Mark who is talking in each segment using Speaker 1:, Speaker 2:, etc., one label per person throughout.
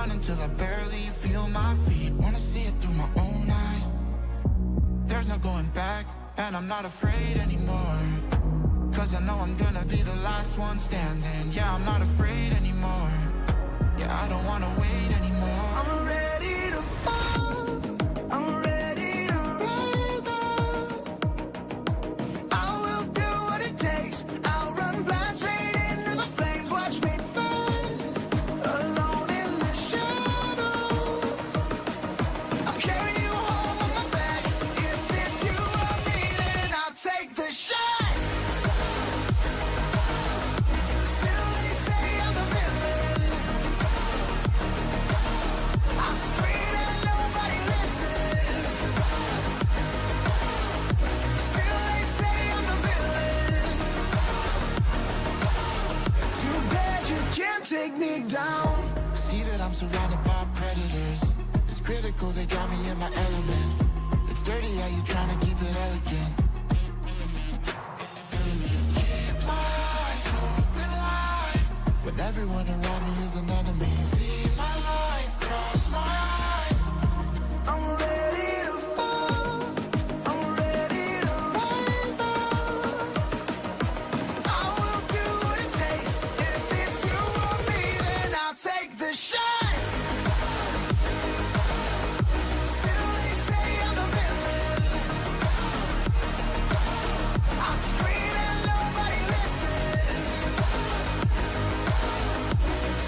Speaker 1: running till I barely feel my feet. Wanna see it through my own eyes. There's no going back, and I'm not afraid anymore. Cause I know I'm gonna be the last one standing. Yeah, I'm not afraid anymore. Yeah, I don't wanna wait anymore. I'm ready to fall, I'm ready to rise up. I will do what it takes, I'll run blind straight into the flames. Watch me burn, alone in the shadows. I'll carry you home on my back. If it's you or me, then I'll take the shot. Take me down. See that I'm surrounded by predators. It's critical, they got me in my element. It's dirty how you trying to keep it elegant. Keep my eyes open wide when everyone around me is an enemy. See my life cross my eyes. I'm ready to fall, I'm ready to rise up. I will do what it takes. If it's you or me, then I'll take the shot. Still they say I'm the villain. I scream and nobody listens.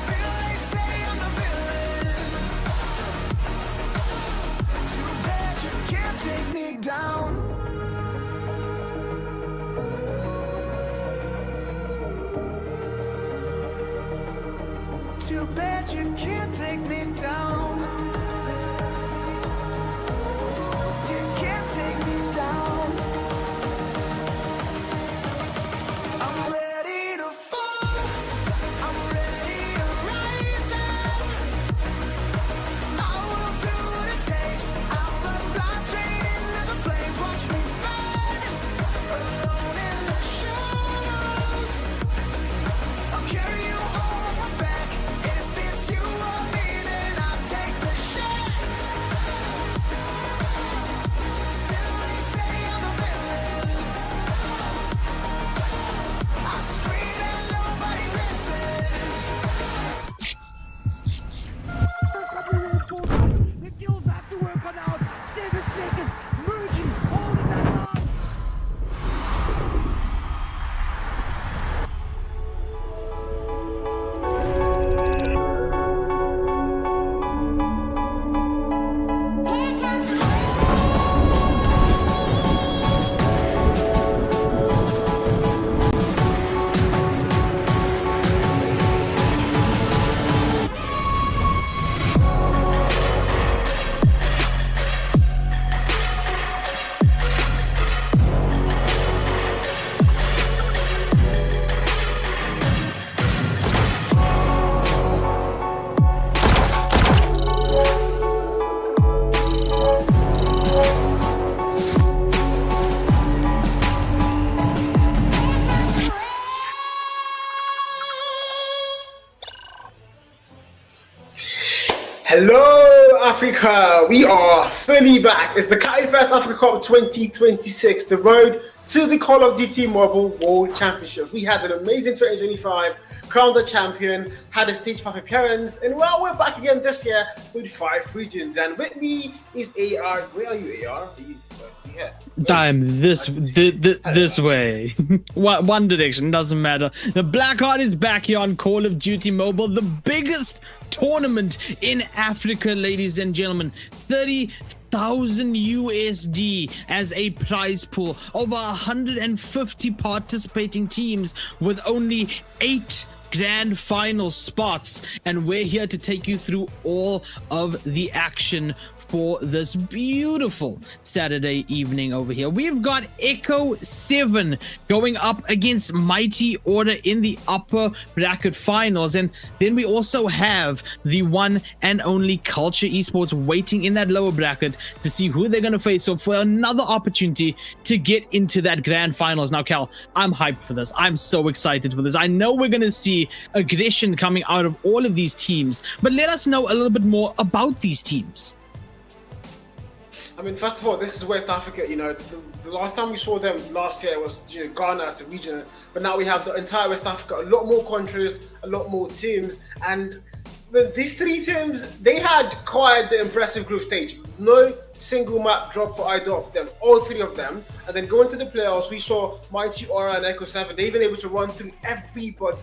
Speaker 1: Still they say I'm the villain. Too bad you can't take me down. Too bad you can't take me down. You can't take me down. I'm ready to fall, I'm ready to rise up. I will do what it takes, I'll run blind straight into the flames. Watch me burn, alone in the shadows. I'll carry you home on my back. If it's you or me, then I'll take the shot. Still they say I'm the villain. I scream and nobody listens.
Speaker 2: The Gills have to work on out. 7 seconds. Merging. Holding that line.
Speaker 3: Hello, Africa. We are fully back. It's the Qualifier Africa Cup 2026, the road to the Call of Duty Mobile World Championships. We had an amazing 2025, crowned the champion, had a stage 5 appearance, and well, we're back again this year with 5 regions. And with me is AR. Where are you, AR? Are you here?
Speaker 4: I'm this way. One direction, doesn't matter. The Blackheart is back here on Call of Duty Mobile, the biggest tournament in Africa, ladies and gentlemen. 30,000 USD as a prize pool, over 150 participating teams with only 8 grand final spots, and we're here to take you through all of the action for this beautiful Saturday evening over here. We've got Echo 7 going up against Mighty Order in the upper bracket finals, and then we also have the one and only Culture Esports waiting in that lower bracket to see who they're going to face off for another opportunity to get into that grand finals. Now, Cal, I'm hyped for this. I'm so excited for this. I know we're going to see aggression coming out of all of these teams, but let us know a little bit more about these teams.
Speaker 3: I mean, first of all, this is West Africa. You know, the last time we saw them last year was Ghana as a region, but now we have the entire West Africa, a lot more countries, a lot more teams, and these three teams, they had quite the impressive group stage. No single map drop for either of them, all three of them. And then going to the playoffs, we saw Mighty Aura and Echo 7. They've been able to run through everybody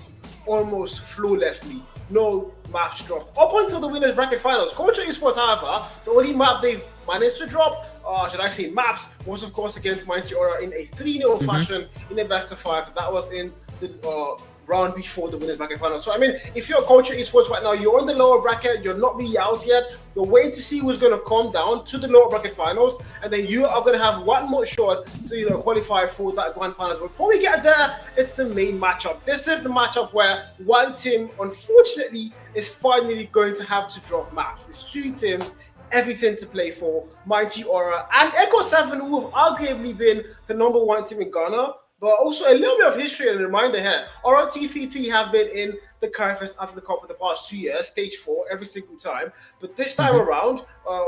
Speaker 3: almost flawlessly. No maps dropped up until the winners bracket finals. Culture Esports, however, the only map they've managed to drop, should I say maps, was of course against Mighty Aura in a 3-0 fashion in a best of 5. That was in the round before the winners bracket final. So I mean, if you're a Culture Esports right now, you're on the lower bracket, you're not really out yet, you're waiting to see who's going to come down to the lower bracket finals, and then you are going to have one more shot to qualify for that grand finals. But before we get there, it's the main matchup. This is the matchup where one team, unfortunately, is finally going to have to drop maps. It's two teams, everything to play for, Mighty Aura and Echo 7, who have arguably been the #1 team in Ghana. But also a little bit of history and a reminder here. ROTTT have been in the Qualifier Africa Cup for the past 2 years, stage 4, every single time. But this time around,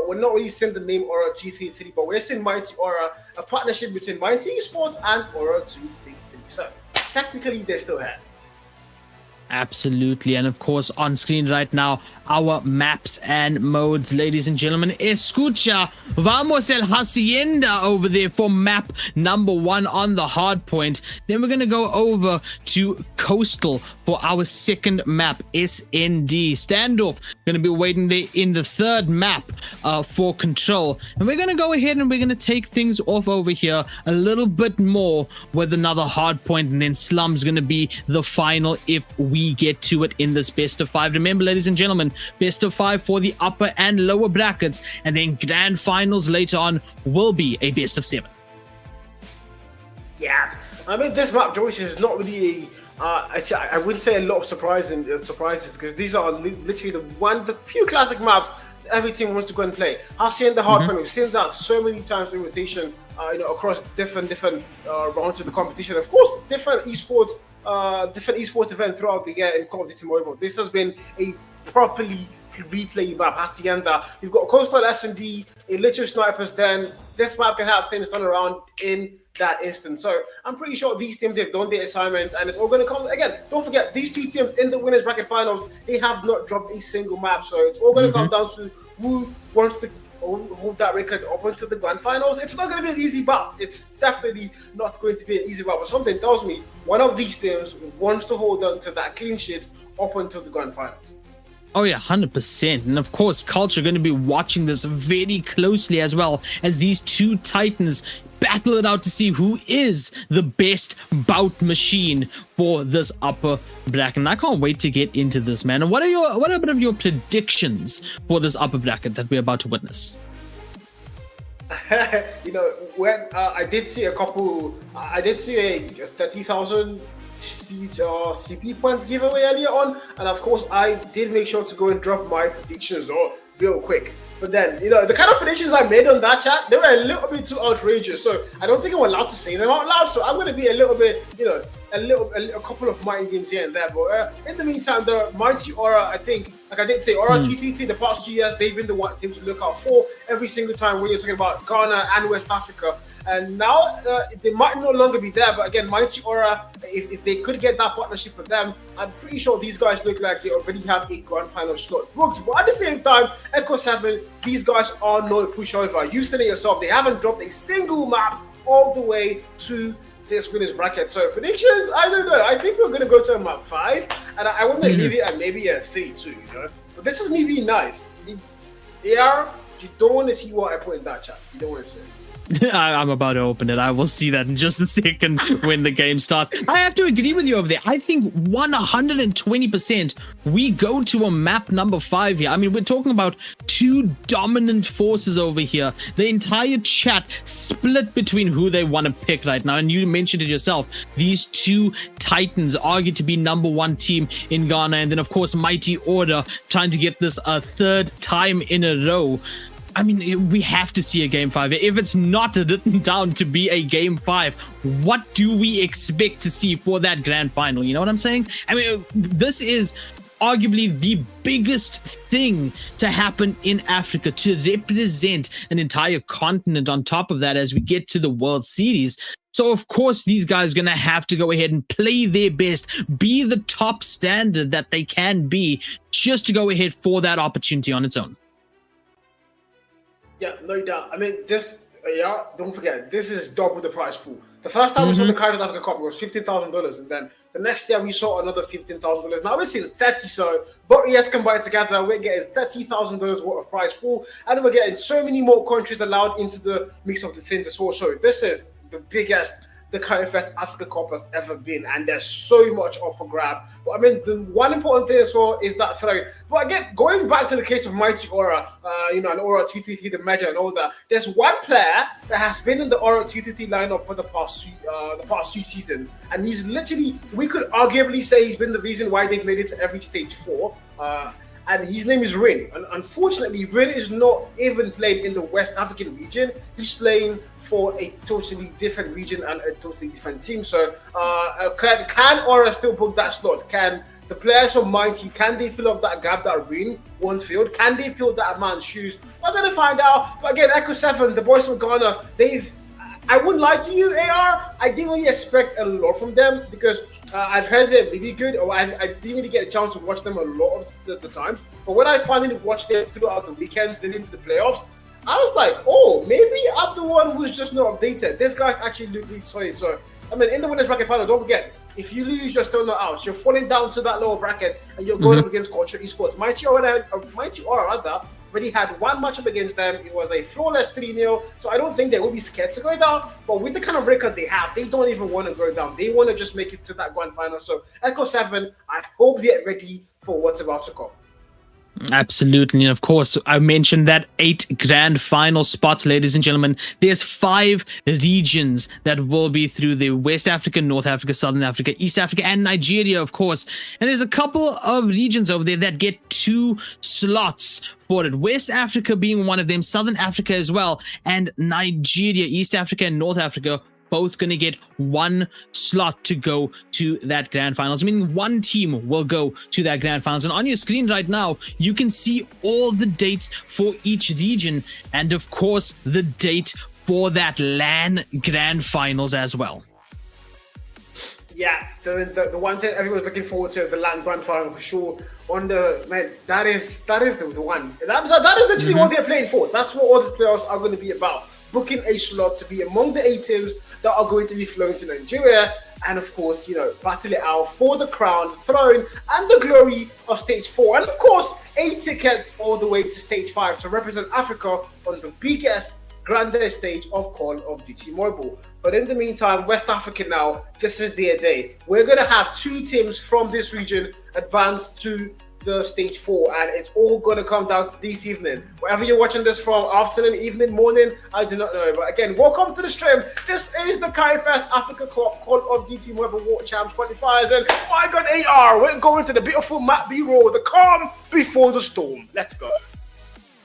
Speaker 3: we're not really seeing the name ROTTT, but we're seeing Mighty Aura, a partnership between Mighty Esports and ROTTT. So technically, they're still here.
Speaker 4: Absolutely. And of course, on screen right now, our maps and modes, ladies and gentlemen. Escucha, vamos el Hacienda over there for map #1 on the hard point. Then we're going to go over to Coastal for our second map, SND. Standoff, going to be waiting there in the third map for Control. And we're going to go ahead and we're going to take things off over here a little bit more with another hard point, and then Slum's going to be the final if we get to it in this best of 5. Remember, ladies and gentlemen, best of 5 for the upper and lower brackets, and then grand finals later on will be a best of 7.
Speaker 3: Yeah, I mean, this map choice is not really I wouldn't say a lot of surprises, because these are literally the few classic maps every team wants to go and play. Hacienda hard point, we've seen that so many times in rotation, across different rounds of the competition. Of course, different esports events throughout the year in Call of Duty Mobile. This has been a properly replay map. Hacienda, you've got Coastal S&D, a literal snipers. Then this map can have things done around in that instance. So I'm pretty sure these teams have done their assignments, and it's all going to come again. Don't forget, these two teams in the winners bracket finals, they have not dropped a single map. So it's all going to come down to who wants to hold that record up until the grand finals. It's not going to be an easy bout. It's definitely not going to be an easy bout. But something tells me one of these teams wants to hold on to that clean sheet up until the grand finals.
Speaker 4: Oh yeah, 100%. And of course, Culture going to be watching this very closely as well, as these two titans battle it out to see who is the best bout machine for this upper bracket. And I can't wait to get into this, man. And what are a bit of your predictions for this upper bracket that we're about to witness?
Speaker 3: When I did see a 30,000 CP points giveaway earlier on, and of course I did make sure to go and drop my predictions real quick. But then, the kind of predictions I made on that chat, they were a little bit too outrageous, so I don't think I'm allowed to say them out loud. So I'm going to be a little bit, a couple of mind games here and there. But in the meantime, the Mighty Aura, I think, like I did say, Aura GTT, the past 2 years, they've been the one team to look out for every single time when you're talking about Ghana and West Africa. And now they might no longer be there, but again, Mighty Aura, if they could get that partnership with them, I'm pretty sure these guys look like they already have a grand final slot booked. But at the same time, Echo 7, these guys are no pushover. You said it yourself, they haven't dropped a single map all the way to this winners bracket. So predictions, I don't know. I think we're going to go to map 5, and I want to leave it at maybe a 3-2, But this is me being nice. Yeah, you don't want to see what I put in that chat. You don't want to see it.
Speaker 4: I'm about to open it. I will see that in just a second when the game starts. I have to agree with you over there. I think 120% we go to a map number 5 here. I mean, we're talking about two dominant forces over here. The entire chat split between who they want to pick right now. And you mentioned it yourself. These two titans argued to be number one team in Ghana. And then, of course, Mighty Order trying to get this a third time in a row. I mean, we have to see a game 5. If it's not written down to be a game 5, what do we expect to see for that grand final? You know what I'm saying? I mean, this is arguably the biggest thing to happen in Africa, to represent an entire continent on top of that as we get to the World Series. So, of course, these guys are going to have to go ahead and play their best, be the top standard that they can be, just to go ahead for that opportunity on its own.
Speaker 3: Yeah, no doubt. I mean, don't forget, this is double the prize pool. The first time we saw the Caribbean Africa Cup was $15,000, and then the next year we saw another $15,000. Now we're seeing 30, so both years combined together, we're getting $30,000 worth of prize pool, and we're getting so many more countries allowed into the mix of the things as well. So this is the biggest the Qualifier Africa Cup has ever been, and there's so much up for grab. But I mean, the one important thing as well is that throwing. But again, going back to the case of Mighty Aura, and Aura 233, the measure and all that, there's one player that has been in the Aura 233 lineup for the past two seasons, and he's literally, we could arguably say he's been the reason why they've made it to every stage 4. And his name is Rin. And unfortunately, Rin is not even playing in the West African region. He's playing for a totally different region and a totally different team. So can Aura still book that slot? Can the players from Mighty, can they fill up that gap that Rin once filled? Can they fill that man's shoes? We're going to find out. But again, Echo 7, the boys from Ghana, I wouldn't lie to you, AR. I didn't really expect a lot from them because I've heard they're really good. Or I didn't really get a chance to watch them a lot of the times. But when I finally watched them throughout the weekends, leading into the playoffs, I was like, oh, maybe I'm the one who's just not updated. This guy's actually looking solid. So, I mean, in the winners bracket final, don't forget, if you lose, you're still not out. You're falling down to that lower bracket and you're going up against Culture Esports. Mighty Aura already had one matchup against them. It was a flawless 3-0. So I don't think they will be scared to go down. But with the kind of record they have, they don't even want to go down. They want to just make it to that grand final. So Echo 7, I hope they're ready for what's about to come.
Speaker 4: Absolutely. And of course, I mentioned that 8 grand final spots, ladies and gentlemen. There's 5 regions that will be through the West Africa, North Africa, Southern Africa, East Africa, and Nigeria, of course. And there's a couple of regions over there that get 2 slots for it. West Africa being one of them, Southern Africa as well, and Nigeria, East Africa, and North Africa both going to get 1 slot to go to that grand finals, meaning 1 team will go to that grand finals. And on your screen right now, you can see all the dates for each region, and of course the date for that LAN grand finals as well.
Speaker 3: Yeah, the one thing everyone's looking forward to is the LAN grand final for sure. That is the one. That is literally what they're playing for. That's what all these playoffs are going to be about. Booking a slot to be among the 8 teams that are going to be flowing to Nigeria, and of course, battle it out for the crown, throne, and the glory of stage 4, and of course, a ticket all the way to stage 5 to represent Africa on the biggest, grandest stage of Call of Duty Mobile. But in the meantime, West Africa now, this is their day. We're gonna have 2 teams from this region advance to the stage 4, and it's all gonna come down to this evening. Wherever you're watching this from, afternoon, evening, morning, I do not know. But again, welcome to the stream. This is the Qualifier Africa Cup Call of Duty Mobile World Champs qualifiers, and my God, AR, we're going to the beautiful map B-roll, the calm before the storm. Let's go.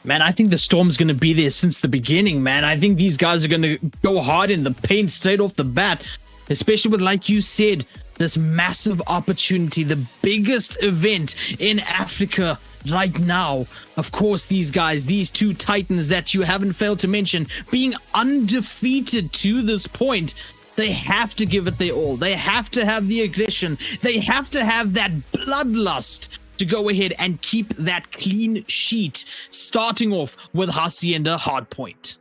Speaker 4: Man, I think the storm's going to be there since the beginning, man. I think these guys are going to go hard in the paint straight off the bat, especially with, like you said, this massive opportunity, the biggest event in Africa right now. Of course, these guys, these 2 titans that you haven't failed to mention, being undefeated to this point, they have to give it their all. They have to have the aggression. They have to have that bloodlust to go ahead and keep that clean sheet, starting off with Hacienda Hardpoint.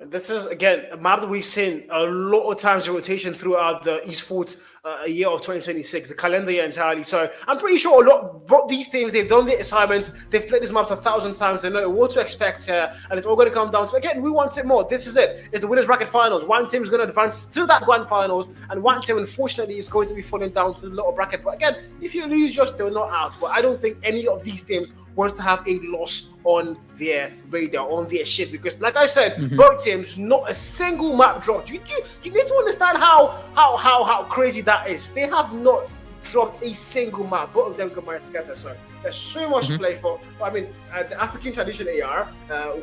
Speaker 3: This is, again, a map that we've seen a lot of times in rotation throughout the esports year of 2026, the calendar year entirely. So I'm pretty sure both these teams, they've done the assignments, they've played these maps 1,000 times, they know what to expect here, and it's all going to come down to, again, we want it more. This is it. It's the winners bracket finals. One team is going to advance to that grand finals, and one team, unfortunately, is going to be falling down to the lower bracket. But again, if you lose, you're still not out. But I don't think any of these teams wants to have a loss on their radar, on their shit, because like I said, both teams, not a single map dropped. You need to understand how crazy that is. They have not dropped a single map, both of them combined together. So there's so much to play for. But I mean, the African tradition AR,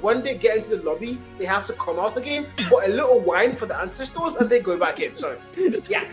Speaker 3: when they get into the lobby, they have to come out again, put a little wine for the ancestors, and they go back in. So yeah,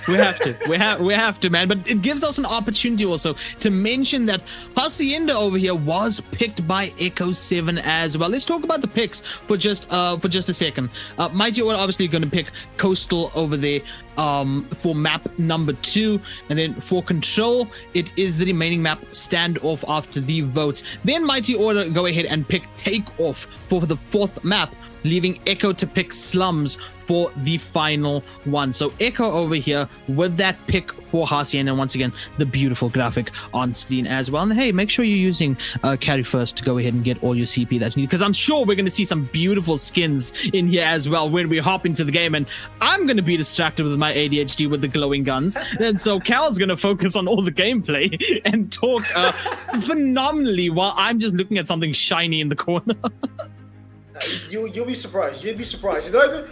Speaker 4: we have to, man. But it gives us an opportunity also to mention that Hacienda over here was picked by Echo 7 as well. Let's talk about the picks for just a second. Mighty Order obviously going to pick Coastal over there for map number 2, and then for Control, it is the remaining map Standoff after the votes. Then Mighty Order go ahead and pick Takeoff for the 4th map, leaving Echo to pick Slums for the final one. So Echo over here with that pick for Hacienda, and once again the beautiful graphic on screen as well. And hey, make sure you're using carry first to go ahead and get all your CP that you need, because I'm sure we're going to see some beautiful skins in here as well when we hop into the game, and I'm going to be distracted with my ADHD with the glowing guns, and so Cal's going to focus on all the gameplay and talk phenomenally while I'm just looking at something shiny in the corner.
Speaker 3: You'll be surprised. You'll be surprised. You know,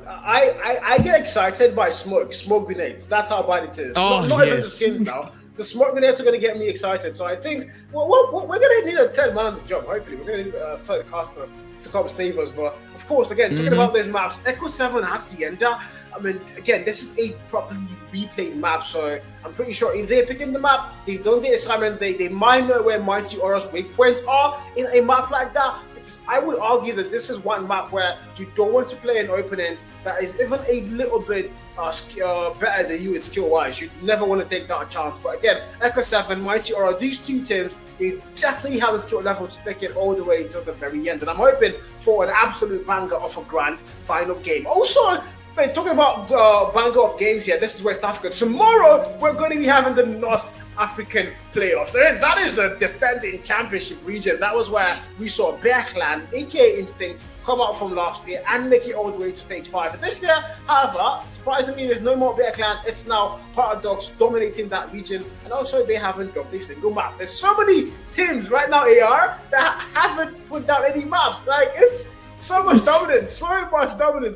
Speaker 3: I get excited by smoke grenades. That's how bad it is.
Speaker 4: Oh,
Speaker 3: not even the skins now. The smoke grenades are going to get me excited. So I think we're going to need a 10 man on the job. Hopefully, we're going to need a third caster to come save us. But of course, again, talking about these maps, Echo 7 Hacienda. I mean, again, this is a properly replayed map, so I'm pretty sure if they're picking the map, they've done the assignment, they might know where Mighty Aura's weak points are in a map like that. Because I would argue that this is one map where you don't want to play an opponent that is even a little bit better than you in skill-wise. You never want to take that chance. But again, Echo 7, Mighty Aura, these two teams, they definitely have the skill level to take it all the way to the very end. And I'm hoping for an absolute banger of a grand final game. Also, man, talking about banger of games here, this is West Africa. Tomorrow, we're going to be having the North African playoffs. That is the defending championship region. That was where we saw Bear Clan, aka Instinct, come out from last year and make it all the way to stage 5. And this year, however, surprisingly, there's no more Bear Clan. It's now Paradox dominating that region, and also they haven't dropped a single map. There's so many teams right now, AR, that haven't put down any maps. Like, it's so much dominance,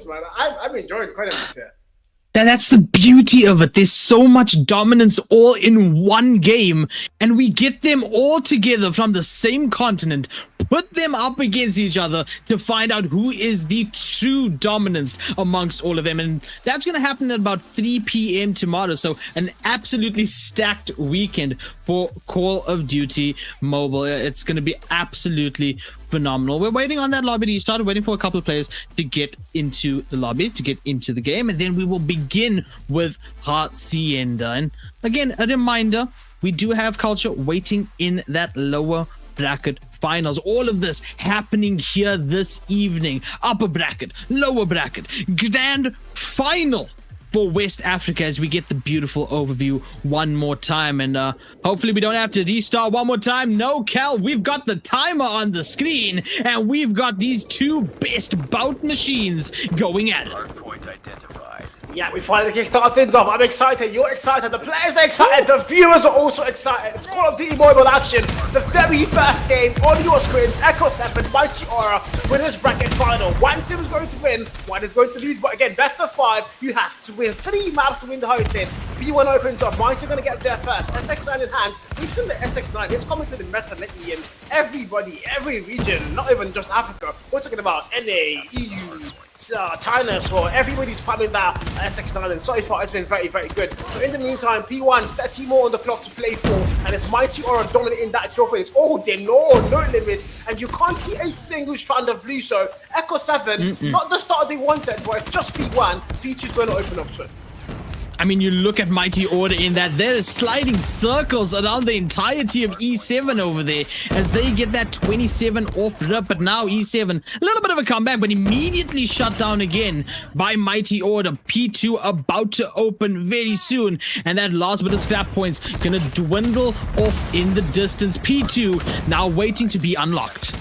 Speaker 3: man. I'm enjoying quite a bit here.
Speaker 4: That's the beauty of it. There's so much dominance all in one game, and we get them all together from the same continent, put them up against each other to find out who is the true dominance amongst all of them. And that's going to happen at about 3 p.m. tomorrow. So an absolutely stacked weekend for Call of Duty Mobile. It's going to be absolutely phenomenal. We're waiting on that lobby to start, waiting for a couple of players to get into the lobby, to get into the game, and then we will begin with Hacienda. And again, a reminder, we do have culture waiting in that lower bracket finals. All of this happening here this evening. Upper bracket, lower bracket, grand final for West Africa as we get the beautiful overview one more time. And hopefully we don't have to restart one more time. No, Cal, we've got the timer on the screen, and we've got these two best bout machines going at it.
Speaker 5: Hardpoint identified.
Speaker 3: Yeah, we finally can start things off. I'm excited. You're excited. The players are excited. The viewers are also excited. It's Call of Duty Mobile action. The very first game on your screens. Echo 7, Mighty Aura, winners bracket final. One team is going to win, one is going to lose. But again, best of 5. You have to win 3 maps to win the whole thing. B1 opens up. Mighty are going to get there first. SX9 in hand. We've seen the SX9. It's coming to the meta lately in everybody, every region, not even just Africa. We're talking about NA, EU, China as well. Everybody's spamming that SX9, and so far it's been very, very good. So in the meantime, P1, 30 more on the clock to play for, and it's Mighty Aura dominating that kill for it. Oh, they no limit, and you can't see a single strand of blue. So Echo 7, not the start they wanted, but it's just P1. P2's going to open up soon.
Speaker 4: I mean, you look at Mighty Order in that there is sliding circles around the entirety of E7 over there as they get that 27 off rip. But now E7, a little bit of a comeback, but immediately shut down again by Mighty Order. P2 about to open very soon, and that last bit of scrap points gonna dwindle off in the distance. P2 now waiting to be unlocked.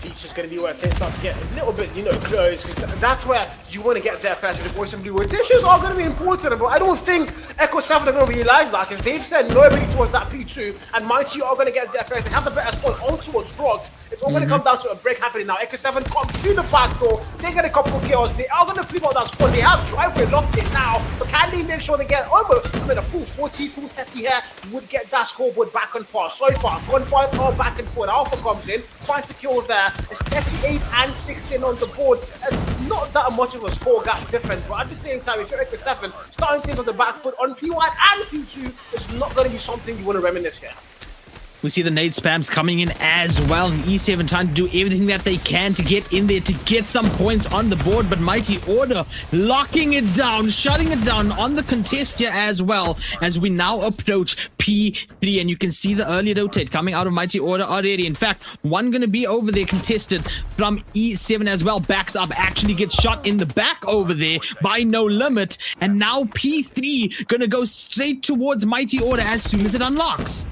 Speaker 3: It's just going to be where things start to get a little bit, close, because that's where you want to get there first with the boys and blue. Rotations are going to be important, but I don't think Echo 7 are going to realize that, because they've said nobody towards that P2, and Mighty are going to get there first. They have the better spot on towards Rocks. It's all going to come down to a break happening now. Echo 7 comes through the back door. They get a couple of kills. They are going to flip out that spawn. They have driveway locked in now, but can they make sure they get almost, a full 40, full 30 here would get that scoreboard back on par. So far, gunfights are back and forth. Alpha comes in, finds the kill there. It's 38 and 16 on the board. It's not that much of a score gap difference, but at the same time, if you're Echo 7, starting things on the back foot on P1 and P2 is not going to be something you want to reminisce here.
Speaker 4: We see the nade spams coming in as well, and E7 trying to do everything that they can to get in there to get some points on the board, but Mighty Order locking it down, shutting it down on the contest here as well as we now approach P3, and you can see the early rotate coming out of Mighty Order already. In fact, one going to be over there contested from E7 as well. Backs up, actually gets shot in the back over there by No Limit, and now P3 going to go straight towards Mighty Order as soon as it unlocks.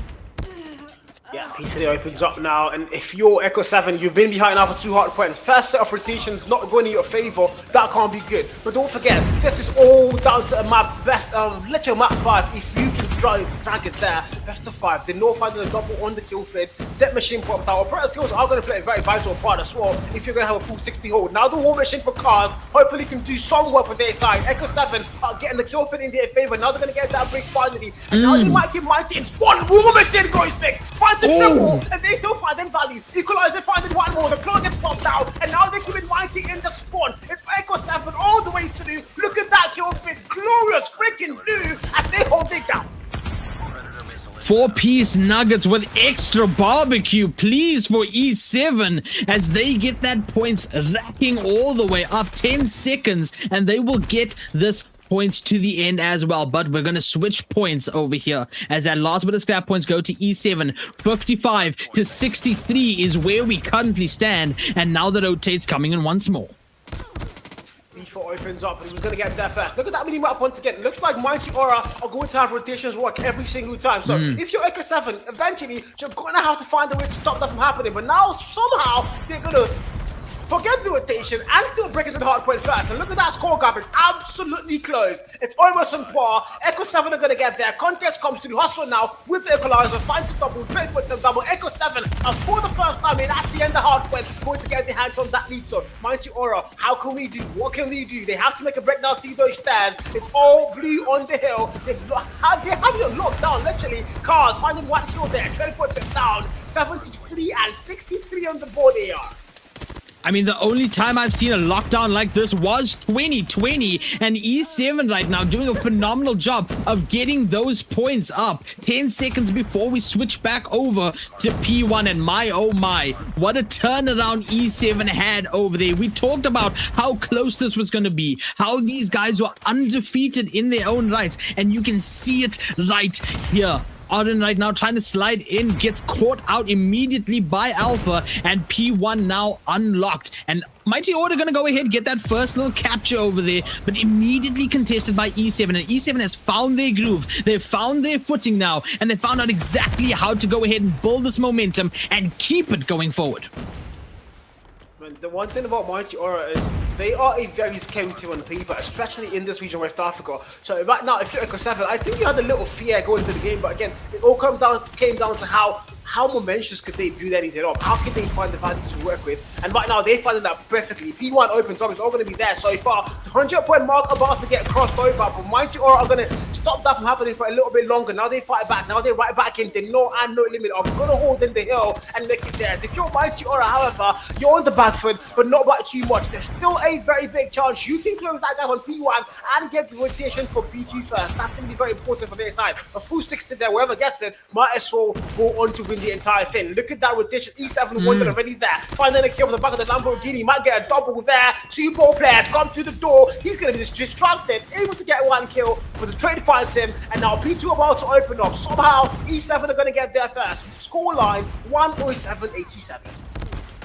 Speaker 3: Yeah, P3 opens up now, and if you're Echo 7, you've been behind now for 2 hard points. First set of rotations not going in your favor, that can't be good. But don't forget, this is all down to a map best, literal map 5. If you can drag it there, best of 5. The North finding a double on the kill feed, that machine popped out. Operator skills are going to play a very vital part as well if you're going to have a full 60 hold. Now the war machine for cars, hopefully can do some work for their side. Echo 7 are getting the kill feed in their favor. Now they're going to get that break finally. And now they might give Mighty in spawn. War machine goes big, finds a triple, and they still find in value. Equalizer finding one more, the clock gets popped out, and now they're giving Mighty in the spawn. It's Echo 7 all the way through. Look at that kill feed, glorious freaking blue as they hold it down.
Speaker 4: 4-piece nuggets with extra barbecue, please, for E7 as they get that points racking all the way up. 10 seconds, and they will get this points to the end as well. But we're going to switch points over here as that last bit of scrap points go to E7. 55 to 63 is where we currently stand, and now the rotate's coming in once more.
Speaker 3: B4 opens up, and he's going to get there first. Look at that mini-map once again. It looks like Mighty Aura are going to have rotations work every single time. So if you're Echo 7, eventually you're going to have to find a way to stop that from happening. But now somehow they're going to forget the rotation and still break into the hard points first. And look at that score gap. It's absolutely closed. It's almost on par. Echo 7 are going to get there. Contest comes to the hustle now with the equalizer. Finds a double, trade puts a double. Echo 7 are for the first time in that's the end of hard point going to get their hands on that lead. So Mighty Aura, how can we do? What can we do? They have to make a breakdown through those stairs. It's all blue on the hill. They have it locked down, literally. Cars finding one kill there. Trade puts it down. 73 and 63 on the board they are.
Speaker 4: I mean, the only time I've seen a lockdown like this was 2020, and E7 right now doing a phenomenal job of getting those points up 10 seconds before we switch back over to P1. And my, oh my, what a turnaround E7 had over there. We talked about how close this was going to be, how these guys were undefeated in their own rights, and you can see it right here. Auden right now trying to slide in, gets caught out immediately by Alpha, and P1 now unlocked. And Mighty Order gonna go ahead, get that first little capture over there, but immediately contested by E7. And E7 has found their groove. They've found their footing now, and they found out exactly how to go ahead and build this momentum and keep it going forward.
Speaker 3: The one thing about Mighty Aura is they are a very scary team on paper, especially in this region, West Africa. So right now, if you're Echo 7, I think you had a little fear going into the game, but again, it all came down to how momentous could they build anything up? How could they find the value to work with? And right now, they're finding that perfectly. P1 opens up, it's all going to be there so far. The 100-point mark about to get crossed over, but Mighty Aura are going to stop that from happening for a little bit longer. Now they fight back. Now they're right back in. They know and no limit are going to hold in the hill and make it theirs. If you're Mighty Aura, however, you're on the back foot, but not by too much. There's still a very big chance you can close that gap on P1 and get the rotation for P2 first. That's going to be very important for their side. A full 60 there, whoever gets it, might as well go on to win the entire thing. Look at that rotation. E7 wanted already there. Finding a kill from the back of the Lamborghini. Might get a double there. Two ball players come to the door. He's going to be distracted, able to get one kill, but the trade finds him, and now P2 about to open up. Somehow, E7 are going to get there first. Scoreline 107-87.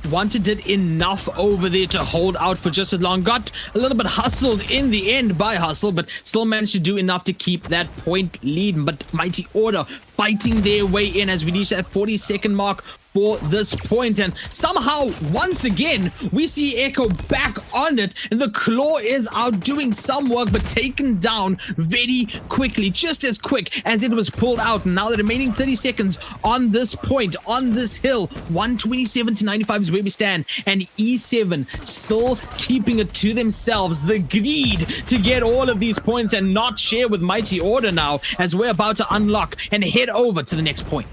Speaker 4: Wanted it enough over there to hold out for just as long. Got a little bit hustled in the end by Hustle, but still managed to do enough to keep that point lead. But Mighty Order fighting their way in as we reach that 40-second mark for this point, and somehow once again we see Echo back on it, and the Claw is out doing some work but taken down very quickly, just as quick as it was pulled out. Now the remaining 30 seconds on this point, on this hill, 127-95 is where we stand, and E7 still keeping it to themselves. The greed to get all of these points and not share with Mighty Order now, as we're about to unlock and head over to the next point.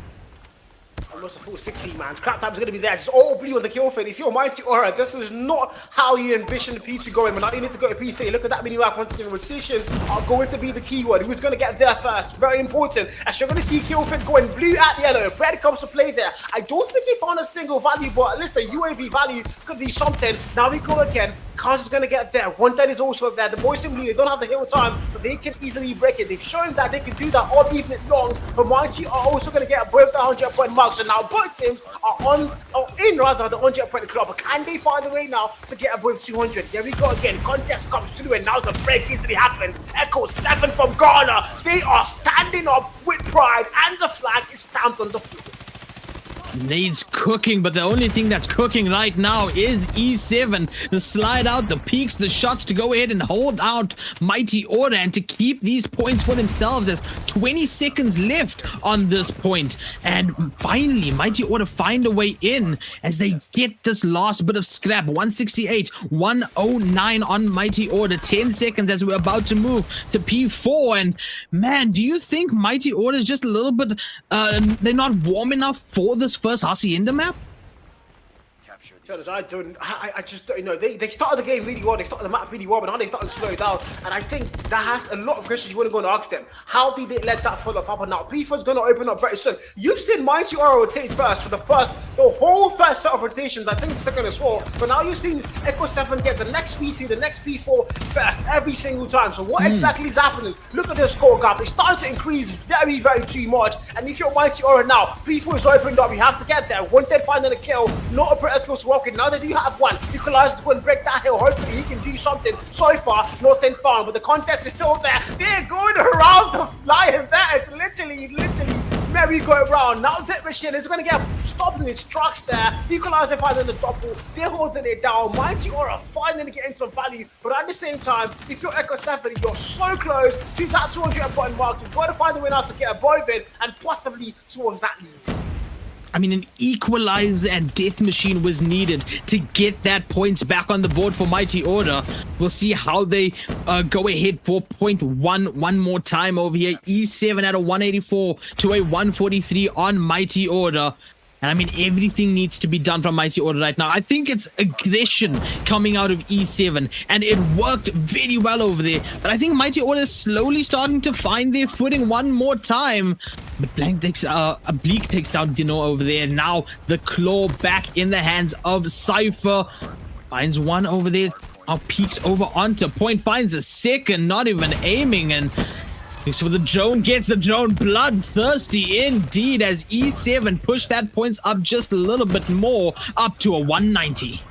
Speaker 3: Almost a full 16 man. Scrap time's going to be there. It's all blue on the kill feed. If you're Mighty Aura, this is not how you envision the P2 going. But now you need to go to P3. Look at that mini map. Once again, rotations are going to be the keyword. Who's going to get there first? Very important. As you're going to see kill feed going blue at yellow. Red comes to play there. I don't think they found a single value, but at least a UAV value could be something. Now we go again. Cars is going to get there. 110 is also there. The boys in blue, they don't have the hill time, but they can easily break it. They've shown that they can do that all evening long. But Mighty are also going to get above the 100-point mark. So now both teams are in the 100-point club. But can they find a way now to get above 200? There we go again. Contest comes through, and now the break easily happens. Echo 7 from Ghana. They are standing up with pride, and the flag is stamped on the floor.
Speaker 4: Nades cooking, but the only thing that's cooking right now is E7. The slide out, the peaks, the shots to go ahead and hold out Mighty Order and to keep these points for themselves as 20 seconds left on this point. And finally, Mighty Order find a way in as they get this last bit of scrap. 168, 109 on Mighty Order. 10 seconds as we're about to move to P4. And man, do you think Mighty Order is just a little bit, they're not warm enough for this first Hacienda map?
Speaker 3: I just don't know. They started the game really well. They started the map really well, but now they started to slow down. And I think that has a lot of questions you want to go and ask them. How did they let that fall off? But now P4 is going to open up very soon. You've seen Mighty Aura rotate first for the whole first set of rotations. I think the second as well. But now you've seen Echo 7 get the next P3, the next P4 first every single time. So what exactly is happening? Look at the score gap. It's starting to increase very, very too much. And if you're Mighty Aura now, P4 is opened up. You have to get there. One dead finding a kill. Not a press goes to now they do have one. Equalizer to go and break that hill. Hopefully he can do something. So far, nothing found, but the contest is still there. They're going around the lion there. It's literally merry-go-round. Now that machine is going to get stopped in its tracks there. Equalizer finding the double. They're holding it down. Mighty Aura finally getting some value, but at the same time, if you're Echo 7, you're so close to that 200-point mark. You've got to find a way now to get above it and possibly towards that lead.
Speaker 4: I mean, an equalizer and death machine was needed to get that points back on the board for Mighty Order. We'll see how they go ahead for point one more time over here. E7 at a 184 to a 143 on Mighty Order. And I mean, everything needs to be done from Mighty Order right now. I think it's aggression coming out of E7, and it worked very well over there. But I think Mighty Order is slowly starting to find their footing one more time. But Bleak takes down Dino over there. Now the Claw back in the hands of Cypher. Finds one over there. Now peeks over onto point. Finds a second, not even aiming, and so the drone gets the drone. Bloodthirsty indeed as E7 push that points up just a little bit more, up to a 190.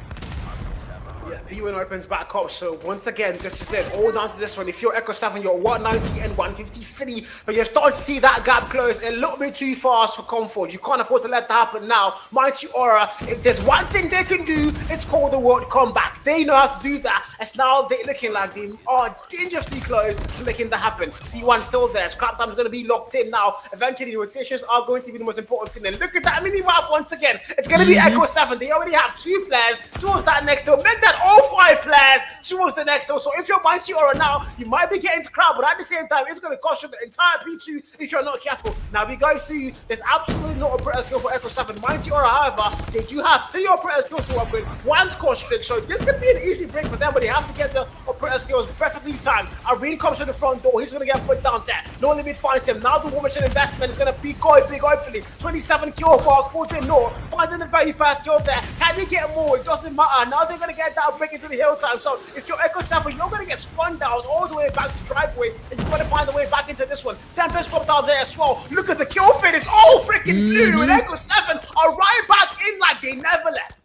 Speaker 3: P1 opens back up, so once again, just as I said, all down to this one. If you're Echo 7, you're 190 and 153, but you're starting to see that gap close a little bit too fast for Comfort. You can't afford to let that happen now. Mighty Aura, if there's one thing they can do, it's called the word comeback. They know how to do that, as now they're looking like they are dangerously close to making that happen. P1 still there. Scrap time is going to be locked in now. Eventually, the rotations are going to be the most important thing. And look at that mini map once again. It's going to be Echo 7. They already have 2 players towards that next hill. Make that all all 5 players towards the next level. So if you're Mighty Aura now, you might be getting to crowd, but at the same time, it's going to cost you the entire P2 if you're not careful. Now we go through, there's absolutely no operator skill for Echo 7. Mighty Aura, however, they do have 3 operator skills to upgrade, 1 core strict, so this could be an easy break for them, but they have to get the operator skills perfectly timed. Irene comes to the front door, he's going to get put down there. No limit finds him. Now the Woman's investment is going to be quite big, hopefully. 27 kill mark, 14 no, finding the very first kill there. Can they get more? It doesn't matter. Now they're going to get that break into the hill time. So if you're Echo 7, you're going to get spun down all the way back to driveway, and you're going to find the way back into this one. Tempest popped out there as well. Look at the kill feed. It's all freaking blue, and Echo 7 are right back in like they never left.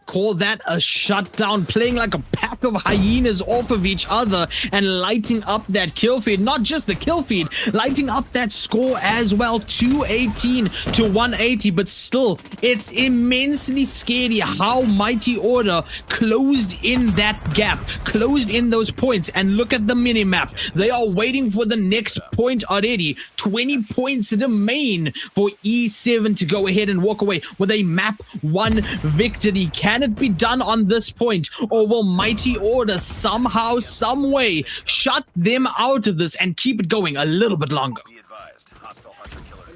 Speaker 4: Call that a shutdown, playing like a pack of hyenas off of each other and lighting up that kill feed. Not just the kill feed, lighting up that score as well, 218 to 180. But still, it's immensely scary how Mighty Order closed in that gap, closed in those points. And look at the mini-map. They are waiting for the next point already. 20 points remain for E7 to go ahead and walk away with a map 1 victory. Can it be done on this point, or will Mighty Order somehow, some way shut them out of this and keep it going a little bit longer?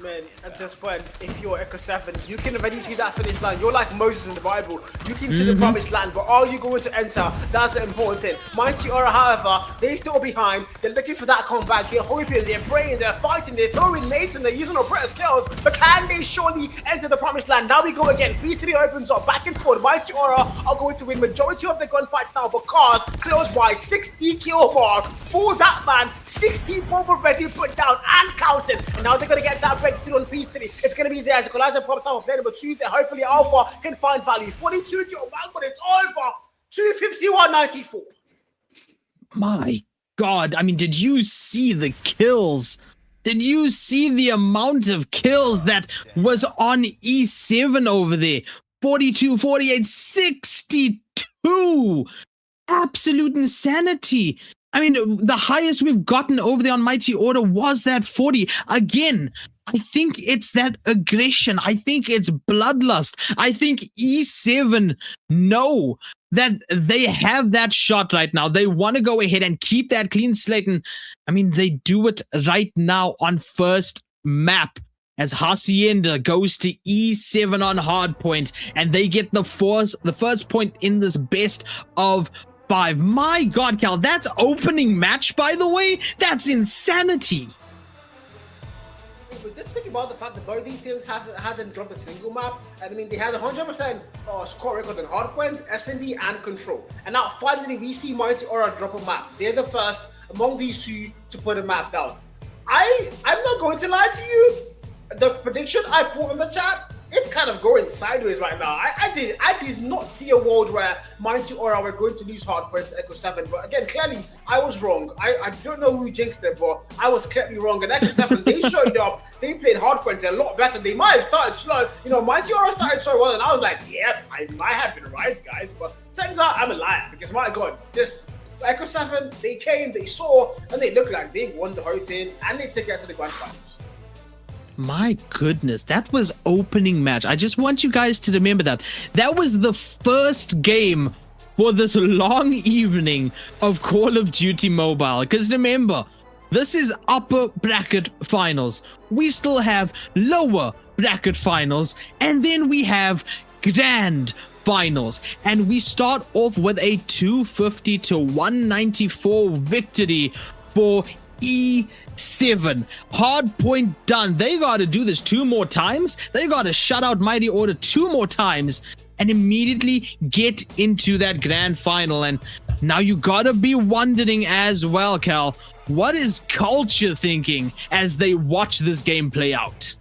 Speaker 3: Man, at this point, if you're Echo 7, you can already see that finish line. You're like Moses in the Bible. You can see the promised land, but are you going to enter? That's the important thing. Mighty Aura, however, they're still behind. They're looking for that comeback. They're hoping, they're praying, they're fighting, they're throwing nades, and they're using operator skills. But can they surely enter the promised land? Now we go again. B3 opens up, back and forth. Mighty Aura are going to win majority of the gunfights now because close by 60 kill mark for that man. 60 bomb already put down and counting. And now they're going to get that breakthrough on P3. It's going to be there as Equalizer popped out of player number 2 there. Hopefully Alpha can find value. 42 kill mark, but it's over. 251.94.
Speaker 4: My God, I mean, did you see the kills? Did you see the amount of kills that was on E7 over there? 42, 48, 62. Absolute insanity. I mean, the highest we've gotten over there on Mighty Order was that 40. Again, I think it's that aggression. I think it's bloodlust. I think E7 know that they have that shot right now. They want to go ahead and keep that clean slate. And I mean, they do it right now on first map as Hacienda goes to E7 on hardpoint, and they get the first point in this best of 5. My God, Cal, that's opening match, by the way. That's insanity.
Speaker 3: Let's speak about the fact that both these teams hadn't dropped a single map. And I mean, they had 100% score record on hardpoint, S&D, and control. And now finally, we see Mighty Aura drop a map. They're the first among these two to put a map down. I'm not going to lie to you. The prediction I put in the chat, it's kind of going sideways right now. I did not see a world where Mighty Aura were going to lose hardpoint to Echo 7. But again, clearly, I was wrong. I don't know who jinxed it, but I was clearly wrong. And Echo 7, they showed up. They played hardpoint a lot better. They might have started slow. You know, Mighty Aura started so well, and I was like, yeah, I might have been right, guys. But turns out I'm a liar because, my God, this Echo 7, they came, they saw, and they looked like they won the whole thing, and they took it to the grand finals.
Speaker 4: My goodness, that was opening match. I just want you guys to remember that. That was the first game for this long evening of Call of Duty Mobile. Because remember, this is upper bracket finals. We still have lower bracket finals. And then we have grand finals. And we start off with a 250 to 194 victory for E7. Hard point done. They got to do this 2 more times. They got to shut out Mighty Order 2 more times and immediately get into that grand final. And now you got to be wondering as well, Cal, what is Culture thinking as they watch this game play out?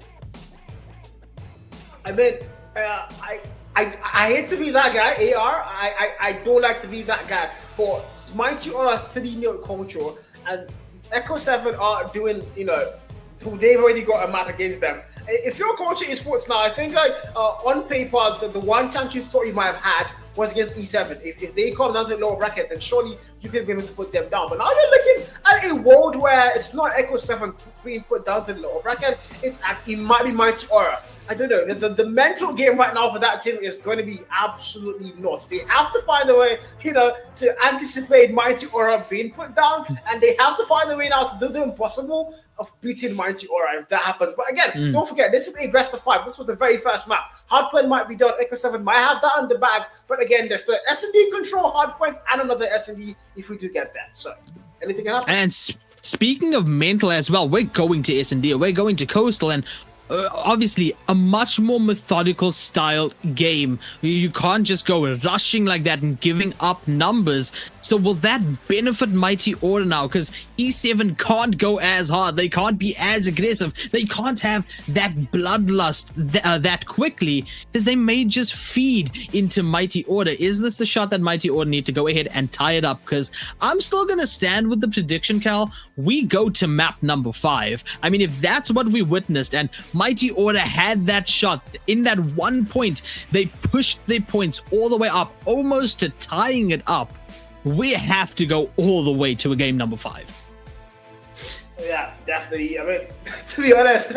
Speaker 3: I mean, I hate to be that guy, AR. I don't like to be that guy. But Mighty Order 3-0 Culture, and Echo 7 are doing, you know, they've already got a map against them. If you're Culture Esports now, I think like on paper, the one chance you thought you might have had was against E7. If they come down to the lower bracket, then surely you could be able to put them down. But now you're looking at a world where it's not Echo 7 being put down to the lower bracket. It might be Mighty Aura. I don't know. The mental game right now for that team is going to be absolutely nuts. They have to find a way, to anticipate Mighty Aura being put down, and they have to find a way now to do the impossible of beating Mighty Aura if that happens. But again, don't forget, this is a best of 5. This was the very first map. Hardpoint might be done. Echo 7 might have that on the bag. But again, there's the S&D control hardpoint and another S&D if we do get that. So anything can happen.
Speaker 4: And speaking of mental as well, we're going to S&D, we're going to Coastal, and obviously a much more methodical styled game. You can't just go rushing like that and giving up numbers. So will that benefit Mighty Order now? Because E7 can't go as hard. They can't be as aggressive. They can't have that bloodlust that quickly, because they may just feed into Mighty Order. Is this the shot that Mighty Order need to go ahead and tie it up? Because I'm still going to stand with the prediction, Cal. We go to map number 5. I mean, if that's what we witnessed and Mighty Order had that shot in that one point, they pushed their points all the way up, almost to tying it up. We have to go all the way to a game number 5.
Speaker 3: Yeah, definitely. I mean, to be honest,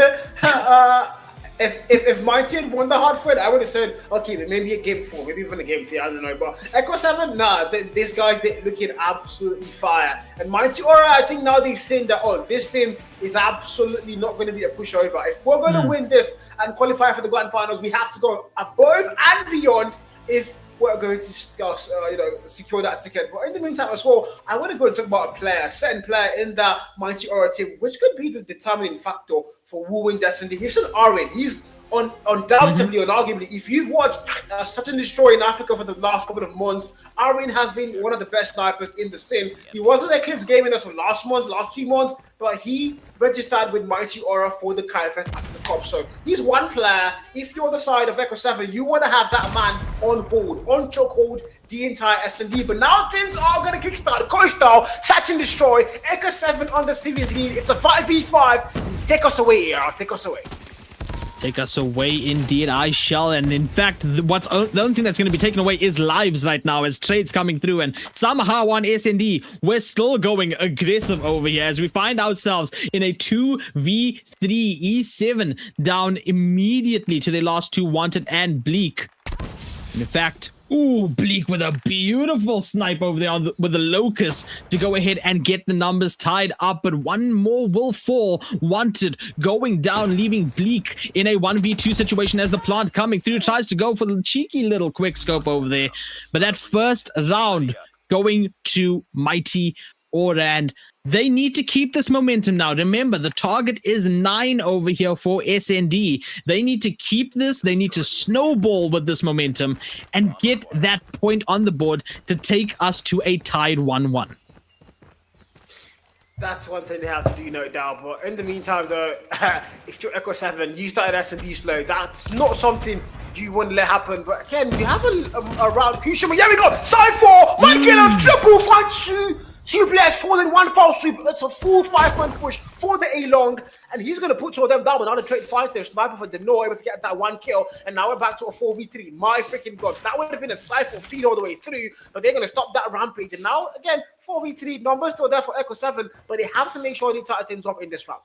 Speaker 3: if Mighty had won the hardpoint, I would have said, okay, maybe a game 4, maybe even a game 3, I don't know. But Echo 7, nah, these guys, they're looking absolutely fire. And Mighty Aura, I think now they've seen that, this team is absolutely not going to be a pushover. If we're going to win this and qualify for the grand finals, we have to go above and beyond if we're going to secure that ticket. But in the meantime as well, I want to go and talk about a certain player in the Mighty Aura team, which could be the determining factor for who wins S&D. He's an Arwin. He's undoubtedly, unarguably, if you've watched Such and Destroy in Africa for the last couple of months, Arwin has been one of the best snipers in the scene. He wasn't Eclipse gaming us for last 2 months, but he registered with Mighty Aura for the Qualifier Africa Cup. So he's one player. If you're the side of Echo 7, you want to have that man on chokehold the entire S&D. But now things are going to kickstart. Coastal, Such and Destroy, Echo 7 on the series lead. It's a 5v5. Take us away, Aaron. Take us away.
Speaker 4: Take us away, indeed, I shall. And in fact, the only thing that's going to be taken away is lives right now, as trades coming through. And somehow on S&D, we're still going aggressive over here as we find ourselves in a 2v3. E7 down immediately to their last 2, Wanted and Bleak. And in fact, Bleak with a beautiful snipe over there with the Locust to go ahead and get the numbers tied up, but one more will fall. Wanted going down, leaving Bleak in a 1v2 situation as the plant coming through tries to go for the cheeky little quick scope over there. But that first round going to Mighty Order, and they need to keep this momentum now. Remember, the target is 9 over here for S&D. They need to keep this. They need to snowball with this momentum and get that point on the board to take us to a tied 1-1.
Speaker 3: That's one thing they have to do, no doubt. But in the meantime, though, if you're Echo 7, you started S&D slow. That's not something you want to let happen. But again, you have a round crucial. Here we go. Side 4. 1 kill, triple, find 2 players falling, 1 foul sweep. That's a full 5-point push for the A-Long. And he's going to put 2 of them down without a trade fighter. Sniper for Deno able to get that 1 kill. And now we're back to a 4v3. My freaking God. That would have been a Cypher feed all the way through. But they're going to stop that rampage. And now, again, 4v3. Numbers still there for Echo 7. But they have to make sure they tie things up in this round.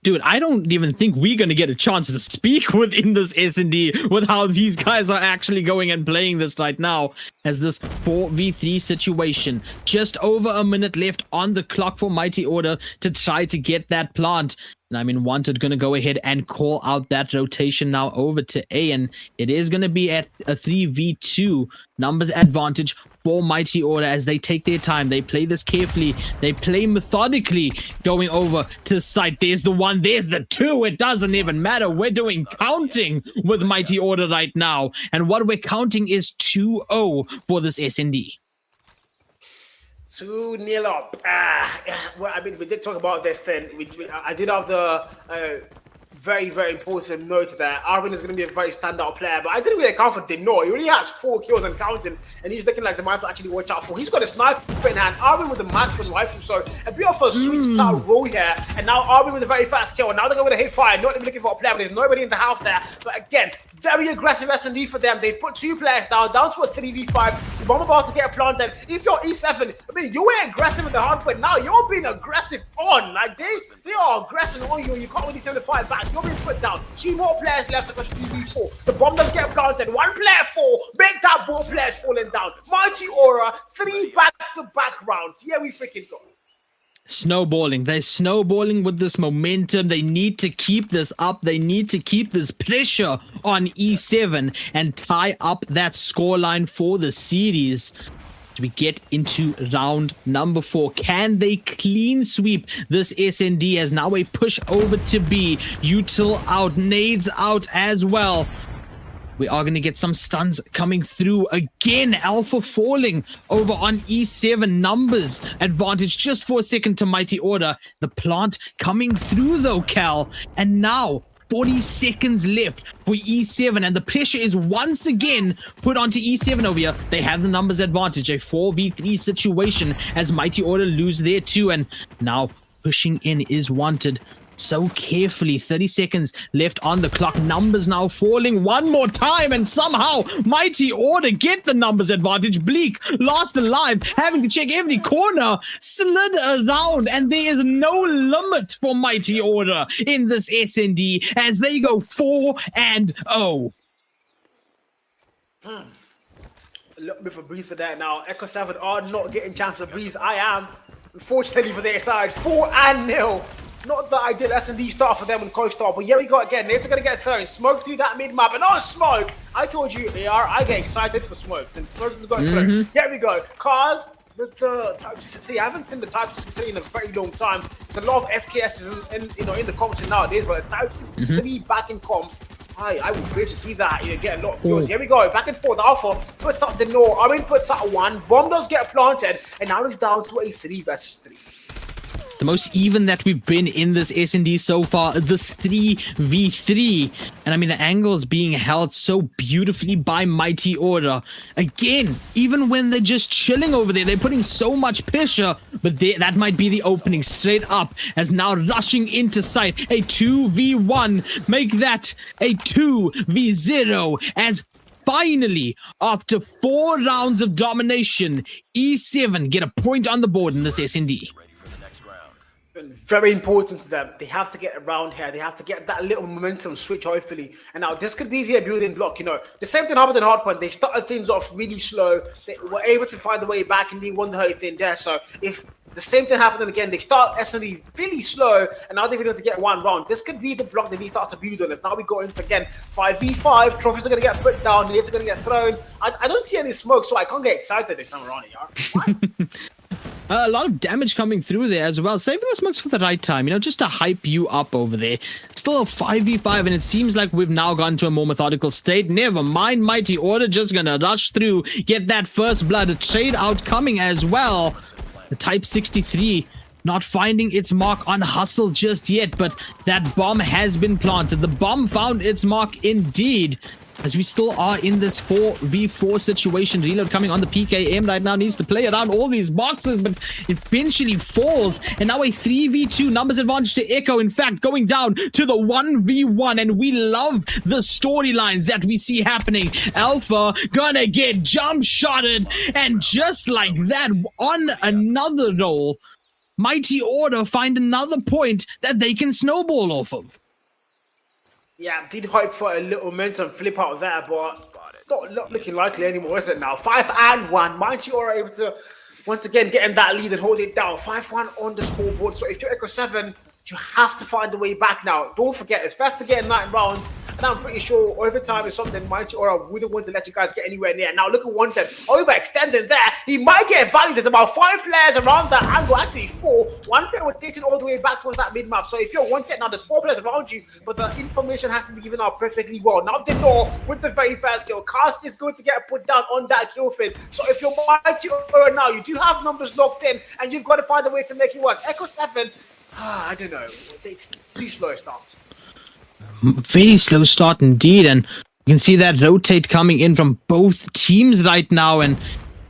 Speaker 4: Dude, I don't even think we're going to get a chance to speak within this S&D with how these guys are actually going and playing this right now, as this 4v3 situation. Just over a minute left on the clock for Mighty Order to try to get that plant. And I mean, Wanted going to go ahead and call out that rotation now over to A, and it is going to be at a 3v2 numbers advantage for Mighty Order as they take their time. They play this carefully. They play methodically, going over to site. There's the 1, there's the 2. It doesn't even matter. We're doing counting with Mighty Order right now. And what we're counting is 2-0 for this S&D.
Speaker 3: 2-0 up. Well, I mean, we did talk about this then. I did have the very, very important note there. Arwin is going to be a very standout player, but I didn't really account for Deno. He really has 4 kills and counting, and he's looking like the man to actually watch out for. He's got a sniper in hand. Arwin with the marksman rifle, so a bit of a switch style role here. And now Arwin with a very fast kill. And now they're going to hit fire. Not even looking for a player, but there's nobody in the house there. But again, Very aggressive S&D for them. They've put 2 players down to a 3v5. The bomb about to get planted. If you're E7, I mean, you were aggressive in the hard point. Now you're being aggressive on. Like, they are aggressive on you. You can't really 75 back. You're being put down. 2 more players left across 3v4. The bomb does get planted. 1 player fall. Make that ball players falling down. Mighty Aura, 3 back-to-back rounds. Here we freaking go.
Speaker 4: Snowballing. They're snowballing with this momentum. They need to keep this up. They need to keep this pressure on E7 and tie up that scoreline for the series. As we get into round number 4, can they clean sweep this SND as now a push over to B? Util out, nades out as well. We are going to get some stuns coming through again. Alpha falling over on E7. Numbers advantage just for a second to Mighty Order. The plant coming through though, Cal. And now 40 seconds left for E7, and the pressure is once again put onto E7 over here. They have the numbers advantage. A 4v3 situation as Mighty Order lose there too. And now pushing in is wanted. So carefully, 30 seconds left on the clock. Numbers now falling one more time, and somehow Mighty Order get the numbers advantage. Bleak, last alive, having to check every corner, slid around, and there is no limit for Mighty Order in this SND as they go 4-0.
Speaker 3: A little bit of a breather there now. Echo 7 are not getting a chance to breathe. I am, unfortunately for their side, 4-0. Not the ideal S&D start for them on CoStar, but here we go again. They're going to get thrown. Smoke through that mid-map. And oh, Smoke! I told you, AR, I get excited for Smokes. And Smokes is going through. Here we go. Cars, the Type 63. I haven't seen the Type 63 in a very long time. There's a lot of SKSs in the competition nowadays, but the Type 63 back in comps. I would great to see that, get a lot of kills. Here we go, back and forth. Alpha puts up the no. Armin puts up 1. Bomb does get planted, and now it's down to a 3 versus 3.
Speaker 4: The most even that we've been in this S&D so far, this 3v3. And I mean, the angles being held so beautifully by Mighty Order. Again, even when they're just chilling over there, they're putting so much pressure. But that might be the opening straight up as now rushing into sight. A 2v1, make that a 2v0 as finally, after 4 rounds of domination, E7 get a point on the board in this SND.
Speaker 3: Very important to them. They have to get around here. They have to get that little momentum switch, hopefully. And now this could be their building block. The same thing happened in Hardpoint. They started things off really slow. They were able to find a way back, and they won the whole thing there. So if the same thing happened again, they start S&D really slow, and now they're able to get 1 round. This could be the block that they start to build on. As now we go into again 5v5. Trophies are going to get put down. Nades are going to get thrown. I don't see any smoke, so I can't get excited this time around here. Why?
Speaker 4: A lot of damage coming through there as well. Saving the smokes for the right time, just to hype you up over there. Still a 5v5, and it seems like we've now gone to a more methodical state. Never mind, Mighty Order just gonna rush through, get that first blood, a trade out coming as well. The Type 63 not finding its mark on Hustle just yet, but that bomb has been planted. The bomb found its mark indeed. As we still are in this 4v4 situation. Reload coming on the PKM right now. Needs to play around all these boxes, but eventually falls. And now a 3v2. Numbers advantage to Echo. In fact, going down to the 1v1. And we love the storylines that we see happening. Alpha gonna get jump shotted. And just like that, on another roll, Mighty Order find another point that they can snowball off of.
Speaker 3: Yeah, did hope for a little momentum flip out there, but not looking likely anymore, is it now? 5-1. Mighty Aura able to, once again, getting that lead and hold it down. 5-1 on the scoreboard. So if you're Echo 7, you have to find a way back now. Don't forget, it's fast to get 9 rounds. And I'm pretty sure overtime is something Mighty Aura wouldn't want to let you guys get anywhere near. Now look at Wanted overextending there. He might get value. There's about 5 players around that angle, actually 4. 1 player was dating all the way back towards that mid-map. So if you're Wanted now, there's 4 players around you, but the information has to be given out perfectly well. Now they know with the very first kill, Cast is going to get put down on that kill feed. So if you're Mighty Aura now, you do have numbers locked in, and you've got to find a way to make it work. Echo 7, I don't know. It's too slow start.
Speaker 4: Very slow start indeed, and you can see that rotate coming in from both teams right now, and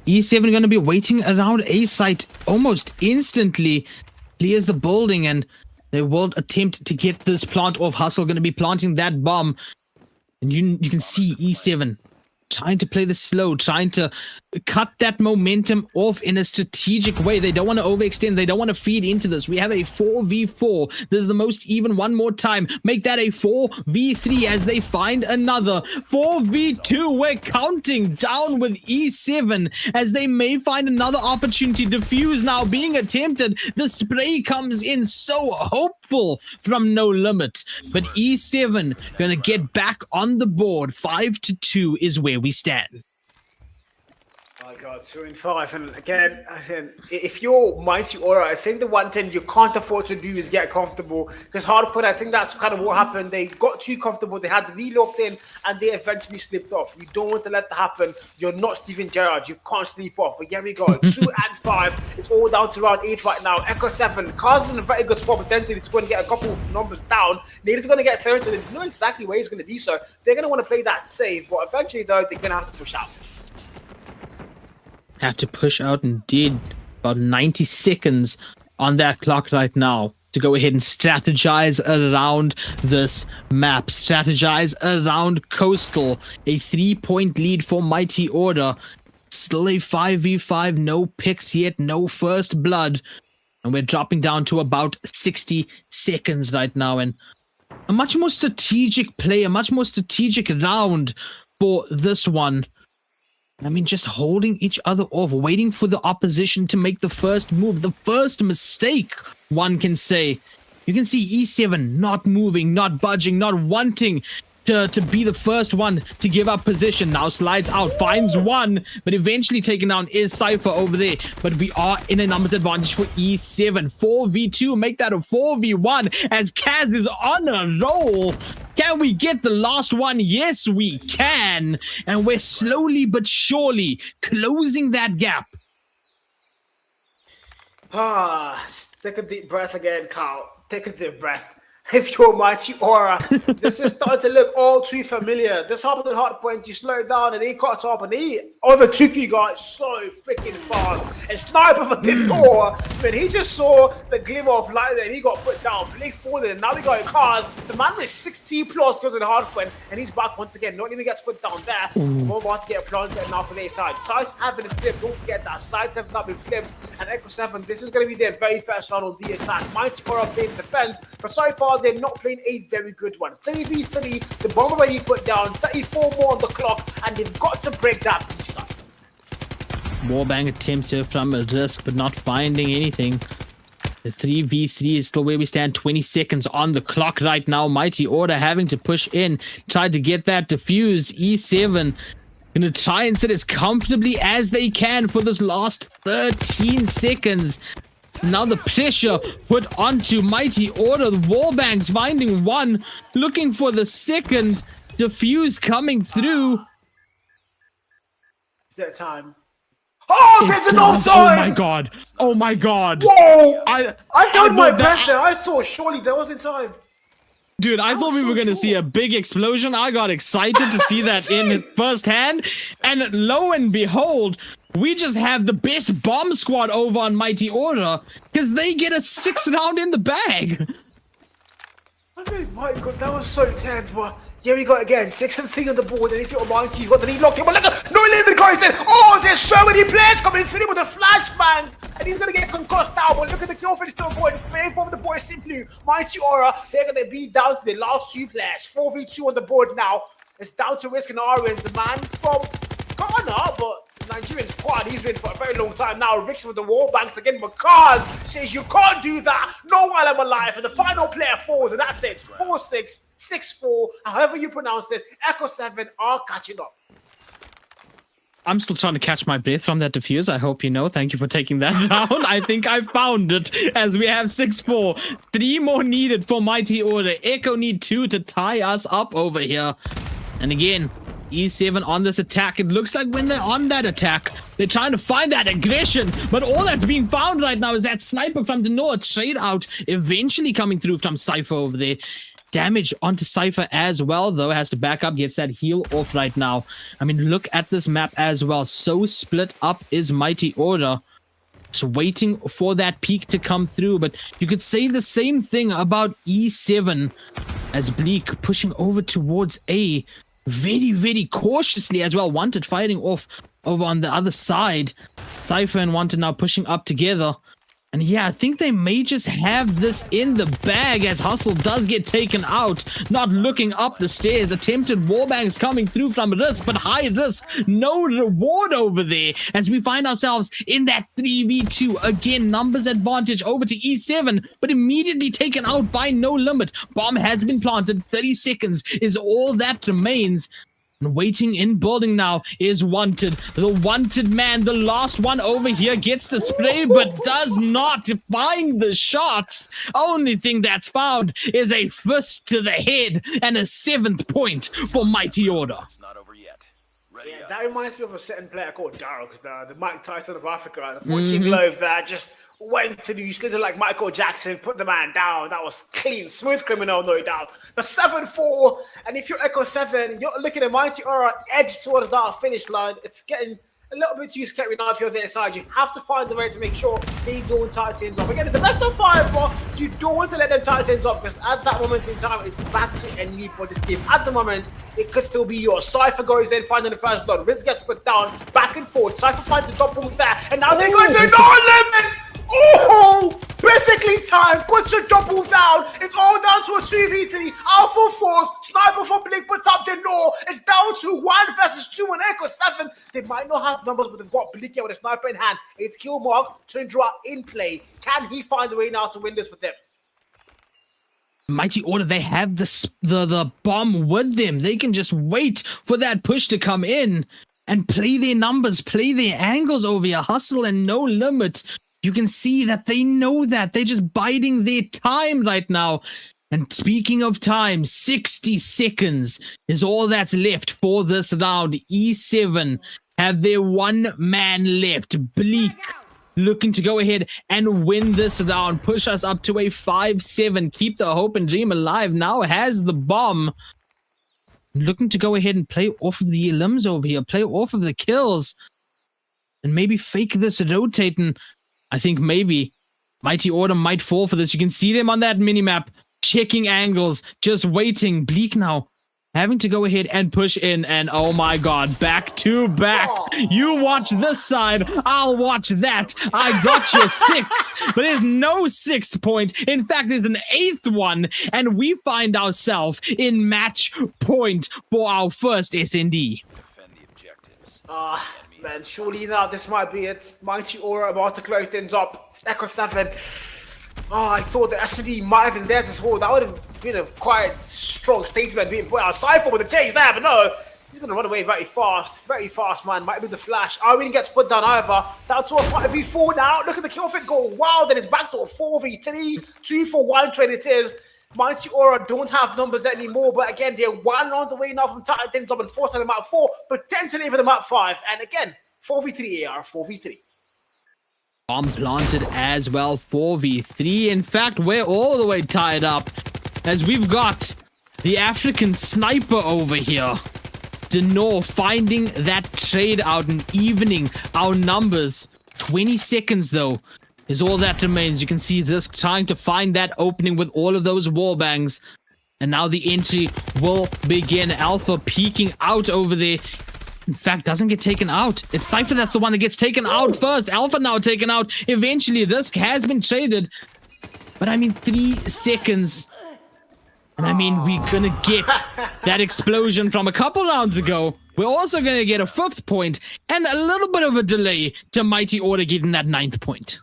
Speaker 4: E7 going to be waiting around A site almost instantly. Clears the building, and they will attempt to get this plant off. Hustle going to be planting that bomb. And you can see E7 trying to play this slow, trying to cut that momentum off in a strategic way. They don't want to overextend. They don't want to feed into this. We have a 4v4. This is the most even. One more time. Make that a 4v3 as they find another 4v2. We're counting down with E7 as they may find another opportunity. Defuse now being attempted. The spray comes in so hopeful from No Limit. But E7 gonna get back on the board. 5-2 is where we stand.
Speaker 3: Oh my God, 2 and 5, and again, I think if you're Mighty Aura, I think the one thing you can't afford to do is get comfortable. Because Hardpoint, I think that's kind of what happened. They got too comfortable. They had the lead locked in, and they eventually slipped off. You don't want to let that happen. You're not Steven Gerrard. You can't sleep off. But here we go, 2 and 5. It's all down to round 8 right now. Echo 7. Cars is in a very good spot. Potentially, it's going to get a couple of numbers down. Nader's going to get thrown to them. They know exactly where he's going to be. So they're going to want to play that safe. But eventually, though, they're going to have to push out.
Speaker 4: Have to push out indeed. About 90 seconds on that clock right now to go ahead and strategize around this map. Strategize around Coastal. A 3-point lead for Mighty Order. Still a 5v5. No picks yet. No first blood. And we're dropping down to about 60 seconds right now. And a much more strategic play. A much more strategic round for this one. I mean, just holding each other off, waiting for the opposition to make the first move, the first mistake, one can say. You can see E7 not moving, not budging, not wanting to be the first one to give up position. Now slides out, finds one, but eventually taken down is Cypher over there. But we are in a numbers advantage for E7. 4v2, make that a 4v1 as Kaz is on a roll. Can we get the last one? Yes, we can. And we're slowly but surely closing that gap.
Speaker 3: Take a deep breath again, Carl. Take a deep breath. If you're Mighty Aura, this is starting to look all too familiar. This happened at Hardpoint. You slow down and he caught up and he overtook you guys so freaking fast. And Sniper for the door, but he just saw the glimmer of light there and he got put down. Blake falling, and now we got Cars. The man with 60 plus goes in Hardpoint and he's back once again. Not even gets put down there. More about to get planted now for their side. Sides haven't been flipped. Don't forget that. Sides have not been flipped. And Echo 7, this is going to be their very first round on the attack. Mighty Aura playing defense, but so far they're not playing a very good one. 3v3, the bomb already put down, 34 more on the clock, and they've got to break that B-side.
Speaker 4: Warbang attempts here from a risk, but not finding anything. The 3v3 is still where we stand. 20 seconds on the clock right now. Mighty Order having to push in, try to get that defuse. E7 gonna try and sit as comfortably as they can for this last 13 seconds. Now the pressure put onto Mighty Order. The Warbangs finding one, looking for the second. Defuse coming through.
Speaker 3: Is there time? Oh, there's an offside!
Speaker 4: Oh my god! Oh my god!
Speaker 3: Whoa! I held my breath there. I thought surely there wasn't time.
Speaker 4: Dude, I thought we were gonna see a big explosion. I got excited to see that in firsthand, and lo and behold, we just have the best bomb squad over on Mighty Order because they get a 6th round in the bag.
Speaker 3: I mean, my god, that was so tense, but here we go again. 6 and 3 on the board, and if you're Mighty, you've got the lead locked in. But look at No Limit guys in. Oh, there's so many players coming through with a flashbang, and he's gonna get concussed now. But look at the kill feed still going. Faithful of the boys simply. Mighty Aura, they're gonna be down to the last 2 players. 4v2 on the board now. It's down to Risk and Arwen, the man from Ghana, but Nigerian squad, he's been for a very long time now. Ricks with the wall banks again. Makaz says you can't do that. No while I'm alive. And the final player falls, and that's it. 4-6, 6-4, however you pronounce it. Echo 7 are catching up.
Speaker 4: I'm still trying to catch my breath from that defuse. I hope you know. Thank you for taking that down. I think I found it as we have 6-4. 3 more needed for Mighty Order. Echo need 2 to tie us up over here. And again, E7 on this attack. It looks like when they're on that attack, they're trying to find that aggression, but all that's being found right now is that sniper from the north straight out, eventually coming through from Cypher over there. Damage onto Cypher as well, though. Has to back up, gets that heal off right now. I mean, look at this map as well. So split up is Mighty Order. Just waiting for that peak to come through, but you could say the same thing about E7 as Bleak pushing over towards A. very, very cautiously as well. Wanted fighting off over on the other side. Cypher and Wanted now pushing up together. And yeah, I think they may just have this in the bag as Hustle does get taken out. Not looking up the stairs. Attempted wallbangs coming through from Risk, but high risk. No reward over there as we find ourselves in that 3v2. Again, numbers advantage over to E7, but immediately taken out by No Limit. Bomb has been planted. 30 seconds is all that remains. And waiting in building now is Wanted. The Wanted man, the last one over here, gets the spray but does not find the shots. Only thing that's found is a fist to the head and a 7th point for Mighty Order.
Speaker 5: It's not over yet.
Speaker 3: Yeah, that reminds me of a certain player called Daryl, because the Mike Tyson of Africa, the punching glove that just went to you slid it like Michael Jackson, put the man down. That was clean, smooth criminal, no doubt. The 7-4, and if you're Echo 7, you're looking at Mighty Aura edge towards that finish line. It's getting a little bit too scary now if you're their side. You have to find the way to make sure they don't tie things up. Again, it's the best of 5, but you don't want to let them tie things up, because at that moment in time, it's back to enemy for this game. At the moment, it could still be yours. Cypher goes in, finding the first blood. Riz gets put down, back and forth. Cypher finds the double there, and now they're going to No Limits! Oh! Perfectly timed, puts a double down. It's all down to a 2v3. Alpha Force, Sniper for Blink puts up the no. It's down to 1 versus 2 and Echo 7. They might not have numbers, but they've got Blink here with a sniper in hand. It's Killmark, Tundra in play. Can he find a way now to win this for them?
Speaker 4: Mighty Order, they have the bomb with them. They can just wait for that push to come in and play their numbers, play their angles over here. Hustle and No Limit. You can see that they know that. They're just biding their time right now. And speaking of time, 60 seconds is all that's left for this round. E7 have their one man left. Bleak looking to go ahead and win this round. Push us up to a 5-7. Keep the hope and dream alive. Now has the bomb. Looking to go ahead and play off of the elims over here. Play off of the kills. And maybe fake this rotating. I think maybe Mighty Order might fall for this. You can see them on that minimap, checking angles, just waiting. Bleak now having to go ahead and push in, and oh my god, back to back. You watch this side, I'll watch that. I got your 6, but there's no 6th point. In fact, there's an 8th one, and we find ourselves in match point for our first SND.
Speaker 5: Defend the objectives.
Speaker 3: Man, surely now this might be it. Mighty Aura about to close things up. Echo 7. Oh, I thought the SD might have been there to score. That would have been a quite strong statement being put out. Cypher with a chase there, but no. He's going to run away very fast. Very fast, man. Might be the flash. Irene gets put down either. Down to a 5v4 now. Look at the kill fit go. Wow, then it's back to a 4v3. 2-for-1 trade it is. Mighty Aura don't have numbers anymore, but again, they're 1 on the way now from title things up and 4th on the map 4, potentially even the map 5. And again, 4v3 AR, 4v3.
Speaker 4: Bomb planted as well, 4v3. In fact, we're all the way tied up as we've got the African sniper over here. Denor finding that trade out and evening our numbers. 20 seconds though is all that remains. You can see Risk trying to find that opening with all of those wallbangs. And now the entry will begin. Alpha peeking out over there. In fact, doesn't get taken out. It's Cypher that's the one that gets taken out first. Alpha now taken out. Eventually, Risk has been traded. But I mean, 3 seconds. And I mean, we're gonna get that explosion from a couple rounds ago. We're also gonna get a 5th point and a little bit of a delay to Mighty Order getting that 9th point.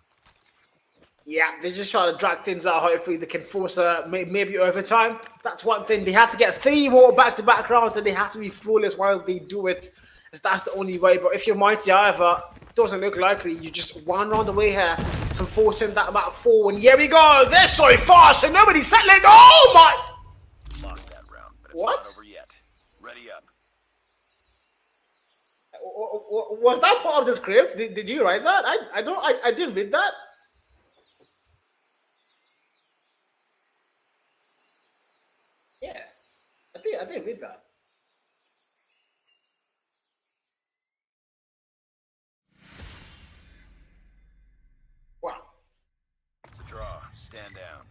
Speaker 3: Yeah, they're just trying to drag things out. Hopefully they can force maybe overtime. That's one thing. They have to get 3 more back-to-back rounds, and they have to be flawless while they do it. As that's the only way. But if you're Mighty either, doesn't look likely. You just 1 round away here from forcing that map 4. And here we go. They're so fast, and nobody's settling. Oh my!
Speaker 5: Lost that round, but it's
Speaker 3: What?
Speaker 5: not over yet. Ready up.
Speaker 3: Was that part of the script? Did you write that? I didn't read that. Yeah, I didn't read that. Wow.
Speaker 5: It's a draw. Stand down.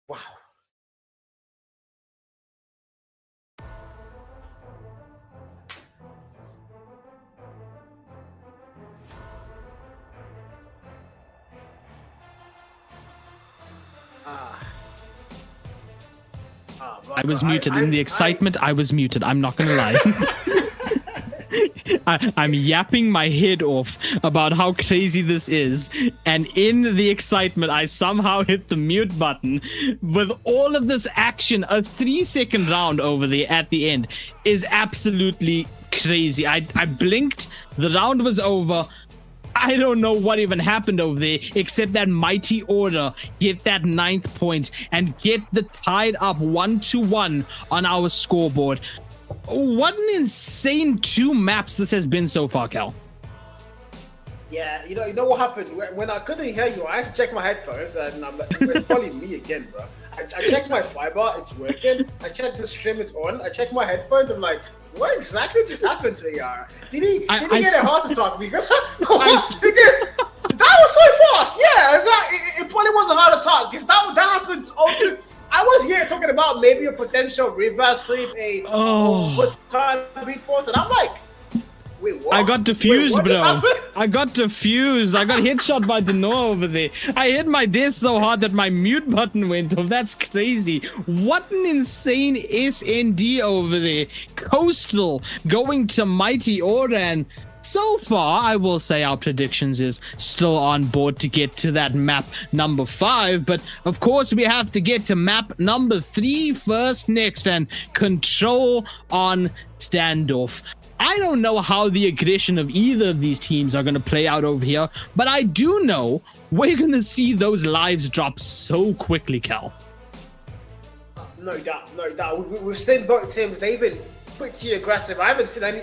Speaker 3: Wow.
Speaker 4: I was muted in the excitement. I was muted. I'm not gonna lie. I'm yapping my head off about how crazy this is, and in the excitement, I somehow hit the mute button. With all of this action, a 3-second round over there at the end is absolutely crazy. I blinked, the round was over. I don't know what even happened over there, except that Mighty Order get that 9th point and get the tied up 1-1 on our scoreboard. What an insane 2 maps this has been so far, Cal.
Speaker 3: Yeah, you know what happened? When I couldn't hear you, I had to check my headphones, and it's probably me again, bro. I checked my fiber, it's working. I checked the stream, it's on. I checked my headphones, I'm like, what exactly just happened to AR? Did he get a heart attack? Because that was so fast. Yeah, it probably was a heart attack because that happened. I was here talking about maybe a potential reverse sweep, time beat force, and I'm like, wait, what?
Speaker 4: I got diffused,
Speaker 3: Wait,
Speaker 4: bro. I got diffused. I got headshot by Deno over there. I hit my desk so hard that my mute button went off. That's crazy. What an insane SND over there. Coastal going to Mighty Order, and so far, I will say our predictions is still on board to get to that map number 5. But of course, we have to get to map number 3 first next, and control on standoff. I don't know how the aggression of either of these teams are going to play out over here, but I do know we're going to see those lives drop so quickly, Cal.
Speaker 3: No doubt. We've seen both teams, they've been pretty aggressive. I haven't seen any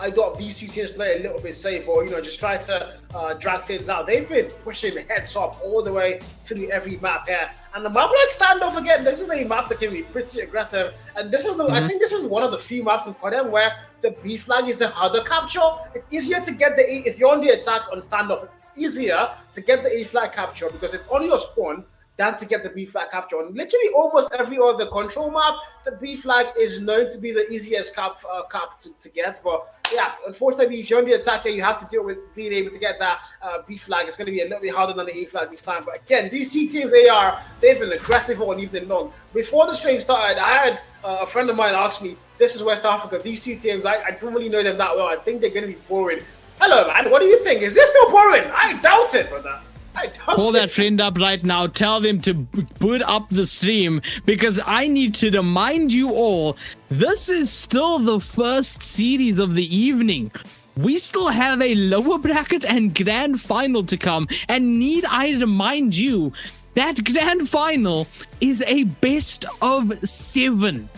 Speaker 3: I thought these two teams play a little bit safe, or just try to drag things out. They've been pushing heads up all the way through every map here. And the map like standoff again, this is a map that can be pretty aggressive. And this was I think this was one of the few maps in Qualifier where the B flag is a harder capture. It's easier to get the A if you're on the attack on standoff. It's easier to get the A flag capture because it's on your spawn than to get the B flag capture. On literally almost every other control map, the B flag is known to be the easiest cap to get. But yeah, unfortunately, if you're on the attack here, you have to deal with being able to get that B flag. It's going to be a little bit harder than the A flag this time. But again, these two teams, they've been aggressive all evening long. Before the stream started, I had a friend of mine ask me, this is West Africa, these two teams, I don't really know them that well. I think they're going to be boring. Hello, man, what do you think? Is this still boring? I doubt it, brother.
Speaker 4: Call that friend up right now. Tell them to put up the stream, because I need to remind you all, this is still the first series of the evening. We still have a lower bracket and grand final to come, and need I remind you that grand final is a best of 7.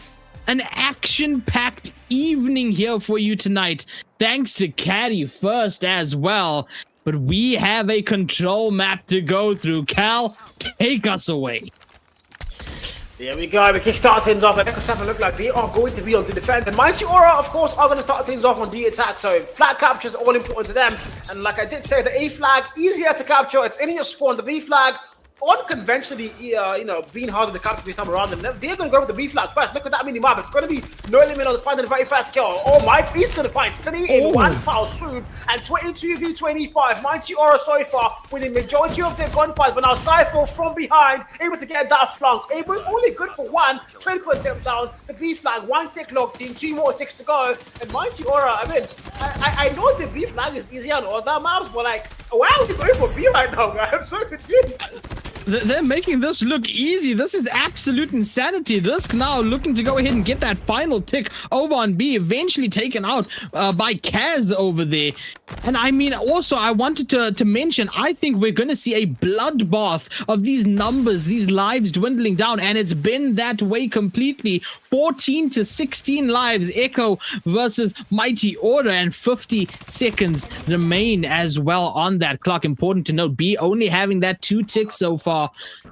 Speaker 4: An action-packed evening here for you tonight, thanks to Caddy first as well. But we have a control map to go through. Cal, take us away.
Speaker 3: There we go. We kickstart things off. And Echo 7 look like they are going to be on the defense. And Mighty Aura, of course, are going to start things off on the attack. So flag captures are all important to them. And like I did say, the A flag, easier to capture. It's in your spawn. The B flag, unconventionally, being harder to capture this time around, and they're going to go with the B flag first. Look at that mini map. It's going to be no limit on the fight and the very fast kill. Oh my, he's going to find 3 in 1 foul swoop and 22v25. Mighty Aura so far with the majority of their gunfights, but now Cypher from behind, able to get that flank. Only good for 1. Trade puts him down. The B flag, 1 tick locked in, 2 more ticks to go. And Mighty Aura, I know the B flag is easier on other maps, but like, why are we going for B right now, man? I'm so confused.
Speaker 4: They're making this look easy. This is absolute insanity. Risk now looking to go ahead and get that final tick over on B, eventually taken out by Kaz over there. And I mean, also, I wanted to mention, I think we're going to see a bloodbath of these numbers, these lives dwindling down, and it's been that way completely. 14 to 16 lives, Echo versus Mighty Order, and 50 seconds remain as well on that clock. Important to note, B only having that 2 ticks so far,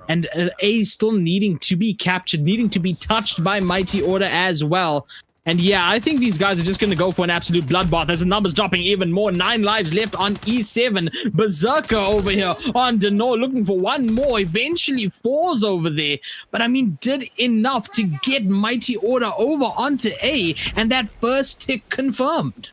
Speaker 4: and A still needing to be captured, needing to be touched by Mighty Order as well. And yeah, I think these guys are just going to go for an absolute bloodbath as the numbers dropping even more. 9 lives left on E7. Berserker over here on Denor looking for one more. Eventually falls over there. But I mean, did enough to get Mighty Order over onto A. And that first tick confirmed.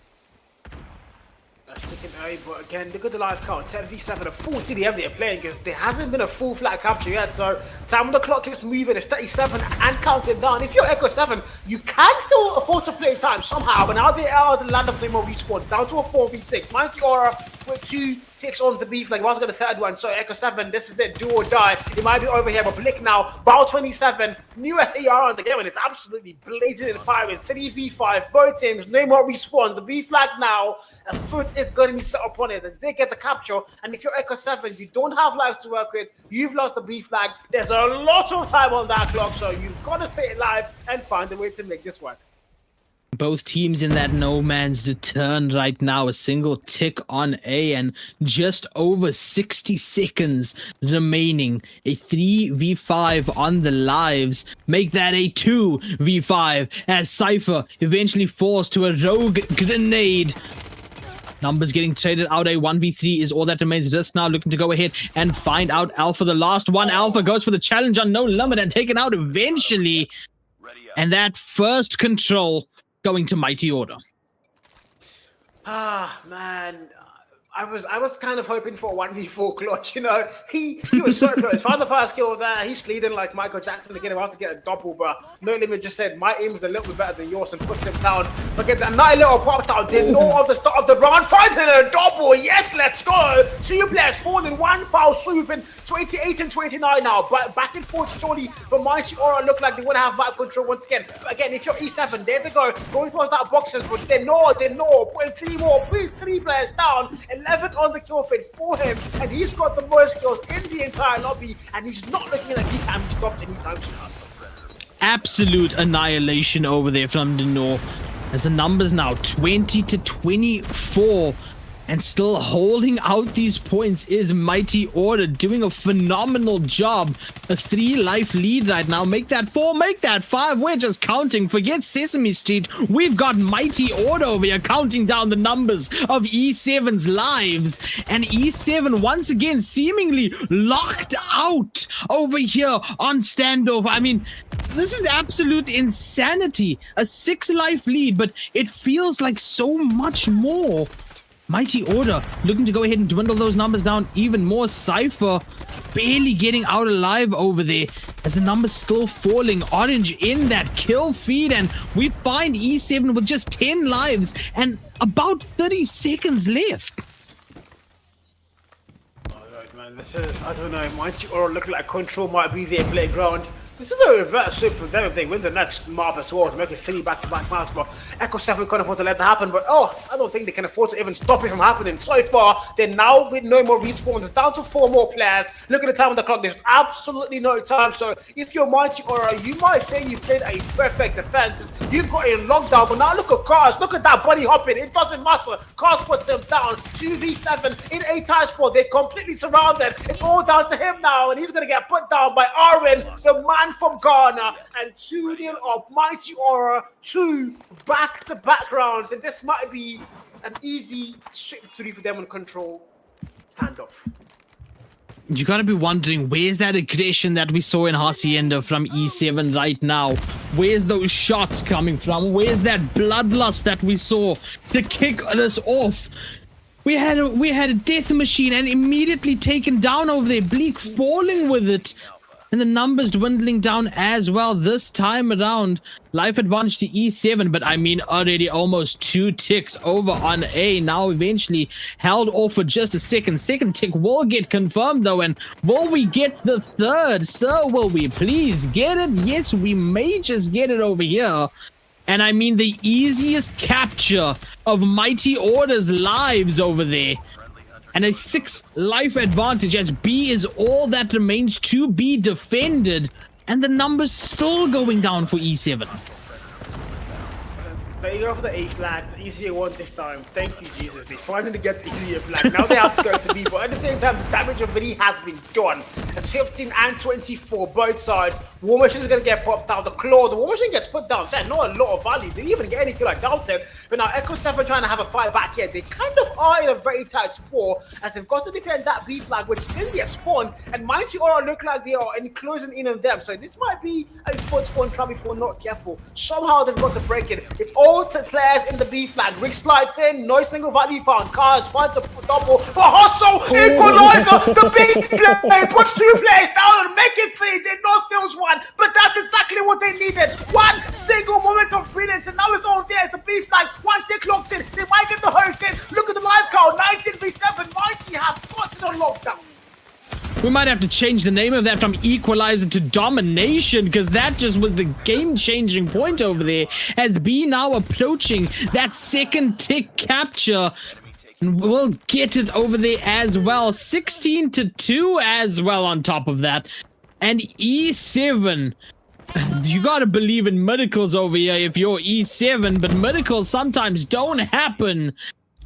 Speaker 3: Sticking A, but again, look at the live count. 10v7, a full TDM they're playing because there hasn't been a full flat capture yet. So time on the clock keeps moving. It's 37 and counting down. If you're Echo 7, you can still afford to play time somehow. But now they are the land of the more respawn down to a 4v6. Mighty Aura with 2 ticks on the beef. Like, what's got the third one? So Echo 7, this is it. Do or die. It might be over here, but Blick now. Bow 27, newest AR on the game, and it's absolutely blazing and firing. 3v5, both teams, no more respawns. The B flag now, a foot is going to be set up on it as they get the capture. And if you're Echo 7, you don't have lives to work with, you've lost the B flag. There's a lot of time on that clock, so you've got to stay alive and find a way to make this work.
Speaker 4: Both teams in that no man's turn right now. A single tick on A and just over 60 seconds remaining. A 3v5 on the lives. Make that a 2v5 as Cypher eventually falls to a rogue grenade. Numbers getting traded out. A 1v3 is all that remains. Just now looking to go ahead and find out Alpha. The last one. Alpha goes for the challenge on No Limit and taken out eventually. And that first control going to Mighty Order.
Speaker 3: Ah, man. I was kind of hoping for a 1v4 clutch, you know. He was so close. Found the first kill there. He's leading like Michael Jackson to get him out to get a double, but No Limit just said my aim was a little bit better than yours and puts him down. But get that nice little pop out. Didn't know of the start of the round. Finding a double. Yes, let's go. 2 players falling, 1 foul swooping. 28 and 29 now. But back and forth slowly. But Mighty Aura look like they want to have back control once again. But again, if you're E7, there they go. Going towards that boxes, but they know. Putting 3 more. 3 players down. 11 on the kill feed for him, and he's got the most kills in the entire lobby, and he's not looking like he can be stopped anytime soon.
Speaker 4: Absolute annihilation over there from Denor, as the numbers now 20 to 24, and still holding out these points is Mighty Order, doing a phenomenal job. A 3 life lead right now. Make that 4, make that 5. We're just counting. Forget Sesame Street. We've got Mighty Order over here counting down the numbers of E7's lives. And E7 once again seemingly locked out over here on standoff. I mean, this is absolute insanity. A 6 life lead, but it feels like so much more. Mighty Order looking to go ahead and dwindle those numbers down even more. Cypher barely getting out alive over there as the numbers still falling. Orange in that kill feed, and we find E7 with just 10 lives and about 30 seconds left.
Speaker 3: Alright, man, this is, I don't know, Mighty Aura looking like control might be their playground. This is a reverse sweep for them if they win the next map as well to make it 3 back-to-back maps. But Echo 7 can't afford to let that happen. But I don't think they can afford to even stop it from happening. So far, they're now with no more respawns. It's down to 4 more players. Look at the time on the clock. There's absolutely no time. So if you're Mighty Aura, you might say you've played a perfect defense. You've got it in lockdown. But now look at Cars. Look at that bunny hopping. It doesn't matter. Cars puts him down. 2v7 in a tie spot. They're completely surrounded. It's all down to him now. And he's going to get put down by Aaron, the man from Ghana, and 2-0 up. Mighty Aura, 2 back-to-back rounds, and this might be an easy sweep 3 for them on control standoff.
Speaker 4: You gotta be wondering, where's that aggression that we saw in Hacienda from E7 right now? Where's those shots coming from? Where's that bloodlust that we saw to kick us off? We had a death machine and immediately taken down over there. Bleak falling with it. And the numbers dwindling down as well this time around. Life advantage to E7, but I mean already almost 2 ticks over on A. Now eventually held off for just a second. Second tick will get confirmed though, and will we get the third? Sir, will we please get it? Yes, we may just get it over here. And I mean the easiest capture of Mighty Order's lives over there. And a 6 life advantage as B is all that remains to be defended. And the numbers still going down for E7.
Speaker 3: They go for the A flag, the easier one this time. Thank you, Jesus. They finally get the easier flag. Now they have to go to B, but at the same time, the damage already has been done. It's 15 and 24, both sides. War Machine is going to get popped down. The claw, the War Machine gets put down. There's not a lot of value. They didn't even get anything like Dalton. But now Echo 7 trying to have a fight back here. They kind of are in a very tight spot as they've got to defend that B flag, which is in their spawn. And mind you, all look like they are closing in on them. So this might be a foot spawn trap if we're not careful. Somehow they've got to break it. It's all the players in the B flag. Rick slides in, no single value found. Cars finds a double. But Hustle, equalizer, the big play, puts two players down and make it three. They know steals one, but that's exactly what they needed. One single moment of brilliance, and now it's all there. It's the B flag. Once they clocked in, they might get the host in. Look at the live count, 19v7. Mighty have got it on lockdown.
Speaker 4: We might have to change the name of that from Equalizer to Domination, because that just was the game-changing point over there, as B now approaching that second tick capture. And we'll get it over there as well. 16-2 as well on top of that. And E7, you gotta believe in miracles over here if you're E7, but miracles sometimes don't happen,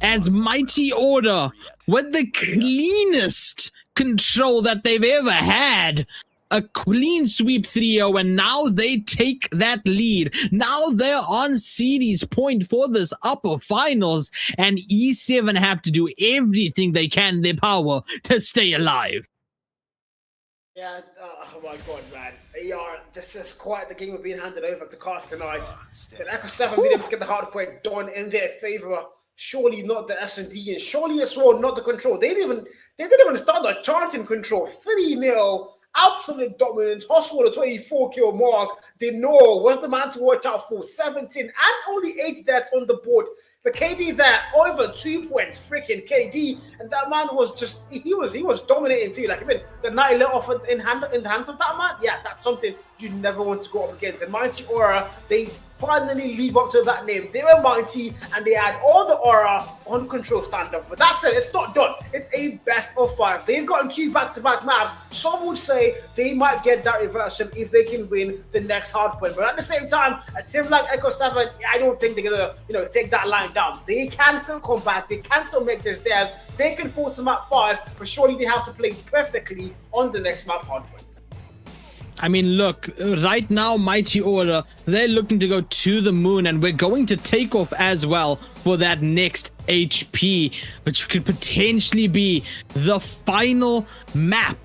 Speaker 4: as Mighty Order, with the cleanest control that they've ever had, a clean sweep 3-0, and now they take that lead. Now they're on series point for this upper finals, and E7 have to do everything they can in their power to stay alive.
Speaker 3: Yeah, oh my god, man. This is quite the game we're being handed over to Cast tonight. The Echo 7 being able to get the hard point done in their favor. Surely not the S&D, and surely as well not the control. They didn't even start the chance in control. 3-0, absolute dominance. Hustle, the 24 kill mark. They know was the man to watch out for. 17 and only 8 deaths on the board. The KD there, over 2 points, freaking KD, and that man was just he was dominating too. Like, I mean, the 9 let off in the hands of that man. Yeah, that's something you never want to go up against. And Mighty Aura, they finally live up to that name. They were mighty and they had all the aura on control stand up. But that's it, it's not done. It's a best of 5. They've gotten 2 back-to-back maps. Some would say they might get that reversion if they can win the next hard point. But at the same time, a team like Echo 7, I don't think they're gonna take that line down. They can still come back, they can still make this theirs. They can force them at 5, but surely they have to play perfectly on the next map hard point.
Speaker 4: I mean, look, right now, Mighty Order, they're looking to go to the moon, and we're going to take off as well for that next HP, which could potentially be the final map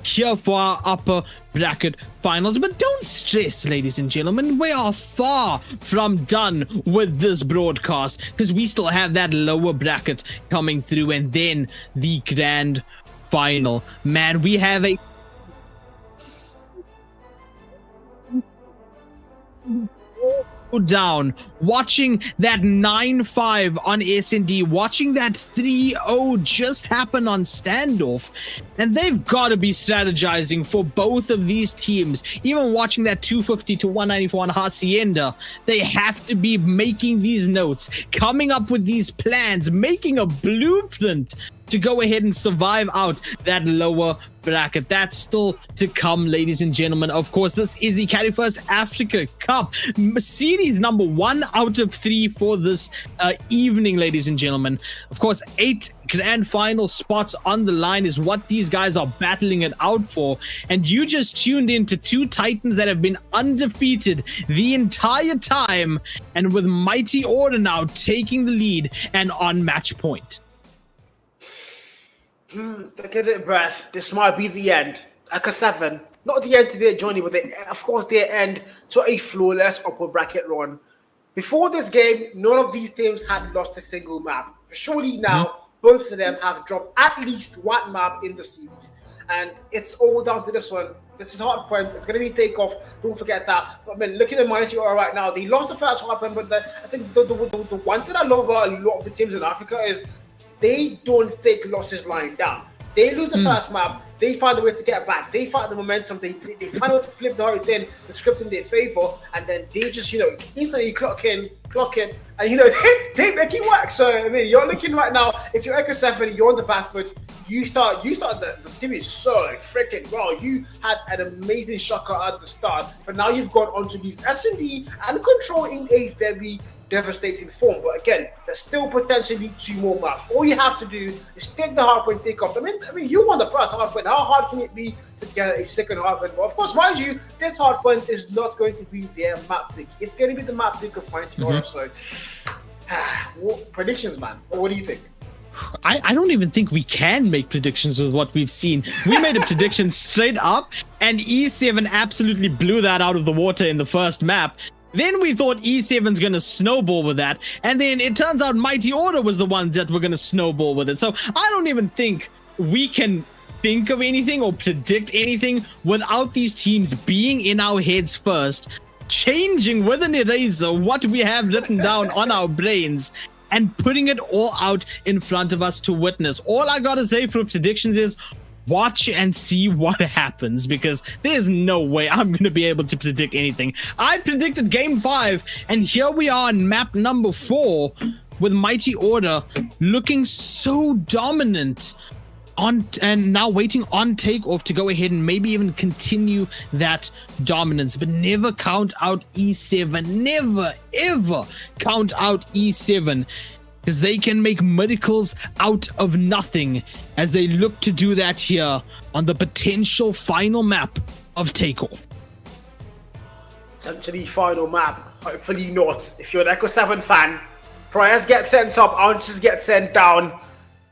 Speaker 4: here for our upper bracket finals. But don't stress, ladies and gentlemen, we are far from done with this broadcast, because we still have that lower bracket coming through, and then the grand final. Man, we have a down, watching that 9-5 on S&D, watching that 3-0 just happen on standoff, and they've got to be strategizing for both of these teams. Even watching that 250 to 194 on Hacienda, they have to be making these notes, coming up with these plans, making a blueprint to go ahead and survive out that lower bracket. That's still to come, ladies and gentlemen. Of course, this is the Qualifier Africa Cup series number 1 out of 3 for this evening, ladies and gentlemen. Of course, 8 grand final spots on the line is what these guys are battling it out for, and you just tuned in to 2 Titans that have been undefeated the entire time, and with Mighty Order now taking the lead and on match point.
Speaker 3: Take a deep breath. This might be the end. Echo 7, not the end to their journey, but of course their end to a flawless upper bracket run. Before this game, none of these teams had lost a single map. Surely now, both of them have dropped at least 1 map in the series. And it's all down to this one. This is hard point. It's going to be takeoff. Don't forget that. But man, looking at Mighty Order right now, they lost the first hard point, but I think the one thing I love about a lot of the teams in Africa is they don't take losses lying down. They lose the first map, they find a way to get back. They find the momentum. They find a way to flip the whole thing, the script in their favor, and then they just instantly clock in, and they make it work. So I mean, you're looking right now. If you're Echo 7, you're on the back foot. You start the series so freaking well. You had an amazing shocker at the start, but now you've gone on to lose S&D and control in a very devastating form. But again, there's still potentially 2 more maps. All you have to do is take the hardpoint, take off. I mean, you won the first hardpoint. How hard can it be to get a second hardpoint? But of course, mind you, this hardpoint is not going to be their map pick. It's going to be the map pick of Mighty Aura. So, predictions, man. What do you think?
Speaker 4: I don't even think we can make predictions with what we've seen. We made a prediction straight up, and E7 absolutely blew that out of the water in the first map. Then we thought E7's gonna snowball with that, and then it turns out Mighty Order was the ones that were gonna snowball with it. So I don't even think we can think of anything or predict anything without these teams being in our heads first, changing with an eraser what we have written down on our brains, and putting it all out in front of us to witness. All I gotta say for predictions is watch and see what happens, because there's no way I'm gonna be able to predict anything. I predicted game 5, and here we are on map number 4 with Mighty Order looking so dominant and now waiting on takeoff to go ahead and maybe even continue that dominance. But never count out E7. Never ever count out E7, because they can make miracles out of nothing as they look to do that here on the potential final map of takeoff.
Speaker 3: Potentially final map. Hopefully not. If you're an Echo 7 fan, prayers get sent up, answers get sent down.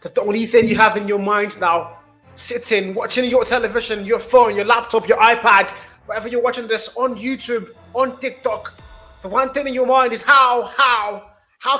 Speaker 3: That's the only thing you have in your mind now. Sitting, watching your television, your phone, your laptop, your iPad, wherever you're watching this, on YouTube, on TikTok. The one thing in your mind is how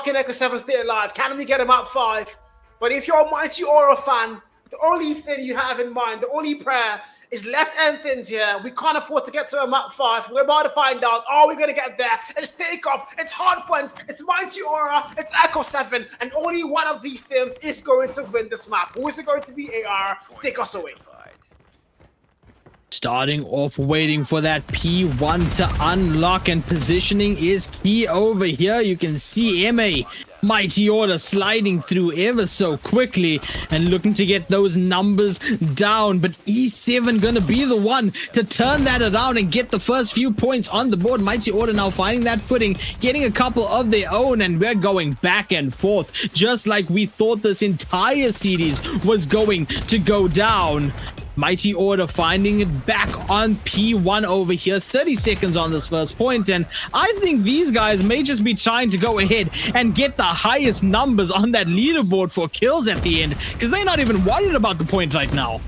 Speaker 3: can Echo 7 stay alive? Can we get him at 5? But if you're a Mighty Aura fan, the only thing you have in mind, the only prayer is let's end things here. We can't afford to get to a map 5. We're about to find out. Are we going to get there? It's takeoff. It's hardpoint. It's Mighty Aura. It's Echo 7. And only one of these teams is going to win this map. Who is it going to be, AR? Take us away.
Speaker 4: Starting off waiting for that P1 to unlock, and positioning is key over here. You can see MA Mighty Order sliding through ever so quickly and looking to get those numbers down, but E7 gonna be the one to turn that around and get the first few points on the board. Mighty Order now finding that footing, getting a couple of their own, and we're going back and forth just like we thought this entire series was going to go down. Mighty Order finding it back on P1 over here. 30 seconds on this first point, and I think these guys may just be trying to go ahead and get the highest numbers on that leaderboard for kills at the end, because they're not even worried about the point right now.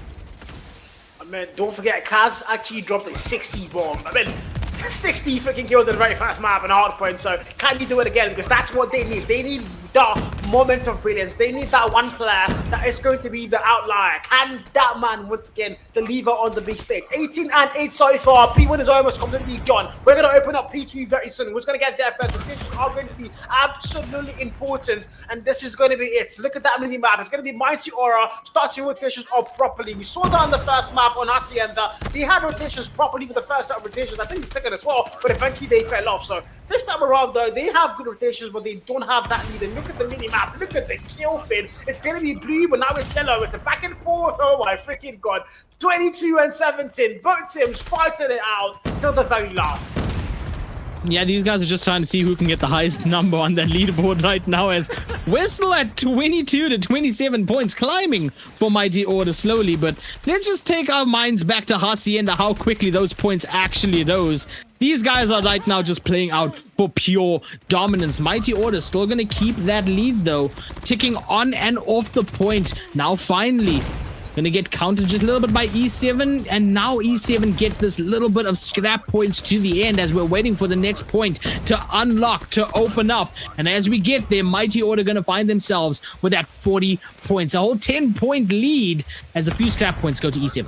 Speaker 3: I mean, don't forget, Kaz actually dropped a 60 bomb. I mean, 60 freaking kills in a very fast map and hard point, so can you do it again? Because that's what they need. They need the moment of brilliance. They need that one player that is going to be the outlier. Can that man once again deliver on the big stakes? 18-8 so far. P1 is almost completely gone. We're going to open up P2 very soon. We're going to get there first. Rotations are going to be absolutely important, and this is going to be it. Look at that mini map. It's going to be Mighty Aura starting rotations up properly. We saw that on the first map on Hacienda. They had rotations properly for the first set of rotations. I think the second as well, but eventually they fell off. So this time around, though, they have good rotations, but they don't have that lead. And look at the mini map. Look at the kill feed. It's going to be blue, but now it's yellow. It's a back and forth. Oh my freaking god. 22-17. Both teams fighting it out till the very last.
Speaker 4: Yeah, these guys are just trying to see who can get the highest number on that leaderboard right now, as we're still at 22 to 27 points, climbing for Mighty Order slowly. But let's just take our minds back to Hacienda, how quickly those points actually rose. These guys are right now just playing out for pure dominance. Mighty Order still going to keep that lead, though, ticking on and off the point. Now finally gonna get counted just a little bit by E7, and now E7 get this little bit of scrap points to the end as we're waiting for the next point to unlock, to open up. And as we get there, Mighty Order gonna find themselves with that 40 points, a whole 10-point lead as a few scrap points go to E7.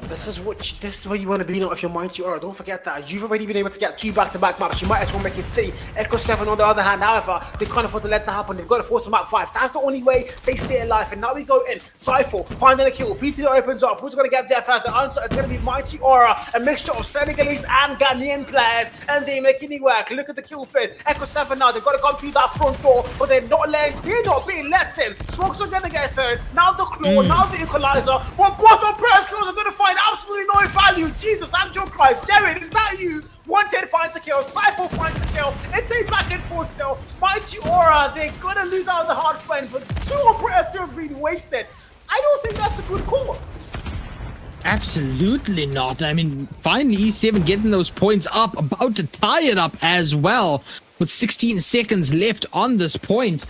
Speaker 3: This is where you want to be now if you're Mighty Aura. Don't forget that. You've already been able to get 2 back-to-back maps. You might as well make it 3. Echo 7 on the other hand, however, they can't afford to let that happen. They've got to force a map 5. That's the only way they stay alive. And now we go in. Cypher, finding a kill. PT opens up. Who's going to get there first? The answer is going to be Mighty Aura. A mixture of Senegalese and Ghanaian players. And they make it work. Look at the kill feed. Echo 7 now. They've got to come through that front door. But they're not being let in. Smokes are going to get third. Now the claw. Now the equalizer. But both of prayer skills are going to find absolutely no value. Jesus, Angel Christ. Jared, is that you? Wanted finds the kill. Cypher finds the kill. It's a back and forth still. Mighty Aura, they're gonna lose out on the hard point, but 2 operator skills being wasted. I don't think that's a good call.
Speaker 4: Absolutely not. I mean, finally E7 getting those points up, about to tie it up as well, with 16 seconds left on this point.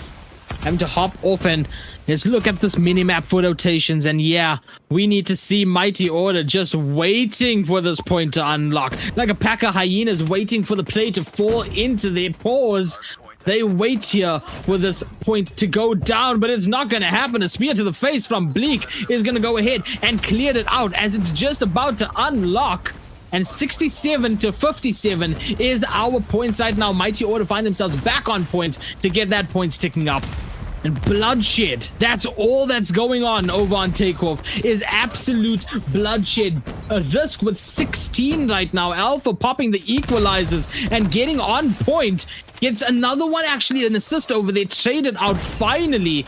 Speaker 4: Having to hop off and let's look at this minimap for rotations, and yeah, we need to see Mighty Order just waiting for this point to unlock. Like a pack of hyenas waiting for the play to fall into their paws. They wait here for this point to go down, but it's not going to happen. A spear to the face from Bleak is going to go ahead and clear it out as it's just about to unlock. And 67 to 57 is our point side now. Mighty Order find themselves back on point to get that points ticking up. And bloodshed, that's all that's going on over on Takeoff, is absolute bloodshed. A risk with 16 right now. Alpha popping the equalizers and getting on point. Gets another one, actually an assist over there, traded out finally.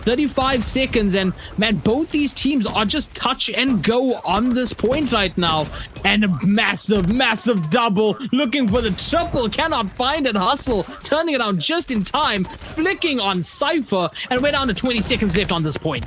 Speaker 4: 35 seconds, and man, both these teams are just touch and go on this point right now. And a massive double, looking for the triple, cannot find it. Hustle turning it on just in time, flicking on Cypher, and we're down to 20 seconds left on this point.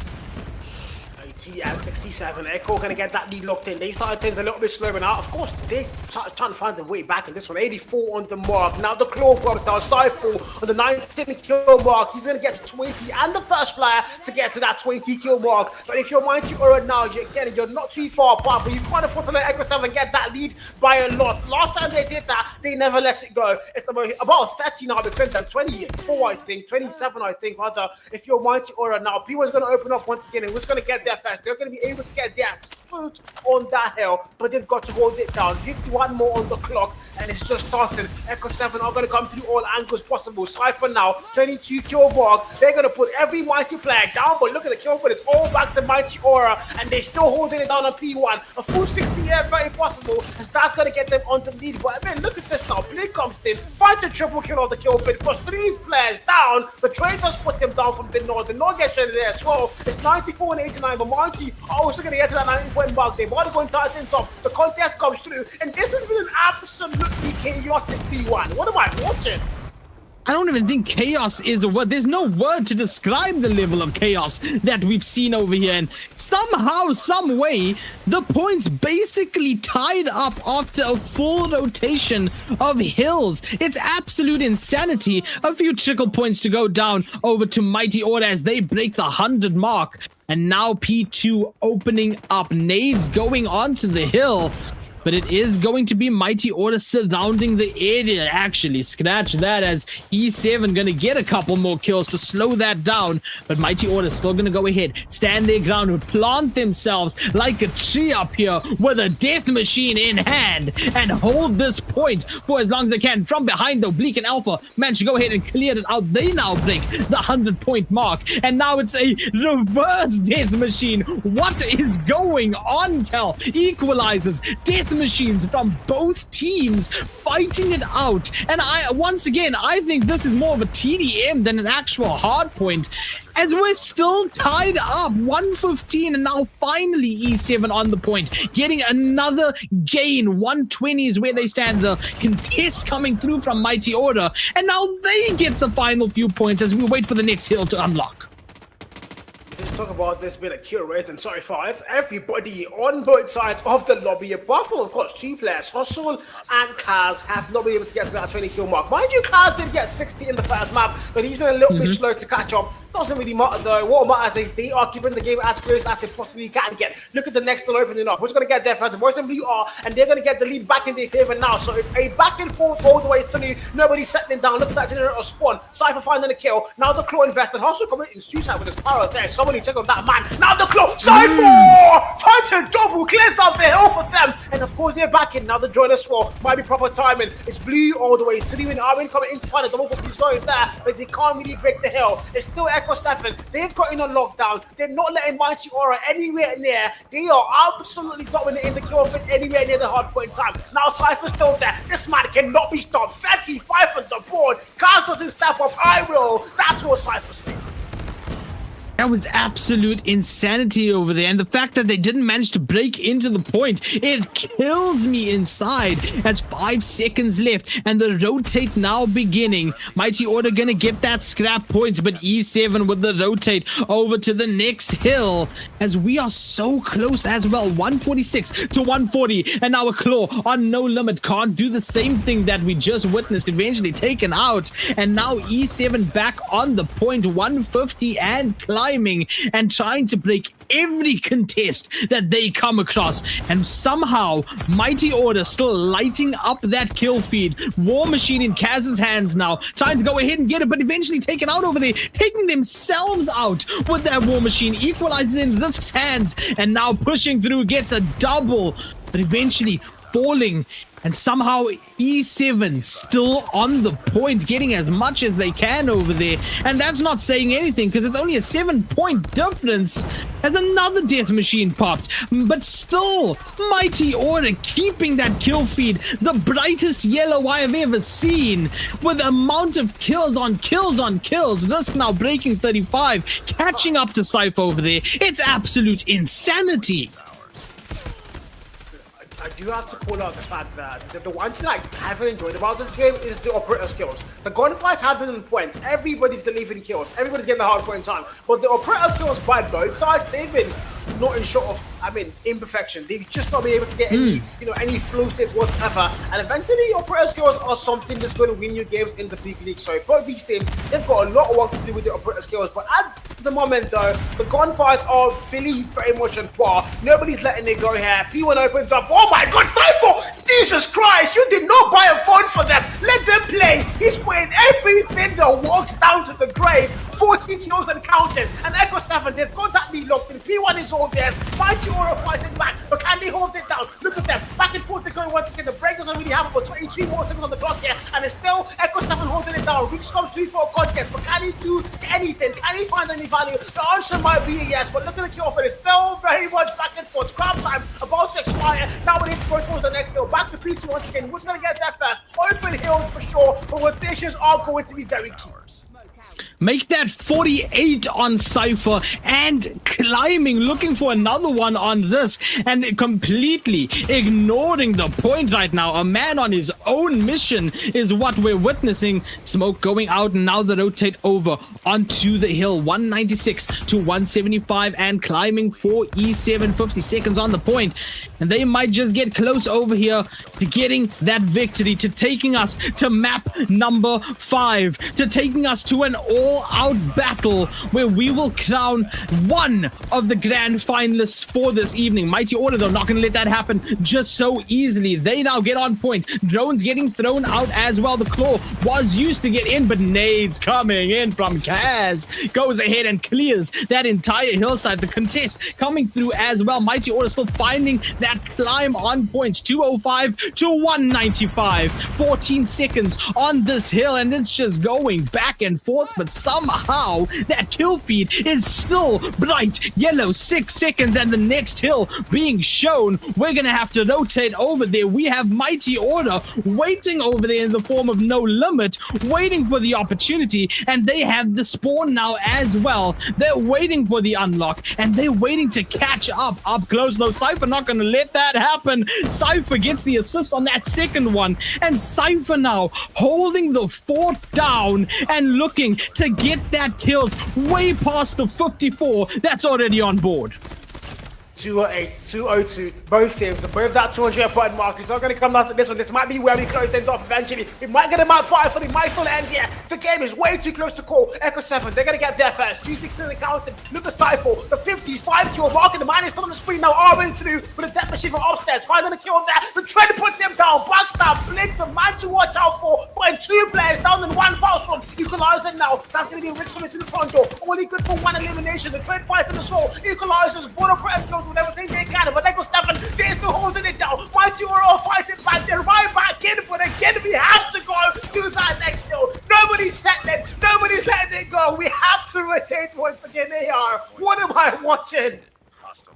Speaker 3: And 67, Echo gonna get that lead locked in. They started things a little bit slower now. Of course, they started trying to find their way back in this one. 84 on the mark. Now the claw broke down. Cypher on the 19 kill mark. He's gonna get to 20 and the first player to get to that 20 kill mark. But if you're Mighty Aura now, you're not too far apart, but you can't afford to let Echo 7 get that lead by a lot. Last time they did that, they never let it go. It's about 30 now between them. 24, I think. 27, I think, rather. If you're Mighty Aura now, P1's gonna open up once again, and who's gonna get there first? They're going to be able to get their foot on that hill, but they've got to hold it down. 51 more on the clock, and it's just started. Echo 7 are going to come through all angles possible. Cypher now, 22 kill mark. They're going to put every Mighty player down, but look at the kill for it. It's all back to Mighty Aura, and they're still holding it down on P1. A full 60 here, very possible, and that's going to get them on the lead. But I mean, look at this now. Blake comes in, finds a triple kill on the kill feed, puts 3 players down. The trade does put him down from the north. The north gets ready there as well. It's 94 and 89, but Mighty are also going to get to that 90-point mark. They've already going tight in top. The contest comes through, and this has been an absolutely chaotic P1. What am I watching?
Speaker 4: I don't even think chaos is a word. There's no word to describe the level of chaos that we've seen over here. And somehow, some way, the points basically tied up after a full rotation of hills. It's absolute insanity. A few trickle points to go down over to Mighty Order as they break the 100 mark. And now P2 opening up. Nades going onto the hill. But it is going to be Mighty Order surrounding the area, actually. Scratch that, as E7 going to get a couple more kills to slow that down. But Mighty Order still going to go ahead, stand their ground, and plant themselves like a tree up here with a death machine in hand and hold this point for as long as they can. From behind, though, Bleak and Alpha managed to go ahead and clear it out. They now break the 100-point mark. And now it's a reverse death machine. What is going on, Cal? Equalizers, death machines from both teams fighting it out. And once again, I think this is more of a TDM than an actual hard point, as we're still tied up 115, and now finally E7 on the point, getting another gain. 120 is where they stand. The contest coming through from Mighty Order, and now they get the final few points as we wait for the next hill to unlock.
Speaker 3: Let's talk about this bit of curate and sorry for it's everybody on both sides of the lobby, apart from, of course, 2 players. Hustle and Kaz have not been able to get to that 20 kill mark. Mind you, Kaz did get 60 in the first map, but he's been a little bit slow to catch up. Doesn't really matter though. What matters is they are keeping the game as close as they possibly can get. Look at the next still opening up. Who's going to get there first? The boys in blue are, and they're going to get the lead back in their favor now. So it's a back and forth all the way to nobody's settling down. Look at that generator spawn. Cypher finding a kill. Now the claw invested. Hustle committing suicide with his power there. Somebody check on that man. Now the claw. Cypher finds a double, clears out the hill for them. And of course they're back in. Now the joiner swore. Might be proper timing. It's blue all the way through, and Armin coming in to find a double he's going there, but they can't really break the hill. It's still Echo 7. They've got in on lockdown. They're not letting Mighty Aura anywhere near. They are absolutely dominating the kill fit anywhere near the hard point time. Now Cypher's still there. This man cannot be stopped. 35 on the board. Kaz doesn't step up. I will. That's what Cypher says.
Speaker 4: That was absolute insanity over there. And the fact that they didn't manage to break into the point, it kills me inside. As 5 seconds left and the rotate now beginning. Mighty Order gonna get that scrap point, but E7 with the rotate over to the next hill. As we are so close as well. 146 to 140. And now a Claw on No Limit can't do the same thing that we just witnessed. Eventually taken out. And now E7 back on the point. 150 and climbing and trying to break every contest that they come across. And somehow Mighty Order still lighting up that kill feed. War Machine in Kaz's hands now, trying to go ahead and get it, but eventually taken out over there, taking themselves out with that War Machine. Equalizes in Risk's hands and now pushing through, gets a double, but eventually falling. And somehow E7 still on the point, getting as much as they can over there. And that's not saying anything because it's only a 7-point difference as another death machine popped. But still, Mighty Order keeping that kill feed, the brightest yellow I have ever seen, with the amount of kills on kills on kills. This now breaking 35, catching up to Cypher over there. It's absolute insanity.
Speaker 3: I do have to call out the fact that the one thing I haven't enjoyed about this game is the operator skills. The gunfights have been on point. Everybody's delivering kills. Everybody's getting the hard point time. But the operator skills by both sides, they've been not in short of, imperfection. They've just not been able to get any, any flow states whatsoever. And eventually, operator skills are something that's going to win you games in the big league. So both these teams, they've got a lot of work to do with the operator skills. But at the moment, though, the gunfights are really very much on par. Nobody's letting it go here. P1 opens up. Oh my God, Cypher! Jesus Christ! You did not buy a phone for them. Let them play. He's putting everything that walks down to the grave. 40 kills and counting. And Echo 7, they've got that lead locked in. P1 is all there. Mighty Order fighting back. But can they hold it down? Look at them. Back and forth they're going once again. The break doesn't really happen, but 22 more seconds on the clock here. And it's still Echo 7 holding it down. Rick comes through for a contest. But can he do anything? Can he find any value? The answer might be a yes, but look at the kill for it. It's still very much back and forth. Scrap time about to expire. Now we need to go towards the next hill. Back to P2 once again. Who's going to get that first? Open hills for sure, but rotations are going to be very key.
Speaker 4: Make that 48 on Cypher and climbing, looking for another one on this and completely ignoring the point right now. A man on his own mission is what we're witnessing. Smoke going out and now the rotate over onto the hill. 196 to 175 and climbing for E7, 50 seconds on the point. And they might just get close over here to getting that victory, to taking us to map number 5, to taking us to an all-out battle where we will crown one of the grand finalists for this evening. Mighty Order, though, not going to let that happen just so easily. They now get on point. Drones getting thrown out as well. The Claw was used to get in, but nades coming in from Kaz. Goes ahead and clears that entire hillside. The contest coming through as well. Mighty Order still finding that climb on points. 205 to 195. 14 seconds on this hill, and it's just going back and forth, but somehow that kill feed is still bright yellow. 6 seconds and the next hill being shown. We're gonna have to rotate over there. We have Mighty Order waiting over there in the form of No Limit, waiting for the opportunity, and they have the spawn now as well. They're waiting for the unlock and they're waiting to catch up close, though. Cypher not gonna let that happen. Cypher gets the assist on that second one, and Cypher now holding the fort down and looking to get that kills way past the 54 that's already on board.
Speaker 3: 208, 202, both teams, above that 200 point mark. It's not going to come down to this one. This might be where we close things off eventually. We might get a map 5 for the might still end here. The game is way too close to call. Echo 7, they're going to get there first. 216 in the counting. Look at Cypher, the 55 kill mark, and the man is still on the screen now. R into with the death machine from upstairs. Finding the kill there. The trend puts him down. Backstab, Blink, the man to watch out for. Putting 2 players down in 1 foul from. Equalizer now. That's going to be Rich coming to the front door. Only good for 1 elimination. The trade fights in the soul. Equalizers, border press loads with everything they can. But Echo 7, they're still holding it down. Mighty Order all fighting back. They're right back in. But again, we have to go to that next hill. Nobody's settling. Nobody's letting it go. We have to rotate once again. They are. What am I watching?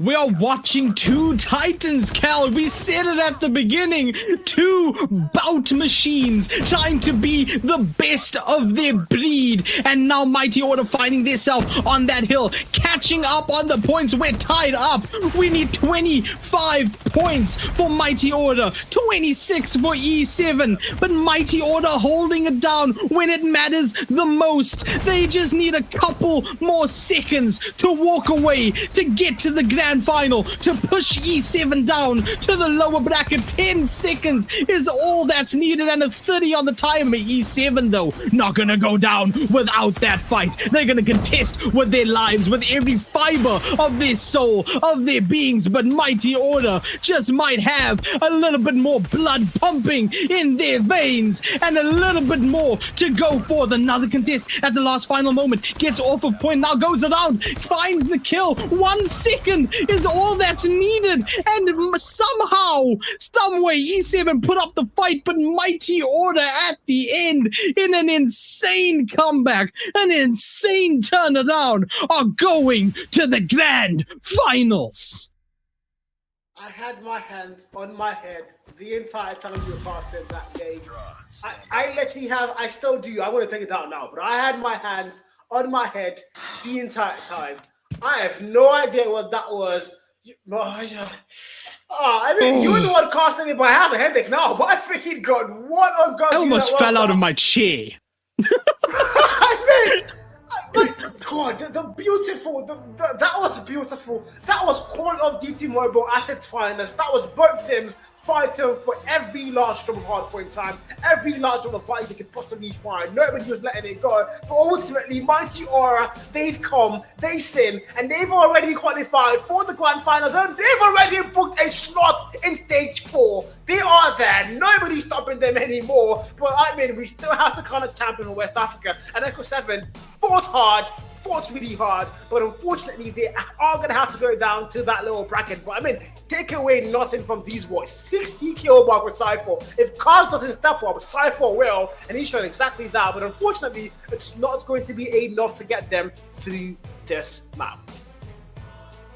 Speaker 4: We are watching two titans, Cal. We said it at the beginning. Two bout machines trying to be the best of their breed. And now Mighty Order finding themselves on that hill, catching up on the points. We're tied up. We need 25 points for Mighty Order, 26 for E7. But Mighty Order holding it down when it matters the most. They just need a couple more seconds to walk away, to get to the grand final, to push E7 down to the lower bracket. 10 seconds is all that's needed, and a 30 on the timer. E7 though, not gonna go down without that fight. They're gonna contest with their lives, with every fiber of their soul, of their beings. But Mighty Order just might have a little bit more blood pumping in their veins, and a little bit more to go for. Another contest at the last final moment gets off a point, now goes around, finds the kill. 1 second is all that's needed, and somehow, someway, E7 put up the fight. But Mighty Order at the end, in an insane comeback, an insane turnaround, are going to the grand finals.
Speaker 3: I had my hands on my head the entire time you were casting that game. I literally have, I still do, I want to take it down now, but I had my hands on my head the entire time. I have no idea what that was. I mean, you were the one casting it, but I have a headache now. But I freaking got what on God.
Speaker 4: I almost fell out of my chair.
Speaker 3: I mean, God, the beautiful, that was beautiful. That was Call of Duty Mobile at its finest. That was both teams fighting for every last drop of hardpoint time, every last drop of fight they could possibly find. Nobody was letting it go. But ultimately, Mighty Aura, they've come, they sin, and they've already qualified for the grand finals, and they've already booked a slot in stage 4. They are there. Nobody's stopping them anymore. But I mean, we still have to kind of champion in West Africa. And Echo 7 fought hard, fought really hard, but unfortunately they are going to have to go down to that little bracket. But I mean, take away nothing from these boys. 60 kill mark with Cypher. If Cars doesn't step up, Cypher will, and he's showing exactly that. But unfortunately, it's not going to be enough to get them through this map.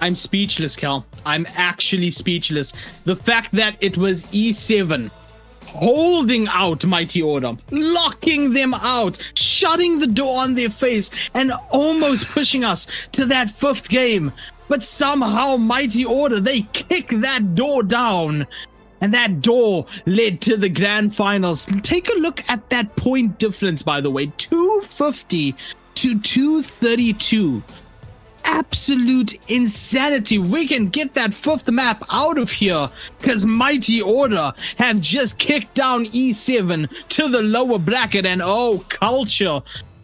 Speaker 4: I'm speechless, Cal. I'm actually speechless. The fact that it was E7 holding out Mighty Order, locking them out, shutting the door on their face, and almost pushing us to that 5th game. But somehow Mighty Order, they kick that door down, and that door led to the grand finals. Take a look at that point difference, by the way. 250 to 232. Absolute insanity. We can get that 5th map out of here, because Mighty Order have just kicked down E7 to the lower bracket. And oh, Culture,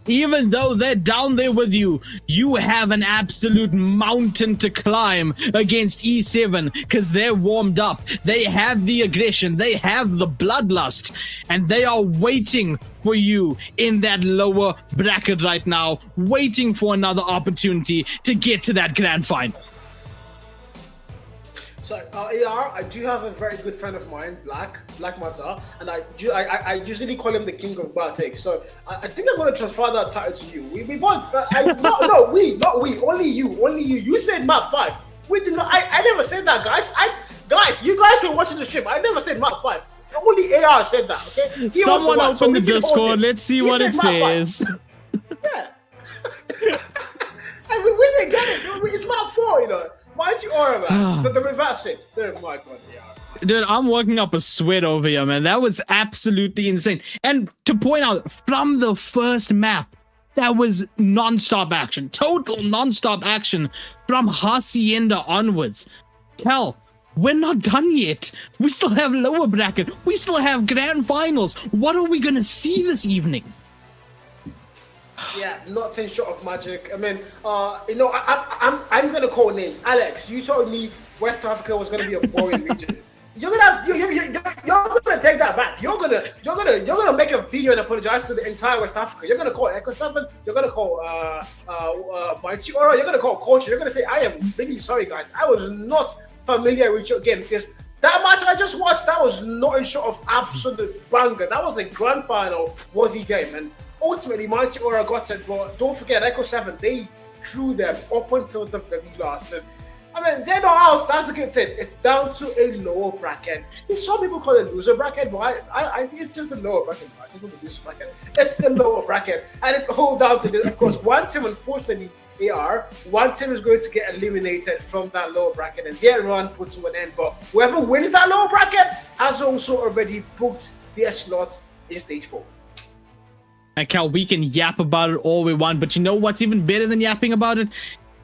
Speaker 4: even though they're down there with you, you have an absolute mountain to climb against E7, because they're warmed up. They have the aggression, they have the bloodlust, and they are waiting for you in that lower bracket right now, waiting for another opportunity to get to that grand final.
Speaker 3: So, AR, I do have a very good friend of mine, Black Matter, and I usually call him the king of bad takes. So, I think I'm going to transfer that title to you. We both, not we, only you. You said map 5. We did not, I never said that, guys. Guys, you guys were watching the stream. I never said map 5. Only AR said that, okay?
Speaker 4: Someone open the Discord. Let's see what it says.
Speaker 3: Yeah. I mean, we didn't get it. It's map 4, you know. Mighty Aura, man. The reverse it. Oh my God, yeah.
Speaker 4: Dude, I'm working up a sweat over here, man. That was absolutely insane. And to point out, from the first map, that was non-stop action. Total non-stop action from Hacienda onwards. Cal, we're not done yet. We still have lower bracket. We still have grand finals. What are we going to see this evening?
Speaker 3: Yeah, nothing short of magic. I mean, you know, I'm gonna call names. Alex, you told me West Africa was gonna be a boring region. You're gonna take that back. You're gonna make a video and apologize to the entire West Africa. You're gonna call Echo 7. You're gonna call Mighty Aura. You're gonna call Culture. You're gonna say, I am really sorry, guys. I was not familiar with your game, because that match I just watched, that was nothing short of absolute banger. That was a grand final worthy game, and ultimately, Mighty Aura got it, but don't forget, Echo 7, they drew them up until the very last. And I mean, they're not out. That's a good thing. It's down to a lower bracket. Some people call it loser bracket, but I think it's just a lower bracket. It's not a loser bracket. It's the lower bracket, and it's all down to this. Of course, one team, unfortunately, one team is going to get eliminated from that lower bracket, and their run put to an end. But whoever wins that lower bracket has also already booked their slots in stage 4.
Speaker 4: And Cal, we can yap about it all we want, but you know what's even better than yapping about it?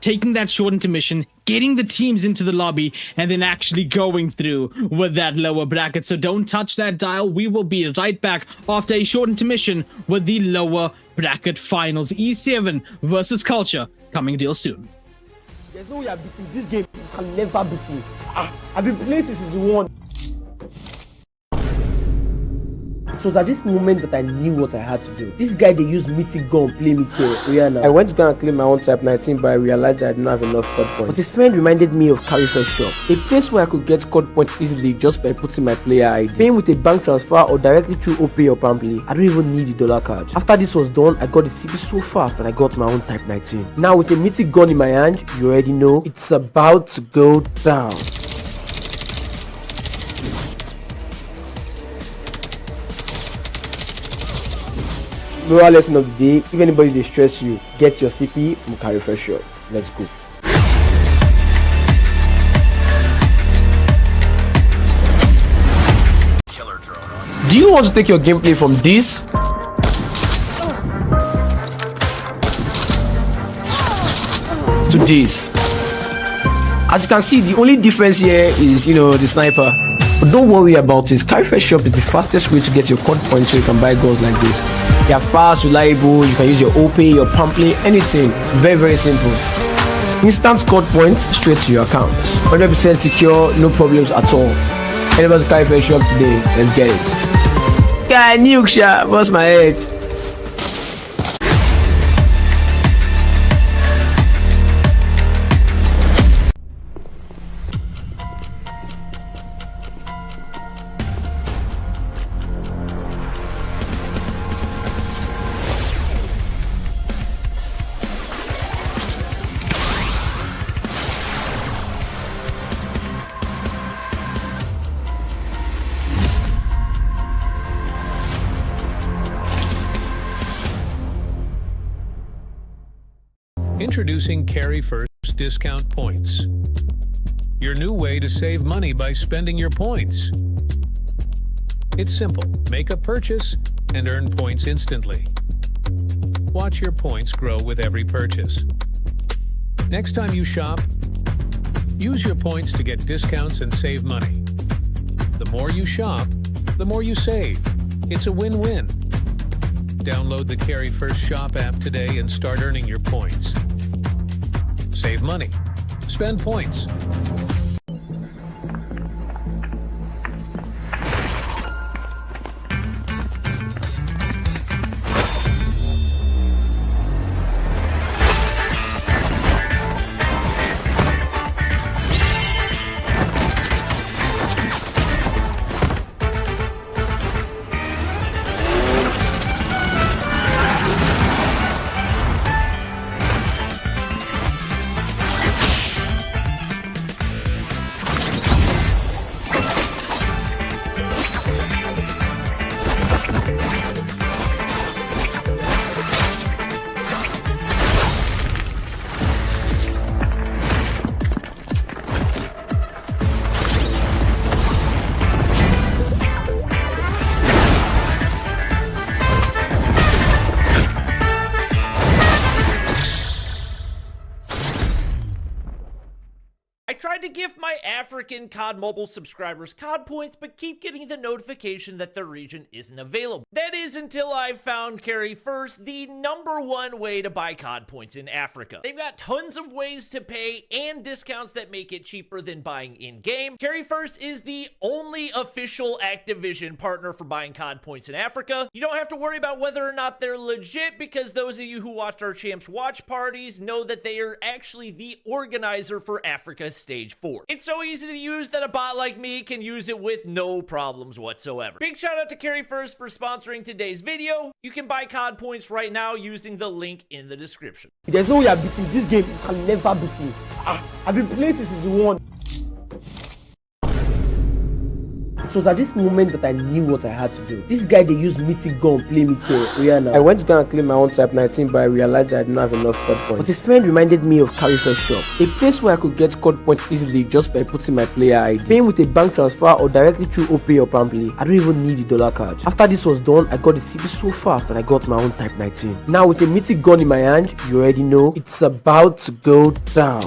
Speaker 4: Taking that short intermission, getting the teams into the lobby, and then actually going through with that lower bracket. So don't touch that dial. We will be right back after a short intermission with the lower bracket finals. E7 versus Culture coming real soon.
Speaker 6: There's no way I'm beating this game. You can never beat me. I've been playing since the one. It was at this moment that I knew what I had to do. This guy, they used mythic gun play me Rihanna. I went to go and claim my own type 19, but I realized that I didn't have enough code points. But his friend reminded me of Qualifier shop, a place where I could get code points easily just by putting my player ID. Paying with a bank transfer or directly through OP or Pamply. I don't even need the dollar card. After this was done, I got the CP so fast that I got my own type 19. Now with a mythic gun in my hand, you already know it's about to go down. Moral lesson of the day: if anybody they stress you, get your CP from Qualifier shop. Let's go.
Speaker 5: Killer drone on.
Speaker 6: Do you want to take your gameplay from this to this? As you can see, the only difference here is, the sniper. But don't worry about it. Qualifier shop is the fastest way to get your code points so you can buy guns like this. They are fast, reliable, you can use your OP, your Pamply, anything. Very, very simple. Instant code points straight to your account. 100% secure, no problems at all. Anybody's Qualifier shop today, let's get it. Yeah, nuke shot, bust my head.
Speaker 7: Introducing Carry First Discount Points. Your new way to save money by spending your points. It's simple. Make a purchase and earn points instantly. Watch your points grow with every purchase. Next time you shop, use your points to get discounts and save money. The more you shop, the more you save. It's a win-win. Download the Carry First Shop app today and start earning your points. Save money. Spend points.
Speaker 8: Tried to give my African COD Mobile subscribers COD points, but keep getting the notification that their region isn't available. That is until I found Carry First, the #1 way to buy COD points in Africa. They've got tons of ways to pay and discounts that make it cheaper than buying in-game. Carry First is the only official Activision partner for buying COD points in Africa. You don't have to worry about whether or not they're legit, because those of you who watched our Champs watch parties know that they are actually the organizer for Africa Stage 4. 4. It's so easy to use that a bot like me can use it with no problems whatsoever. Big shout out to Carry First for sponsoring today's video. You can buy COD points right now using the link in the description.
Speaker 6: There's no way I'm beating this game. You can never beat me. I've been playing since season 1. It was at this moment that I knew what I had to do. This guy, they used mythic gun, play me Rihanna. I went to go and claim my own type 19, but I realized that I didn't have enough code points. But a friend reminded me of Qualifier shop, a place where I could get code points easily just by putting my player ID, paying with a bank transfer or directly through OPay or Pamply. I don't even need the dollar card. After this was done, I got the CP so fast that I got my own type 19. Now with a mythic gun in my hand, you already know it's about to go down.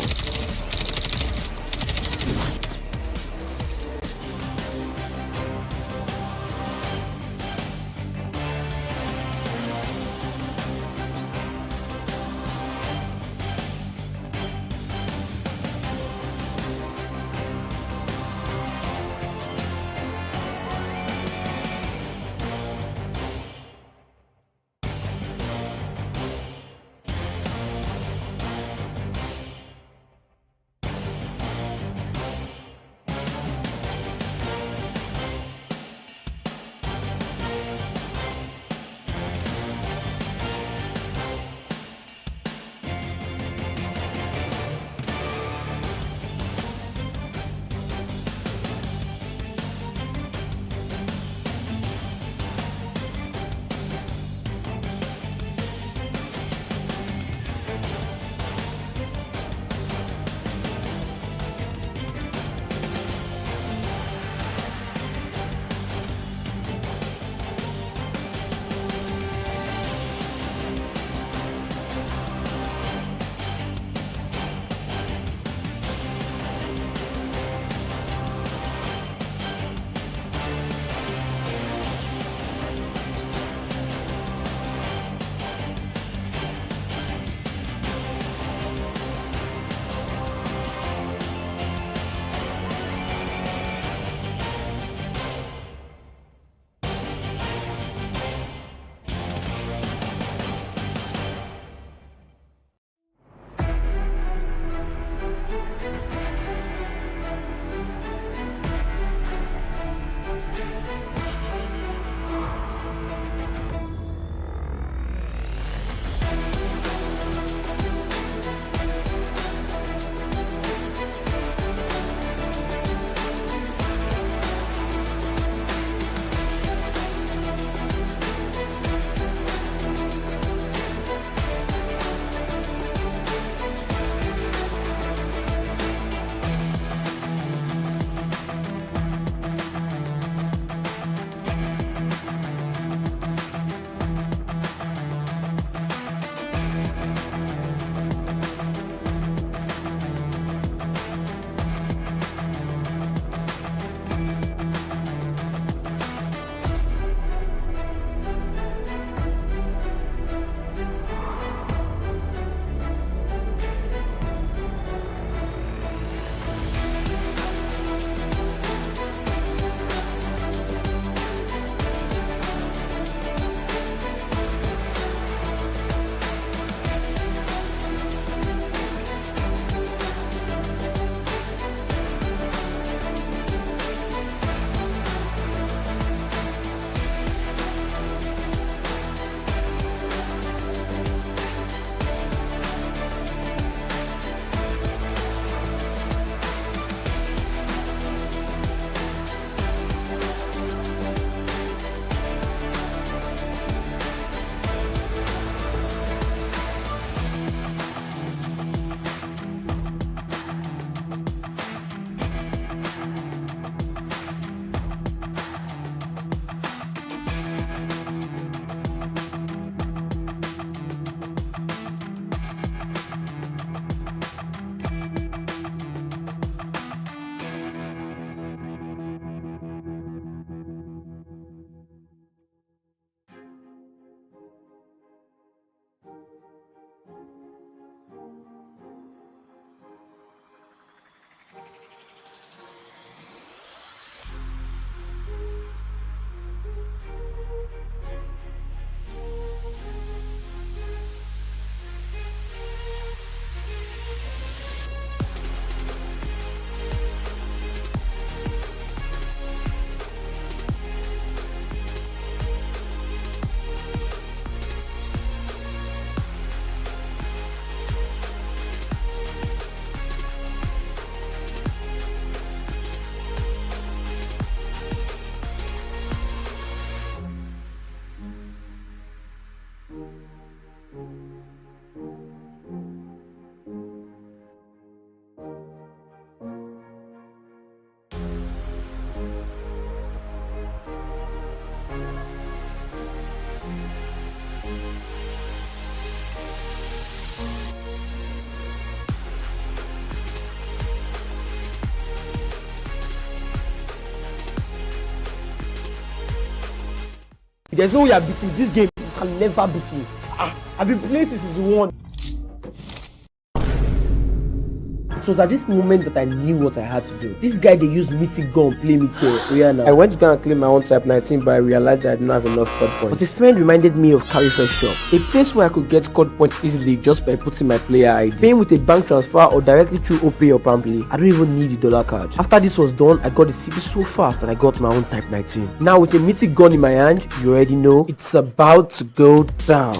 Speaker 6: There's no way I'm beating this game. You can never beat me. I've been playing since season 1. It was at this moment that I knew what I had to do. This guy, they used mythic gun play me Rihanna. I went to go and claim my own type 19, but I realized that I didn't have enough code points. But his friend reminded me of Qualifier shop, a place where I could get code points easily just by putting my player ID. Paying with a bank transfer or directly through OP or Pamply. I don't even need the dollar card. After this was done, I got the CP so fast that I got my own type 19. Now with a mythic gun in my hand, you already know it's about to go down.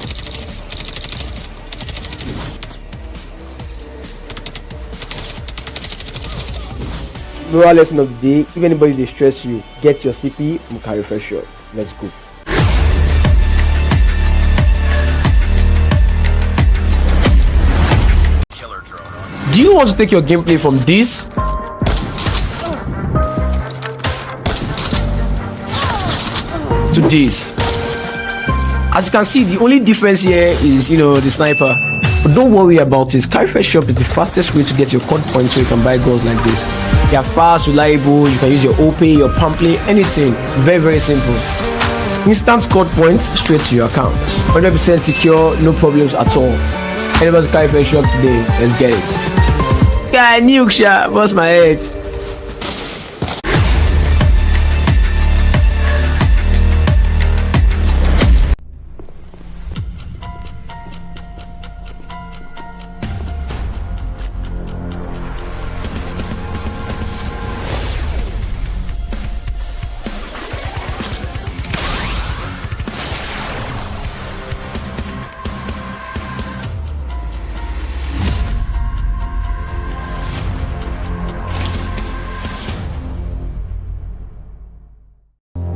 Speaker 6: Moral lesson of the day: if anybody they stress you, get your CP from Qualifier shop. Let's go.
Speaker 5: Killer drone on.
Speaker 6: Do you want to take your gameplay from this to this? As you can see, the only difference here is, the sniper. But don't worry about it. Qualifier shop is the fastest way to get your code points so you can buy guns like this. They are fast, reliable, you can use your OP, your Pamply, anything. Very, very simple. Instant code points straight to your account. 100% secure, no problems at all. Anybody's Qualifier shop today, let's get it. Guy, nuke shot, bust my head.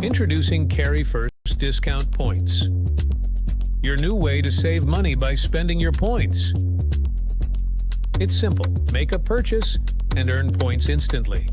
Speaker 7: Introducing Carry First discount points. Your new way to save money by spending your points. It's simple. Make a purchase and earn points instantly.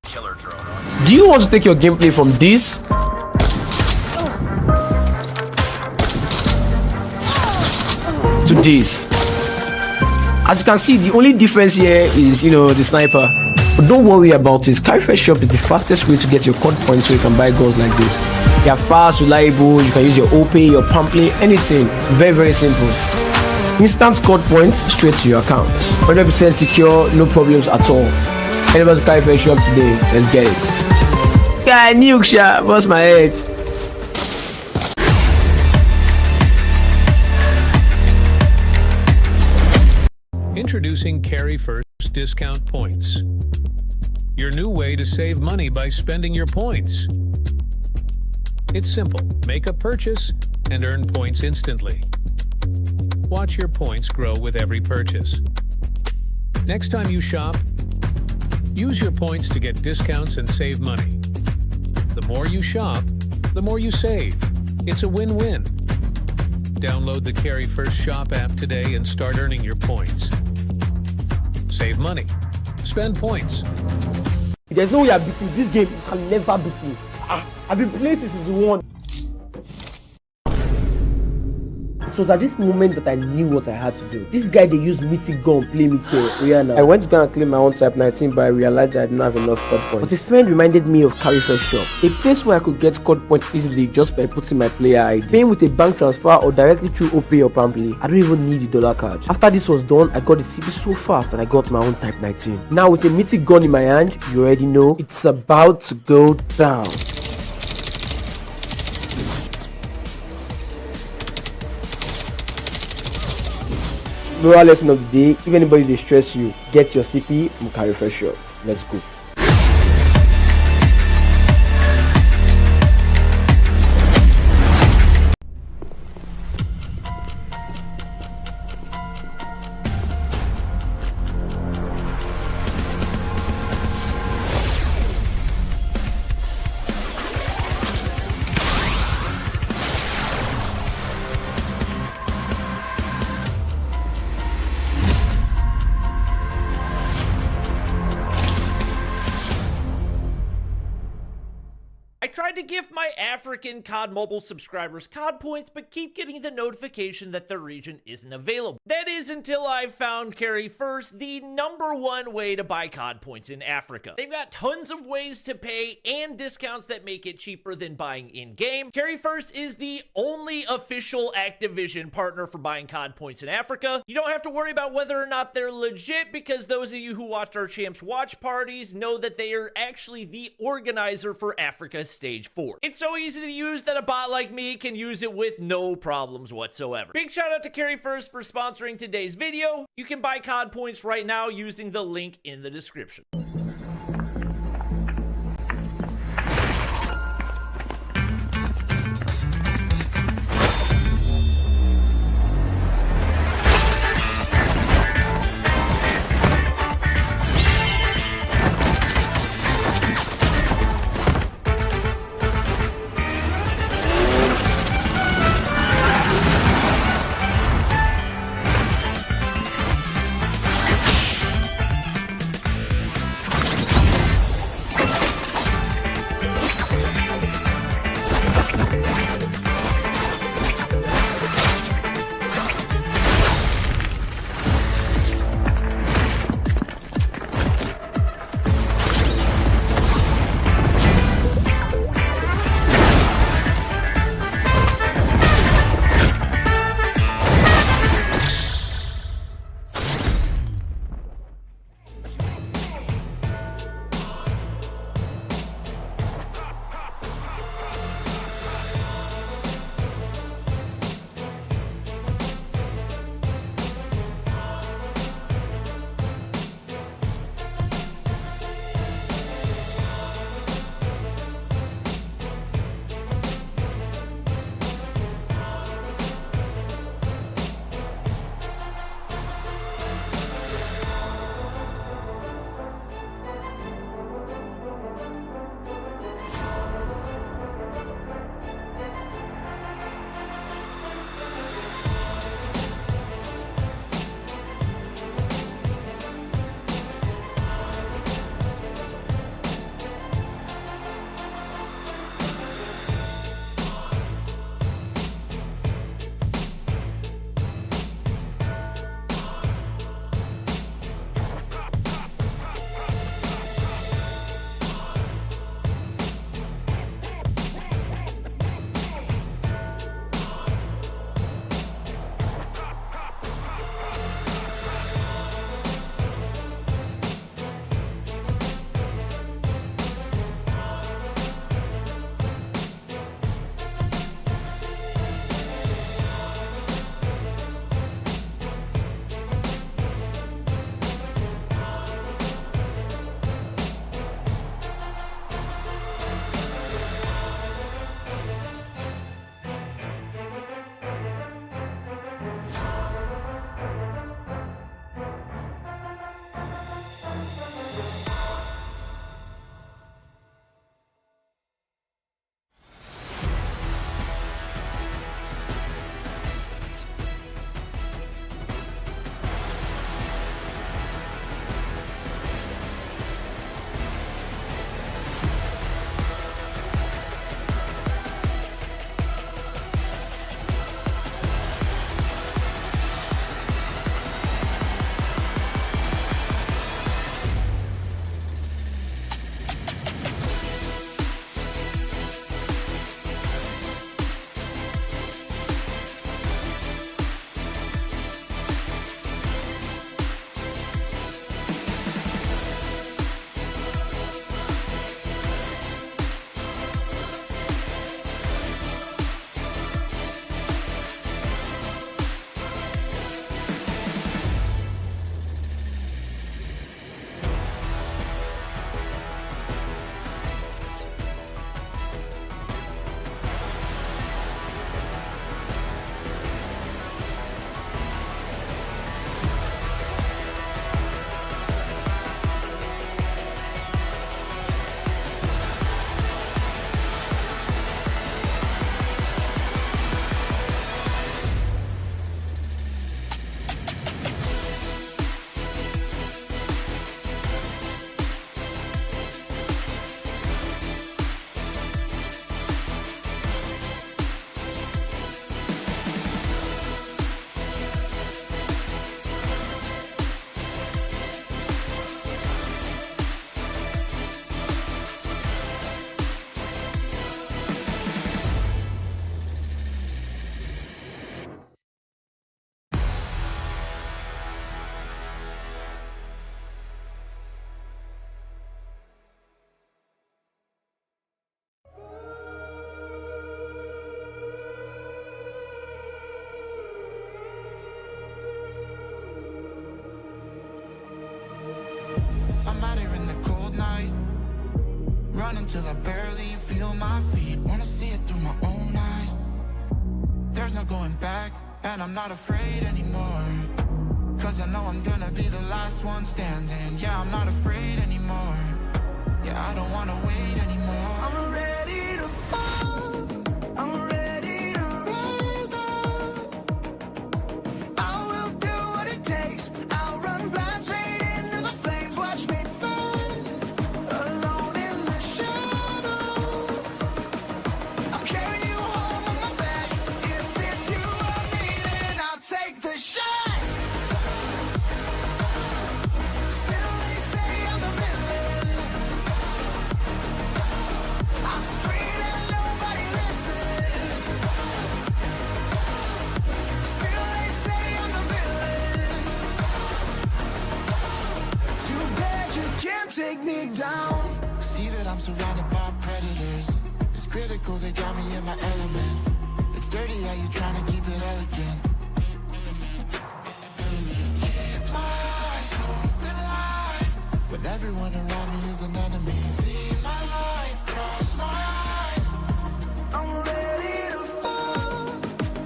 Speaker 5: Killer drone on.
Speaker 6: Do you want to take your gameplay from this to this? As you can see, the only difference here is, the sniper. But don't worry about it. Qualifier shop is the fastest way to get your COD points so you can buy guns like this. They are fast, reliable, you can use your OP, your pamphlet, anything. Very, very simple. Instant COD points straight to your account. 100% secure, no problems at all. Anybody's Qualifier shop today, let's get it. Guy, nuke shot, bust my head.
Speaker 7: Introducing Carry First discount points. Your new way to save money by spending your points. It's simple. Make a purchase and earn points instantly. Watch your points grow with every purchase. Next time you shop, use your points to get discounts and save money. The more you shop, the more you save. It's a win-win. Download the Carry First Shop app today and start earning your points. Save money. Spend points.
Speaker 6: There's no way I'm beating this game. You can never beat me. I've been playing since season 1. It was at this moment that I knew what I had to do. This guy, they used mythic gun, play me Rihanna. I went to go and claim my own type 19, but I realized that I didn't have enough COD points. But his friend reminded me of Qualifier shop, a place where I could get COD points easily just by putting my player ID. Paying with a bank transfer or directly through OP or pamphlet. I don't even need the dollar card. After this was done, I got the CP so fast and I got my own type 19. Now with a mythic gun in my hand, you already know it's about to go down. Moral lesson of the day: if anybody they stress you, get your CP from Qualifier shop. Let's go.
Speaker 8: I tried to give my African COD Mobile subscribers COD points, but keep getting the notification that the region isn't available. That is until I found Carry First, the #1 way to buy COD points in Africa. They've got tons of ways to pay and discounts that make it cheaper than buying in-game. Carry First is the only official Activision partner for buying COD points in Africa. You don't have to worry about whether or not they're legit, because those of you who watched our Champs watch parties know that they are actually the organizer for Africa Stage 4. It's so easy to use that a bot like me can use it with no problems whatsoever. Big shout out to Carry First for sponsoring today's video. You can buy COD points right now using the link in the description.
Speaker 1: I'm out here in the cold night, running till I barely feel my feet. Wanna see it through my own eyes. There's no going back, and I'm not afraid anymore. Cause I know I'm gonna be the last one standing. Yeah, I'm not afraid anymore. Yeah, I don't wanna wait anymore. I'm ready to fall, I'm ready to rise up. I will do what it takes, I'll run blind straight into the flames. Watch me burn, alone in the shadows. I'll carry you home on my back. If it's you or me, then I'll take the shot. Still they say I'm the villain. I scream and nobody listens. Still they say I'm the villain. Too bad you can't take me down. See that I'm surrounded by predators. It's critical, they got me in my element. It's dirty how you trying to keep it elegant. Keep my eyes open wide when everyone around me is an enemy. See my life cross my eyes. I'm ready to fall,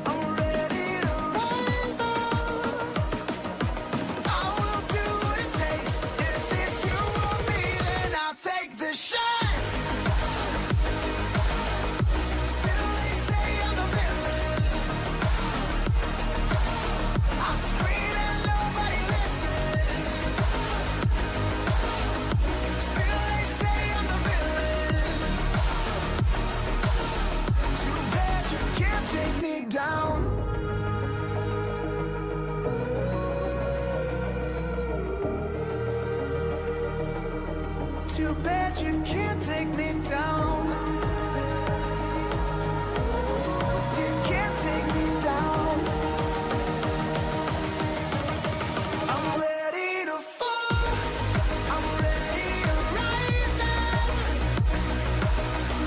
Speaker 1: I'm ready to rise up. I will do what it takes. If it's you or me, then I'll take the shot. Still they say I'm the villain. I scream and nobody listens. Still they say I'm the villain. Too bad you can't take me down. Too bad you can't take me down. You can't take me down. I'm ready to fall, I'm ready to rise up.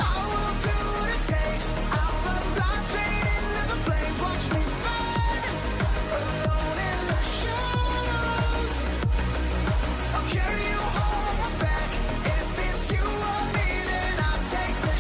Speaker 1: I will do what it takes, I'll run blind straight into the flames. Watch me burn, alone in the shadows. I'll carry you home on my back. If it's you or me, then I'll take the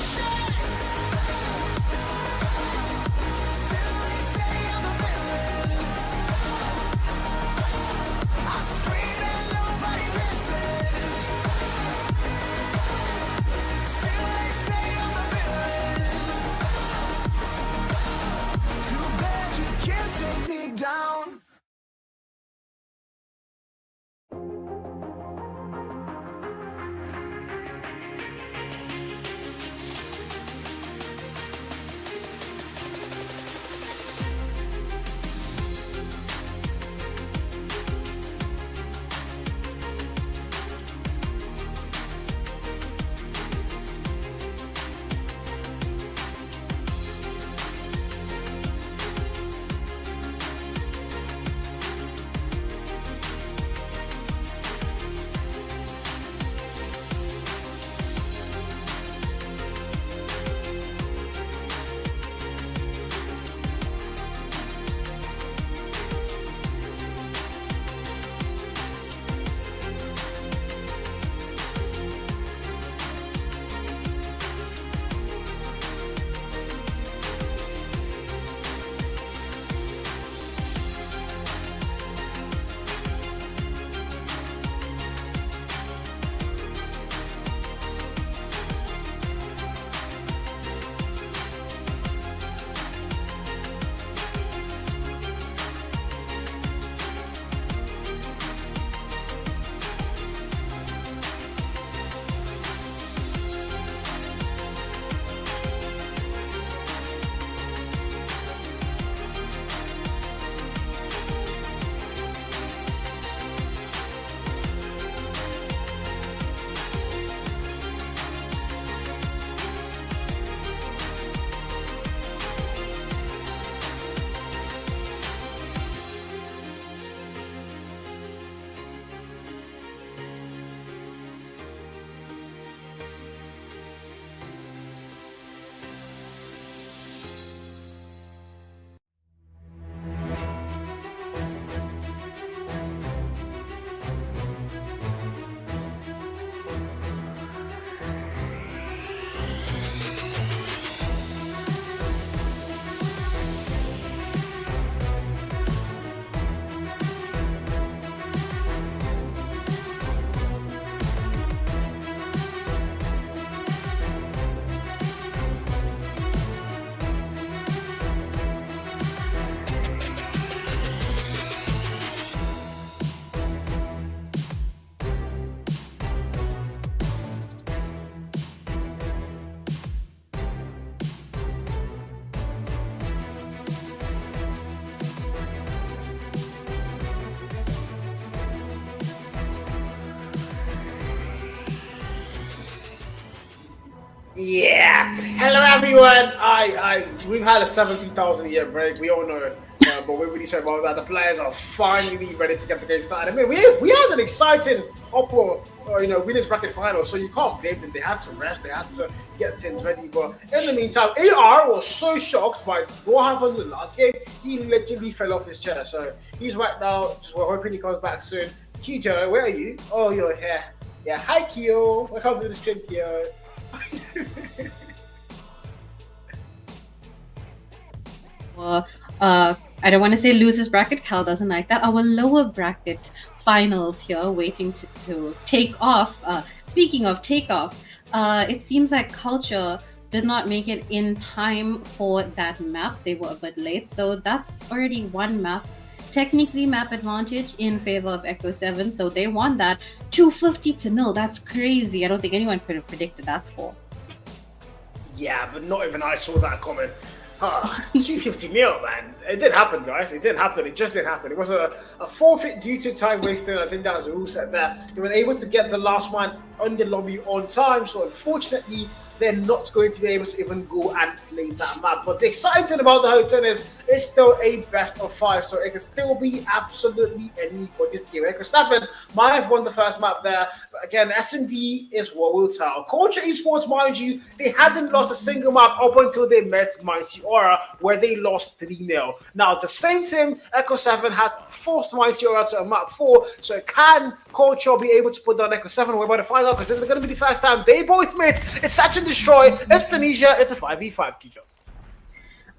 Speaker 3: everyone. We've had a 70,000 year break. We all know it. But we're really sorry about that. The players are finally ready to get the game started. I mean, we had an exciting winners bracket final, so you can't blame them. They had to rest, they had to get things ready. But in the meantime, AR was so shocked by what happened in the last game, he literally fell off his chair. So he's right now, just we're hoping he comes back soon. Kijo, where are you? Oh, you're here. Yeah, hi Kyo. Welcome to the stream, Kyo.
Speaker 9: I don't want to say losers bracket. Cal doesn't like that. Our lower bracket finals here, waiting to take off. Speaking of takeoff, it seems like Culture did not make it in time for that map. They were a bit late, so that's already one map. Technically, map advantage in favor of Echo 7, so they won that 250-0. That's crazy. I don't think anyone could have predicted that score.
Speaker 3: Yeah, but not even I saw that coming. 250 mil, man. It didn't happen, guys. It didn't happen. It just didn't happen. It was a forfeit due to time wasted. I think that was the rule set there. They were able to get the last man on the lobby on time, so unfortunately, they're not going to be able to even go and play that map. But the exciting thing about the whole thing is it's still a best of 5, so it can still be absolutely anybody's game. Echo 7 might have won the first map there, but again, S&D is what we'll tell. Culture Esports, mind you, they hadn't lost a single map up until they met Mighty Aura, where they lost 3-0. Now, the same team, Echo 7, had forced Mighty Aura to a map 4, so can Culture be able to put down Echo 7? We're about to find out, because this is going to be the first time they both met. It's such a destroy. It's Tunisia. It's a 5v5, Kijo.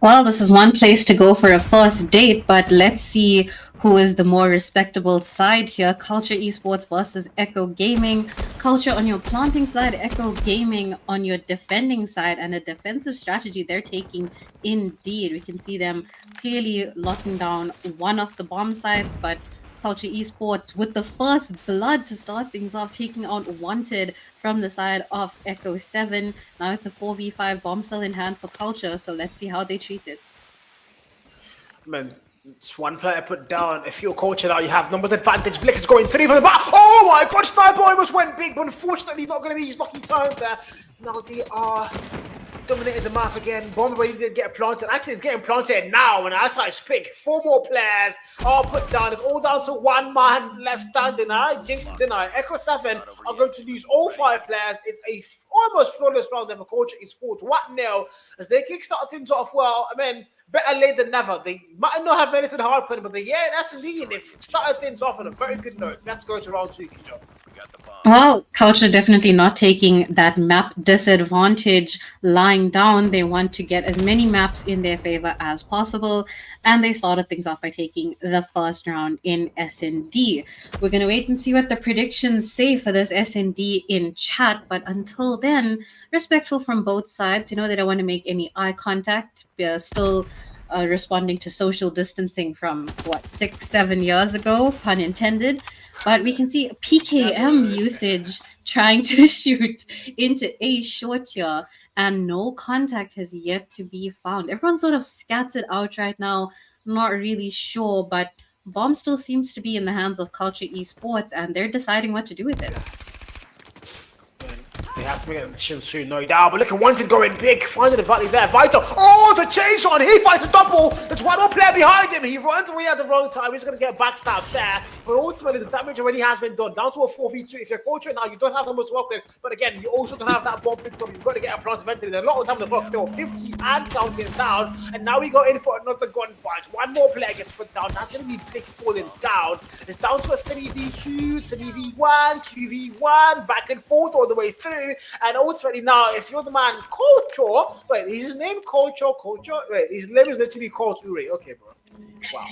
Speaker 9: Well, this is one place to go for a first date, but let's see who is the more respectable side here. Culture Esports versus Echo Gaming. Culture on your planting side, Echo Gaming on your defending side, and a defensive strategy they're taking indeed. We can see them clearly locking down one of the bomb sites, but Culture Esports with the first blood to start things off, taking out Wanted from the side of Echo 7. Now it's a 4v5 bomb still in hand for Culture, so let's see how they treat it.
Speaker 3: Man, it's one player put down. If you're Culture now, you have numbers advantage. Blick is going 3 for the back. Oh my god, Sniper almost went big, but unfortunately not going to be his lucky time there. Now they are dominated the map again. Bomber did get planted. Actually, it's getting planted now. And as I speak, 4 more players are put down. It's all down to one man left standing. I jinxed, didn't I? Echo 7 are going to lose all 5 players. It's a almost flawless round of Culture Esports. What now? As they kickstart things off well. I mean, better late than never. They might not have anything hard put, but that's indeed. And they've started things off on a very good note. Let's go to round 2, Kijo.
Speaker 9: Well, Culture definitely not taking that map disadvantage lying down. They want to get as many maps in their favor as possible, and they started things off by taking the first round in S&D. We're going to wait and see what the predictions say for this S&D in chat, but until then, respectful from both sides. You know, they don't want to make any eye contact. They're still responding to social distancing from, 6-7 years ago, pun intended. But we can see PKM usage trying to shoot into a short here, and no contact has yet to be found. Everyone's sort of scattered out right now, not really sure, but bomb still seems to be in the hands of Culture Esports, and they're deciding what to do with it.
Speaker 3: They have to make a decision soon, no doubt. But look at Wanted going big, finding the value there. Vital. Oh, the chase on. He fights a double. There's one more player behind him. He runs away at the wrong time. He's going to get backstabbed there. But ultimately, the damage already has been done. Down to a 4v2. If you're Culture now, you don't have that much to work with. But again, you also don't have that bomb picked up. You've got to get a plant eventually. There's a lot of time on the clock. Still 50 and counting down. And now we go in for another gunfight. One more player gets put down. That's going to be big falling down. It's down to a 3v2, 3v1, 2v1, back and forth all the way through. And ultimately now, if you're the man Culture, wait, is his name Culture? Wait, his name is literally Culture. Okay, bro. Wow.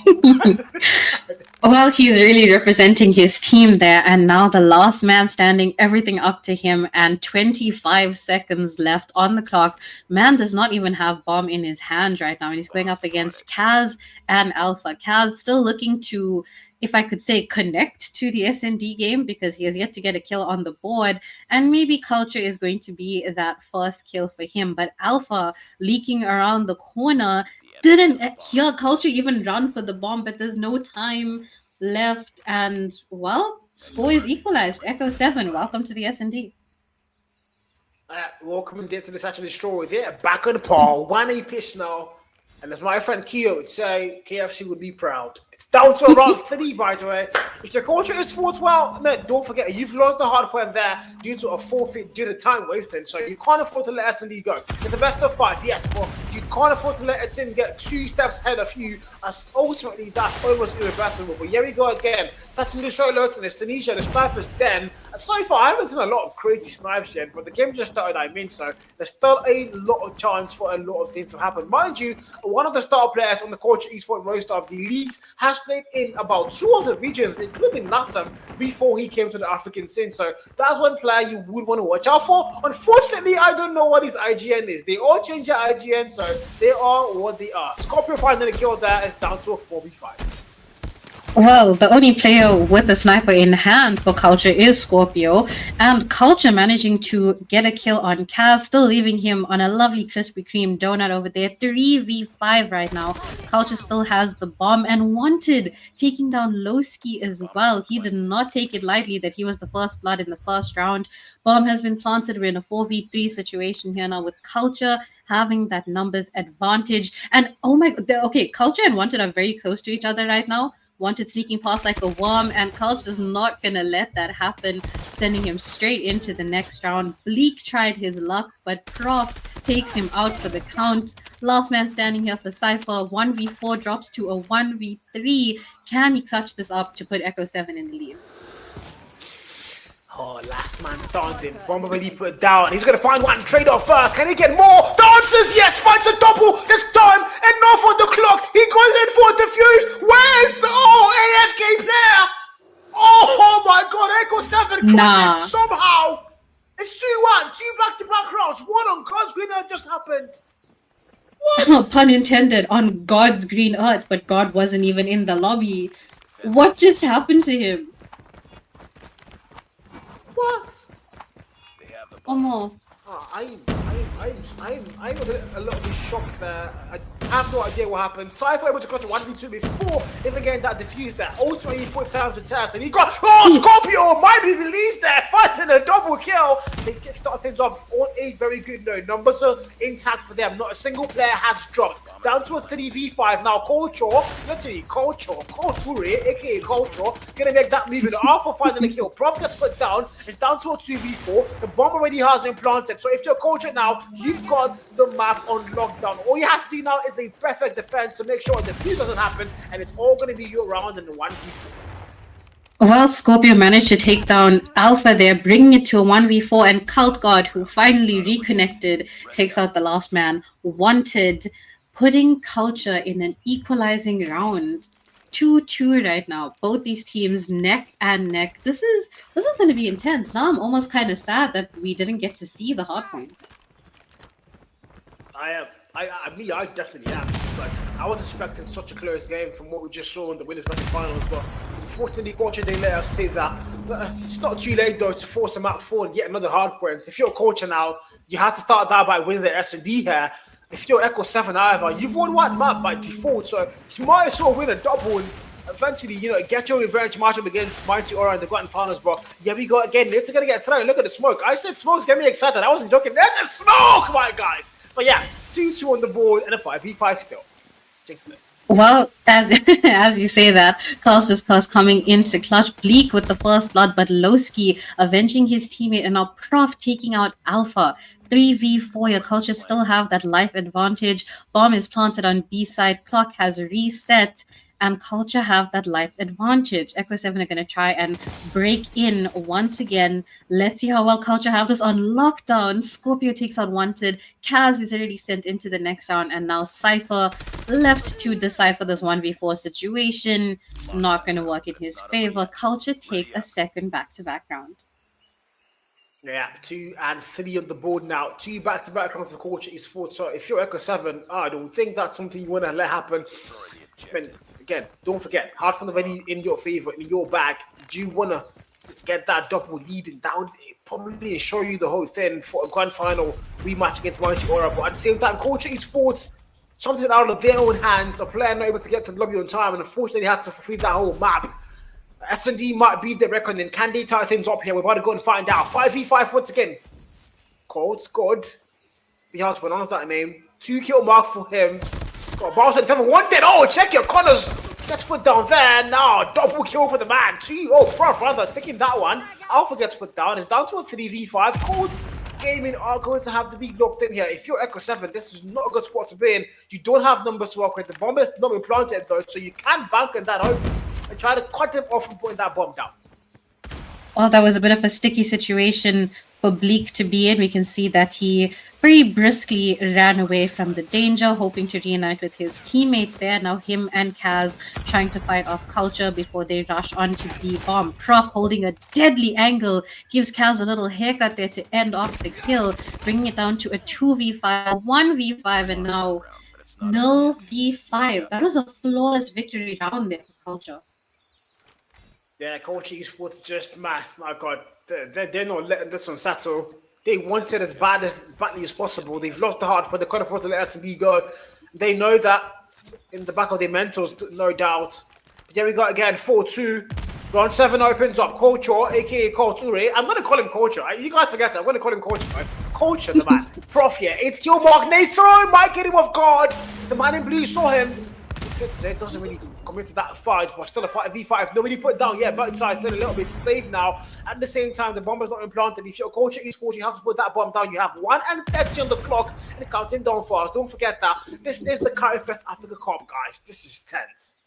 Speaker 9: Well, he's really representing his team there, and now the last man standing, everything up to him, and 25 seconds left on the clock. Man does not even have bomb in his hand right now, and he's going up against Kaz and Alpha. Kaz still looking to, if I could say, connect to the S&D game, because he has yet to get a kill on the board, and maybe Culture is going to be that first kill for him. But Alpha leaking around the corner, didn't hear Culture even run for the bomb, but there's no time left, and well, score is equalized. Echo 7, welcome to the S&D.
Speaker 3: Welcome to this actually straw with it. Back on the pole, 1 piss now. And as my friend Keo would say, KFC would be proud. It's down to around 3, by the way. If your culture is sports, well, man, don't forget, you've lost the hardware there due to a forfeit due to time wasting. So you can't afford to let S&D go. It's the best of 5, yes, but you can't afford to let a team get 2 steps ahead of you, as ultimately that's almost irreversible. But here we go again. Such a show alerts and the Tanisha, the snipers then. And so far, I haven't seen a lot of crazy snipes yet, but the game just started, so there's still a lot of chance for a lot of things to happen. Mind you, one of the star players on the Culture Esports roster of the leagues has played in about 2 of the regions, including Latam, before he came to the African scene. So that's one player you would want to watch out for. Unfortunately, I don't know what his IGN is. They all change their IGN, so they are what they are. Scorpio finding a kill there is down to a 4v5.
Speaker 9: Well, the only player with the sniper in hand for Culture is Scorpio, and Culture managing to get a kill on Kaz, still leaving him on a lovely Krispy Kreme donut over there. 3v5 right now. Culture still has the bomb, and Wanted taking down Lowski as well. He did not take it lightly that he was the first blood in the first round. Bomb has been planted. We're in a 4v3 situation here now with Culture having that numbers advantage. And oh my god, okay, Culture and Wanted are very close to each other right now. Wanted sneaking past like a worm, and Culture is not gonna let that happen, sending him straight into the next round. Bleak tried his luck, but Prof takes him out for the count. Last man standing here for Cypher. 1v4 drops to a 1v3. Can he clutch this up to put Echo 7 in the lead?
Speaker 3: Oh, last man standing. Bomb already put down. He's going to find one trade-off first. Can he get more? Dances, yes, finds a double this time. Enough on the clock. He goes in for a defuse. Where's the AFK player? Oh my god, Echo 7 clutched it somehow. It's 2-1, 2 back-to-back rounds. 1 on God's green earth just happened. What?
Speaker 9: Pun intended, on God's green earth, but God wasn't even in the lobby. What just happened to him?
Speaker 3: What?
Speaker 5: They have the
Speaker 9: Almost.
Speaker 3: I'm a little bit shocked there. I have no idea what happened. Cypher able to clutch a 1v2 before even getting that defuse there. Ultimately, he put time to test and he got Scorpio might be released there, finding a double kill. They kickstart things off on a very good note. Numbers are intact for them. Not a single player has dropped. Down to a 3v5 now. Culture, literally Culture, aka Culture, gonna make that move in the Alpha finding a kill. Prof gets put down. It's down to a 2v4. The bomb already has been planted. So if you're Culture now, you've got the map on lockdown. All you have to do now is a perfect defense to make sure the defuse doesn't happen, and it's all going to be your round in the 1v4.
Speaker 9: Well, Scorpio managed to take down Alpha there, bringing it to a 1v4, and Cult God, who finally reconnected, takes out the last man. Wanted, putting Culture in an equalizing round. 2-2 right now. Both these teams neck and neck. This is going to be intense. Now I'm almost kind of sad that we didn't get to see the hard point.
Speaker 3: I am. I definitely am. It's like I was expecting such a close game from what we just saw in the winners' bracket finals, but unfortunately, Culture they let us see that. But it's not too late though to force them out forward and get another hard point. If you're a Culture now, you have to start that by winning the S&D here. If you're Echo 7, however, you've won one map by default, so you might as well win a double and eventually, get your revenge matchup against Mighty Aura in the grand finals, bro. Yeah, we go again. It's gonna get thrown. Look at the smoke. I said smoke's getting me excited. I wasn't joking. There's the smoke, my guys. But yeah, 2-2 on the board and a 5v5 still. Jinxed it.
Speaker 9: Well, as you say that, Costas coming into clutch. Bleak with the first blood, but Lowski avenging his teammate, and now Prof taking out Alpha. 3v4, your Culture still have that life advantage. Bomb is planted on B side, clock has reset, and Culture have that life advantage. Echo 7 are going to try and break in once again. Let's see how well Culture have this on lockdown. Scorpio takes out Wanted. Kaz is already sent into the next round, and now Cypher left to decipher this 1v4 situation. Not going to work in his favor. Culture take a second back-to-back round.
Speaker 3: Yeah, 2 and 3 on the board now. 2 back-to-back rounds for Culture Esports. So if you're Echo 7, I don't think that's something you want to let happen. I mean, again, don't forget, hard point already in your favor, in your bag. Do you want to get that double lead and down? Probably ensure you the whole thing for a grand final rematch against Mighty Aura. But at the same time, Culture Esports, something out of their own hands. A player not able to get to the lobby on time, and unfortunately had to fulfill that whole map. S&D might beat their record, and can they tie things up here? We're about to go and find out. 5v5 once again. Colts. Good. Beyond pronounce that name. 2 kill mark for him. Got a bounce at 7-1 dead. Oh, check your Connors. Gets put down there. Now, double kill for the man. 2. Oh, Prof, rather, taking that one. Alpha gets put down. It's down to a 3v5. Colts Gaming are going to have to be locked in here. If you're Echo 7, this is not a good spot to be in. You don't have numbers to work with. The bomb is not been planted though, so you can bank on that hopefully and try to cut him off from putting that bomb down.
Speaker 9: Well, that was a bit of a sticky situation for Bleak to be in. We can see that he very briskly ran away from the danger, hoping to reunite with his teammates there. Now him and Kaz trying to fight off Culture before they rush onto the bomb. Prof holding a deadly angle gives Kaz a little haircut there to end off the kill, bringing it down to a 2v5, 1v5, and now 0v5. That was a flawless victory round there for Culture.
Speaker 3: Yeah, Coach Esports just, my God, they're not letting this one settle. They want it as badly as possible. They've lost the heart, but they can't afford to let S&B go. They know that in the back of their mentals, no doubt. But here we go again, 4-2. Round 7 opens up. Culture, aka Culture. I'm going to call him Culture. You guys forget it. I'm going to call him Culture, guys. Culture, the man. Prof here. It's kill mark. Nate throw. Might get him off guard. The man in blue saw him. It doesn't really come into that fight, but still a 5v5. Nobody put it down. Yeah, both sides feeling a little bit safe now. At the same time, the bomb is not implanted. If you're Culture Esports, you have to put that bomb down. You have 1 and 30 on the clock and counting down fast. Don't forget that. This is the Qualifier Africa Cup, guys. This is tense.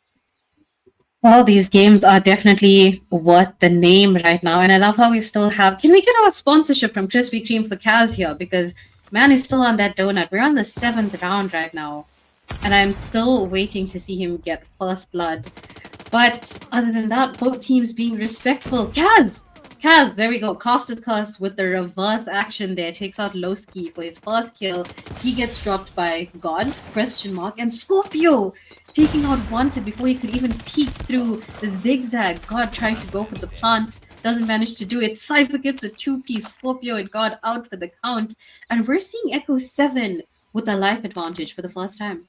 Speaker 9: Well, these games are definitely worth the name right now. And I love how we still have... Can we get our sponsorship from Krispy Kreme for Kaz here? Because man is still on that donut. We're on the 7th round right now. And I'm still waiting to see him get first blood. But other than that, both teams being respectful. Kaz, there we go. Cost is cursed with the reverse action there. Takes out Lowski for his first kill. He gets dropped by God, ? And Scorpio taking out Wanted before he could even peek through the zigzag. God trying to go for the plant. Doesn't manage to do it. Cypher gets a 2-piece. Scorpio and God out for the count. And we're seeing Echo 7 with a life advantage for the first time.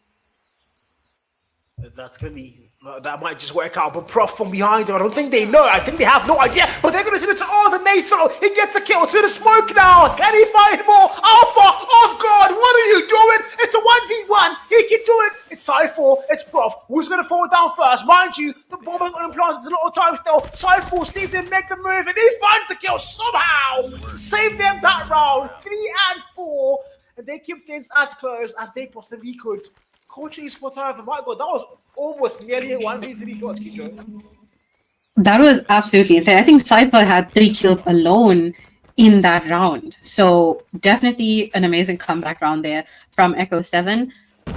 Speaker 3: That's going to be, that might just work out, but Prof from behind them, I don't think they know. I think they have no idea, but they're going to send it to all the Naso. He gets a kill to the smoke now. Can he find more? Alpha, off guard. What are you doing? It's a 1v1. He can do it. It's Cypher. It's Prof. Who's going to fall down first? Mind you, the bomb is unimplanted a lot of times still. Cypher sees him make the move, and he finds the kill somehow. Save them that round. 3 and 4, and they keep things as close as they possibly could. Culture Esports, however, my God, that was almost nearly a 1v3 clutch, Kijo.
Speaker 9: That was absolutely insane. I think Cypher had 3 kills alone in that round. So definitely an amazing comeback round there from Echo 7.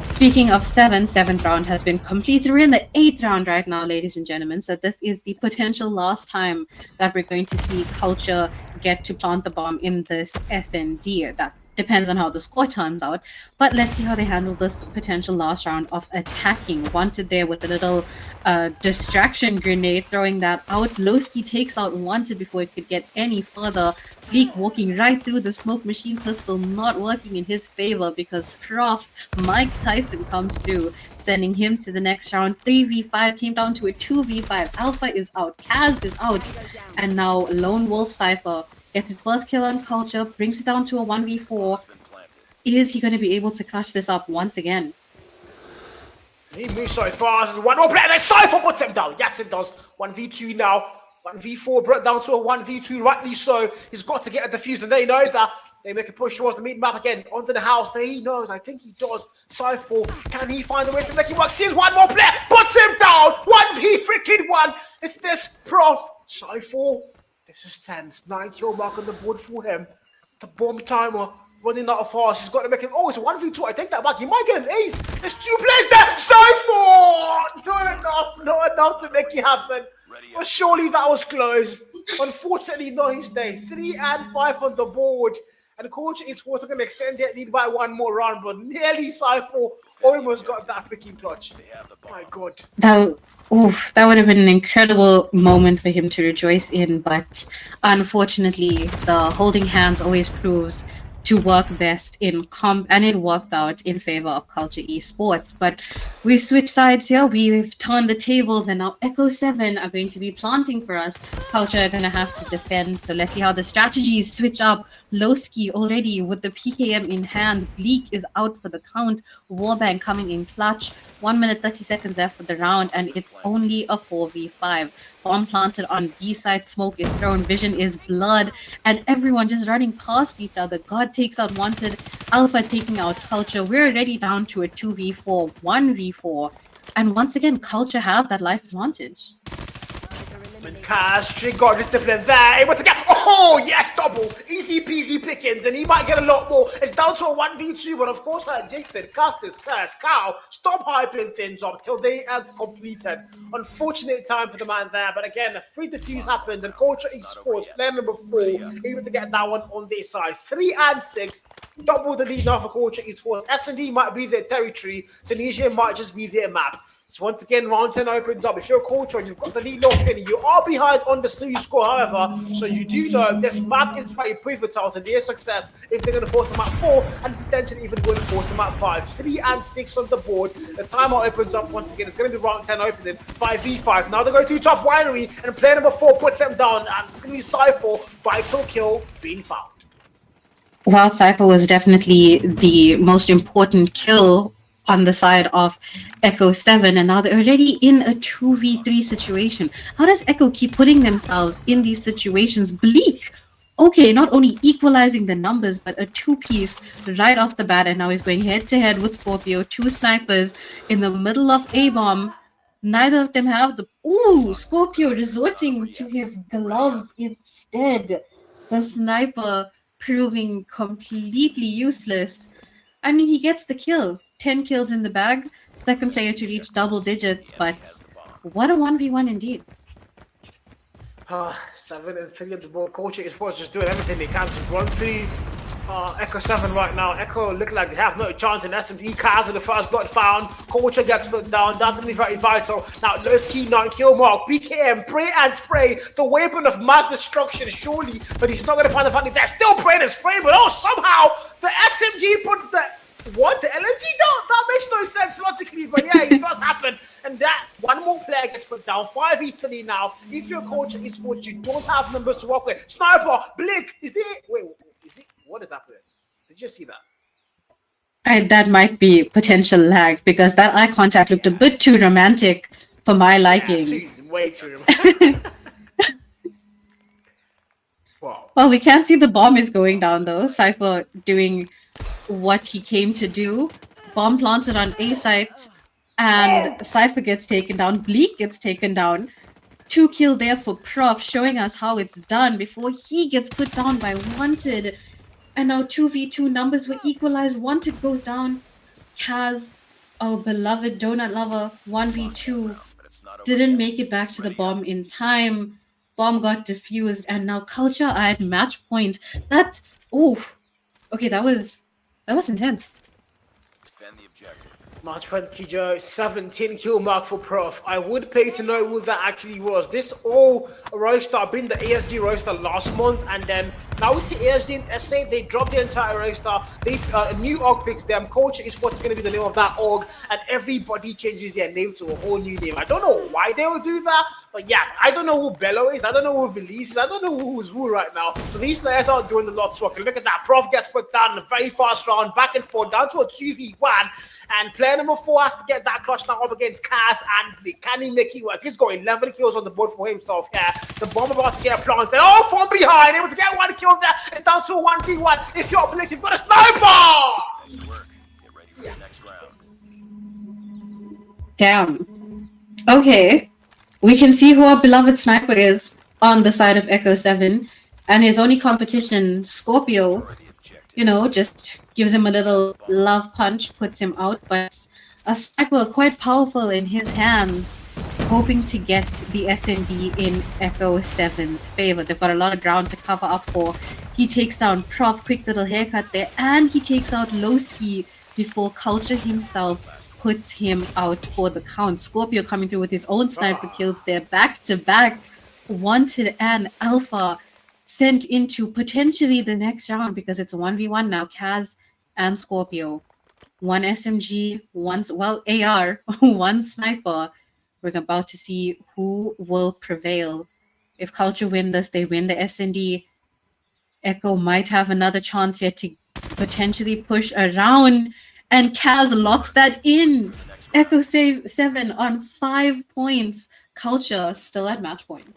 Speaker 9: Speaking of 7th round has been completed. We're in the 8th round right now, ladies and gentlemen. So this is the potential last time that we're going to see Culture get to plant the bomb in this SND. That depends on how the score turns out, but let's see how they handle this potential last round of attacking. Wanted there with a little distraction grenade, throwing that out. Lowski takes out Wanted before it could get any further. Bleak walking right through the smoke machine pistol, not working in his favor because Prof Mike Tyson comes through, sending him to the next round. 3v5 came down to a 2v5. Alpha is out, Kaz is out, and now Lone Wolf Cypher gets his first kill on Culture, brings it down to a 1v4. Is he going to be able to clutch this up once again?
Speaker 3: He moves so fast. One more player, then Cypher puts him down. Yes, it does. 1v2 now. 1v4 brought down to a 1v2, rightly so. He's got to get a defuse, and they know that. They make a push towards the meat map again, onto the house. He knows, I think he does. Cypher, can he find a way to make it work? Sees one more player, puts him down. 1v1. It's this Prof. Cypher. This is tense. 9 kill mark on the board for him. The bomb timer running out of fast. He's got to make him. Oh, it's a 1v2. I take that back. He might get an ace. There's 2 players there. Cypher! Not enough to make it happen. But surely that was close. Unfortunately, not his day. 3 and 5 on the board. And Culture Esports going to extend their lead by 1 more round, but nearly Cypher almost got that freaking clutch. My God.
Speaker 9: That would have been an incredible moment for him to rejoice in, but unfortunately, the holding hands always proves to work best in comp, and it worked out in favor of Culture Esports. But we switched sides here. We've turned the tables, and now Echo 7 are going to be planting for us. Culture are going to have to defend. So let's see how the strategies switch up. Lowski already with the PKM in hand. Bleak is out for the count. Warbang coming in clutch. 1 minute 30 seconds left for the round, and it's only a 4v5. Bomb planted on B side, smoke is thrown, vision is blurred, and everyone just running past each other. God takes out Wanted, Alpha taking out Culture. We're already down to a 2v4, 1v4, and once again, Culture have that life advantage.
Speaker 3: Castry got discipline there, able to get, oh yes, double, easy peasy pickings, and he might get a lot more. It's down to a 1v2, but of course, like Jake said, Cassis, Curse, Cow, stop hyping things up till they are completed. Unfortunate time for the man there, but again, a free defuse happened, and Culture Esports, player number 4, able to get that one on their side. 3 and 6, double the lead now for Culture Esports. S&D might be their territory, Tunisia might just be their map. So once again, round 10 opens up. If you're a Culture and you've got the lead locked in, you are behind on the snooze score, however, so you do know this map is very pivotal to their success if they're going to force them at 4 and potentially even going to force them at 5. 3 and 6 on the board. The timeout opens up once again. It's going to be round 10 opening, 5v5. Now they're going to top winery, and player number 4 puts them down, and it's going to be Cypher, vital kill being found.
Speaker 9: While Cypher was definitely the most important kill on the side of Echo 7, and now they're already in a 2v3 situation. How does Echo keep putting themselves in these situations? Bleak, okay, not only equalizing the numbers, but a 2-piece right off the bat, and now he's going head-to-head with Scorpio. 2 snipers in the middle of A-bomb. Neither of them have the... Ooh, Scorpio resorting to his gloves instead. The sniper proving completely useless. I mean, he gets the kill. 10 kills in the bag, second player to reach double digits, but what a 1v1 indeed.
Speaker 3: 7 and 3 on the board. Culture Esports just doing everything they can to run to Echo 7 right now. Echo look like they have no chance in S&D. Kaz with the first blood found. Culture gets put down. That's going to be very vital. Now, Lowski, 9 kill mark. BKM, pray and spray. The weapon of mass destruction, surely. But he's not going to find the family. They're still praying and spraying, but somehow the SMG put the... What? The LMG? No, that makes no sense logically, but yeah, it does happen. And that one more player gets put down. 5v3 now. If you're Culture Esports, you don't have numbers to work with. Sniper, Blink, is it? Wait, is it? What is happening? Did you see that?
Speaker 9: That might be potential lag, because that eye contact looked a bit too romantic for my liking.
Speaker 3: Yeah, way too romantic. Wow.
Speaker 9: Well, we can see the bomb is going down though. Cypher doing what he came to do. Bomb planted on A site, and Cypher gets taken down. Bleak gets taken down. 2 kill there for Prof, showing us how it's done before he gets put down by Wanted. And now 2v2 numbers were equalized. Wanted goes down. Kaz, our beloved donut lover, 1v2, didn't make it back to the bomb in time. Bomb got defused, and now Culture are at match point. That, okay, that was intense.
Speaker 5: Defend the objective.
Speaker 3: March 20, Kijo, 17 kill mark for Prof. I would pay to know who that actually was. This all roster been the ASG roster last month, and then now we see ASG and SA, they dropped the entire roster. They a new org picks them. Culture is what's going to be the name of that org, and everybody changes their name to a whole new name. I don't know why they will do that, but yeah, I don't know who Bello is. I don't know who Belize is. I don't know who's who right now. So these players are doing a lot of work. And look at that. Prof gets put down in a very fast round, back and forth, down to a 2v1, and player number 4 has to get that clutch now up against Kaz and Blake. Can he make it work? He's got 11 kills on the board for himself here. The bomb about to get planted. Oh, from behind, able to get 1 kill there. It's down to a 1v1. If you're Blake, you've got a sniper!
Speaker 5: Nice work. Get ready for the next round.
Speaker 9: Damn. Okay. We can see who our beloved sniper is on the side of Echo 7. And his only competition, Scorpio, just gives him a little love punch, puts him out. But a sniper quite powerful in his hands, hoping to get the SND in Echo 7's favor. They've got a lot of ground to cover up for. He takes down Prof, quick little haircut there, and he takes out Lowski before Culture himself puts him out for the count. Scorpio coming through with his own sniper kills there, back to back. Wanted and Alpha sent into potentially the next round because it's a 1v1 now. Kaz and Scorpio. One SMG, AR, one sniper. We're about to see who will prevail. If Culture win this, they win the S&D. Echo might have another chance here to potentially push around, and Kaz locks that in. Echo save 7 on 5 points. Culture still at match point.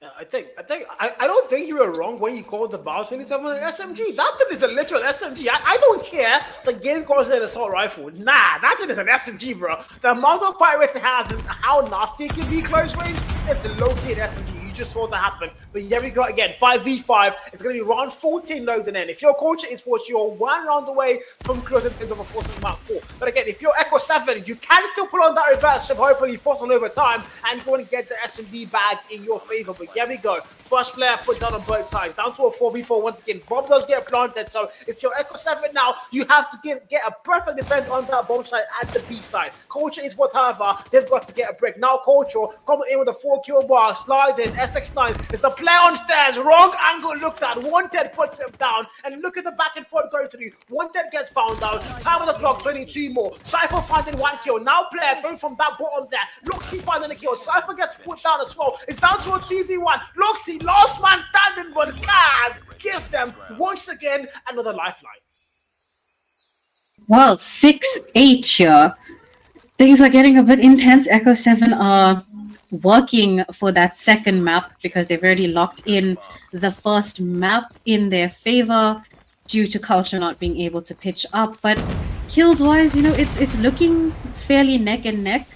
Speaker 3: I don't think you were wrong when you called the Bar 27 an SMG. That thing is a literal SMG. I don't care. The game calls it an assault rifle. Nah, that thing is an SMG, bro. The amount of fire rate it has and how nasty it can be close range, it's a low-key SMG. You just saw that happen. But here we go again, 5v5. It's going to be round 14 loading in. If you're Culture Esports, you're 1 round away from closing things over forcing map 4. But again, if you're Echo 7, you can still pull on that reverse ship, hopefully force on over time, and go and get the SMD bag in your favor. But here we go. First player put down on both sides, down to a 4v4 once again. Bomb does get planted, so if you're Echo 7 now, you have to get a perfect defense on that bomb side at the B side. Culture is whatever, they've got to get a break. Now Culture coming in with a 4-kill bar, sliding, SX9 is the player on stairs, wrong angle looked at, Wanted puts him down, and look at the back and forth going to do. Wanted gets found out, time on the clock, 22 more. Cypher finding 1 kill, now players going from that bottom there. Loxy finding a kill, Cypher gets put down as well, it's down to a 2v1. Loxy, last man standing, but Kaz gives them once again another lifeline.
Speaker 9: Well, 6-8 here. Things are getting a bit intense. Echo 7 are working for that second map because they've already locked in the first map in their favor due to Culture not being able to pitch up. But kills wise, it's looking fairly neck and neck.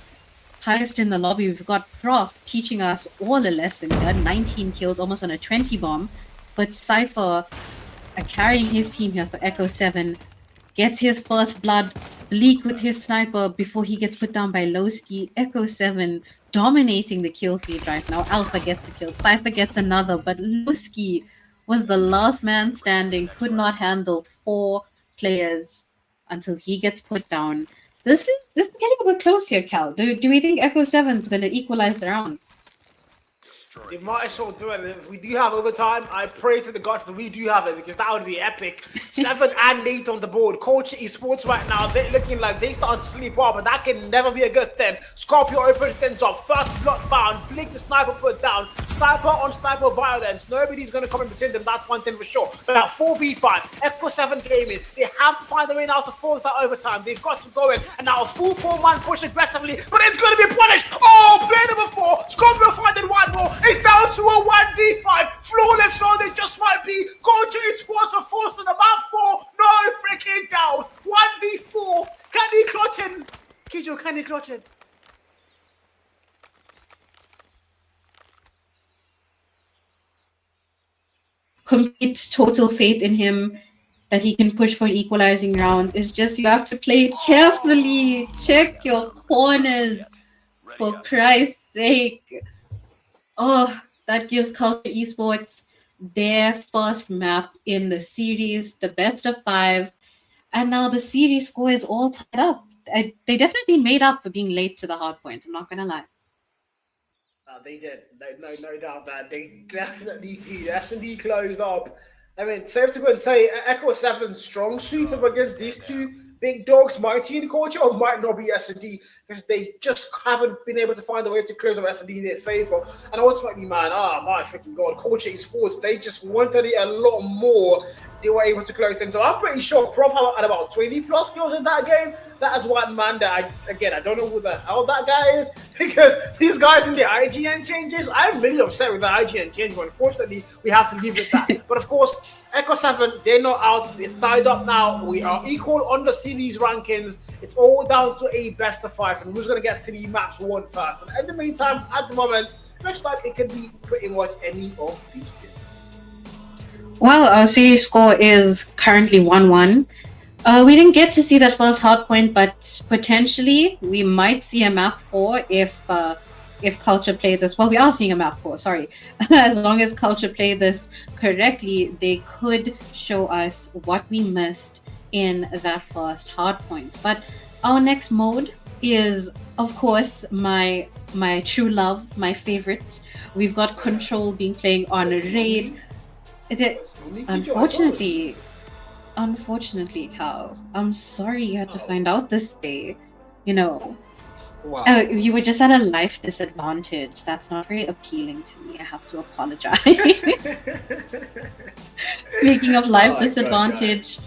Speaker 9: Highest in the lobby, we've got Prof teaching us all a lesson here. 19 kills, almost on a 20 bomb. But Cypher carrying his team here for Echo 7. Gets his first blood. Bleak with his sniper before he gets put down by Lowski. Echo 7 dominating the kill feed right now. Alpha gets the kill. Cypher gets another. But Lowski was the last man standing. Could not handle 4 players until he gets put down. This is getting a bit close here, Cal. Do we think Echo 7 is going to equalize the rounds?
Speaker 3: You might as well do it. If we do have overtime, I pray to the gods that we do have it because that would be epic. 7 and 8 on the board. Culture Esports right now, they're looking like they starting to sleep off, but that can never be a good thing. Scorpio opens things up. First blood found. Blink the sniper put down. Sniper on sniper violence. Nobody's going to come in between them. That's one thing for sure. But at 4v5, Echo 7 gaming, they have to find a way now to force that overtime. They've got to go in. And now a full 4-man push aggressively, but it's going to be punished. Oh, play number 4. Scorpio finding 1 more. It's down to a 1v5. Flawless round it just might be. Culture Esports are forcing about 4. No freaking doubt. 1v4. Can he clutch in? Kijo, can he clutch in?
Speaker 9: Complete total faith in him that he can push for an equalizing round. It's just you have to play it carefully. Check your corners. For Christ's sake. Oh, that gives Culture Esports their first map in the series, the best of 5. And now the series score is all tied up. They definitely made up for being late to the hard point. I'm not going to lie.
Speaker 3: They did. No doubt that. They definitely did. S&D closed up. I mean, safe to go and say Echo 7's strong suit up against these two big dogs, Mighty and Culture, or might not be S&D because they just haven't been able to find a way to close up S&D in their favor. And ultimately, man, my freaking God, Culture Esports, they just wanted it a lot more. They were able to close things up. I'm pretty sure Prof had about 20 plus kills in that game. That is one man that I don't know who the hell that guy is because these guys in the IGN changes, I'm really upset with the IGN change, but unfortunately, we have to leave it at that. But of course, Echo 7, they're not out. It's tied up now. We are equal on the series rankings. It's all down to a best of 5, and who's going to get 3 maps won first. And in the meantime, at the moment, looks like it could be pretty much any of these things.
Speaker 9: Well, our series score is currently 1-1. We didn't get to see that first hard point, but potentially we might see a map 4 if Culture play this. Well, we are seeing a map 4, sorry. As long as Culture play this correctly, they could show us what we missed in that first hard point. But our next mode is of course, my true love, my favorite. We've got Control being playing on a raid. Unfortunately, Cal, I'm sorry you had to find out this way. You know,
Speaker 3: Wow.
Speaker 9: you were just at a life disadvantage. That's not very appealing to me. I have to apologize. Speaking of life
Speaker 3: Oh my God,
Speaker 9: disadvantage,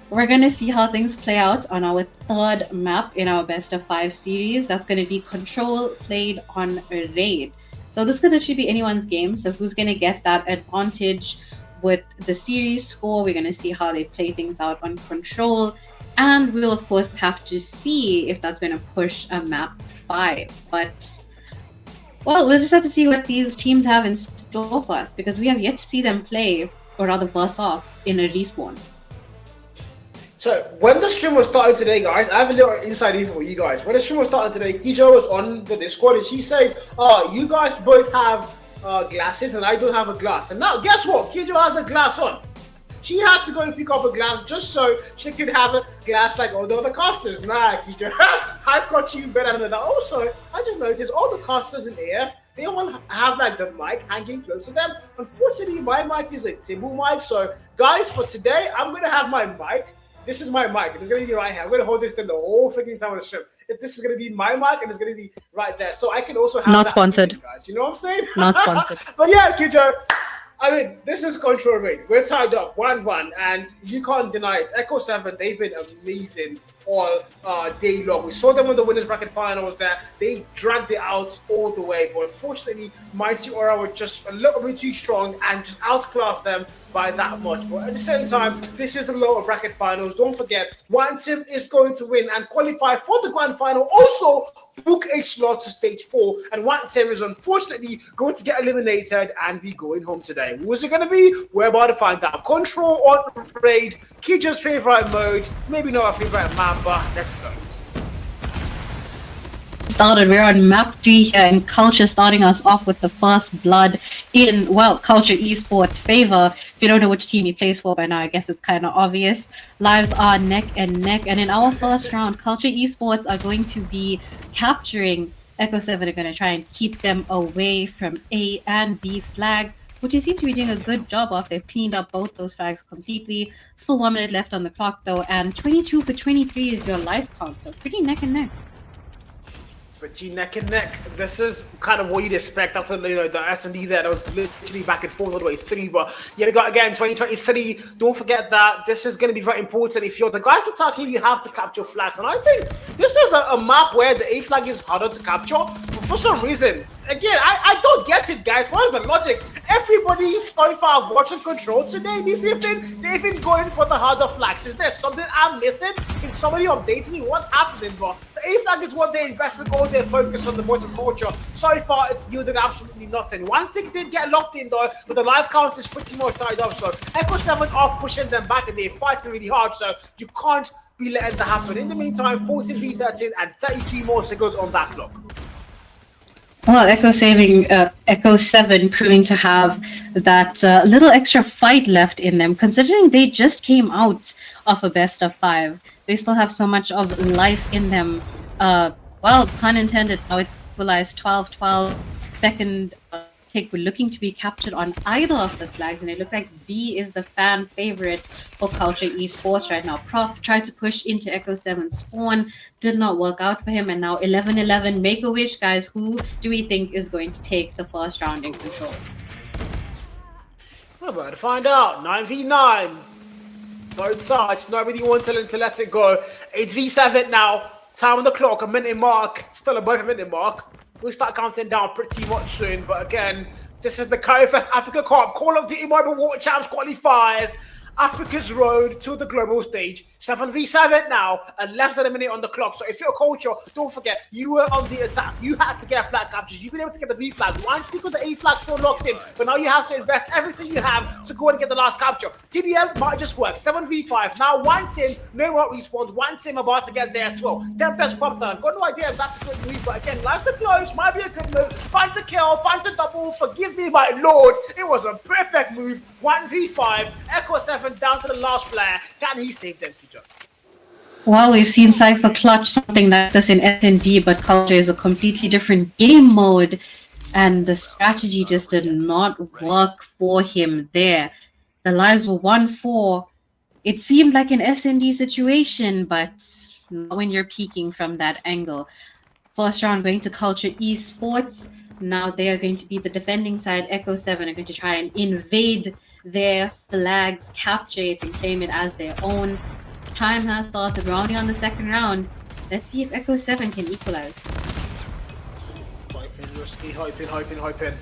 Speaker 9: we're gonna see how things play out on our third map in our best of 5 series. That's gonna be Control played on a raid. So this could actually be anyone's game. So who's gonna get that advantage with the series score? We're gonna see how they play things out on Control, and we'll of course have to see if that's gonna push a map 5. But well, we'll just have to see what these teams have in store for us, because we have yet to see them play, or rather burst off in a respawn.
Speaker 3: So when the stream was starting today, guys, I have a little inside info for you guys. When the stream was starting today, Kijo was on the Discord and she said, "Oh, you guys both have glasses and I don't have a glass." And now, guess what? Kijo has a glass on. She had to go and pick up a glass just so she could have a glass like all the other casters. Nah, Kijo, I caught you better than that. Also, I just noticed all the casters in AF, they all have like the mic hanging close to them. Unfortunately, my mic is a Timbu mic. So, guys, for today, I'm going to have my mic. This is my mic. It's going to be right here. I'm going to hold this thing the whole freaking time on the stream. This is going to be my mic and it's going to be right there. So I can also have
Speaker 9: Not
Speaker 3: that
Speaker 9: sponsored.
Speaker 3: you guys. You know what I'm saying?
Speaker 9: Not sponsored.
Speaker 3: But yeah, Kijo, I mean, this is Control Raid. We're tied up 1-1 and you can't deny it. Echo 7, they've been amazing all day long. We saw them on the winners bracket finals there. They dragged it out all the way, but unfortunately, Mighty Aura were just a little bit too strong and just outclassed them by that much. But at the same time, this is the lower bracket finals. Don't forget, one team is going to win and qualify for the grand final. Also, book a slot to stage 4, and one team is unfortunately going to get eliminated and be going home today. Who is it going to be? We're about to find out. Control on Raid, Kijo's favorite mode, maybe not a favorite map, but let's go.
Speaker 9: Started. We're on map 3 here, and Culture starting us off with the first blood in, well, Culture Esports' favor. If you don't know which team he plays for by now, I guess it's kind of obvious. Lives are neck and neck, and in our first round, Culture Esports are going to be capturing Echo 7. Are going to try and keep them away from A and B flag, which they seem to be doing a good job of. They've cleaned up both those flags completely. Still 1 minute left on the clock though, and 22 for 23 is your life count, so pretty neck and neck.
Speaker 3: Pretty neck and neck. This is kind of what you'd expect after the S&D there. That was literally back and forth all the way through. But yeah, we got again 2023. Don't forget that this is going to be very important. If you're the guys attacking, you have to capture flags. And I think this is a map where the A flag is harder to capture. But for some reason, again, I don't get it, guys. What is the logic? Everybody so far watching Control today this evening, they've been going for the harder flags. Is there something I'm missing? Can somebody update me? What's happening, bro? The A flag is what they invested all their focus on the voice of culture. So far, it's yielded absolutely nothing. One thing did get locked in though, but the life count is pretty much tied up. So Echo 7 are pushing them back and they're fighting really hard. So you can't be letting that happen. In the meantime, 14 v 13 and 32 more seconds on that clock.
Speaker 9: Well, Echo 7 proving to have that little extra fight left in them, considering they just came out of a best of 5. They still have so much of life in them. Well, pun intended, now it's equalized 12-12. Second pick, we're looking to be captured on either of the flags, and it looks like B is the fan favorite for Culture Esports right now. Prof tried to push into Echo 7 spawn, did not work out for him, and now 11-11. Make a wish, guys. Who do we think is going to take the first round in Control?
Speaker 3: We're about to find out. 9v9. Both sides. Nobody wanted to let it go. 8v7 now. Time on the clock. A minute mark. Still above a minute mark. We'll start counting down pretty much soon. But again, this is the Qualifier Africa Cup Call of Duty Mobile World Champs qualifiers. Africa's road to the global stage. 7v7 now, and less than a minute on the clock. So if you're a culture, don't forget, you were on the attack. You had to get flag captures. You've been able to get the B flag. One because the A flag still locked in, but now you have to invest everything you have to go and get the last capture. TDM might just work. 7v5. Now one team, no more respawns. One team about to get there as well. Tempest popped out. I've got no idea if that's a good move, but again, life's a close. Might be a good move. Find the kill, find the double. Forgive me, my lord. It was a perfect move. 1v5. Echo 7 down to the last player. Can he save them, Kijo?
Speaker 9: Well, we've seen Cypher clutch something like this in S&D, but Culture is a completely different game mode, and the strategy just did not work for him there. The lives were 1-4. It seemed like an S&D situation, but not when you're peeking from that angle. First round going to Culture Esports. Now they are going to be the defending side. Echo 7 are going to try and invade their flags, capture it, and claim it as their own. Time has started, rounding on the second round. Let's see if Echo 7 can equalize.
Speaker 3: Hyping, risky, hyping.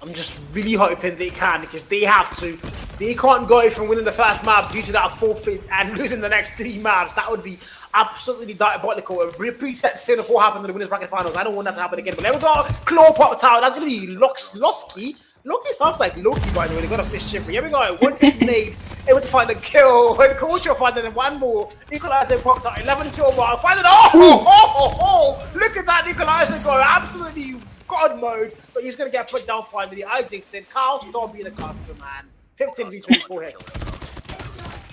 Speaker 3: I'm just really hoping they can, because they have to. They can't go from winning the first map due to that forfeit and losing the next 3 maps. That would be absolutely diabolical. A repeat scene of what happened in the winners bracket finals. I don't want that to happen again. But there we go. Claw popped out. That's going to be Losky. Loki sounds like Loki, by the way. They got a fish chip. Here we go. One team made, able to find a kill. When Culture finding one more. Equalizer popped out. 11 kill bar. Find it. Oh! Look at that Equalizer go. Absolutely God mode. But he's going to get put down finally. I jinxed it. Carl, don't be the caster, man. 15v24 here.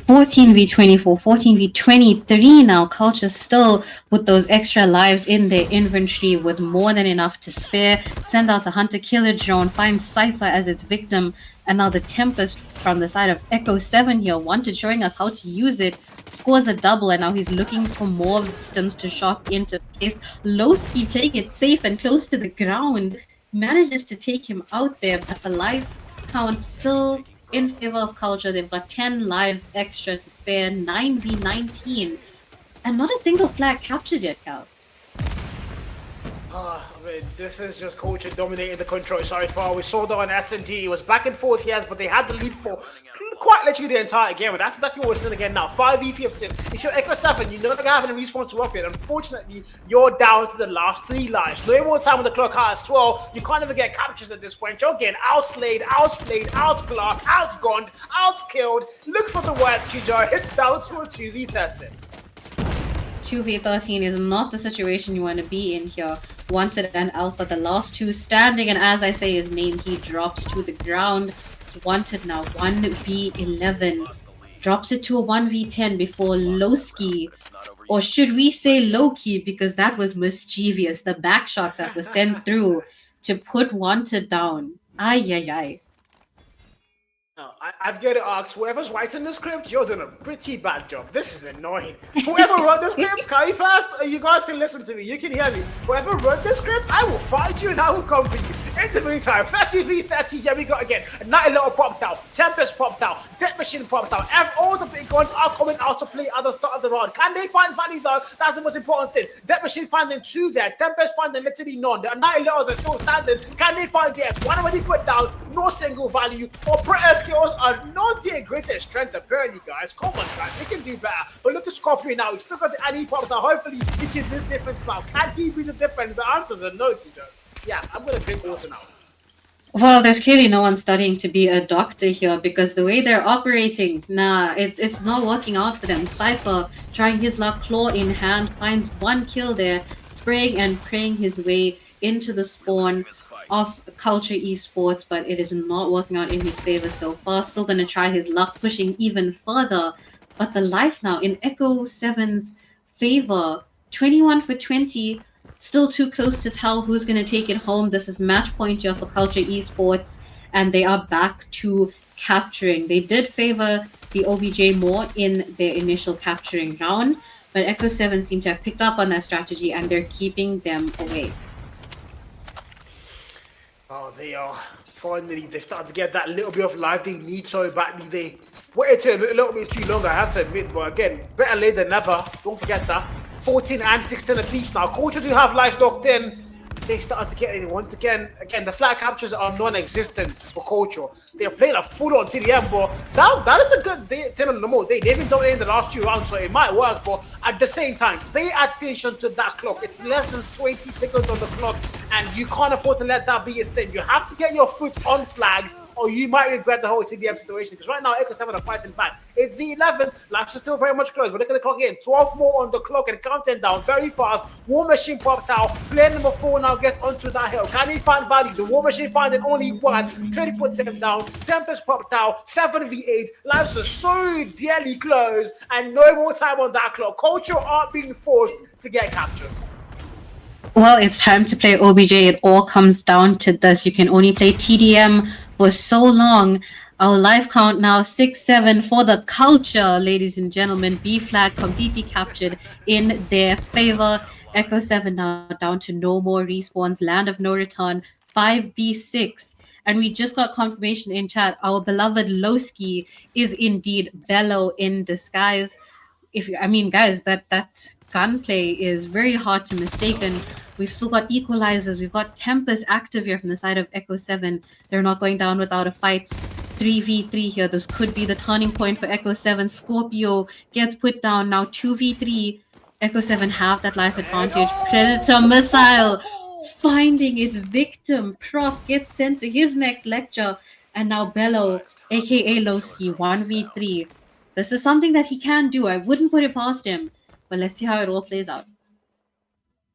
Speaker 9: 14v24, 14v23 now. Culture still with those extra lives in their inventory with more than enough to spare. Send out the Hunter Killer drone, find Cypher as its victim, and now the Tempest from the side of Echo 7 here, Wanted showing us how to use it, scores a double, and now he's looking for more victims to shot into place. Lowski playing it safe and close to the ground, manages to take him out there, but the life count still in favor of Culture. They've got 10 lives extra to spare, 9v19, and not a single flag captured yet, Cal.
Speaker 3: I mean, this is just Culture dominating the control so far. We saw that on S&D. It was back and forth, yes, but they had the lead for quite literally the entire game. And that's exactly what we're seeing again now. 5v15. If you're Echo 7, you're not going to have any respawn to work with. Unfortunately, you're down to the last 3 lives. No more time with the clock has 12. You can't even get captures at this point. You're getting outslayed, outplayed, outclocked, outgunned, outkilled. Look for the words, Kijo. It's down to a 2v13.
Speaker 9: 2v13 is not the situation you want to be in here. Wanted and Alpha, the last 2 standing, and as I say his name, he drops to the ground. Wanted now 1v11, drops it to a 1v10 before Lowski, or should we say Loki, because that was mischievous, the back shots that were sent through to put Wanted down. Ay.
Speaker 3: No, I've got to ask, whoever's writing the script, you're doing a pretty bad job. This is annoying. Whoever wrote the script, can you first? You guys can listen to me. You can hear me. Whoever wrote the script, I will find you and I will come for you. In the meantime, 30v30, here we go again. Night Little popped out. Tempest popped out. Death Machine popped out. All the big guns are coming out to play at the start of the round. Can they find value though? That's the most important thing. Death Machine finding 2 there. Tempest finding literally none. The Night Littles are still standing. Can they find theirs? One already put down. No single value. Or British skills are not their greatest strength apparently, guys. Come on, guys. They can do better. But look at Scorpion now. He's still got the Annie popped out. Hopefully he can be the difference now. Can he be the difference? The answers are no, Kijo. Yeah, I'm going to drink water now.
Speaker 9: Well, there's clearly no one studying to be a doctor here, because the way they're operating, it's not working out for them. Cypher trying his luck, claw in hand, finds 1 kill there, spraying and praying his way into the spawn of Culture Esports, but it is not working out in his favor so far. Still going to try his luck, pushing even further, but the life now in Echo 7's favor, 21 for 20. Still too close to tell who's going to take it home. This is match point here for Culture Esports, and they are back to capturing. They did favor the OBJ more in their initial capturing round, but Echo 7 seem to have picked up on that strategy, and they're keeping them away.
Speaker 3: Oh, they are. Finally, they start to get that little bit of life they need so badly. They waited till a little bit too long, I have to admit, but again, better late than never. Don't forget that. 14 and 16 apiece now. Culture do have life locked in. They started to get it once again. Again, the flag captures are non-existent for Culture. They're playing a full-on TDM, but that is a good thing on the mode. They've been dominating the last 2 rounds, so it might work, but at the same time, pay attention to that clock. It's less than 20 seconds on the clock, and you can't afford to let that be a thing. You have to get your foot on flags, or you might regret the whole TDM situation. Because right now, Echo 7 are fighting back. It's V11. Lives are still very much close. But look at the clock again. 12 more on the clock and counting down very fast. War Machine popped out. Player number 4 now gets onto that hill. Can he find value? The War Machine finding only one. Trinity puts him down. Tempest popped out. 7v8. Lives are so dearly close, and no more time on that clock. Culture aren't being forced to get captures.
Speaker 9: Well, it's time to play OBJ. It all comes down to this. You can only play TDM for so long. Our life count now 6-7 for the culture, ladies and gentlemen. B flag completely captured in their favor. Echo 7 now down to no more respawns. Land of no return. 5v6. And we just got confirmation in chat. Our beloved Lowski is indeed Bello in disguise. Guys, that gunplay is very hard to mistake. And we've still got equalizers. We've got Tempest active here from the side of Echo 7. They're not going down without a fight. 3v3 here. This could be the turning point for Echo 7. Scorpio gets put down. Now 2v3. Echo 7 have that life advantage. Predator missile finding its victim. Prof gets sent to his next lecture. And now Bello, aka Lowski, 1v3. This is something that he can do. I wouldn't put it past him. But let's see how it all plays out.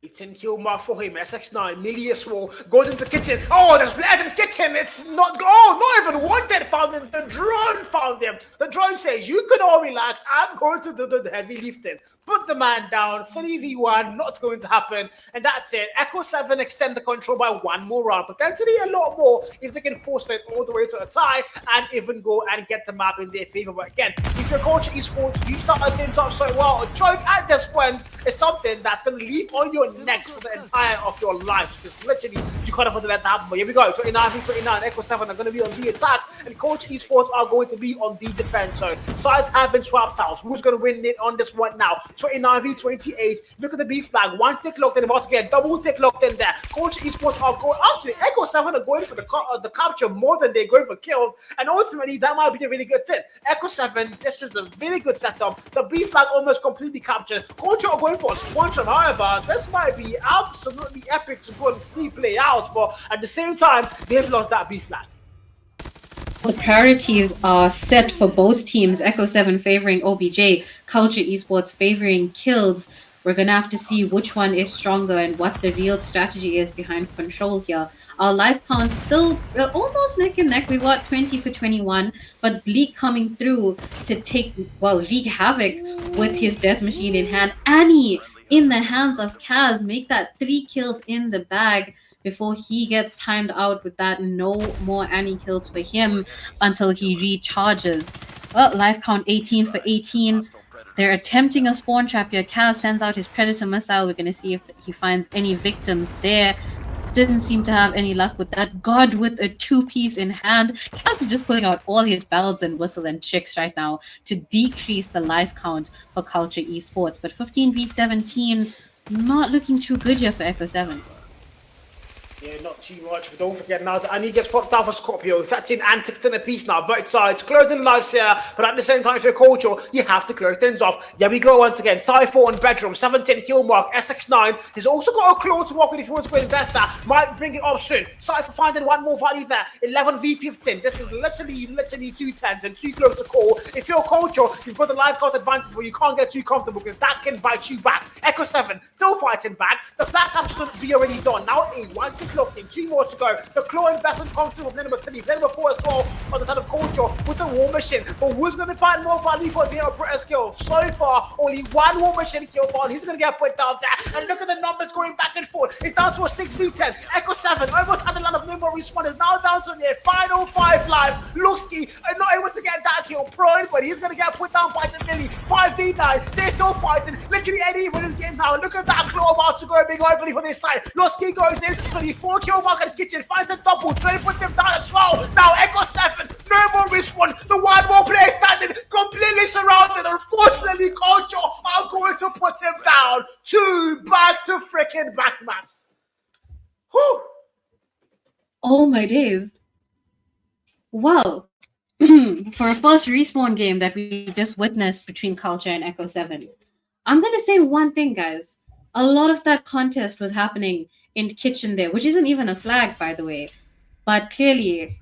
Speaker 3: 18 kill mark for him. SX9, Milius Wall goes into the kitchen. Oh, there's blood in the kitchen. It's not. Oh, not even one dead found him. The drone found him. The drone says, "You can all relax. I'm going to do the heavy lifting." Put the man down. 3v1, not going to happen. And that's it. Echo 7 extend the control by one more round. Potentially a lot more if they can force it all the way to a tie and even go and get the map in their favor. But again, if you're Culture Esports, you start things off so well. A choke at this point is something that's going to leave on your next for the entire of your life, because literally you can't afford to let that happen. But here we go, 29v29, Echo 7 are going to be on the attack, and Culture Esports are going to be on the defense. So sides have been swapped out. Who's going to win it on this one now? 29v28. Look at the B flag. One tick locked in, about to get double tick locked in there. Culture Esports are going. Actually, Echo 7 are going for the capture more than they're going for kills, and ultimately that might be a really good thing. Echo 7, this is a really good setup. The B flag almost completely captured. Culture are going for a squantum. However, this might be absolutely epic to go and see play out, but at the same time, they've lost that B flag.
Speaker 9: The priorities are set for both teams. Echo 7 favoring OBJ, Culture Esports favoring kills. We're going to have to see which one is stronger and what the real strategy is behind control here. Our life count still almost neck and neck. We got 20 for 21, but Bleak coming through to wreak havoc with his death machine in hand. Annie in the hands of Kaz, make that 3 kills in the bag before he gets timed out with that. No more Annie kills for him until he recharges. Well, life count 18 for 18. They're attempting a spawn trap here. Kaz sends out his Predator missile. We're going to see if he finds any victims there. Didn't seem to have any luck with that. God with a 2-piece in hand. Kaz is just pulling out all his bells and whistle and chicks right now to decrease the life count for Culture Esports. But 15v17, not looking too good here for Echo 7.
Speaker 3: Yeah, not too much, but don't forget now that Annie gets popped out for Scorpio. That's in antics in a piece now, both sides. Closing lives here, but at the same time, if you're Culture, you have to close things off. Here we go once again. Sci4 in bedroom, 17 kill mark. SX9 has also got a claw to walk with if he wants to invest that. Might bring it up soon. Sci4 finding one more value there. 11v15. This is literally 2 tens and 2 close to call. If you're Culture, you've got the life count advantage, but you can't get too comfortable because that can bite you back. Echo 7 still fighting back. The flat cap should be already done. Now A1 clocked in, 2 more to go. The claw investment comes through with number 3, number 4 as well on the side of Culture with the War Machine. But who's going to find more value for the operator's kill? So far, only 1 War Machine kill found. He's going to get put down there. And look at the numbers going back and forth. It's down to a 6v10. Echo 7 almost at the line of no more respawn. Is now down to their final 5 lives. Lowski not able to get that kill. Prone, but he's going to get put down by the Millie. 5v9. They're still fighting. Literally any in this game now. Look at that claw about to go big opening for this side. Lowski goes in. 24 kill mark at the kitchen. Finds the double. Trying to put him down as well. Now Echo 7. No more respawn. The 1 more player standing. Completely surrounded. Unfortunately, Culture are going to put him down. 2 back to freaking back maps. Whew.
Speaker 9: Oh my days. Well, for a first respawn game that we just witnessed between Culture and Echo 7, I'm going to say one thing, guys. A lot of that contest was happening in kitchen there, which isn't even a flag, by the way. But clearly,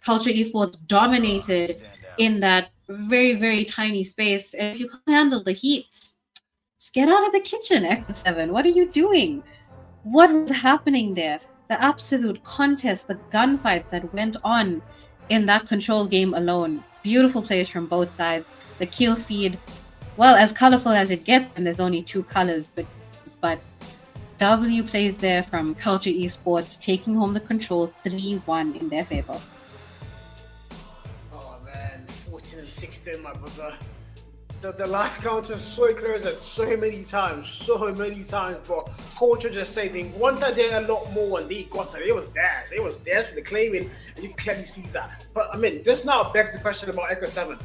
Speaker 9: Culture Esports dominated in that very, very tiny space. And if you can't handle the heat, just get out of the kitchen, Echo 7. What are you doing? What was happening there? The absolute contest, the gunfights that went on in that control game alone. Beautiful plays from both sides. The kill feed, well, as colorful as it gets, and there's only 2 colors, but W plays there from Culture Esports, taking home the control 3-1 in their favor.
Speaker 3: Oh man, 14 and 16, my brother. The life counter is so close at so many times, but Culture just saying they wanted there a lot more and they got it. It was theirs for the claiming, and you can clearly see that. But I mean, this now begs the question about Echo 7.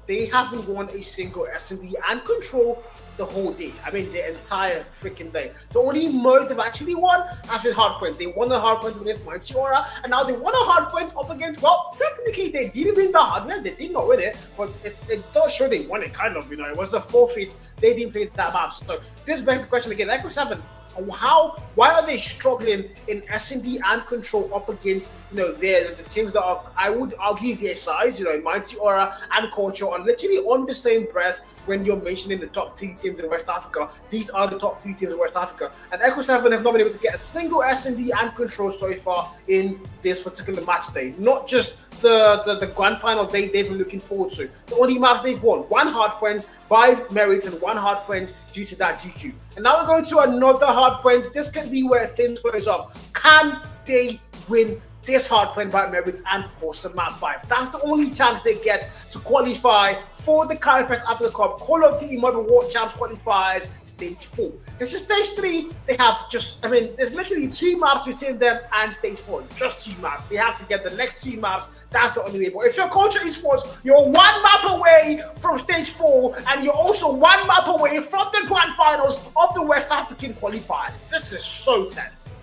Speaker 3: They haven't won a single SMD and control the whole day. I mean, the entire freaking day. The only mode they've actually won has been Hardpoint. They won the Hardpoint against Mantiora, and now they won a Hardpoint up against, well, technically they didn't win the Hardpoint. They did not win it, but it does show they won it, kind of, you know. It was a forfeit. They didn't play that map. So this begs the question again, Echo 7, why are they struggling in S&D and control up against, you know, the teams that are, I would argue, their size, you know, Mighty Aura and Culture are literally on the same breath when you're mentioning the top 3 teams in West Africa. These are the top 3 teams in West Africa. And Echo 7 have not been able to get a single S&D and control so far in this particular match day. Not just the grand final day they've been looking forward to. The only maps they've won, 1 Hardpoint by merit and 1 Hardpoint due to that DQ. And now we're going to another Hardpoint. This can be where things close off. Can they win this Hardpoint by merit and force a map 5? That's the only chance they get to qualify for the Qualifier Africa Cup Call of Duty Mobile World Champs qualifiers stage 4. This is stage 3. They have just, I mean, there's literally 2 maps between them and stage 4. Just 2 maps. They have to get the next 2 maps. That's the only way. But if you're Culture Esports, you're 1 map away from stage 4, and you're also 1 map away from the grand finals of the West African qualifiers. This is so tense.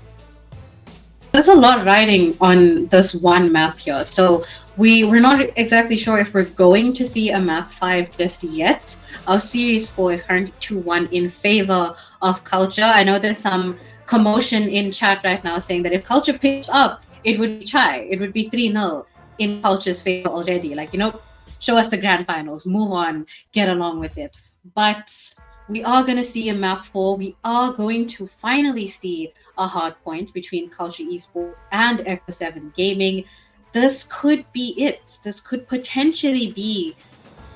Speaker 9: There's a lot riding on this one map here. So we're not exactly sure if we're going to see a map 5 just yet. Our series score is currently 2-1 in favor of Culture. I know there's some commotion in chat right now saying that if Culture picked up, it would be Chai. It would be 3-0 in Culture's favor already. Like, you know, show us the grand finals, move on, get along with it. But we are going to see a map 4. We are going to finally see a hard point between Culture Esports and Echo 7 Gaming. This could be it. This could potentially be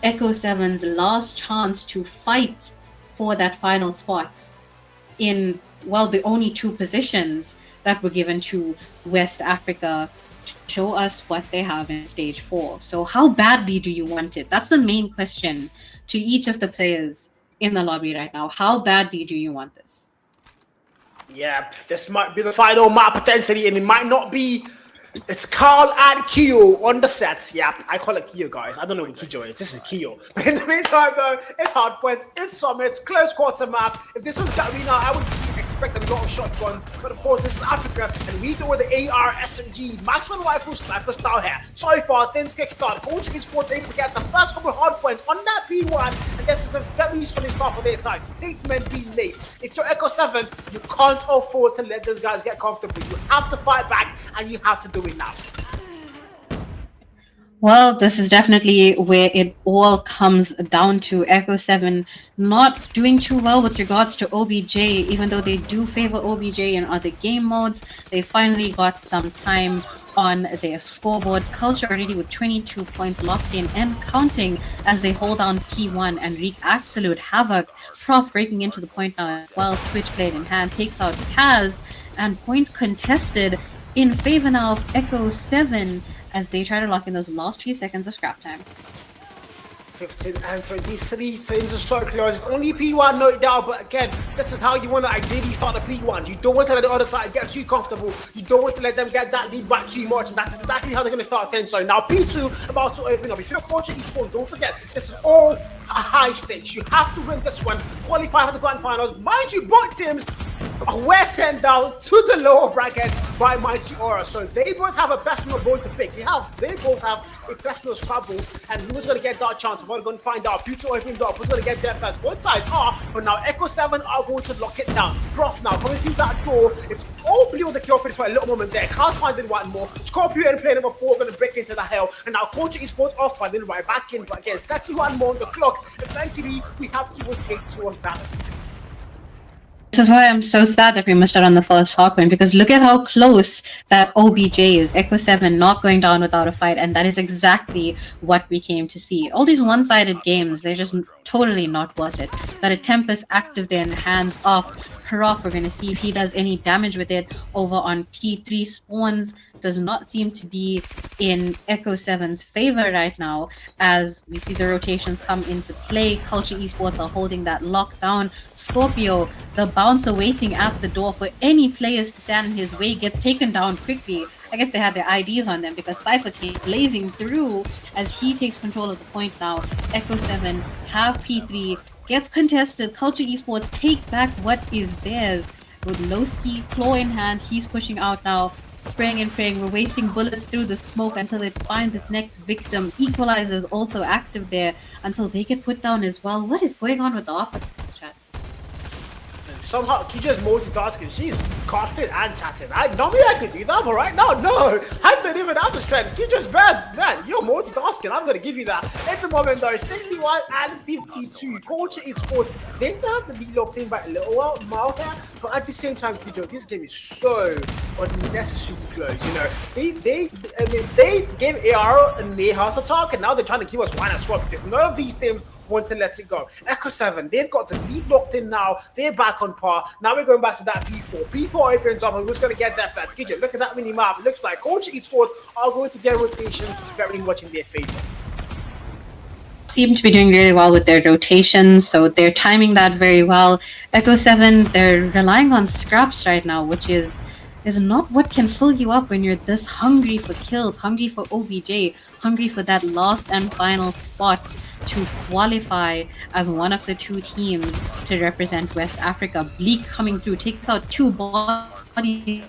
Speaker 9: Echo 7's last chance to fight for that final spot in, well, the only 2 positions that were given to West Africa to show us what they have in stage 4. So how badly do you want it? That's the main question to each of the players in the lobby right now. How badly do you want this?
Speaker 3: Yeah, this might be the final map potentially, and it might not be. It's Carl and Kyo on the set. Yeah, I call it Kyo, guys. I don't know what Kyo is. This is Kyo. But in the meantime, though, it's Hardpoint, it's Summit, close quarter map. If this was Garena, I would expect a lot of shotguns. But of course, this is Africa, and we go with the AR SMG, maximum rifle sniper style here. So far, things kickstart. Culture Esports able to get the first couple Hardpoint on that P1, and this is a very solid start for their side. Statement being made. If you're Echo 7, you can't afford to let these guys get comfortable. You have to fight back, and you have to do it now.
Speaker 9: Well, this is definitely where it all comes down to. Echo 7 not doing too well with regards to OBJ, even though they do favor OBJ in other game modes. They finally got some time on their scoreboard. Culture already with 22 points locked in and counting as they hold down P1 and wreak absolute havoc. Prof breaking into the point now as well. Switchblade in hand takes out Kaz, and point contested in favor now of Echo 7 as they try to lock in those last few seconds of scrap time.
Speaker 3: 15 and 23 things are so close. It's only P1 noted down, but again, this is how you want to ideally start the P1. You don't want to let the other side get too comfortable. You don't want to let them get that lead back too much, and that's exactly how they're going to start things. So now P2 about to open up. If you're Culture Esports, don't forget, this is all a high stakes. You have to win this one, qualify for the grand finals. Mind you, both teams were sent down to the lower bracket by Mighty Aura. So they both have a personal bone to pick. They both have a personal scrabble, and who's going to get that chance? We're going to find out. Future opens up. Who's going to get there first? Both sides are, but now Echo 7 are going to lock it down. Prof now coming through that door. It's all blue on the kill for a little moment there. Can't find it one more. Scorpio and player number 4 going to break into the hell, and now Culture Esports off, but then right back in. But again, 31 more on the clock. Eventually, we have to rotate towards that.
Speaker 9: This is why I'm so sad that we missed out on the first hardpoint, because look at how close that OBJ is. Echo 7 not going down without a fight, and that is exactly what we came to see. All these one-sided games, they're just totally not worth it. Got a Tempest active there in hands off. Prof, we're going to see if he does any damage with it over on P3. Spawns does not seem to be in Echo 7's favor right now, as we see the rotations come into play. Culture Esports are holding that lockdown. Scorpio, the bouncer waiting at the door for any players to stand in his way, gets taken down quickly. I guess they had their IDs on them because Cypher came blazing through as he takes control of the point now. Echo 7 have P3, gets contested. Culture Esports take back what is theirs. With Lowski, claw in hand, he's pushing out now. Spraying and praying, we're wasting bullets through the smoke until it finds its next victim. Equalizer is also active there until they get put down as well. What is going on with the offense, chat?
Speaker 3: Somehow Kija's multitasking. She's casting and chatting. Normally I could do that, but right now, no. I don't even have the strength. Kija's bad, man. You're multitasking. I'm gonna give you that. At the moment, though, 61 and 52. Culture Esports. They still have to be locked in by a little while here, but at the same time, Kija, this game is so unnecessarily close. You know, they gave AR a near heart attack, and now they're trying to give us one as well because none of these teams want to let it go. Echo 7, they've got the lead locked in now. They're back on par. Now we're going back to that P4. P4 opens up, and who's going to get that first? Kija, look at that mini map. It looks like Culture Esports are going to get rotations very much in their favor.
Speaker 9: Seem to be doing really well with their rotations, so they're timing that very well. Echo 7, they're relying on scraps right now, which is not what can fill you up when you're this hungry for kills, hungry for OBJ, hungry for that last and final spot to qualify as one of the two teams to represent West Africa. Bleak coming through, takes out 2 bodies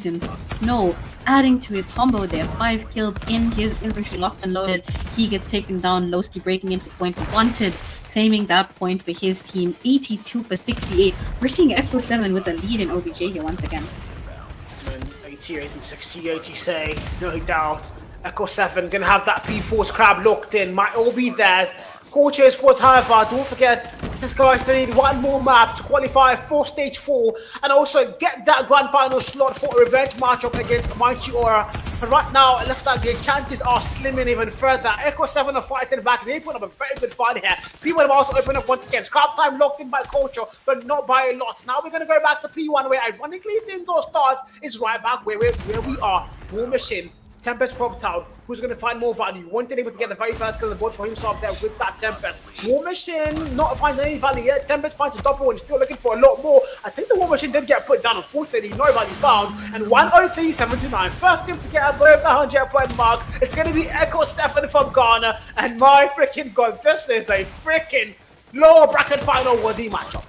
Speaker 9: in snow, adding to his combo there. 5 kills in his infantry, locked and loaded. He gets taken down. Lowski breaking into point. Wanted claiming that point for his team. 82 for 68. We're seeing Echo 7 with the lead in OBJ here once again.
Speaker 3: 88 and 68, you say, no doubt. Echo 7 gonna have that P4 scrap locked in, might all be theirs. Culture Esports, however, don't forget, this guys still need one more map to qualify for stage 4 and also get that grand final slot for a revenge matchup against Mighty Aura. But right now, it looks like their chances are slimming even further. Echo 7 are fighting back, they put up a very good fight here. People have also opened up once again. Scrap time locked in by Culture, but not by a lot. Now we're gonna go back to P1, where ironically things all starts is right back where we are. War Machine, Tempest popped out. Who's going to find more value? Wanted able to get the very first kill on the board for himself there with that Tempest. War Machine not finding any value yet. Tempest finds a double and still looking for a lot more. I think the War Machine did get put down. Unfortunately, no value found. And 103.79. First team to get above the 100-point mark. It's going to be Echo 7 from Ghana. And my freaking god, this is a freaking lower bracket final worthy matchup.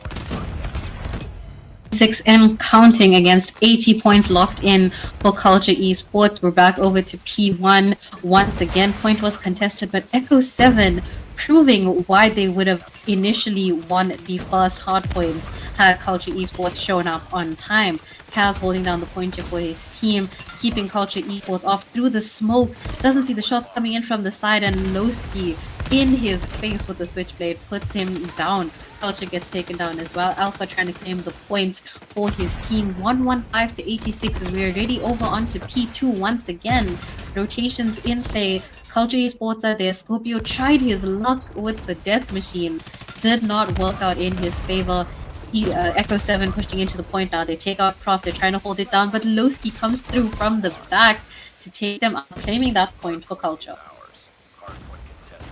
Speaker 9: 6M counting against 80 points locked in for Culture Esports. We're back over to P1 once again. Point was contested, but Echo 7 proving why they would have initially won the first hard point had Culture Esports shown up on time. Kaz holding down the pointer for his team, keeping Culture Esports off through the smoke. Doesn't see the shots coming in from the side, and Lowski in his face with the switchblade puts him down. Culture gets taken down as well. Alpha trying to claim the point for his team. 115 to 86 as we're already over onto P2 once again. Rotations in play. Culture Esports are there. Scorpio tried his luck with the death machine. Did not work out in his favor. Echo 7 pushing into the point now. They take out Prof. They're trying to hold it down, but Lowski comes through from the back to take them out, claiming that point for Culture.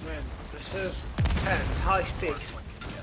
Speaker 3: Man, this is tense, high stakes.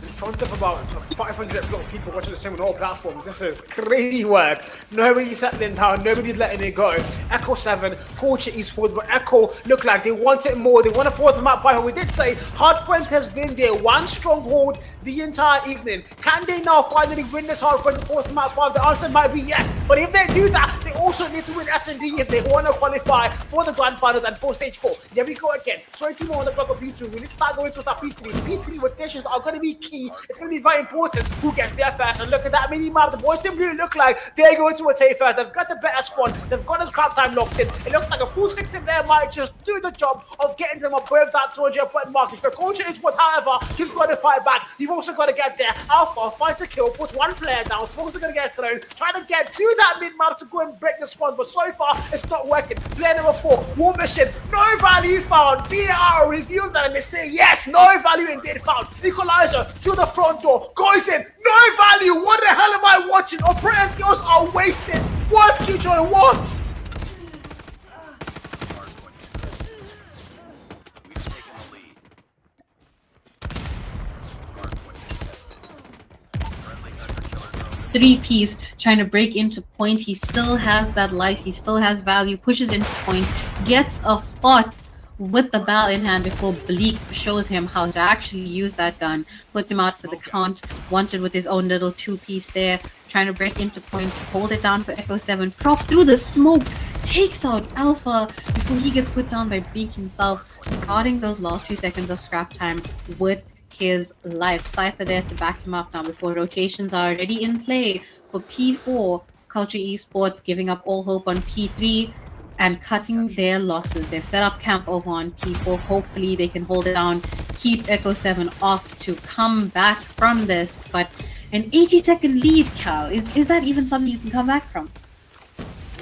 Speaker 3: front of about 500 plus people watching the stream on all platforms. This is crazy work. Nobody's settling down. Nobody's letting it go. Echo 7, Culture Esports, but Echo look like they want it more. They want to force the map 5. We did say Hardpoint has been their one stronghold the entire evening. Can they now finally win this Hardpoint and force the map 5? The answer might be yes. But if they do that, they also need to win S&D if they want to qualify for the Grand Finals and for Stage 4. There we go again. 20 more on the block of P2. We need to start going towards our P3. P3 rotations are going to be key. It's going to be very important who gets there first. And look at that mini map. The boys in blue look like they're going to rotate first. They've got the better spawn. They've got his crowd time locked in. It looks like a full 6 in there might just do the job of getting them above that 200 point mark. If your Culture is what, however, you've got to fight back. You've also got to get there. Alpha, fight to kill, put one player down. Smokes are going to get thrown. Trying to get to that mid map to go and break the spawn. But so far, it's not working. Player number 4, War Mission. No value found. VAR reviews that and they say yes, no value indeed found. Equalizer to the front door. Goes in. No value. What the hell am I watching? Operator skills are wasted. What, Keyjoy? What?
Speaker 5: We've taken the lead. Hardpoint is tested. Friendly hunter killer drone.
Speaker 9: 3-piece trying to break into point. He still has that life. He still has value. Pushes into point. Gets a thought with the bell in hand before Bleak shows him how to actually use that gun. Puts him out for the count. Wanted with his own little 2-piece there. Trying to break into point. Hold it down for Echo 7. Prop through the smoke. Takes out Alpha before he gets put down by Bleak himself. Guarding those last few seconds of scrap time with his life. Cypher there to back him up now before rotations are already in play for P4. Culture Esports giving up all hope on P3 and cutting their losses. They've set up camp over on P4. Hopefully they can hold it down, keep Echo 7 off to come back from this. But an 80-second lead, Cal, is that even something you can come back from?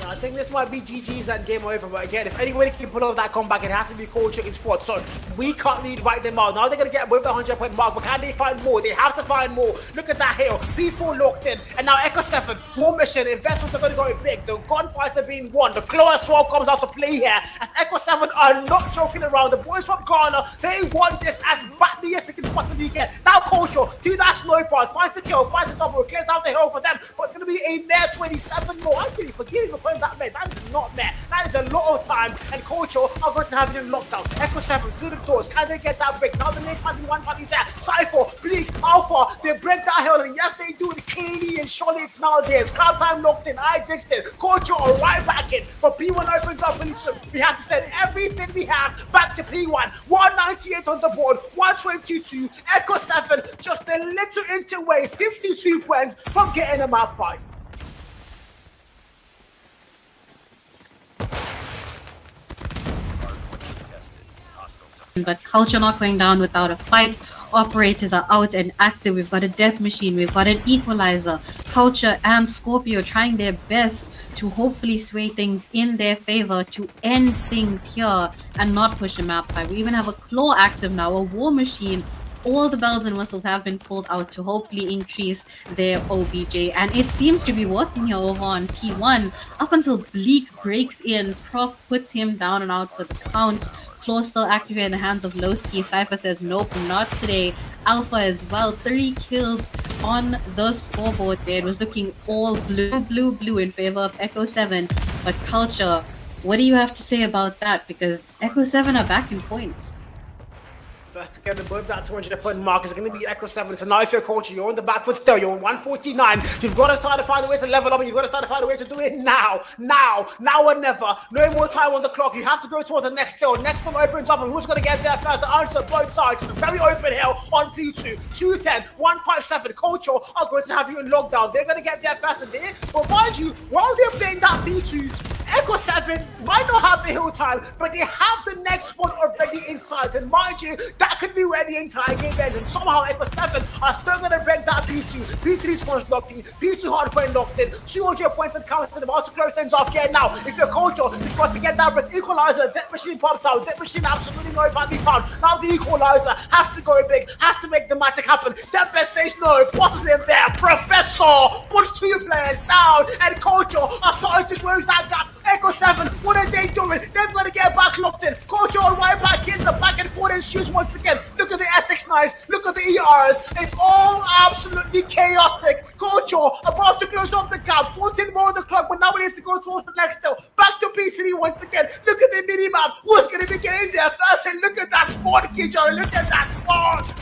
Speaker 3: Yeah, I think this might be GG's and game over. But again, if anybody can pull off that comeback, it has to be Culture Esports. So we can't need right them out. Now they're going to get above the 100 point mark, but can they find more? They have to find more. Look at that hill. P4 locked in. And now Echo 7, War Mission, investments are going to go big. The gunfights are being won. The claw as well comes out to play here. As Echo 7 are not joking around. The boys from Ghana, they want this as badly as they can possibly get. Now Culture, do that slow pass. Finds the kill, finds the double. Clears out the hill for them. But it's going to be a mere 27 more. Actually, forgive me for putting that mate. That is not there. That is a lot of time. And Culture are going to have it in lockdown. Echo 7 to the doors. Can they get that break? Now the late 1 party there. Cypher, Bleak, Alpha. They break that hill. And yes, they do it cleanly and surely it's now theirs. Crowd time locked in. I existed. Culture are right back in. But P1 opens up really soon. We have to send everything we have back to P1. 198 on the board. 122. Echo 7 just a little inch away. 52 points from getting a map 5.
Speaker 9: But Culture not going down without a fight. Operators are out and active. We've got a death machine. We've got an equalizer. Culture and Scorpio trying their best to hopefully sway things in their favor to end things here and not push a map 5. We even have a claw active now, a war machine. All the bells and whistles have been pulled out to hopefully increase their OBJ. And it seems to be working here over on P1 up until Bleak breaks in. Prof puts him down and out for the count. Claw still active in the hands of Lowski. Cypher says nope, not today. Alpha as well. 3 kills on the scoreboard there. It was looking all blue in favor of Echo 7. But Culture, what do you have to say about that? Because Echo 7 are back in points.
Speaker 3: First to get above that 200 point mark is going to be Echo 7. So now if you're Culture, you're on the back foot still. You're on 149. You've got to start to find a way to level up. And you've got to start to find a way to do it now or never. No more time on the clock. You have to go towards the next hill. Next hill opens up. And who's going to get there first? The answer both sides. It's a very open hill on P2. 210, 157. Culture are going to have you in lockdown. They're going to get there first and there. But mind you, while they're playing that P2, Echo 7 might not have the hill time, but they have the next one already inside. And mind you, that could be where the entire game ends. And somehow Echo 7 are still going to break that P2. P3 spawns locked in. P2 hardpoint locked in. 200 points and counted. About to close things off here now. If you're Culture, you've got to get that with equalizer. Death machine popped out. Death machine absolutely no value found. Now the equalizer has to go big. Has to make the magic happen. Death says no. Bosses in there. Professor puts 2 players down. And Culture are starting to close that gap. Echo 7, what are they doing? They've got to get back locked in. Culture right back in. The back and forth ensues once again. Look at the Essex Knights. Look Look at the ERs. It's all absolutely chaotic. Culture about to close off the gap. 14 more on the clock, but now we need to go towards the next hill. Back to P3 once again. Look at the mini map. Who's going to be getting there first? And look at that squad, Kijo. Look at that squad.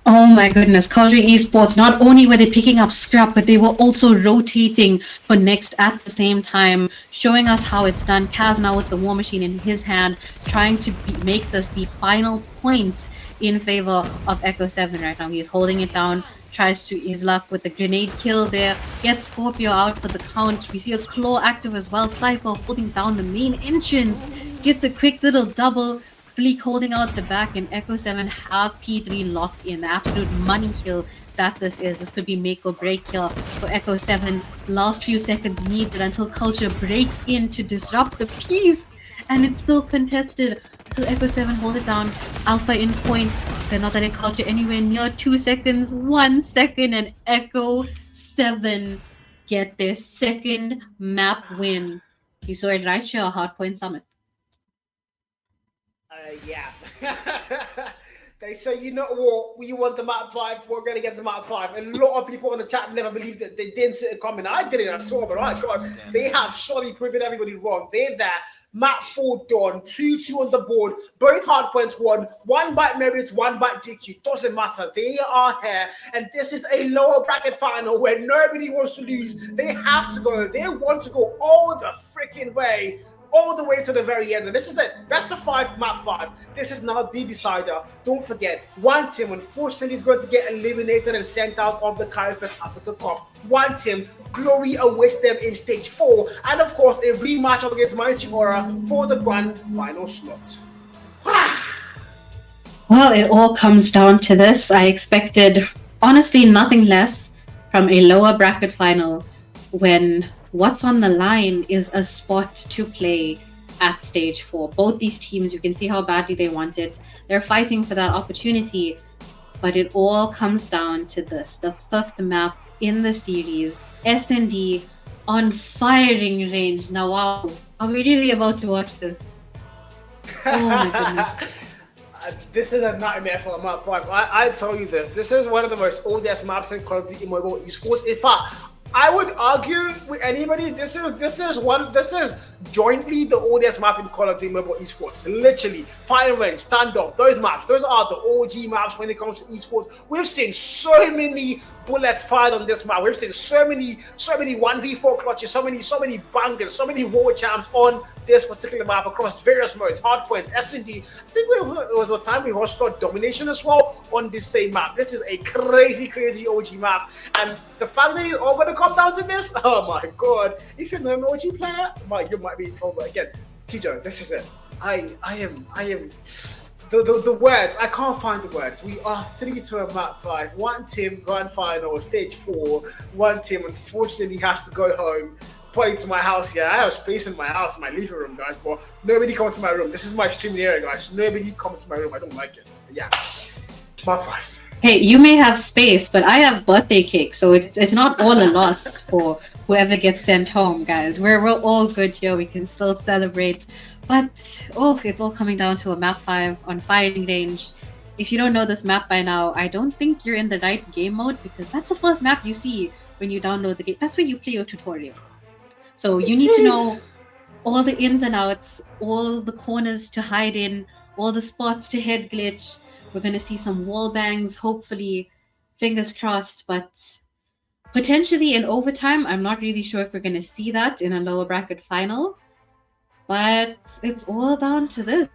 Speaker 9: Oh my goodness, Culture Esports, not only were they picking up scrap, but they were also rotating for next at the same time, showing us how it's done. Kaz now with the War Machine in his hand, trying to make this the final point in favor of Echo 7 right now. He's holding it down, tries to ease luck with the grenade kill there, gets Scorpio out for the count. We see a Claw active as well, Cypher holding down the main entrance, gets a quick little double, Fleek holding out the back, and Echo 7 have P3 locked in. The absolute money kill that this is. This could be make or break kill for Echo 7. Last few seconds needed until Culture breaks in to disrupt the peace, and it's still contested. So Echo 7 hold it down. Alpha in point. They're not letting Culture anywhere near 2 seconds. 1 second, and Echo 7 get their second map win. You saw it right here, Hardpoint Summit.
Speaker 3: Yeah. They say, you know what, we want the map 5, we're going to get the map 5. And a lot of people in the chat never believed that they didn't see it coming. I didn't, I saw, but my God, they have surely proven everybody wrong. They're there. Map 4 done, 2-2 on the board, both hard points won, 1 by merits, 1 by DQ, doesn't matter, they are here, and this is a lower bracket final where nobody wants to lose. They have to go, they want to go all the freaking way, all the way to the very end. And this is the best of 5, map 5. This is now the decider. Don't forget, one team unfortunately is going to get eliminated and sent out of the Qualifier Africa Cup. One team, glory awaits them in stage 4, and of course a rematch against Mighty Aura for the grand final slot.
Speaker 9: Well, it all comes down to this. I expected, honestly, nothing less from a lower bracket final when what's on the line is a spot to play at stage 4. Both these teams, you can see how badly they want it. They're fighting for that opportunity, but it all comes down to this. The 5th map in the series, S&D on firing range. Now, wow, are we really about to watch this? Oh my goodness.
Speaker 3: This is a nightmare for a map 5. I tell you this is one of the most oldest maps in Call of Duty Mobile Esports. In fact, I would argue with anybody, this is jointly the oldest map in Call of Duty Mobile Esports. Literally, Fire Range, Standoff, those maps, those are the OG maps when it comes to esports. We've seen so many bullets fired on this map. We've seen so many 1v4 clutches, so many bangers, so many world champs on this particular map across various modes, hardpoint, S&D. I think it was a time we also saw domination as well on this same map. This is a crazy OG map, and the fact that it's all going to come down to this, oh my God! If you're not an OG player, you might be in trouble again. Kijo, this is it. I am. The words, I can't find the words. We are 3-2 map 5. One team grand final, stage 4. One team unfortunately has to go home. Probably to my house here. I have space in my house, my living room, guys, but nobody come to my room. This is my streaming area, guys. Nobody come to my room. I don't like it. But yeah, map 5.
Speaker 9: Hey, you may have space, but I have birthday cake, so it's not all a loss for whoever gets sent home, guys. We're all good here. We can still celebrate. But, it's all coming down to a map 5 on firing range. If you don't know this map by now, I don't think you're in the right game mode, because that's the first map you see when you download the game. That's where you play your tutorial. So you need to know all the ins and outs, all the corners to hide in, all the spots to head glitch. We're going to see some wall bangs, hopefully, fingers crossed, but potentially in overtime. I'm not really sure if we're going to see that in a lower bracket final. But it's all down to this.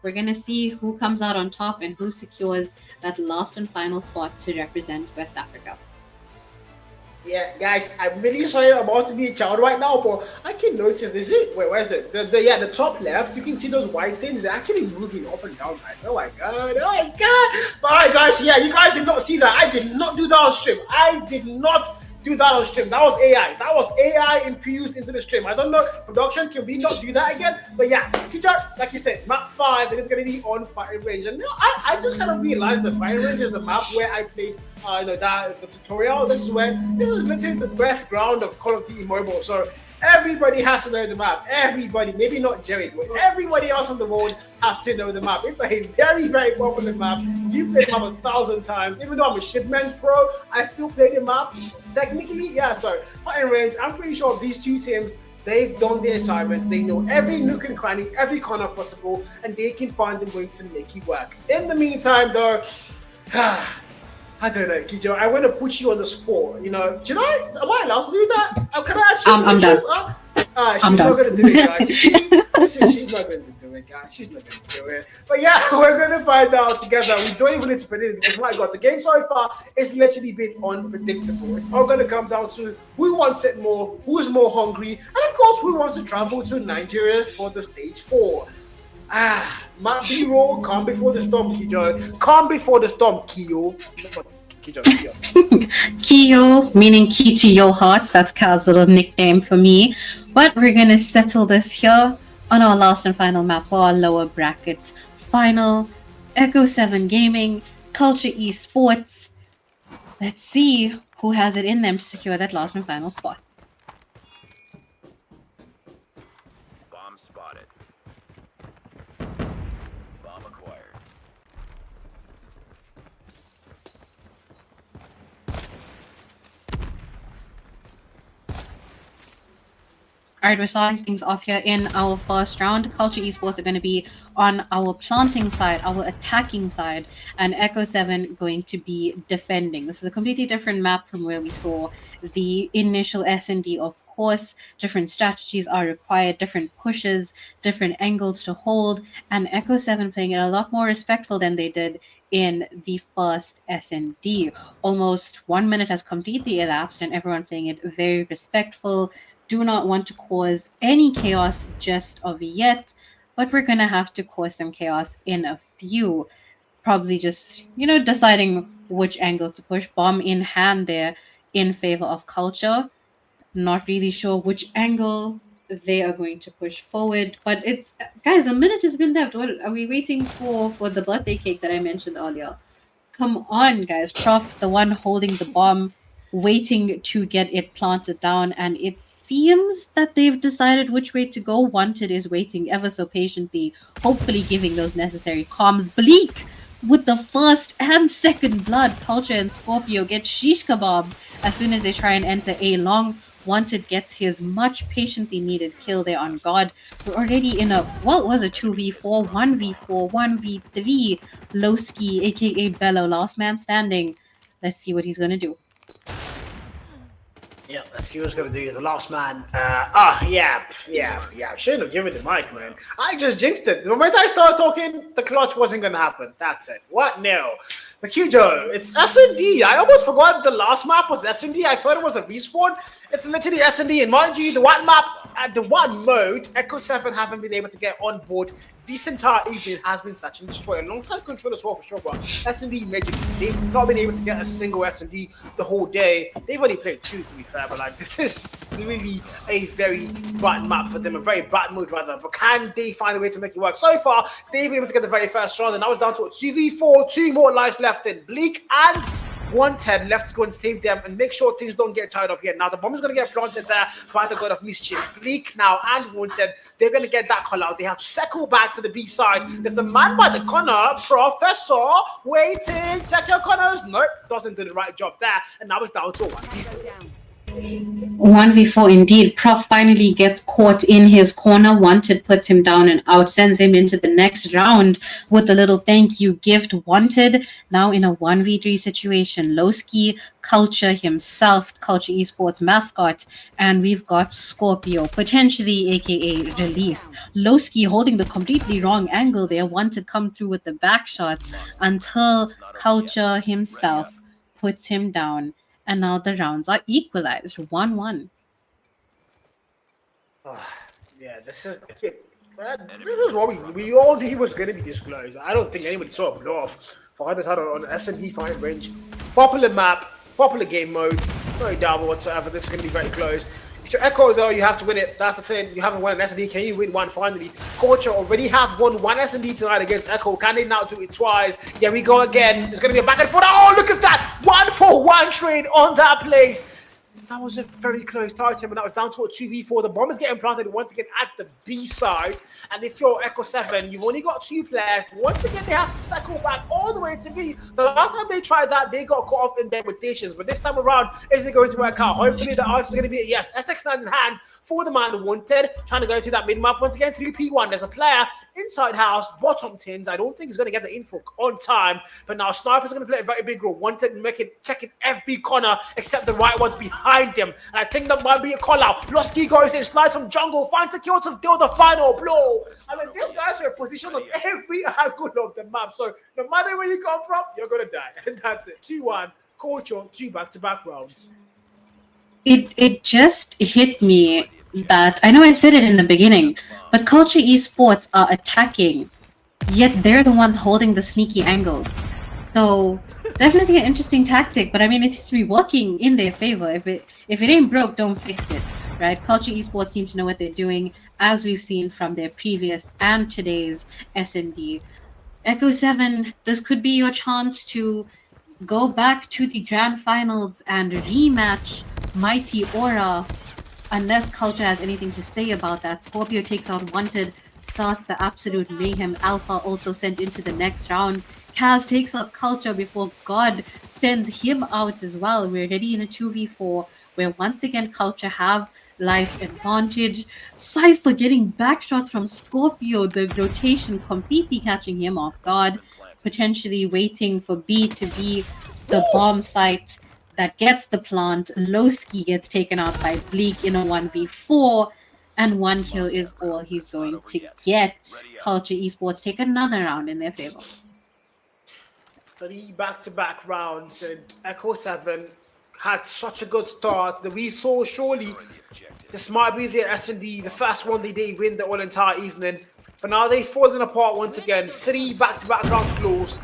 Speaker 9: We're going to see who comes out on top and who secures that last and final spot to represent West Africa.
Speaker 3: Yeah, guys, I'm really sorry I'm about to be a child right now, but I can notice, where is it? The top left, you can see those white things. They're actually moving up and down, guys. Oh my God. All right, guys, yeah, you guys did not see that. I did not do that on stream. I did not do that on stream. That was AI. That was AI infused into the stream. I don't know, production, can we not do that again? But yeah, like you said, map 5, and it's going to be on Fire Range. And I just kind of realized that Fire Range is the map where I played the tutorial. This is literally the background of Call of Duty Mobile. So Everybody has to know the map. Everybody, maybe not Jared, but everybody else on the road has to know the map. It's a very, very popular map. You played the map 1,000 times. Even though I'm a shipment pro, I still play the map. Technically, yeah, so fighting range, I'm pretty sure these two teams, they've done their assignments. They know every nook and cranny, every corner possible, and they can find a way to make it work. In the meantime, though, I don't know, Kijo. I want to put you on the spot. You know, am I allowed to do that? Can I actually?
Speaker 9: I'm done.
Speaker 3: She's not going to do it, guys. She's not going to do it, guys. She's not going to do it. But yeah, we're going to find out together. We don't even need to predict it because, my God, the game so far is literally been unpredictable. It's all going to come down to who wants it more, who's more hungry, and of course, who wants to travel to Nigeria for the stage 4. My B-roll, calm before the storm, Kijo. Calm before the storm, Kiyo.
Speaker 9: Kiyo, meaning key to your heart. That's Cal's little nickname for me. But we're going to settle this here on our last and final map for our lower bracket final. Echo 7 Gaming, Culture Esports. Let's see who has it in them to secure that last and final spot.
Speaker 5: Bomb spotted. Bomb acquired.
Speaker 9: Alright, we're starting things off here in our first round. Culture Esports are going to be on our planting side, our attacking side, and Echo 7 going to be defending. This is a completely different map from where we saw the initial S&D, of course. Different strategies are required, different pushes, different angles to hold, and Echo 7 playing it a lot more respectful than they did in the first S&D. Almost 1 minute has completely elapsed, and everyone playing it very respectful. Do not want to cause any chaos just of yet, but we're gonna have to cause some chaos in a few. Probably just, deciding which angle to push. Bomb in hand there in favor of Culture. Not really sure which angle they are going to push forward, but it's, guys, a minute has been left. What are we waiting for the birthday cake that I mentioned earlier? Come on, guys. Prof, the one holding the bomb, waiting to get it planted down, and it seems that they've decided which way to go. Wanted is waiting ever so patiently, hopefully giving those necessary comms. Bleak with the first and second blood. Culture and Scorpio get shish kebab as soon as they try and enter A long. Wanted gets his much patiently needed kill there on guard. We're already in a, what was a 2v4, 1v4, 1v3. Lowski, aka Bello, last man standing. Let's see what he's gonna do.
Speaker 3: Yeah, let's see what's gonna do. He's the last man. Yeah. I shouldn't have given the mic, man. I just jinxed it. The moment I started talking, the clutch wasn't gonna happen. That's it. What? No. But Hugo, it's S&D. I almost forgot the last map was S&D. I thought it was a respawn. It's literally S&D. And mind you, the one map, the one mode, Echo 7 haven't been able to get on board. This entire evening has been such and destroy. A long time control as well for sure, but S&D Magic, they've not been able to get a single S&D the whole day. They've only played 2, to be fair, but like this is really a very bad map for them, a very bad mode rather. But can they find a way to make it work? So far, they've been able to get the very first round, and now it's down to a 2v4, 2 more lives left in Bleak and Wanted left to go and save them and make sure things don't get tied up here. Now the bomb is going to get planted there by the God of Mischief. Bleak now and Wanted, they're going to get that call out. They have to circle back to the B side. There's a man by the corner, Professor, waiting. Check your corners. Nope, doesn't do the right job there. And now it's down to 1v4.
Speaker 9: 1v4 indeed. Prof finally gets caught in his corner. Wanted puts him down and out, sends him into the next round with a little thank you gift. Wanted now in a 1v3 situation. Lowski, Culture himself, Culture Esports mascot, and we've got Scorpio, potentially aka Release. Lowski holding the completely wrong angle there. Wanted come through with the back shots until Culture himself puts him down. And now the rounds are equalized, 1-1.
Speaker 3: Yeah, this is what we all knew was going to be disclosed. I don't think anybody saw a blow off for others had on S&D fight range. Popular map, popular game mode, no doubt whatsoever. This is going to be very close. If your Echo though, you have to win it. That's the thing. You haven't won an S&D. Can you win one finally? Culture already have won one S&D tonight against Echo. Can they now do it twice? Here we go again. There's going to be a back and forth. Oh, look at that. 1-for-1 trade on that place. That was a very close target, and that was down to a 2v4. The bomb is getting planted once again at the B side. And if you're Echo 7, you've only got 2 players. Once again, they have to cycle back all the way to B. The last time they tried that, they got caught off in their rotations. But this time around, is it going to work out? Hopefully, the answer is going to be a yes. SX9 in hand for the man wanted. Trying to go through that mid-map. Once again, 3P1. There's a player inside house, bottom tins. I don't think he's going to get the info on time. But now Sniper's going to play a very big role. Wanted, checking every corner except the right ones behind him, and I think that might be a call out. Losky goes in, slides from jungle, finds a kill to deal the final blow. I mean, these guys were positioned on every angle of the map, so no matter where you come from, you're gonna die. And that's it. 2-1, Culture, 2 back-to-back rounds.
Speaker 9: It just hit me that I know I said it in the beginning, but Culture Esports are attacking, yet they're the ones holding the sneaky angles. So definitely an interesting tactic, but I mean, it seems to be working in their favor. If it ain't broke, don't fix it, right? Culture Esports seem to know what they're doing, as we've seen from their previous and today's S&D. Echo 7, this could be your chance to go back to the grand finals and rematch Mighty Aura, unless Culture has anything to say about that. Scorpio takes out Wanted, starts the absolute mayhem. Alpha also sent into the next round. Kaz takes up Culture before God sends him out as well. We're already in a 2v4 where once again Culture have life advantage. Cypher getting back shots from Scorpio, the rotation completely catching him off guard, potentially waiting for B to be the bomb site that gets the plant. Lowski gets taken out by Bleak in a 1v4, and 1 kill is all he's going to get. Culture Esports take another round in their favor.
Speaker 3: 3 back-to-back rounds, and Echo 7 had such a good start that we thought surely this might be their S&D, the first one they win the whole entire evening. But now they've fallen apart once again. 3 back-to-back rounds lost.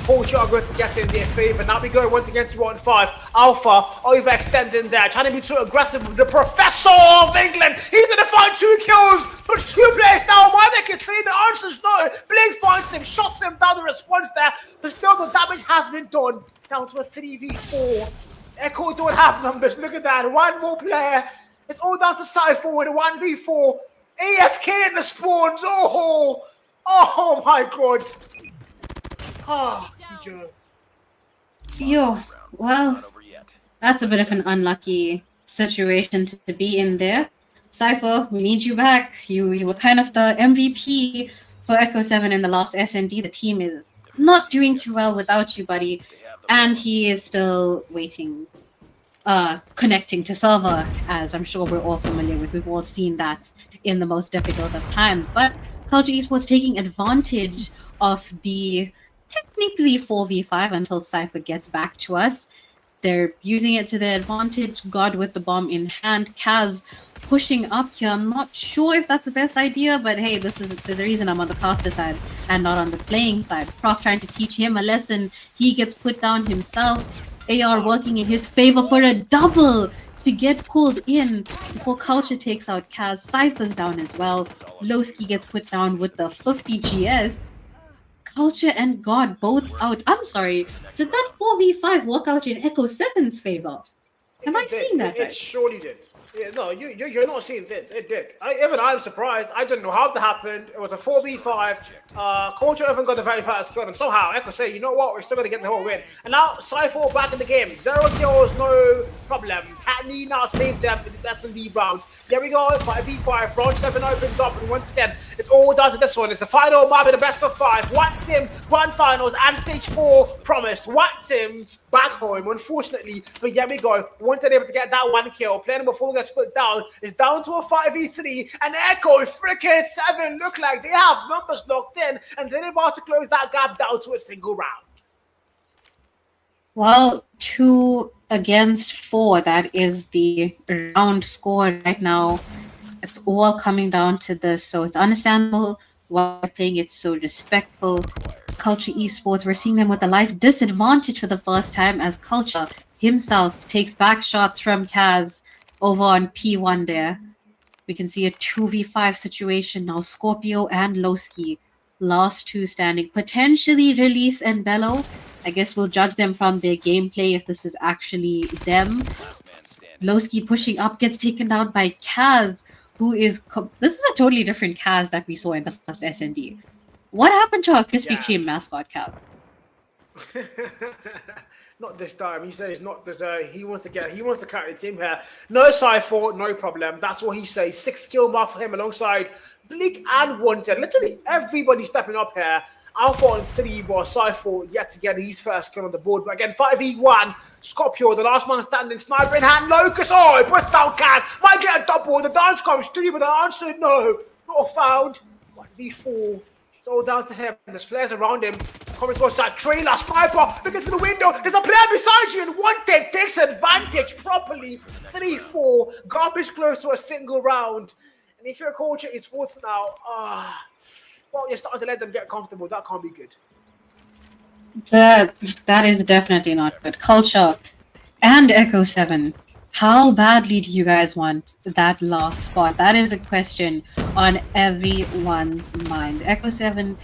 Speaker 3: Culture are going to get in their favor. Now we go once again to round 5. Alpha overextending there, trying to be too aggressive with the Professor of England. He's going to find 2 kills, but 2 players now. Why they can 3? The answer's no. Blink finds him, shots him down the response there, but still the damage has been done. Down to a 3v4. Echo don't have numbers. Look at that. 1 more player. It's all down to Cypher with a 1v4. AFK in the spawns. Oh my god. Oh,
Speaker 9: Yo, well, that's a bit of an unlucky situation to be in there. Cypher, we need you back. You were kind of the MVP for Echo 7 in the last S&D. The team is not doing too well without you, buddy. And he is still waiting, connecting to server, as I'm sure we're all familiar with. We've all seen that in the most difficult of times. But Culture Esports taking advantage of the technically 4v5 until Cypher gets back to us. They're using it to their advantage. God with the bomb in hand. Kaz pushing up here. I'm not sure if that's the best idea, but hey, there's a reason I'm on the caster side and not on the playing side. Prof trying to teach him a lesson. He gets put down himself. AR working in his favor for a double to get pulled in before Culture takes out Kaz. Cypher's down as well. Lowski gets put down with the 50 GS. Culture and God both out. I'm sorry, did that 4v5 work out in Echo 7's favor? Am I seeing that?
Speaker 3: It surely did. Yeah, no, you're not seeing it. It did. Even I'm surprised. I don't know how that happened. It was a 4v5. Culture even got the very first kill, and somehow Echo say, you know what, we're still going to get the whole win. And now Cypher back in the game. 0 kills, no problem. Katni now saved them in this S&D round. There we go, 5v5. Round 7 opens up, and once again, it's all down to this one. It's the final map in the best of 5. One team, grand finals, and stage 4 promised. One team back home, unfortunately. But here we go. Wanted able to get that 1 kill. Playing before gets put down. It's down to a 5v3. And Echo freaking 7 look like they have numbers locked in, and they're about to close that gap down to a single round.
Speaker 9: Well, 2 against 4. That is the round score right now. It's all coming down to this, so it's understandable why they're playing it so respectful. Culture Esports, we're seeing them with a life disadvantage for the first time as Culture himself takes back shots from Kaz over on P1 there. We can see a 2v5 situation now. Scorpio and Lowski, last 2 standing. Potentially Release and Bello. I guess we'll judge them from their gameplay if this is actually them. Lowski pushing up gets taken down by Kaz, who is. This is a totally different Kaz that we saw in the first SND. What happened to our Krispy Kreme mascot, Kaz?
Speaker 3: Not this time. He says not deserved. He wants to carry the team here. No Cypher, no problem. That's what he says. 6 kill mark for him alongside Bleak and Wanted. Literally everybody stepping up here. Alpha on 3, but Cypher yet to get his first kill on the board. But again, 5v1. Scorpio, the last man standing, sniper in hand. Locus, oh, it puts down Kaz. Might get a double. The dance comes through, but the answer, no. Not found. 1v4. It's all down to him. There's players around him. Coming towards that trailer. Sniper, looking through the window. There's a player beside you, and Wanted takes advantage properly. 3-4. Garbage close to a single round. And if you're a coach at esports now, well, you're starting to let them get comfortable. That can't be good.
Speaker 9: That is definitely not good. Culture and Echo 7. How badly do you guys want that last spot? That is a question on everyone's mind. Echo 7,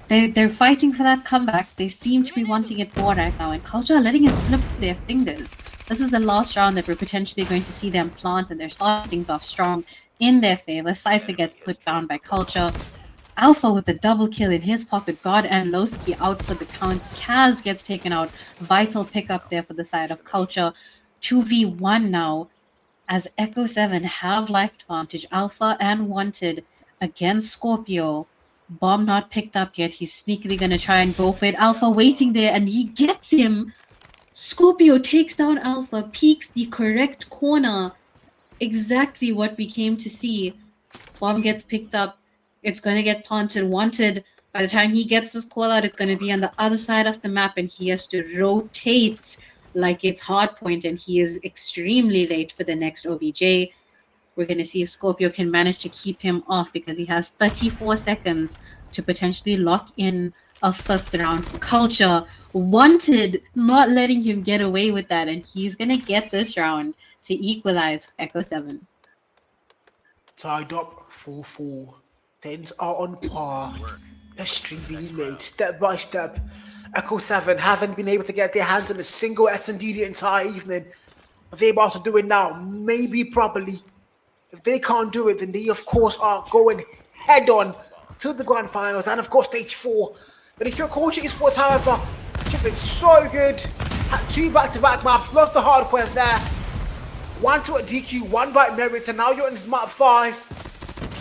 Speaker 9: they're fighting for that comeback. They seem to be wanting it more right now, and Culture are letting it slip through their fingers. This is the last round that we're potentially going to see them plant, and they're starting things off strong in their favor. Cypher gets put down by Culture. Alpha with a double kill in his pocket. God and Lowski out for the count. Kaz gets taken out. Vital pickup there for the side of Culture. 2v1 now as Echo 7 have life advantage. Alpha and Wanted against Scorpio. Bomb not picked up yet. He's sneakily going to try and go for it. Alpha waiting there, and he gets him. Scorpio takes down Alpha, peeks the correct corner. Exactly what we came to see. Bomb gets picked up. It's going to get planted. Wanted, by the time he gets his call out, it's going to be on the other side of the map, and he has to rotate like it's hardpoint, and he is extremely late for the next OBJ. We're going to see if Scorpio can manage to keep him off, because he has 34 seconds to potentially lock in a 5th round for Culture. Wanted, not letting him get away with that, and he's going to get this round to equalize for Echo 7.
Speaker 3: Tied up 4-4. Things are on par. History being made step by step. Echo 7 haven't been able to get their hands on a single S&D the entire evening. But they're about to do it now, maybe properly. If they can't do it, then they of course are going head on to the grand finals and of course stage 4. But if you're coach at esports, however, you've been so good. Had 2 back-to-back maps, lost the hard point there. 1 to a DQ, 1 by merit, and now you're in this map 5.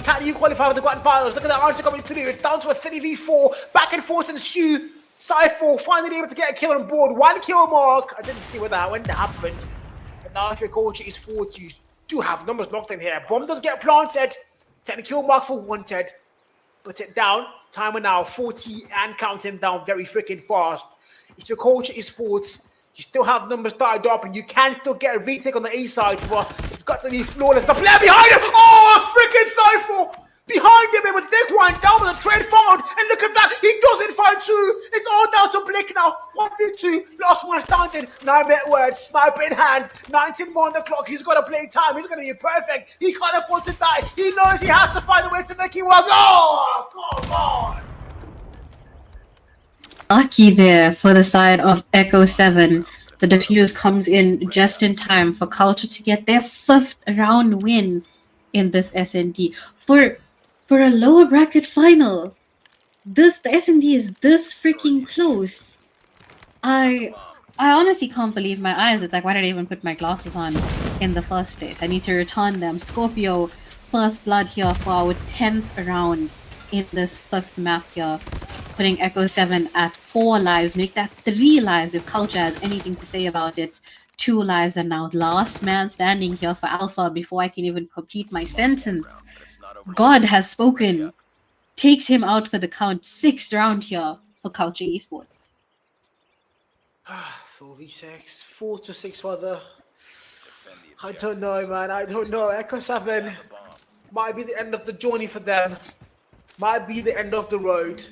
Speaker 3: Can you qualify for the grand finals? Look at that answer coming through. It's down to a 3v4. Back and forth ensue. Cypher finally able to get a kill on board. 1 kill mark. I didn't see when that happened. But now if you're coach at esports, you do have numbers locked in here. Bomb does get planted. 10 kill mark for Wanted. Put it down. Timer now 40 and counting down very freaking fast. If you're coach at esports, you still have numbers tied up, and you can still get a retake on the A side, but it's got to be flawless. The player behind him! Oh, freaking Cypher! Behind him, it was Nick one down with a trade found, and look at that, he doesn't find 2. It's all down to Blake now. 1v2, last one standing. 9 minute words, sniper in hand, 19 more on the clock. He's got to play time. He's going to be perfect. He can't afford to die. He knows he has to find a way to make it work. Oh, come on!
Speaker 9: Lucky there for the side of Echo 7. The defuse comes in just in time for Culture to get their 5th round win in this SND. For a lower bracket final, the SND is this freaking close. I honestly can't believe my eyes. It's like, why did I even put my glasses on in the first place? I need to return them. Scorpio, first blood here for our 10th round in this 5th map here. Putting Echo 7 at 4 lives, make that 3 lives if Culture has anything to say about it. 2 lives, and now last man standing here for Alpha before I can even complete my sentence. God has spoken. Takes him out for the count. 6th round here for Culture Esports.
Speaker 3: 4v6, 4 to 6 further. I don't know, man. I don't know. Echo 7 might be the end of the journey for them. Might be the end of the road.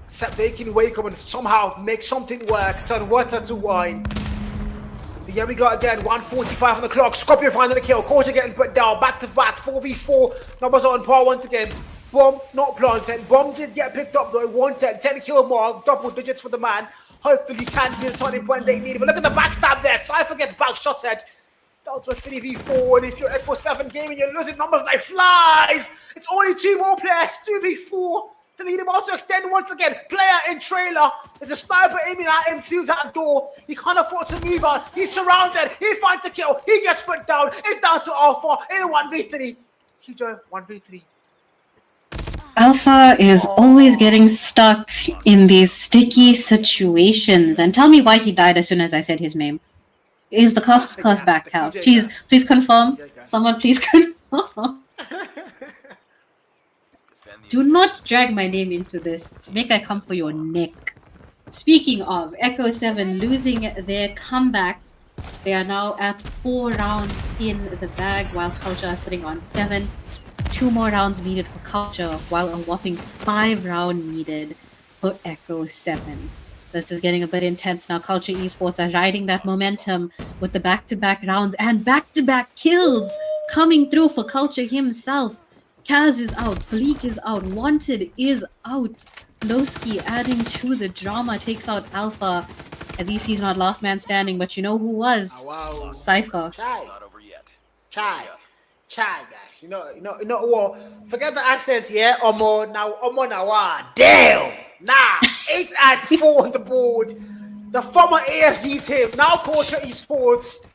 Speaker 3: Except they can wake up and somehow make something work, turn water to wine. But here we go again, 1:45 on the clock. Scorpio finding the kill. Culture getting put down, back to back, 4v4. Numbers are on par once again. Bomb not planted. Bomb did get picked up though. 110, 10 kill mark, double digits for the man. Hopefully can be the turning point they need. But look at the backstab there. Cypher gets back shot at. down to a 3v4, and if you're Echo 7 gaming, you're losing numbers like flies. It's only 2 more players, 2v4. To lead him out to extend once again. Player in trailer. There's a sniper aiming at him through that door. He can't afford to move on. He's surrounded. He finds a kill. He gets put down. It's down to Alpha in a 1v3. Kijo, 1v3.
Speaker 9: Alpha is always getting stuck in these sticky situations. And tell me why he died as soon as I said his name. Is the cost back, Cal? Please confirm. Someone please confirm. Do not drag my name into this. Make I come for your neck. Speaking of, Echo 7 losing their comeback. They are now at 4 rounds in the bag while Culture are sitting on 7. 2 more rounds needed for Culture while a whopping 5 rounds needed for Echo 7. This is getting a bit intense now. Culture Esports are riding that momentum with the back-to-back rounds and back-to-back kills coming through for Culture himself. Kaz is out, Bleak is out, Wanted is out. Lowski adding to the drama takes out Alpha. At least he's not last man standing, but you know who was?
Speaker 3: Wow.
Speaker 9: Cypher.
Speaker 3: Chai.
Speaker 5: Not over yet.
Speaker 3: Chai, guys. You know what? Forget the accent, yeah. Omo now. Damn. Nah. 8 and 4 on the board. The former ASD team, now Culture Esports,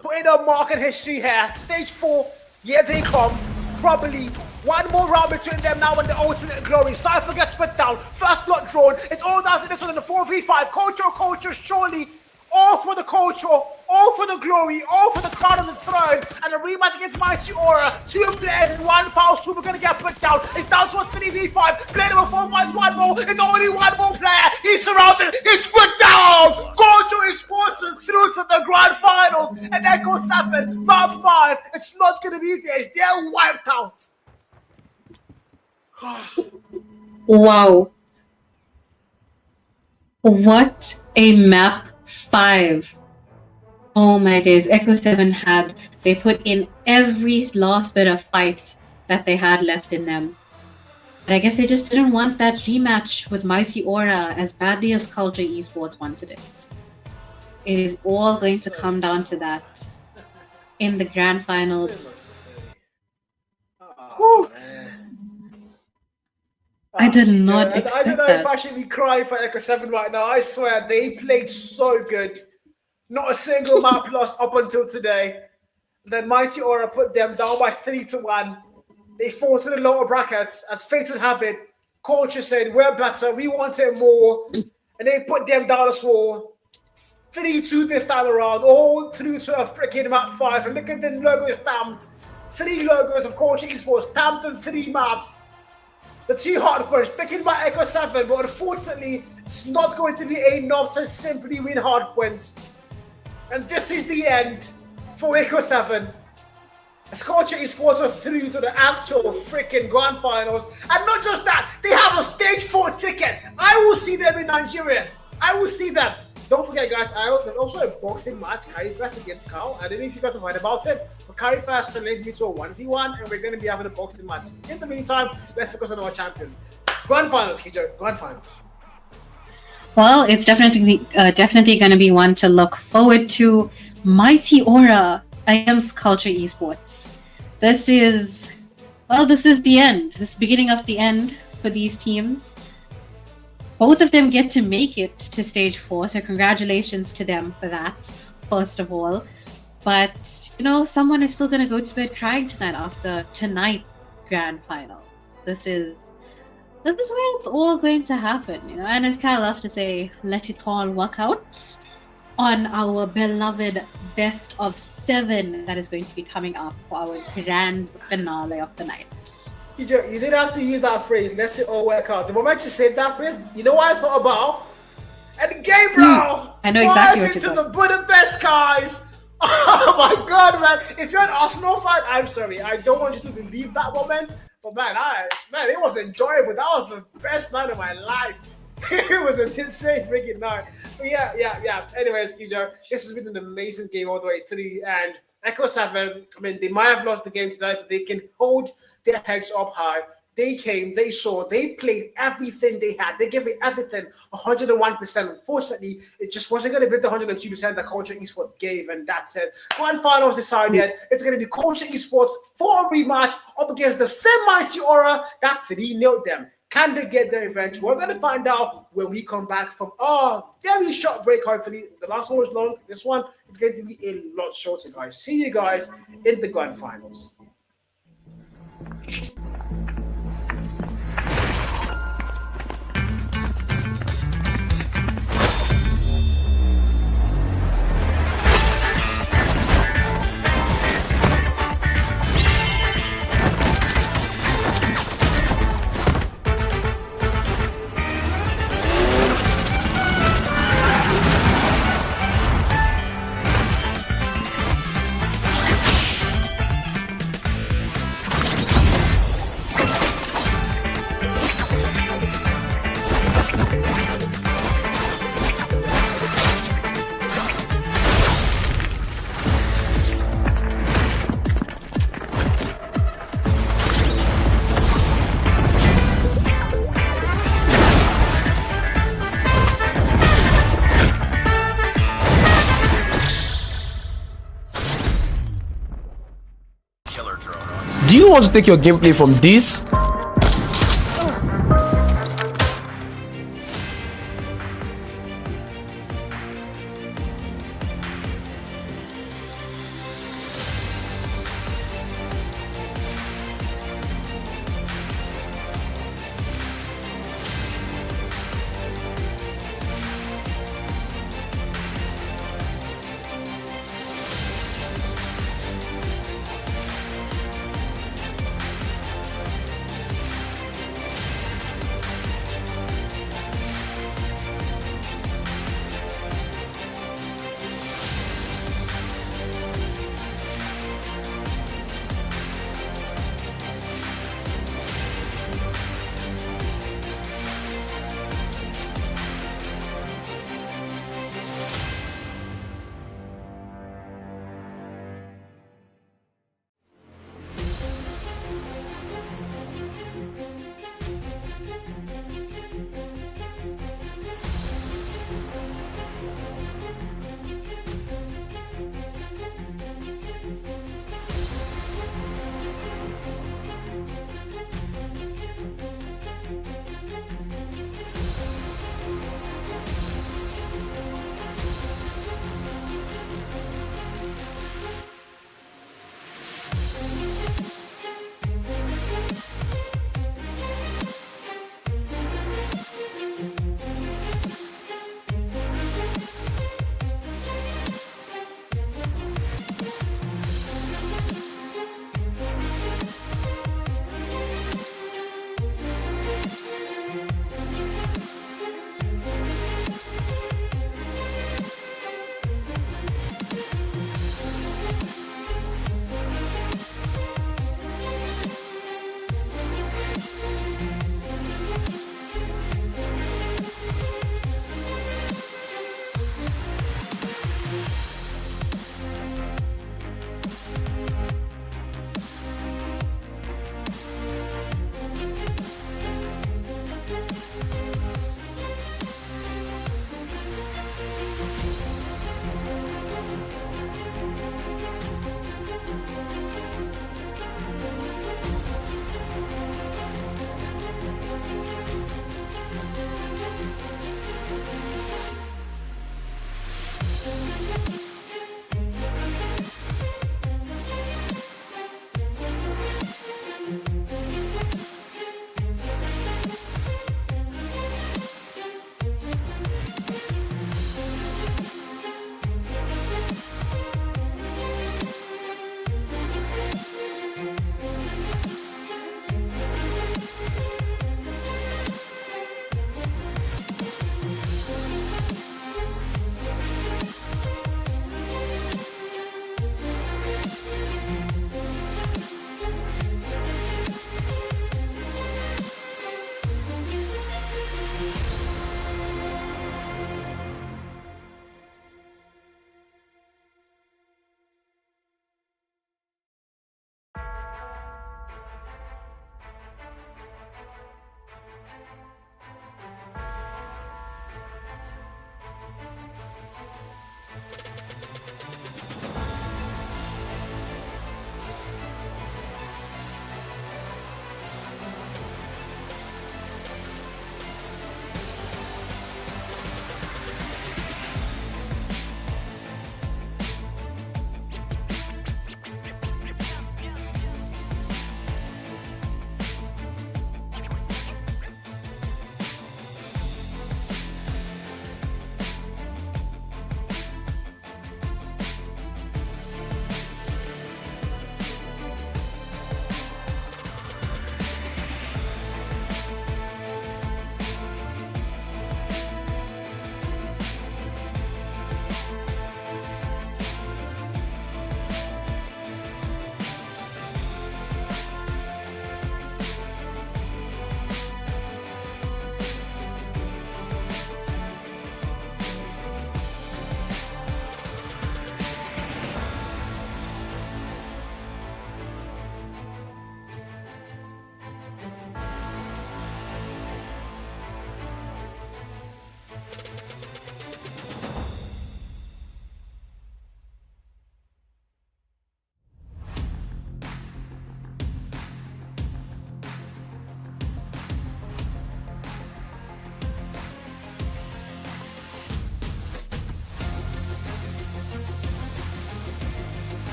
Speaker 3: putting a mark in history here. Stage 4, here they come. Probably one more round between them now and the ultimate glory. Cypher gets put down. First blood drawn. It's all down to this one in the 4v5. Culture, surely. All for the culture, all for the glory, all for the crown and the throne. And a rematch against Mighty Aura. 2 players in 1 foul swoop are going to get put down. It's down to a 3v5. Player number 4 finds 1 more. It's only 1 more player. He's surrounded. He's put down. Culture is sponsored through to the grand finals. And Echo 7, map 5. It's not going to be theirs. They're wiped out.
Speaker 9: Wow. What a map 5. Oh my days. Echo 7 they put in every last bit of fight that they had left in them. But I guess they just didn't want that rematch with Mighty Aura as badly as Culture Esports wanted it. It is all going to come down to that in the grand finals. Whew. I did not expect
Speaker 3: I don't know
Speaker 9: that.
Speaker 3: if I should be crying for Echo 7 right now. I swear, they played so good. Not a single map lost up until today. Then Mighty Aura put them down by 3-1. They fall to the lower brackets. As fate would have it, Culture said, we're better, we want it more. And they put them down as well. 3-2 this time around, all through to a freaking map 5. And look at the logo stamped. 3 logos of Culture Esports stamped on 3 maps. The 2 hard points taken by Echo 7, but unfortunately, it's not going to be enough to simply win hard points. And this is the end for Echo 7. As Culture Esports are through to the actual freaking grand finals. And not just that, they have a stage 4 ticket. I will see them in Nigeria. I will see them. Don't forget, guys, there's also a boxing match, Qualifier against Carl. I don't know if you guys have heard about it, but Qualifier challenged me to a 1v1, and we're going to be having a boxing match. In the meantime, let's focus on our champions. Grand finals, Kijo, grand finals.
Speaker 9: Well, it's definitely going to be one to look forward to. Mighty Aura against Culture Esports. This is the end. This beginning of the end for these teams. Both of them get to make it to stage 4, so congratulations to them for that, first of all. But, someone is still going to go to bed crying tonight after tonight's grand final. This is where it's all going to happen, And as Kyle loves to say, let it all work out on our beloved best of 7 that is going to be coming up for our grand finale of the night.
Speaker 3: You didn't have to use that phrase, let it all work out. The moment you said that phrase, you know what I thought about? And Gabriel
Speaker 9: I know exactly what
Speaker 3: into the Budapest skies. Oh my God, man. If you're an Arsenal fan, I'm sorry. I don't want you to believe that moment. But man, it was enjoyable. That was the best night of my life. It was an insane freaking night. But yeah. Anyways, Kijo, this has been an amazing game all the way through. And Echo 7, they might have lost the game tonight, but they can hold their heads up high. They came, they saw, they played everything they had. They gave it everything, 101%. Unfortunately, it just wasn't going to be the 102% that Culture Esports gave, and that's it. Grand finals decided. It's going to be Culture Esports for a rematch up against the same Mighty Aura that 3-0 them. Can they get their revenge? We're going to find out when we come back from our very short break. Hopefully, the last one was long. This one is going to be a lot shorter, guys. See you guys in the grand finals.
Speaker 6: Do you want to take your gameplay from this?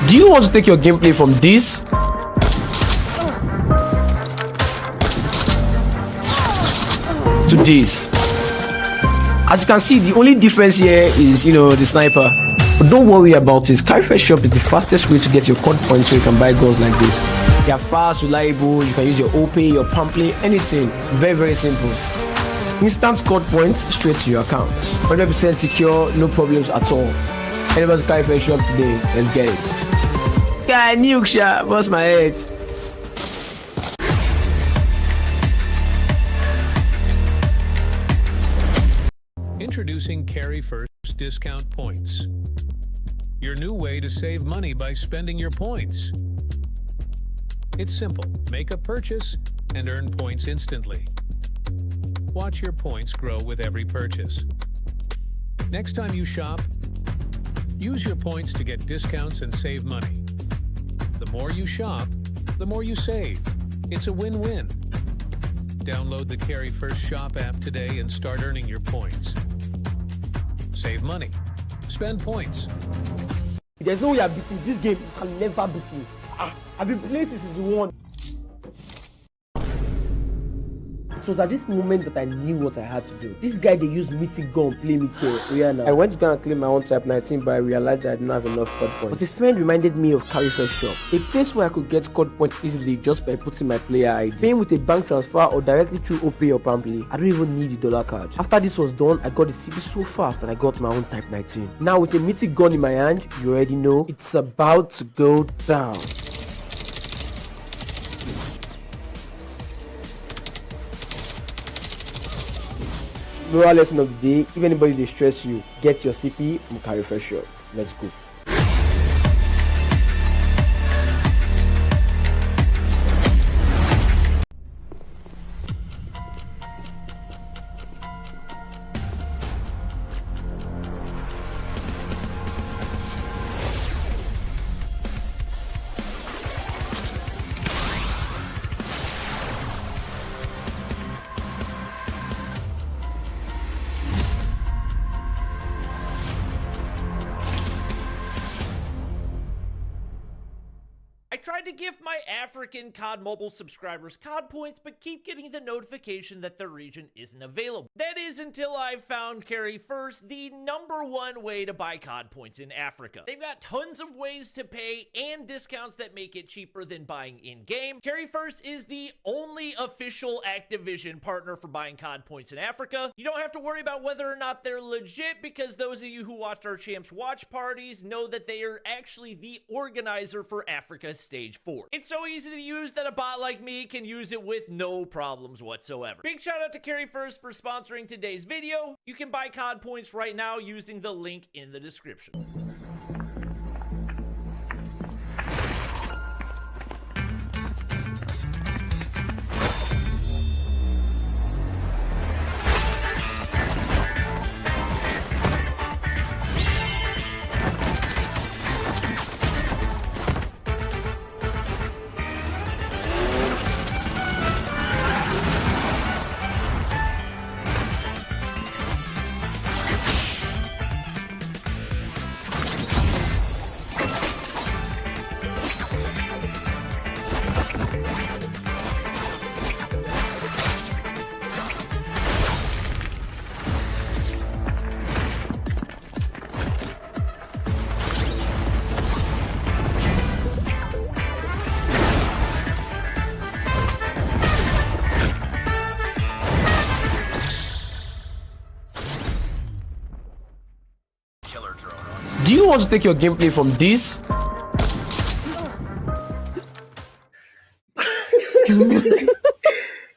Speaker 6: Do you want to take your gameplay from this to this? As you can see, the only difference here is, the sniper. But don't worry about it. Qualifier shop is the fastest way to get your COD points so you can buy guns like this. They are fast, reliable, you can use your OP, your pamphlet, anything. Very, very simple. Instant COD points straight to your account. 100% secure, no problems at all. Anybody's Qualifier shop today, let's get it. Yeah, nuke shot, bust my head.
Speaker 7: Introducing Carry First discount points. Your new way to save money by spending your points. It's simple. Make a purchase and earn points instantly. Watch your points grow with every purchase. Next time you shop, use your points to get discounts and save money. The more you shop, the more you save. It's a win-win. Download the Carry First Shop app today and start earning your points. Save money. Spend points.
Speaker 10: There's no way I'm beating this game. You can never beat me. I've been playing since season 1. It was at this moment that I knew what I had to do. This guy, they used mythic gun, play me Rihanna. I went to go and claim my own type 19, but I realized that I didn't have enough COD points. But his friend reminded me of Qualifier shop, a place where I could get COD points easily just by putting my player ID. Paying with a bank transfer or directly through OP or pamphlet. I don't even need the dollar card. After this was done, I got the CP so fast and I got my own type 19. Now with a mythic gun in my hand, you already know it's about to go down. Moral lesson of the day: if anybody they stress you, get your CP from Qualifier shop. Let's go.
Speaker 8: I tried to give my African COD Mobile subscribers COD points, but keep getting the notification that the region isn't available. That is until I found Carry First, the #1 way to buy COD points in Africa. They've got tons of ways to pay and discounts that make it cheaper than buying in-game. Carry First is the only official Activision partner for buying COD points in Africa. You don't have to worry about whether or not they're legit, because those of you who watched our Champs watch parties know that they are actually the organizer for Africa Stage 4. It's so easy to use that a bot like me can use it with no problems whatsoever. Big shout out to Carry First for sponsoring today's video. You can buy COD points right now using the link in the description.
Speaker 6: Do you want to take your gameplay from this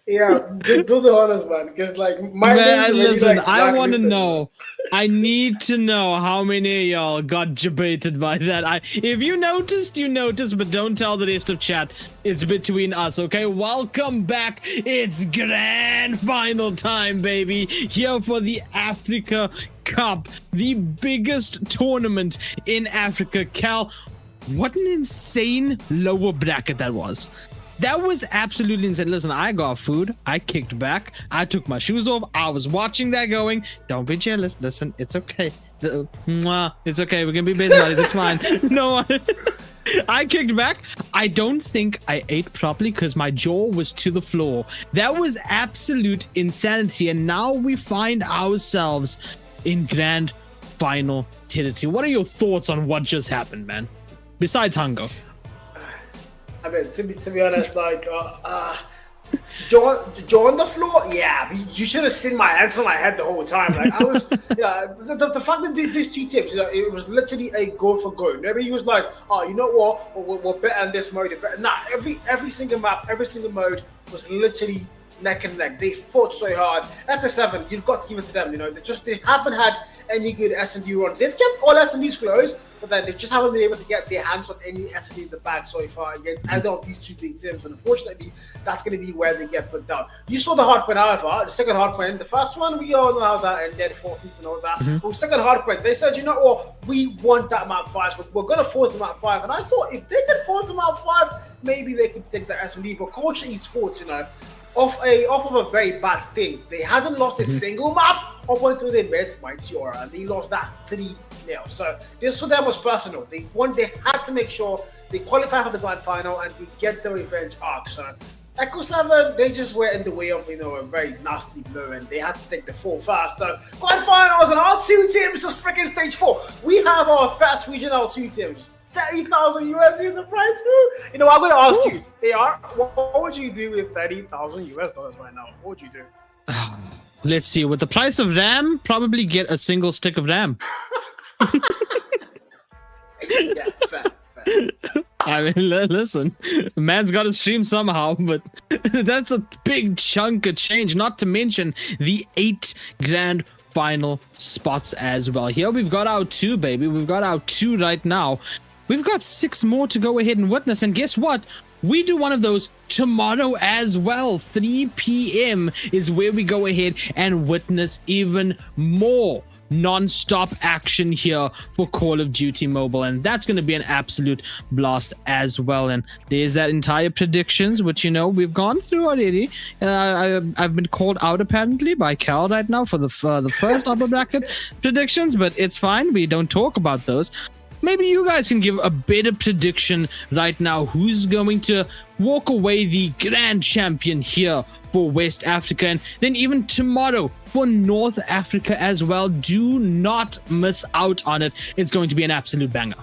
Speaker 3: Yeah, do the honors, man. Because like my
Speaker 4: Man,
Speaker 3: name's
Speaker 4: listen,
Speaker 3: like
Speaker 4: I want to
Speaker 3: blacklisted.
Speaker 4: know. I need to know how many of y'all got debated by that. If you noticed, you noticed, but don't tell the rest of chat. It's between us, okay? Welcome back. It's grand final time, baby. Here for the Africa Cup, the biggest tournament in Africa. Cal, what an insane lower bracket that was. That was absolutely insane. Listen, I got food. I kicked back. I took my shoes off. I was watching that going. Don't be jealous. Listen, it's okay. It's okay. We can be busy buddies. It's fine. No one. I kicked back. I don't think I ate properly because my jaw was to the floor. That was absolute insanity. And now we find ourselves in grand final territory. What are your thoughts on what just happened, man? Besides hunger.
Speaker 3: I mean, to be honest, like, jaw on the floor, yeah, but you should have seen my hands on my head the whole time. Like, I was, the fact that these two teams, it was literally a goal for goal. Nobody was like, oh, you know what, we're better in this mode. Nah, every single map, every single mode was literally neck and neck. They fought so hard. Echo 7, you've got to give it to them. They haven't had any good S&D runs. They've kept all S&Ds close, but then they just haven't been able to get their hands on any S&D in the bag so far against either of these two big teams. And unfortunately, that's going to be where they get put down. You saw the hard point, however, the second hard point. The first one, we all know how that ended, 4th and all that. But the second hard point, they said, you know what, we want that map 5. We're going to force the map 5. And I thought if they could force the map 5, maybe they could take the S&D. But Culture Esports, off of a very bad thing. They hadn't lost a single map up until they met Mighty Aura, and they lost that 3-0. So this for them was personal. They had to make sure they qualify for the grand final and they get the revenge arc. So Echo 7, they just were in the way of a very nasty blow, and they had to take the 4 first. So grand finals, and our 2 teams is freaking stage 4. We have our first regional 2 teams. 30,000 USD is a prize, bro. I'm going to ask you, AR, what would you do with 30,000 US dollars right now? What would you do?
Speaker 4: Let's see. With the price of RAM, probably get a single stick of RAM.
Speaker 3: Yeah, fair.
Speaker 4: I mean, listen, man's got to stream somehow, but that's a big chunk of change, not to mention the 8 grand final spots as well. Here we've got our 2, baby. We've got our 2 right now. We've got 6 more to go ahead and witness. And guess what? We do one of those tomorrow as well. 3 p.m. is where we go ahead and witness even more non-stop action here for Call of Duty Mobile, and that's going to be an absolute blast as well. And there's that entire predictions, which we've gone through already. I've been called out apparently by Cal right now for the first upper bracket predictions, but it's fine, we don't talk about those. Maybe you guys can give a better prediction right now. Who's going to walk away the grand champion here for West Africa, and then even tomorrow for North Africa as well? Do not miss out on it. It's going to be an absolute banger.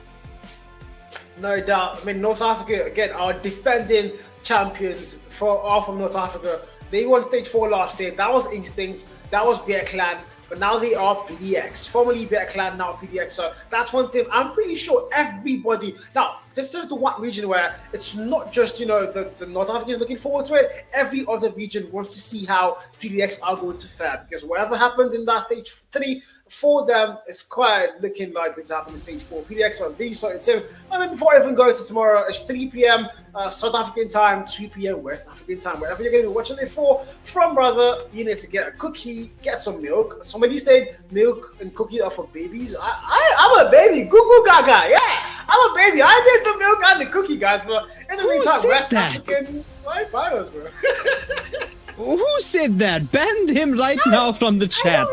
Speaker 3: No doubt. I mean, North Africa, again, are defending champions from North Africa. They won stage 4 last year. That was Instinct. That was Bear Clan. But now they are PDX, formerly Bear Clan, now PDX. So that's one thing. I'm pretty sure everybody. Now, this is the one region where it's not just, the North Africans looking forward to it. Every other region wants to see how PDX are going to fare. Because whatever happens in that stage 3, for them, it's quite looking likely to happen in stage 4. PDX are really sorted too. I mean, before I even go to tomorrow, it's 3 p.m. South African time, 2 p.m. West African time. Wherever you're going to be watching it from, brother, you need to get a cookie, get some milk. Somebody said milk and cookie are for babies. I'm a baby. Goo goo gaga. Yeah, I'm a baby. I need the milk and the cookie, guys. But in the meantime, West African finals, bro.
Speaker 4: Who said that? Ban him right now from the chat.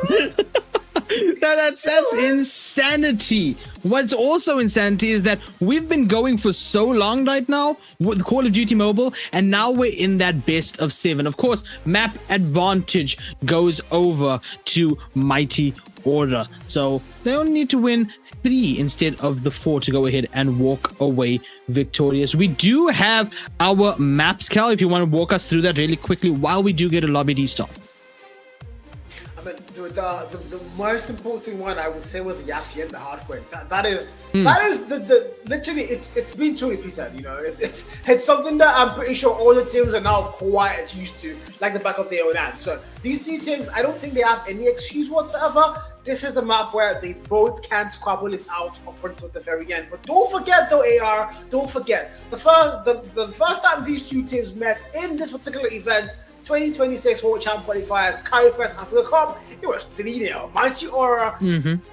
Speaker 4: That's insanity. What's also insanity is that we've been going for so long right now with Call of Duty Mobile, and now we're in that best of 7. Of course, map advantage goes over to Mighty Aura, so they only need to win 3 instead of the 4 to go ahead and walk away victorious. We do have our maps, Cal, if you want to walk us through that really quickly while we do get a lobby D-stop.
Speaker 3: But the most important one I would say was Yassi and the hardcore. That is the literally it's been too repeated. It's something that I'm pretty sure all the teams are now quite as used to, like the back of their own hand. So these 2 teams, I don't think they have any excuse whatsoever. This is the map where they both can't squabble it out up until the very end. But don't forget though, AR, don't forget the first time these 2 teams met in this particular event, 2026 World Champ Qualifiers, Qualifier Africa Cup, it was 3-0. Mighty Aura,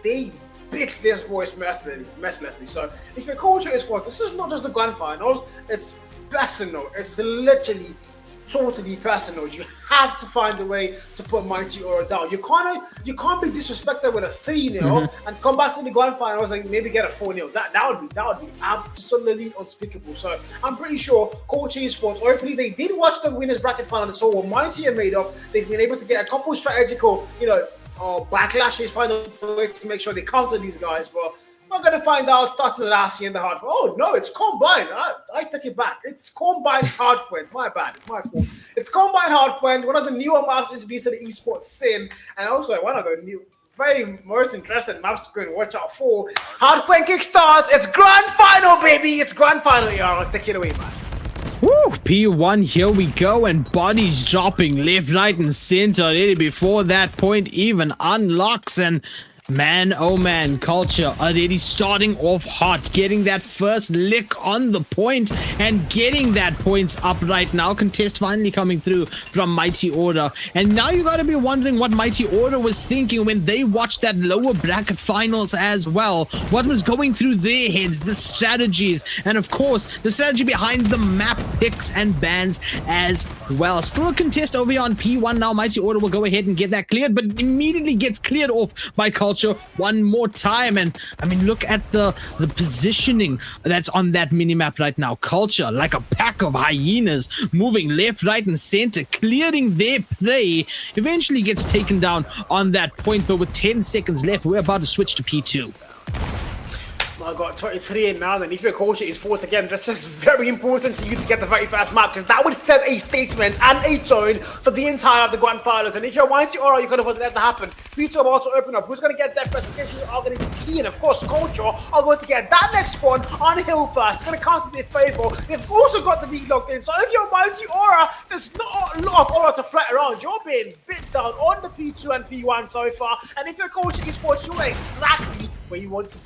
Speaker 3: they beat this boys mercilessly. So if you're Culture Esports, this is not just the grand finals, it's personal. It's literally totally personal. You have to find a way to put Mighty Aura down. You can't be disrespected with a 3-0 and come back to the grand finals and maybe get a 4-0. That would be absolutely unspeakable. So I'm pretty sure Coach Esports, hopefully they did watch the winners bracket final and saw what Mighty are made of. They've been able to get a couple strategical, backlashes, find a way to make sure they counter these guys, but we're going to find out starting last year in the hard point. Oh, no, it's combined. I take it back. It's combined hard point. My bad. It's my fault. It's combined hard point, one of the newer maps introduced to the esports scene, and also one of the new, very most interesting maps to go and watch out for. Hard point kickstart. It's grand final, baby. It's grand final, y'all. Take it away, man.
Speaker 4: Woo! P1, here we go, and bodies dropping left, right, and center already before that point even unlocks, and man, oh man, Culture already starting off hot, getting that first lick on the point and getting that points up right now. Contest finally coming through from Mighty Order. And now you gotta be wondering what Mighty Order was thinking when they watched that lower bracket finals as well. What was going through their heads, the strategies, and of course, the strategy behind the map picks and bans as well. Still a contest over here on P1 now. Mighty Order will go ahead and get that cleared, but immediately gets cleared off by Culture one more time. And I mean, look at the positioning that's on that mini-map right now. Culture, like a pack of hyenas, moving left, right, and center, clearing their prey. Eventually gets taken down on that point, but with 10 seconds left, we're about to switch to P2.
Speaker 3: I got 23 in now, and if your Coach Esports again, this is very important to you to get the very first map, because that would set a statement and a tone for the entire of the grand finals. And if you're Mighty Aura, you're going to want that to happen. P2 are about to open up. Who's going to get that first? Locations are going to be key, and of course, Culture are going to get that next spawn on hill first. It's going to counter their favor. They've also got the lead locked in. So if you're Mighty Aura, there's not a lot of aura to flat around. You're being bit down on the P2 and P1 so far. And if you're Coach Esports, you're exactly where you want to be.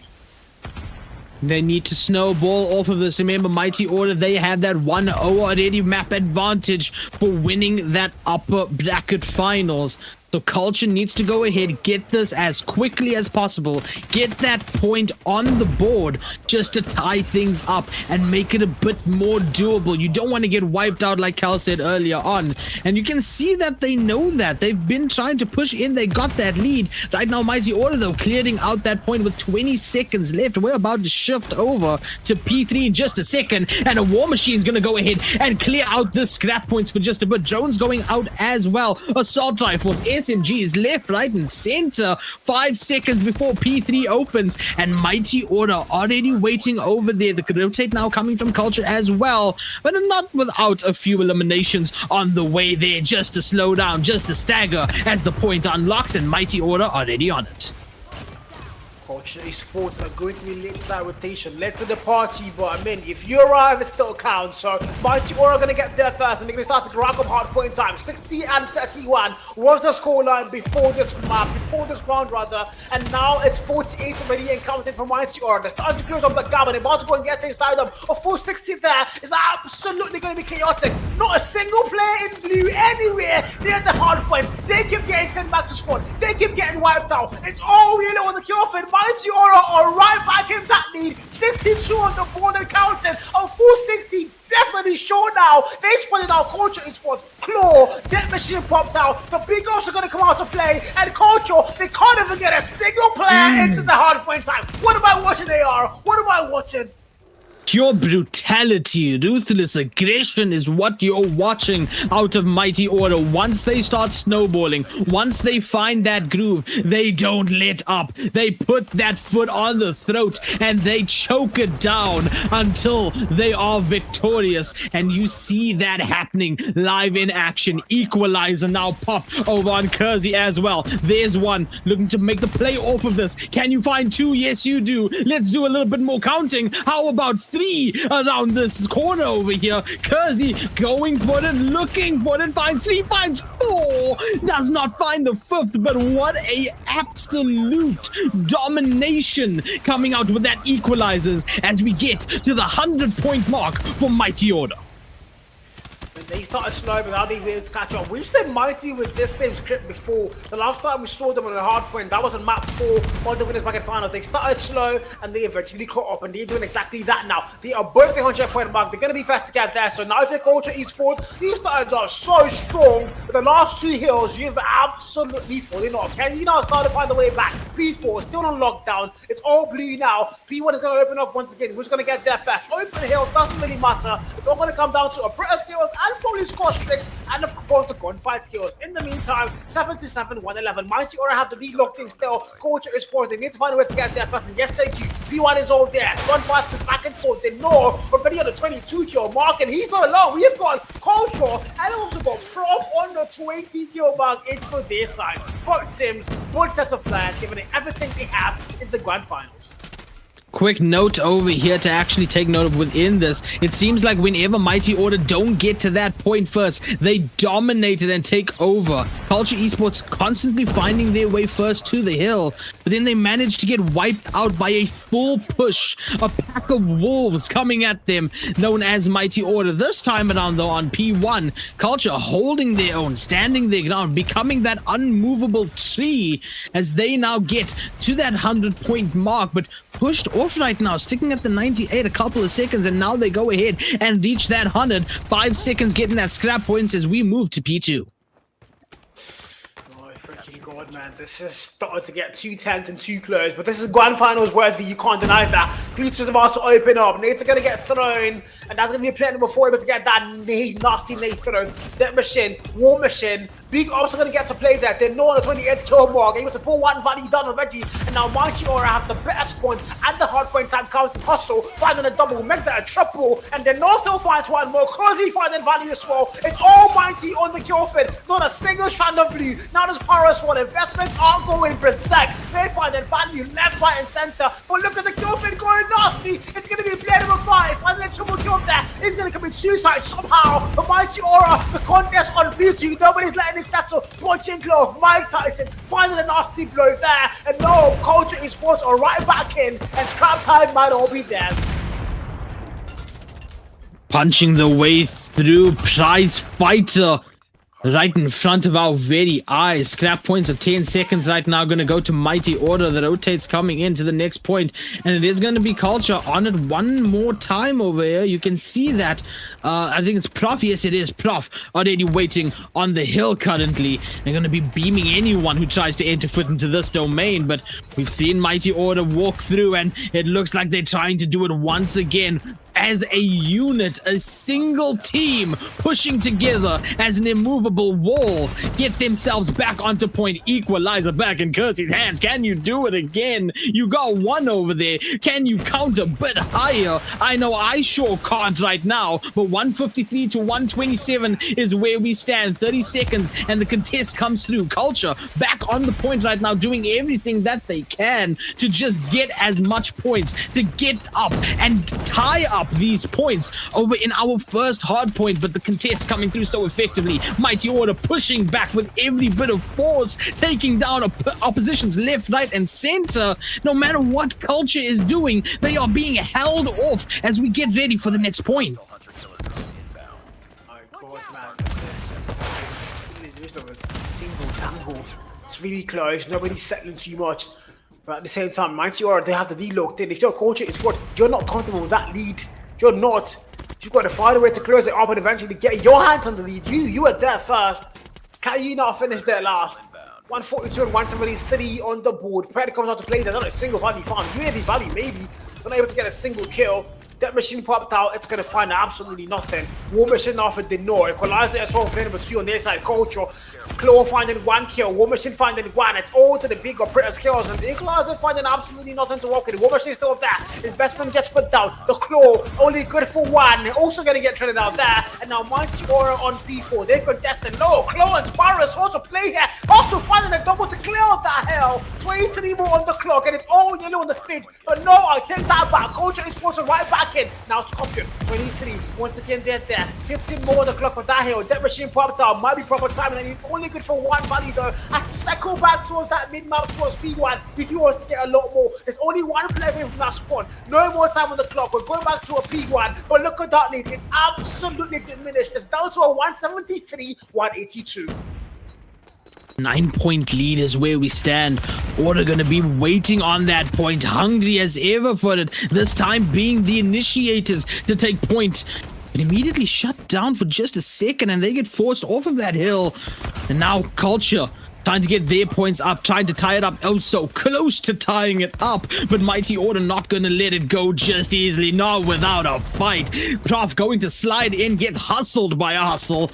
Speaker 4: They need to snowball off of this. Remember, Mighty Order, they have that 1-0 already map advantage for winning that upper bracket finals. So Culture needs to go ahead, get this as quickly as possible, get that point on the board just to tie things up and make it a bit more doable. You don't want to get wiped out like Cal said earlier on. And you can see that they know that. They've been trying to push in. They got that lead. Right now, Mighty Order, though, clearing out that point with 20 seconds left. We're about to shift over to P3 in just a second. And a War Machine's going to go ahead and clear out the scrap points for just a bit. Drones going out as well. Assault Rifles, SMGs left, right, and center. 5 seconds before P3 opens, and Mighty Order already waiting over there. The rotate now coming from Culture as well, but not without a few eliminations on the way there, just to slow down, just to stagger as the point unlocks, and Mighty Order already on it.
Speaker 3: Coach Esports are going to be late to that rotation, late to the party, but I mean, if you arrive, it still counts. So Mighty Aura are going to get there first, and they're going to start to rack up hard point time. 60 and 31 was the scoreline before this map, before this round rather, and now it's 48 already and counting for Mighty Aura. They're starting to close up the gap, and they're about to go and get things tied up. A full 60 there is absolutely going to be chaotic. Not a single player in blue anywhere near the hard point. They keep getting sent back to spawn. They keep getting wiped out. It's all yellow on the kill off, and Mighty Aura are right back in that lead. 62 on the board and counting. A full 60 definitely sure now. They spotted out Culture Esports. Claw, Death Machine popped out. The big ups are going to come out to play. And Culture, they can't even get a single player into the hard point time. What am I watching, AR? What am I watching?
Speaker 4: Pure brutality, ruthless aggression is what you're watching out of Mighty Order. Once they start snowballing, once they find that groove, they don't let up. They put that foot on the throat and they choke it down until they are victorious. And you see that happening live in action. Equalizer now popped over on Kersey as well. There's one looking to make the play off of this. Can you find two? Yes, you do. Let's do a little bit more counting. How about 3 around this corner over here? Kersey going for it, looking for it, finds 3, finds 4, does not find the 5th, but what a absolute domination coming out with that equalizers as we get to the 100-point mark for Mighty Order.
Speaker 3: they started slow, but now they've been able to catch up. We've seen Mighty with this same script before. The last time we saw them on a hard point, that was on map 4 on the winners bracket final. They started slow and they eventually caught up, and they're doing exactly that now. They are both the 100 point mark. They're going to be fast to get there. So now if you're Culture Esports, you started out so strong. But the last 2 hills, you've absolutely fallen off. Can you now start to find the way back? P4 still on lockdown. It's all blue now. P1 is going to open up once again. Who's going to get there fast? Open hill doesn't really matter. It's all going to come down to a Brita skills and probably score tricks and of course the gunfight skills. In the meantime, 7-7, 111. Mighty Aura have the lead locked in still. Culture Esports, they need to find a way to get there fast, and yes they do. P1 is all there. Gunfight is back and forth. They know already on the 22 kill mark, and he's not alone. We've got Culture and also got Prof on the 20 kill mark into their sides. Both teams, both sets of players, giving it everything they have in the grand finals.
Speaker 4: Quick note over here to actually take note of within this. It seems like whenever Mighty Order don't get to that point first, they dominate it and take over. Culture Esports constantly finding their way first to the hill, but then they manage to get wiped out by a full push. A pack of wolves coming at them, known as Mighty Order. This time around though on P1, Culture holding their own, standing their ground, becoming that unmovable tree as they now get to that 100 point mark, but pushed off right now, sticking at the 98 a couple of seconds, and now they go ahead and reach that 100. 5 seconds getting that scrap points as we move to P2.
Speaker 3: Oh, freaking God, man. This is started to get too tense and too close, but this is grand finals worthy. You can't deny that. P2's about to open up. Nades are going to get thrown, and that's going to be a player number 4 able to get that nasty nade thrown. That machine, War Machine, Big Ops are going to get to play there. They're no on the 28 kill mark, able to pull one value down already. And now Mighty Aura have the best point and the hard point time count hustle. Finding a double, make that a triple. And then no still finds one more. Cozy finding value as well. It's all Mighty on the kill feed. Not a single strand of blue. Now there's power as well. Investments are going berserk. They're finding value left, right, and center. But look at the kill feed going nasty. It's going to be player number 5. Finding a triple kill there. It's going to commit suicide somehow. The Mighty Aura, the contest on beauty. Nobody's letting it settle. Punching glove, Mike Tyson finding a nasty blow there, and no, Culture Esports are right back in, and scrap time might all be there.
Speaker 4: Punching the way through, prize fighter right in front of our very eyes. Scrap points of 10 seconds right now going to go to Mighty Order. The rotates coming into the next point, and it is going to be Culture on it one more time over here. You can see that. I think it's Prof. Yes, it is Prof. Already waiting on the hill currently. They're going to be beaming anyone who tries to enter foot into this domain, but we've seen Mighty Order walk through, and it looks like they're trying to do it once again. As a unit, a single team pushing together as an immovable wall, get themselves back onto point. Equalizer back in Kirsty's hands. Can you do it again? You got one over there. Can you count a bit higher? I know I sure can't right now, but 153 to 127 is where we stand. 30 seconds and the contest comes through. Culture back on the point right now, doing everything that they can to just get as much points, to get up and tie up these points over in our first hard point, but the contest coming through so effectively. Mighty Order pushing back with every bit of force, taking down opposition's left, right, and center. No matter what Culture is doing, they are being held off as we get ready for the next point.
Speaker 3: My God, man, this is a tingle tangle. It's really close. Nobody's settling too much. But at the same time, Mighty Aura, they have the lead locked in. If your Culture is what you're not comfortable with that lead, you're not. You've got to find a way to close it up and eventually get your hands on the lead. You were there first. Can you not finish there last? 142 and 173 on the board. Predator comes out to play there. Not a single value found. UAV value maybe. Not able to get a single kill. That machine popped out, it's going to find absolutely nothing. War Machine offered the no. Equalizer as well, player number 2 on their side. Culture. Claw finding 1 kill. War Machine finding 1. It's all to the big operator's kills. And Equalizer finding absolutely nothing to work with. War Machine still there. Investment gets put down. The Claw only good for 1. Also going to get traded out there. And now Mighty Aura on P4. They're contesting. No, Claw and Sparrows also play here. Also finding a double to clear out that hell. 23 more on the clock. And it's all yellow on the feed. But no, I take that back. Culture Esports are right back back in. Now Scorpion, 23. Once again, they're there. 15 more on the clock for that hill. That machine popped out. Might be proper timing, and it's only good for one value though. I cycle back towards that mid-map towards P1 if you want to get a lot more. There's only one player away from that spawn. No more time on the clock. We're going back to a P1, but look at that lead. It's absolutely diminished. It's down to a 173, 182.
Speaker 4: 9-point lead is where we stand. Order gonna be waiting on that point, hungry as ever for it. This time being the initiators to take point. But immediately shut down for just a second and they get forced off of that hill. And now Culture trying to get their points up, trying to tie it up. Oh, so close to tying it up. But Mighty Order not gonna let it go just easily, not without a fight. Kraft going to slide in, gets hustled by a hustle.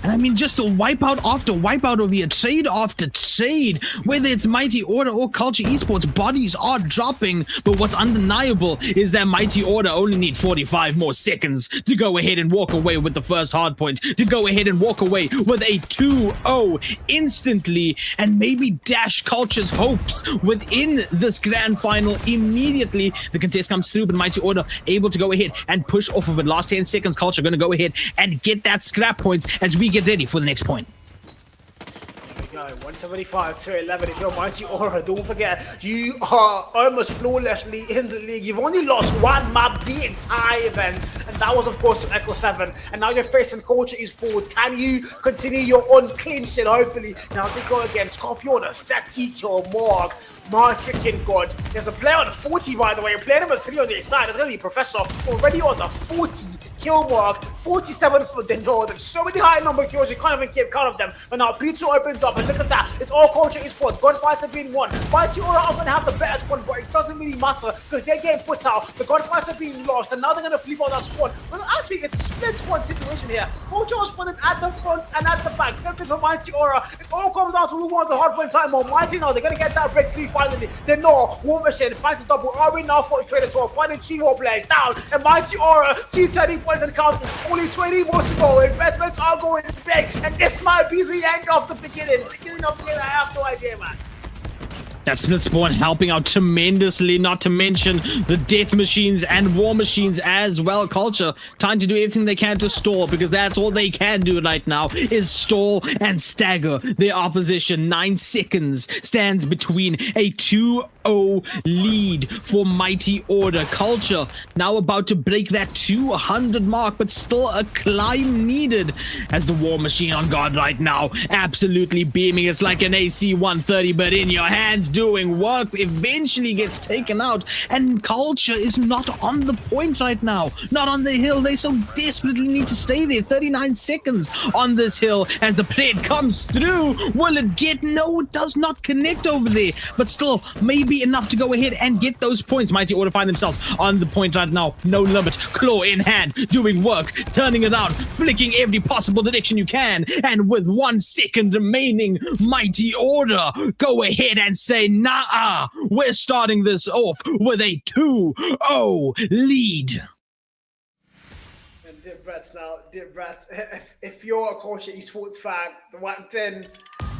Speaker 4: And I mean, just a wipeout after wipeout over here, trade after trade. Whether it's Mighty Order or Culture Esports, bodies are dropping. But what's undeniable is that Mighty Order only need 45 more seconds to go ahead and walk away with the first hard point, to go ahead and walk away with a 2-0 instantly, and maybe dash Culture's hopes within this grand final immediately. The contest comes through, but Mighty Order able to go ahead and push off of it. Last 10 seconds, Culture going to go ahead and get that scrap points as we get ready for the next point.
Speaker 3: There we go, 175 to 11. If you're Mighty Aura, don't forget, you are almost flawlessly in the league. You've only lost one map the entire event, and that was, of course, to Echo 7. And now you're facing Culture Esports. Can you continue your unclinching, hopefully? Now they go again. Scorpion, a 30 kill mark. My freaking god. There's a player on 40, by the way. Player number 3 on the side. It's going to be Professor already on the 40 kill mark. 47 for the North. There's so many high number kills, you can't even keep count of them. But now P2 opens up, and look at that. It's all Culture Esports. Gunfights have been won. Mighty Aura are going to have the better spawn, but it doesn't really matter because they're getting put out. The gunfights have been lost, and now they're going to flip out that spawn. Well, actually, it's a split spawn situation here. Culture are spawning at the front and at the back. Same thing for Mighty Aura. It all comes down to who wants the hard point time more. Mighty now, they're going to get that breakthrough finally. They know War Machine fights a double. Are we now for trade as well? Finding 2 more players down. And Mighty Aura, 230 points and counting. Only 20 more to go. Investments are going big. And this might be the end of the beginning. Beginning of the game, I have no idea, man.
Speaker 4: That split spawn helping out tremendously, not to mention the death machines and war machines as well. Culture trying to do everything they can to stall, because that's all they can do right now is stall and stagger their opposition. 9 seconds stands between a 2-0 lead for Mighty Order. Culture now about to break that 200 mark, but still a climb needed as the war machine on guard right now, absolutely beaming. It's like an AC 130, but in your hands, doing work, eventually gets taken out, and Culture is not on the point right now, not on the hill. They so desperately need to stay there. 39 seconds on this hill as the plate comes through. Will it get? No, it does not connect over there, but still maybe enough to go ahead and get those points. Mighty Order find themselves on the point right now. No limit, claw in hand, doing work, turning it out, flicking every possible direction you can, and with 1 second remaining, Mighty Order go ahead and say, nah, we're starting this off with a 2-0 lead.
Speaker 3: And dear Brett now, dear Brett, if you're a Culture Esports fan, the one thing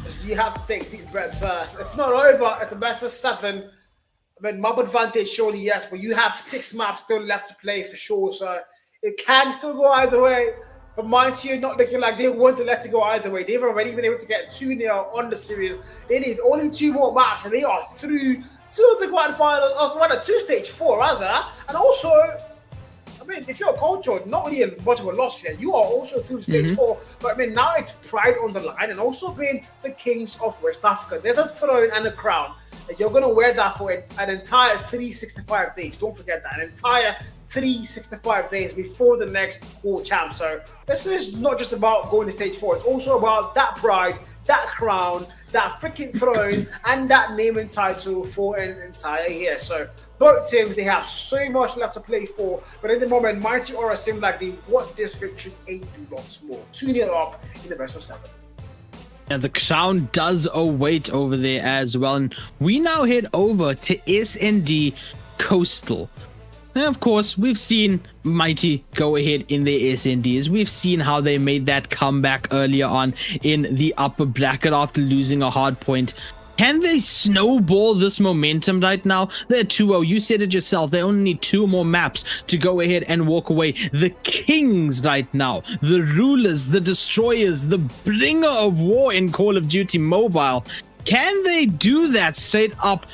Speaker 3: is you have to take these Bretts first. It's not over, it's a best of 7. I mean, mob advantage, surely, yes, but you have 6 maps still left to play for sure, so it can still go either way. But Mighty are not looking like they want to let it go either way. They've already been able to get 2-0 on the series. They need only 2 more maps, and they are through to the grand final, or rather, to stage 4, rather. And also, I mean, if you're a Culture, not really much of a loss here. You are also through stage 4. But I mean, now it's pride on the line, and also being the kings of West Africa. There's a throne and a crown. And you're going to wear that for an entire 365 days. Don't forget that. An entire 365 days before the next World Champ. So this is not just about going to stage 4. It's also about that pride, that crown, that freaking throne, and that name and title for an entire year. So both teams, they have so much left to play for. But at the moment, Mighty Aura seem like they want this victory a lot more. 2-0 up in the best of 7.
Speaker 4: And the crown does await over there as well. And we now head over to SND Coastal. And of course, we've seen Mighty go ahead in their SNDs. We've seen how they made that comeback earlier on in the upper bracket after losing a hard point. Can they snowball this momentum right now? They're 2-0. You said it yourself. They only need 2 more maps to go ahead and walk away. The kings right now, the rulers, the destroyers, the bringer of war in Call of Duty Mobile. Can they do that straight up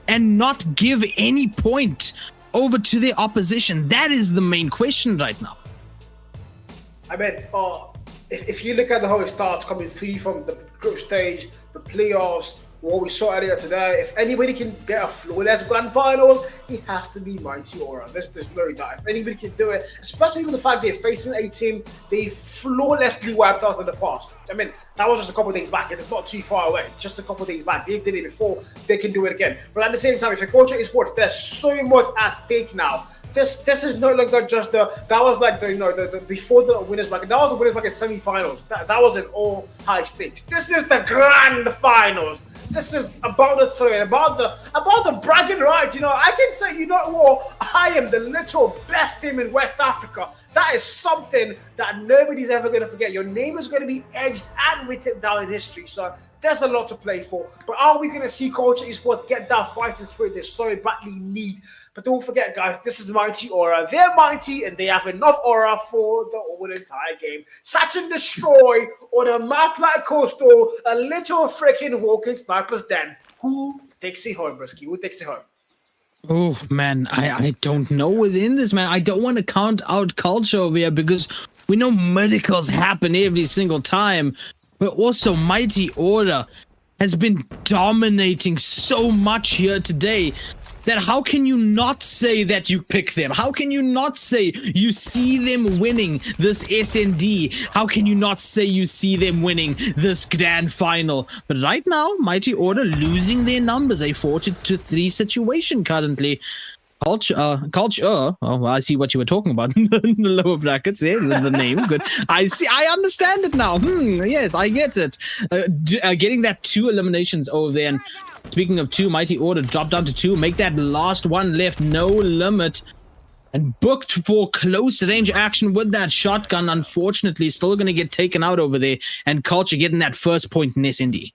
Speaker 4: and not give any point over to their opposition? That is the main question right now.
Speaker 3: I mean, if you look at the whole starts coming through from the group stage, the playoffs, what we saw earlier today, if anybody can get a flawless grand finals, it has to be Mighty Aura. There's no doubt. If anybody can do it, especially with the fact they're facing a team they flawlessly wiped out in the past. I mean, that was just a couple of days back, and it's not too far away. Just a couple of days back. They did it before, they can do it again. But at the same time, if you're coaching esports, there's so much at stake now. This is no longer just that was like the before the winners bracket. That was the winners bracket semi-finals. That wasn't all high stakes. This is the grand finals. This is about the thrill, about the bragging rights. I can say, I am the literal best team in West Africa. That is something that nobody's ever going to forget. Your name is going to be edged and written down in history. So there's a lot to play for. But are we going to see Culture Esports get that fighting spirit they so badly need? But don't forget, guys, this is Mighty Aura. They're mighty and they have enough aura for the whole entire game. Search and destroy on a map like Coastal, a little freaking walking sniper's den. Who takes it home, Brisky? Who takes it home?
Speaker 4: Oh, man, I don't know within this, man. I don't want to count out Culture over here because we know miracles happen every single time. But also, Mighty Aura has been dominating so much here today that how can you not say that you pick them? How can you not say you see them winning this SND? How can you not say you see them winning this grand final? But right now, Mighty Order losing their numbers, a 4-3 situation currently. Culture. Oh, well, I see what you were talking about in the lower brackets there, the name. Good. I see. I understand it now. Yes, I get it. Getting that 2 eliminations over there. And speaking of 2, Mighty Order drop down to 2. Make that last one left. No limit. And booked for close range action with that shotgun. Unfortunately, still going to get taken out over there. And Culture getting that first point in SND.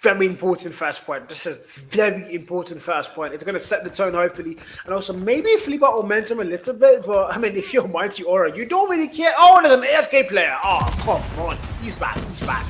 Speaker 3: Very important first point. This is very important first point. It's going to set the tone, hopefully, and also maybe flip out momentum a little bit. But I mean, if you're Mighty Aura, you don't really care. Oh, there's an AFK player. Oh, come on. He's back.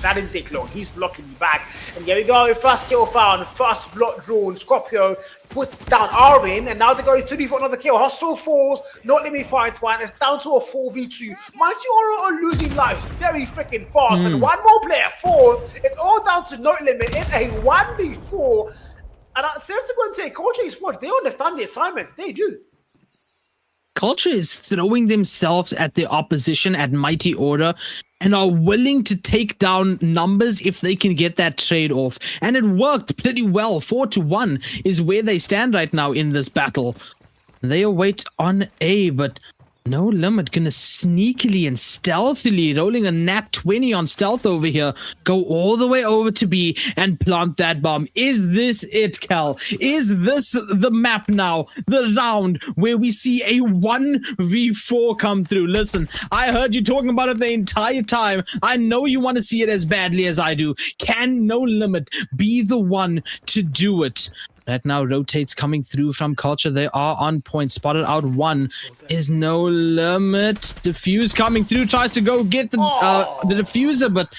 Speaker 3: That didn't take long. He's luckily back. And here we go. First kill found. First blood drawn. Scorpio put down Arvin, and now they're going 3 for another kill. Hustle falls. Not let me fight one. It's down to a 4v2. Mighty Aura are losing lives very freaking fast. And one more player falls. It's all down to no limit in a 1v4. And I'm seriously going to say, Culture Esports, they understand the assignments. They do.
Speaker 4: Culture is throwing themselves at the opposition at Mighty Order and are willing to take down numbers if they can get that trade off. And it worked pretty well. 4-1 is where they stand right now in this battle. They await on A, but no limit. Gonna sneakily and stealthily rolling a nat 20 on stealth over here. Go all the way over to B and plant that bomb. Is this it, Cal? Is this the map now? The round where we see a 1v4 come through. Listen, I heard you talking about it the entire time. I know you want to see it as badly as I do. Can No Limit be the one to do it? That now rotates coming through from Culture. They are on point. Spotted out one. Is No Limit. Diffuse coming through. Tries to go get the diffuser, but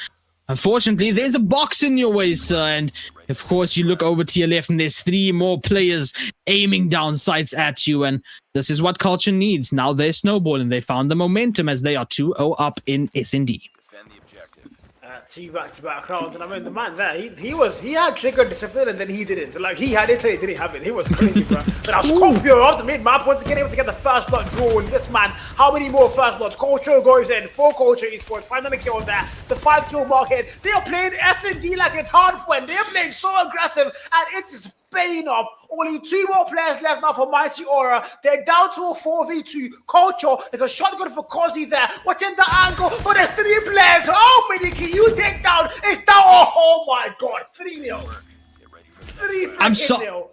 Speaker 4: unfortunately, there's a box in your way, sir. And of course, you look over to your left, and there's 3 more players aiming down sights at you. And this is what Culture needs. Now they're snowballing. They found the momentum as they are 2-0 up in SND.
Speaker 3: 2 back-to-back rounds, and I mean the man there, he had trigger discipline and then he didn't. Like he had it, he didn't have it. He was crazy, bro. But now Scorpio off the mid map once again able to get the first blood drawn. This man, how many more first bloods? Culture goes in for Culture Esports, finally kill there. The 5 kill mark hit. They are playing S&D like it's hard when they're playing so aggressive, and it is paying off. Only 2 more players left now for Mighty Aura. They're down to a 4v2. Culture, there's a shotgun for Kozi there. Watching the angle, but there's 3 players. Oh, many can you take down? It's down. Oh my god, 3-0. 3-0.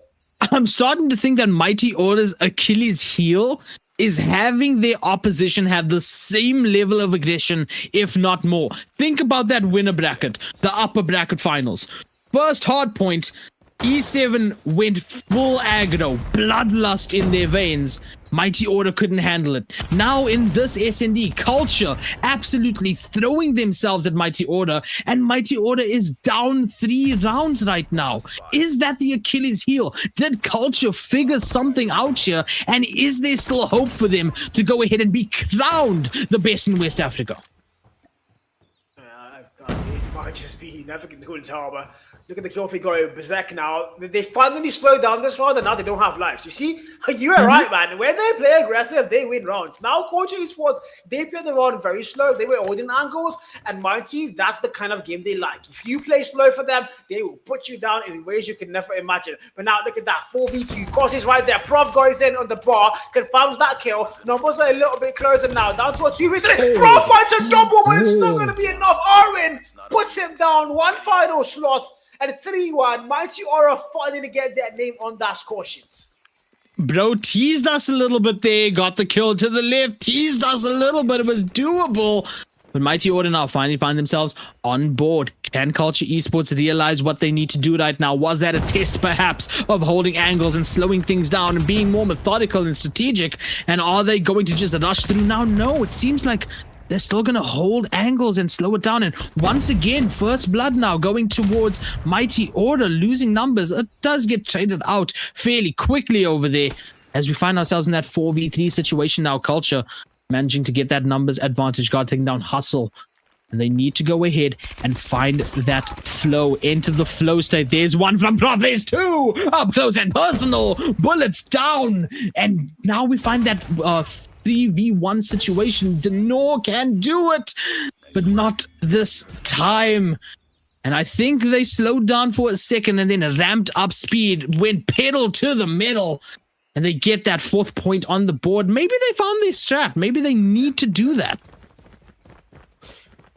Speaker 4: I'm starting to think that Mighty Aura's Achilles heel is having their opposition have the same level of aggression, if not more. Think about that winner bracket, the upper bracket finals. First hard point, E7 went full aggro, bloodlust in their veins. Mighty Order couldn't handle it. Now in this SND, Culture absolutely throwing themselves at Mighty Order, and Mighty Order is down 3 rounds right now. Is that the Achilles heel? Did Culture figure something out here? And is there still hope for them to go ahead and be crowned the best in West Africa?
Speaker 3: It might just be never can do it, Harbour. Look at the kill feed go berserk now. They finally slowed down this round and now they don't have lives. You see? You are right, man. When they play aggressive, they win rounds. Now, Culture Esports, they play the round very slow. They were holding angles. And Mighty, that's the kind of game they like. If you play slow for them, they will put you down in ways you can never imagine. But now, look at that. 4v2. Cross is right there. Prof goes in on the bar, confirms that kill. Numbers are a little bit closer now. Down to a 2v3. Prof finds a double, but it's not going to be enough. Arwin puts him down. One final slot. And 3-1, Mighty Aura finally get their name on that score sheet.
Speaker 4: Bro teased us a little bit there, got the kill to the left, teased us a little bit, it was doable. But Mighty Order now finally find themselves on board. Can Culture Esports realize what they need to do right now? Was that a test perhaps of holding angles and slowing things down and being more methodical and strategic? And are they going to just rush through now? No, it seems like they're still going to hold angles and slow it down. And once again, first blood now going towards Mighty Order, losing numbers. It does get traded out fairly quickly over there as we find ourselves in that 4v3 situation now. Culture managing to get that numbers advantage, guard taking down Hustle. And they need to go ahead and find that flow, enter the flow state. There's one from Prof, there's 2 up close and personal. Bullets down. And now we find that 3v1 situation. Denor can do it, but not this time. And I think they slowed down for a second and then ramped up speed, went pedal to the metal, and they get that 4th point on the board. Maybe they found their strat. Maybe they need to do that.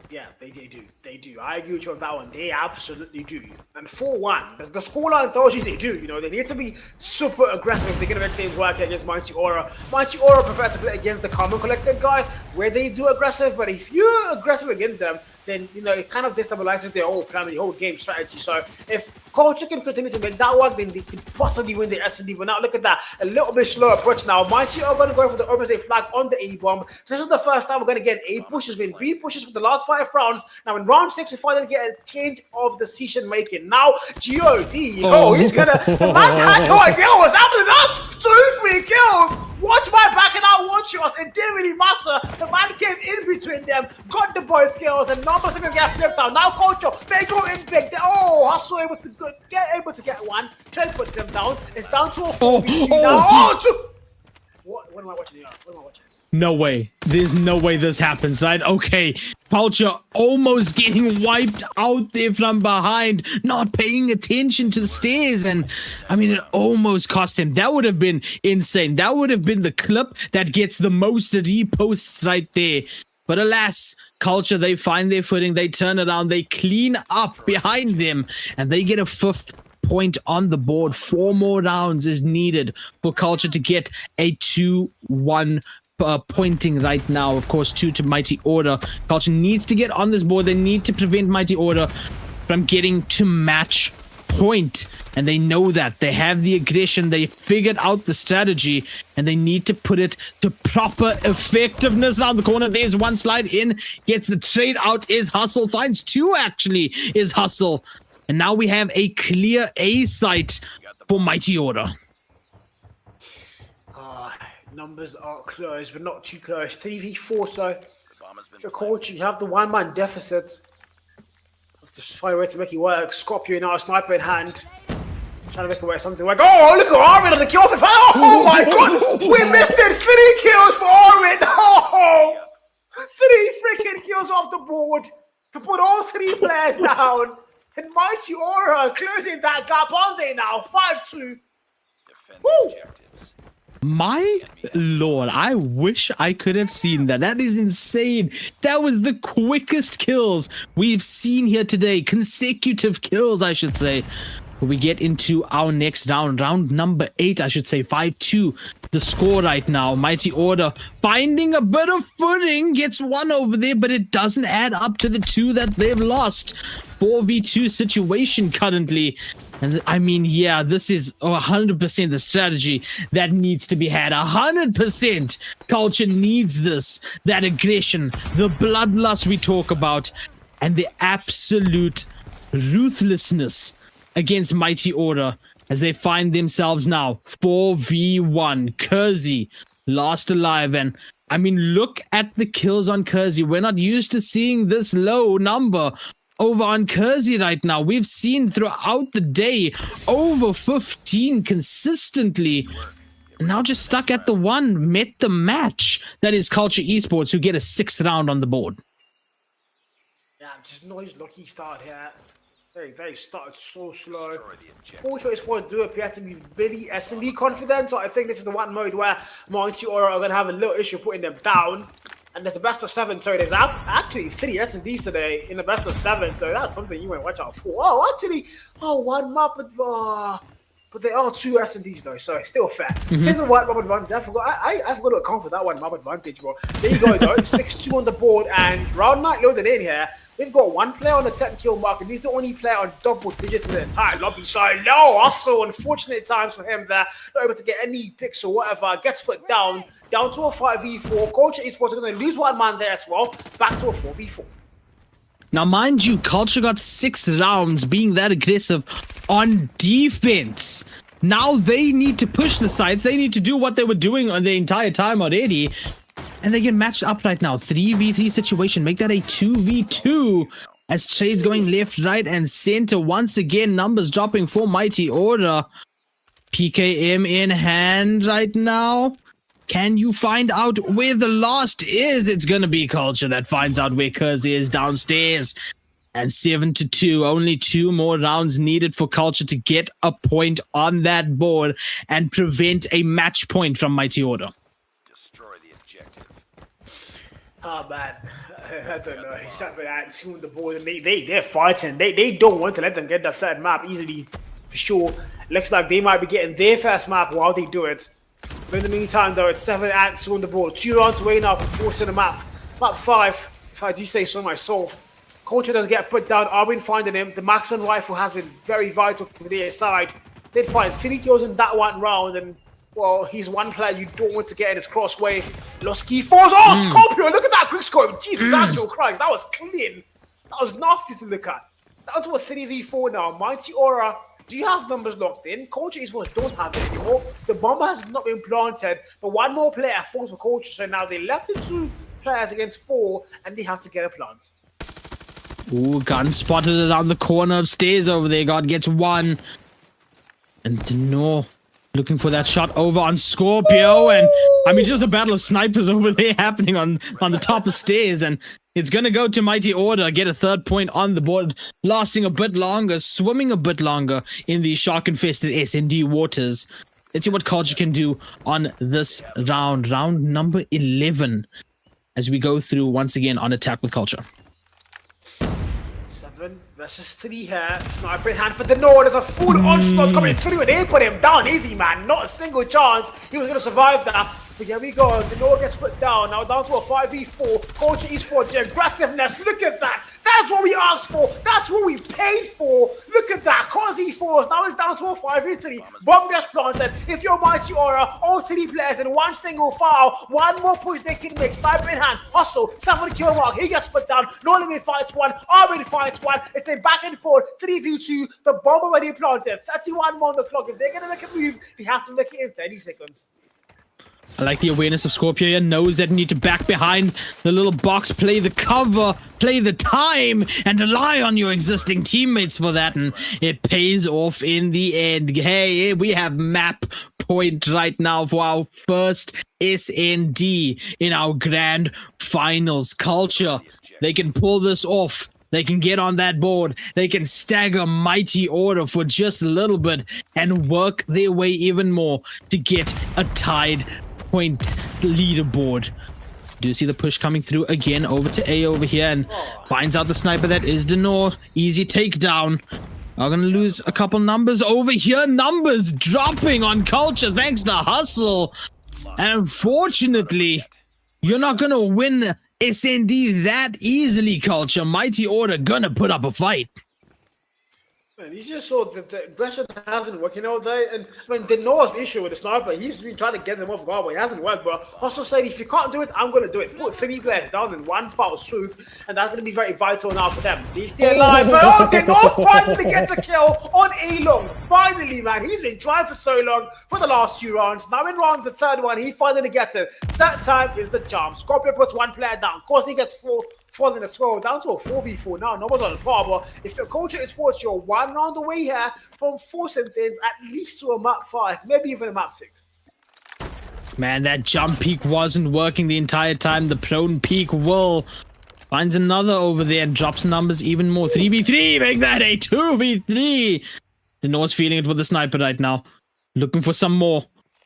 Speaker 3: Yeah, they do. They do. I agree with you on that one. They absolutely do. And 4-1, the scoreline tells you they do. You know, they need to be super aggressive if they're going to make things work against Mighty Aura. Mighty Aura prefer to play against the Common Collected guys, where they do aggressive. But if you're aggressive against them, then, you know, it kind of destabilizes their whole plan, the whole game strategy. So if Culture can continue to make that work, then they could possibly win the SND. But now look at that, a little bit slower approach now. Mighty are going to go for the open state flag on the A-bomb. So this is the first time we're going to get A pushes, been B pushes for the last 5 rounds. Now in round 6, we finally get a change of decision making. Now G.O.D. he's gonna. The man had no idea what was happening. That's 2-3 kills. Watch my back and I watch yours. It didn't really matter. The man came in between them, got the both kills, and numbers are gonna get flipped out. Now Culture, they go in big. Hustle able to get one. Trent puts him down. It's down to a 4v2 now. What am I watching here? What am I watching?
Speaker 4: No way. There's no way this happens, right? Okay. Culture almost getting wiped out there from behind, not paying attention to the stairs. And I mean, it almost cost him. That would have been insane. That would have been the clip that gets the most reposts right there. But alas, Culture, they find their footing. They turn around. They clean up behind them. And they get a 5th point on the board. 4 more rounds is needed for Culture to get a 2-1 pointing right now. Of course, 2 to Mighty Order. Culture needs to get on this board. They need to prevent Mighty Order from getting to match point. And they know that. They have the aggression. They figured out the strategy. And they need to put it to proper effectiveness. Around the corner, there's one slide in. Gets the trade out is Hustle. Finds 2 actually is Hustle. And now we have a clear A site for Mighty Order.
Speaker 3: Numbers are close, but not too close. 3v4, so for Culture, you have the 1-man deficit. Have to find a way to make it work. Scorpio now, sniper in hand. Trying to make it work, something like, oh, look at Armin on the kill. Oh my god, we missed it. 3 kills for Armin. Oh, 3 freaking kills off the board to put all 3 players down. And Mighty Aura closing that gap on there now. 5-2. Woo!
Speaker 4: My lord, I wish I could have seen that. That is insane. That was the quickest kills we've seen here today. Consecutive kills, I should say. But we get into our next round. Round number 8, I should say. 5-2. The score right now. Mighty Order finding a bit of footing. Gets 1 over there, but it doesn't add up to the 2 that they've lost. 4v2 situation currently. And I mean, yeah, this is 100% the strategy that needs to be had. 100%. Culture needs this. That aggression, the bloodlust we talk about, and the absolute ruthlessness against Mighty Order as they find themselves now 4v1. Kersey last alive, and I mean, look at the kills on Kersey. We're not used to seeing this low number over on Kersey right now. We've seen throughout the day over 15 consistently. Now just stuck at the 1, met the match. That is Culture Esports, who get a 6th round on the board.
Speaker 3: Yeah, just noise lucky start here. They started so slow. Culture Esports do appear to be very S&D confident, so I think this is the one mode where Mighty Order are going to have a little issue putting them down. And there's the best of 7, so there's actually 3 S&Ds today in the best of 7, so that's something you might watch out for. Oh, actually, one map, but there are 2 S&Ds though, so it's still fair. Here's a one map advantage. I forgot to account for that one map advantage, bro. There you go, though. 6-2 on the board, and round 9 loaded in here. We've got 1 player on the 10 kill mark, and he's the only player on double digits in the entire lobby. So no, also unfortunate times for him there. Not able to get any picks or whatever. Gets put down to a 5v4. Culture Esports are going to lose 1 man there as well. Back to a 4v4.
Speaker 4: Now, mind you, Culture got 6 rounds being that aggressive on defense. Now they need to push the sides. They need to do what they were doing on the entire time already. And they get matched up right now. 3v3 situation. Make that a 2v2. As trades going left, right, and center. Once again, numbers dropping for Mighty Order. PKM in hand right now. Can you find out where the last is? It's going to be Culture that finds out where Kersey is downstairs. And 7-2. Only 2 more rounds needed for Culture to get a point on that board and prevent a match point from Mighty Order.
Speaker 3: Oh man, I don't know. He's sat for that 2 on the board, and they're fighting. They don't want to let them get that 3rd map easily, for sure. Looks like they might be getting their first map while they do it. But in the meantime, though, it's 7-2 on the board. 2 rounds away now from forcing the map. Map 5, if I do say so myself. Culture does get put down. Arvin finding him. The marksman rifle has been very vital to their side. They'd find 3 kills in that 1 round, and well, he's 1 player you don't want to get in his crossway. Losky falls. Oh, Scorpio! Look at that quick scope. Jesus, actual Christ, that was clean. That was nasty to look at. Down to a 3v4 now. Mighty Aura, do you have numbers locked in? Culture Esports don't have it anymore. The bomber has not been planted, but 1 more player falls for Culture, so now they left it 2 players against 4, and they have to get a plant.
Speaker 4: Ooh, gun spotted around the corner of stairs over there. God gets 1. And no. Looking for that shot over on Scorpio, and I mean, just a battle of snipers over there happening on the top of stairs, and it's gonna go to Mighty Order, get a 3rd point on the board, lasting a bit longer, swimming a bit longer in the shark-infested S&D waters. Let's see what Culture can do on this round number 11, as we go through once again on attack with Culture.
Speaker 3: 7 versus 3 here. Sniper in hand for the North. There's a full onslaught coming through, and they put him down easy, man. Not a single chance he was going to survive that. But here we go. The North gets put down. Now down to a 5v4. Culture Esports, the aggressiveness. Look at that. That's what we asked for. That's what we paid for. Look at that. Causey force. Now it's down to a 5v3. Bomb gets planted. If you're Mighty Aura, all 3 players in 1 single foul. 1 more push they can make. Sniper in hand. Hustle. 7 kill mark. He gets put down. No limit fights 1. Armin fights 1. If they back and forth, 3v2. The bomb already planted. 31 more on the clock. If they're going to make a move, they have to make it in 30 seconds.
Speaker 4: I like the awareness of Scorpio here, knows that need to back behind the little box, play the cover, play the time, and rely on your existing teammates for that, and it pays off in the end. Hey, we have map point right now for our first SND in our grand finals. Culture, they can pull this off. They can get on that board. They can stagger Mighty Order for just a little bit and work their way even more to get a tied point leaderboard. Do you see the push coming through again over to A over here, and finds out the sniper that is Denor. Easy takedown. are going to lose a couple numbers over here. Numbers dropping on Culture thanks to Hustle. And unfortunately, you're not going to win SND that easily, Culture. Mighty Order going to put up a fight.
Speaker 3: Man, you just saw that the aggression hasn't worked all day. And I mean, the Noah's issue with the sniper, he's been trying to get them off guard, but it hasn't worked. But also said, if you can't do it, I'm going to do it. Put 3 players down in one foul swoop, and that's going to be very vital now for them. They stay alive. Oh, the North finally gets a kill on Elong. Finally, man, he's been trying for so long for the last 2 rounds. Now in round the 3rd one, he finally gets it. That time is the charm. Scorpion puts 1 player down. Of course, he gets 4. Falling as well, down to a 4v4 now. No one's on the par, but if the Culture Esports, you're 1 round away here from forcing things at least to a map 5, maybe even a map 6.
Speaker 4: Man, that jump peak wasn't working the entire time. The prone peak will finds another over there and drops numbers even more. 3v3, make that a 2v3. The North's feeling it with the sniper right now. Looking for some more.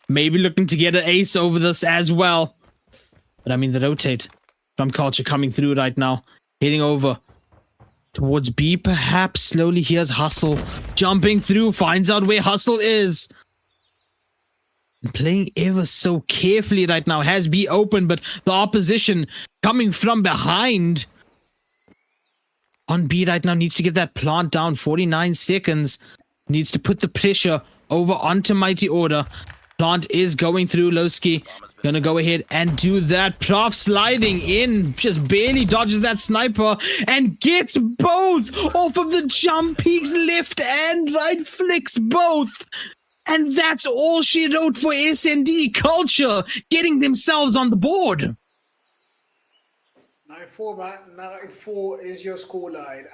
Speaker 4: Maybe looking to get an ace over this as well. But I mean, the rotate from Culture coming through right now. Heading over towards B, perhaps. Slowly, here's Hustle. Jumping through, finds out where Hustle is. And playing ever so carefully right now. Has B open, but the opposition coming from behind. On B right now, needs to get that plant down. 49 seconds. Needs to put the pressure over onto Mighty Order. Plant is going through. Lowski gonna go ahead and do that. Prof sliding in, just barely dodges that sniper and gets both off of the jump peaks, left and right, flicks both. And that's all she wrote for SND. Culture getting themselves on the board.
Speaker 3: 9-4, man. 9-4 is your scoreline.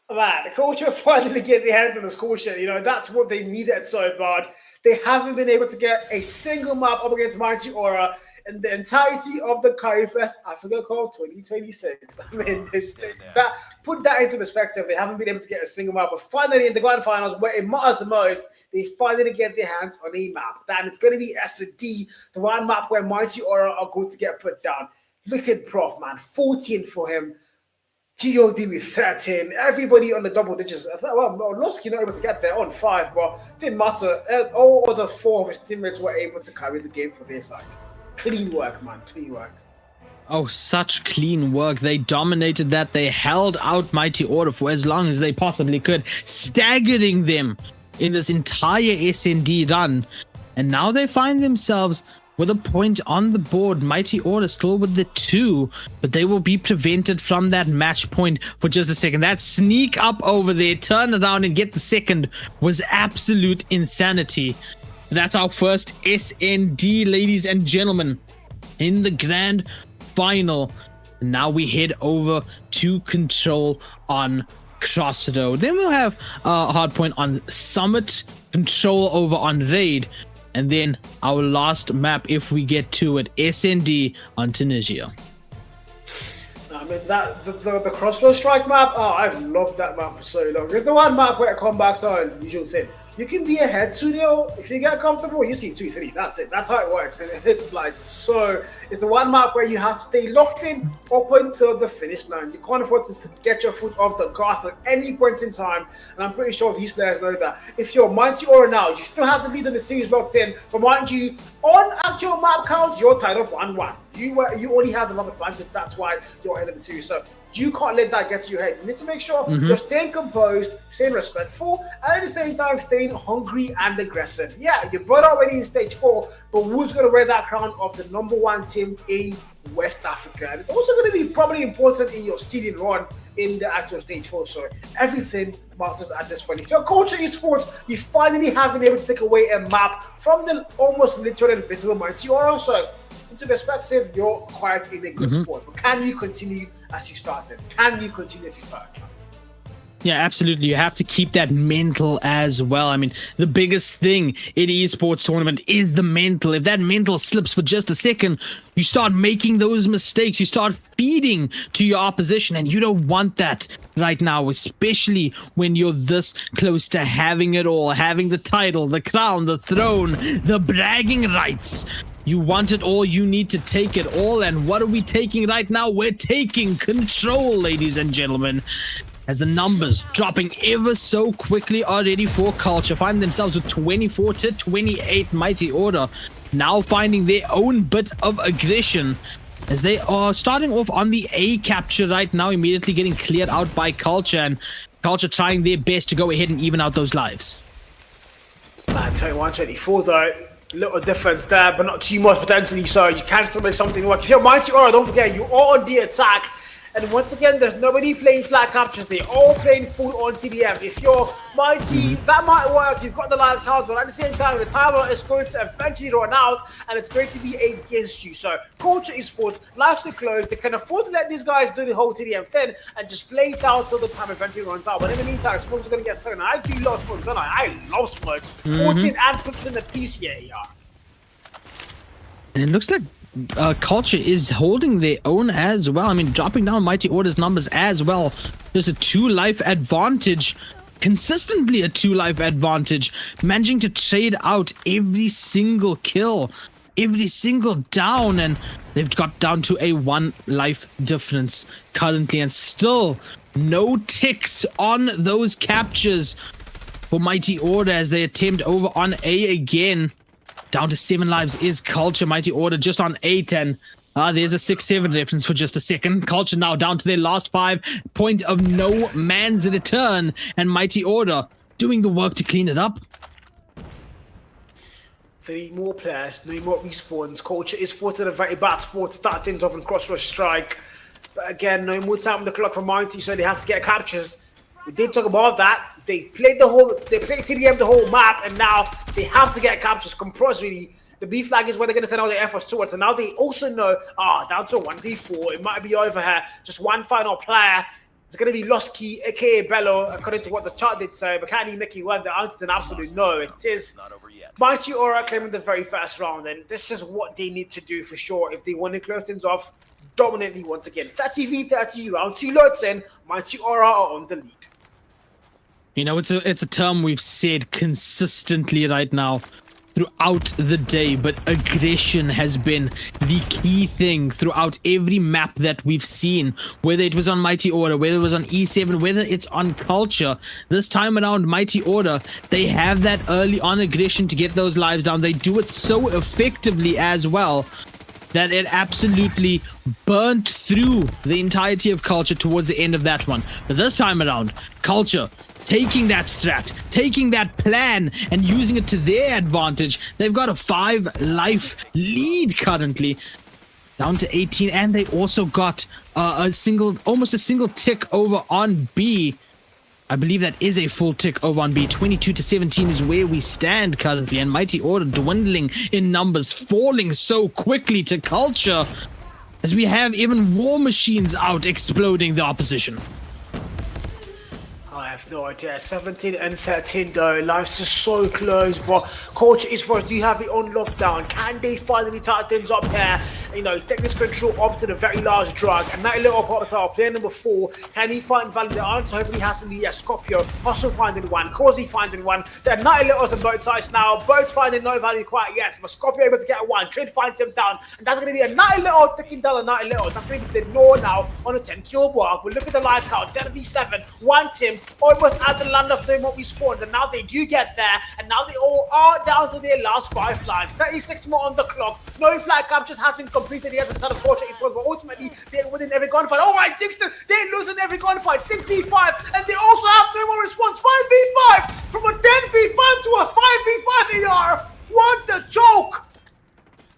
Speaker 3: Man, the Culture finally get their hands on the score sheet. You know, that's what they needed so bad. They haven't been able to get a single map up against Mighty Aura in the entirety of the Qualifier Africa Cup 2026. I mean, that put that into perspective. They haven't been able to get a single map. But finally, in the grand finals, where it matters the most, they finally get their hands on a map. And it's going to be S&D, the one map where Mighty Aura are going to get put down. Look at Prof, man. 14 for him. GOD with 13. Everybody on the double digits. Well, Lowski not able to get there on 5, but didn't matter. All other 4 of his teammates were able to carry the game for their side. Clean work, man. Clean work.
Speaker 4: Oh, such clean work. They dominated that. They held out Mighty Order for as long as they possibly could, staggering them in this entire SND run. And now they find themselves with a point on the board. Mighty Order still with the 2, but they will be prevented from that match point for just a second. That sneak up over there, turn around and get the second was absolute insanity. That's our first SND, ladies and gentlemen, in the grand final. Now we head over to Control on Crossroad. Then we'll have a hard point on Summit, Control over on Raid. And then our last map, if we get to it, SND on Tunisia.
Speaker 3: I mean, the Crossroads Strike map, I've loved that map for so long. It's the one map where comebacks are a usual thing. You can be ahead 2-0. If you get comfortable, you see 2-3. That's it. That's how it works. And it's like, so, it's the one map where you have to stay locked in up until the finish line. You can't afford to get your foot off the gas at any point in time. And I'm pretty sure these players know that. If you're Mighty Aura now, you still have the lead in the series locked in. But mind you, on actual map counts, you're tied up 1-1. You only have the map advantage. That's why you're ahead of the series. So you can't let that get to your head. You need to make sure you're staying composed, staying respectful, and at the same time staying hungry and aggressive. Yeah, you brought already in stage 4, but who's going to wear that crown of the #1 team in West Africa? And it's also going to be probably important in your seeding run in the actual stage 4. So everything matters at this point. If you're Culture Esports, you finally have been able to take away a map from the almost literal invisible Mighty Aura. So into perspective, you're quite in a good spot. But can you continue as you started? Can you continue as you started?
Speaker 4: Yeah, absolutely. You have to keep that mental as well. I mean, the biggest thing in esports tournament is the mental. If that mental slips for just a second, you start making those mistakes. You start feeding to your opposition, and you don't want that right now, especially when you're this close to having it all, having the title, the crown, the throne, the bragging rights. You want it all, you need to take it all. And what are we taking right now? We're taking control, ladies and gentlemen. as the numbers dropping ever so quickly already for Culture. Find themselves with 24-28 Mighty Order. Now finding their own bit of aggression as they are starting off on the A capture right now, immediately getting cleared out by Culture, and Culture trying their best to go ahead and even out those lives.
Speaker 3: 21-24 though. Little difference there, but not too much potentially, so you can still make something work. If you're Mighty Aura, don't forget, you are on the attack. And once again, there's nobody playing flat captures. They're all playing full on TDM. If you're Mighty, that might work. You've got the live cards, but at the same time, the timer is going to eventually run out, and it's going to be against you. So, Culture Esports, life's closed. They can afford to let these guys do the whole TDM thing and just play it down till the time eventually runs out. But in the meantime, Smokes are going to get thrown. I do love Smokes, don't I? I love Smokes. 14 and 15 apiece here,
Speaker 4: And it looks like Culture is holding their own as well. I mean, dropping down Mighty Order's numbers as well. There's a 2-life advantage. Consistently a 2-life advantage. Managing to trade out every single kill. Every single down. And they've got down to a 1-life difference currently. And still no ticks on those captures for Mighty Order as they attempt over on A again. Down to 7 lives is Culture. Mighty Order just on 8, and there's a 6-7 difference for just a second. Culture now down to their last 5. Point of no man's return, and Mighty Order doing the work to clean it up.
Speaker 3: 3 more players, no more respawns. Culture is sport in a very bad sport to start things off in cross-rush strike. But again, no more time on the clock for Mighty, so they have to get captures. We did talk about that. They played TDM the whole map, and now they have to get captures compulsorily. The B flag is where they're going to send all their efforts towards, and now they also know, down to 1v4, it might be over here. Just one final player. It's going to be Losky, aka Bello, according to what the chart did say. But can he make it work? The answer is an absolute no. It is Mighty Aura claiming the very first round, and this is what they need to do for sure if they want to close things off dominantly once again. 30v30, round 2 loads in, Mighty Aura are on the lead.
Speaker 4: You know, it's a term we've said consistently right now throughout the day, but aggression has been the key thing throughout every map that we've seen, whether it was on Mighty Order, whether it was on E7, whether it's on Culture. This time around, Mighty Order, they have that early on aggression to get those lives down. They do it so effectively as well that it absolutely burnt through the entirety of Culture towards the end of that one. But this time around, Culture taking that strat, taking that plan, and using it to their advantage. They've got a 5-life lead currently, down to 18, and they also got almost a single tick over on B. I believe that is a full tick over on B. 22-17 is where we stand currently, and Mighty Order dwindling in numbers, falling so quickly to Culture, as we have even war machines out exploding the opposition.
Speaker 3: I have no idea. 17 and 13 though. Life's just so close, but Culture Esports do have it on lockdown. Can they finally tighten things up here? You know, take this control up to the very last drag. And that little part of the player number 4, can he find valid? The answer hopefully has to be yes. Scorpio also finding one. Causey finding one. There are 90 littles on both sides now. Both finding no value quite yet. But Scorpio able to get one. Trade finds him down. And that's going to be a 90 little taking down a 90 little. That's going to be the no now on a 10 kill mark. But look at the live count. Then V7. One Tim. Almost at the land of them what we spawned, and now they do get there, and now they all are down to their last 5 lives. 36 more on the clock. No flag captures have been completed yet inside of Culture Esports, but ultimately they're winning every gunfight. Oh my, Dixon, they're losing every gunfight. 6v5, and they also have no more response. 5v5 from a 10v5 to a 5v5 AR. What the joke!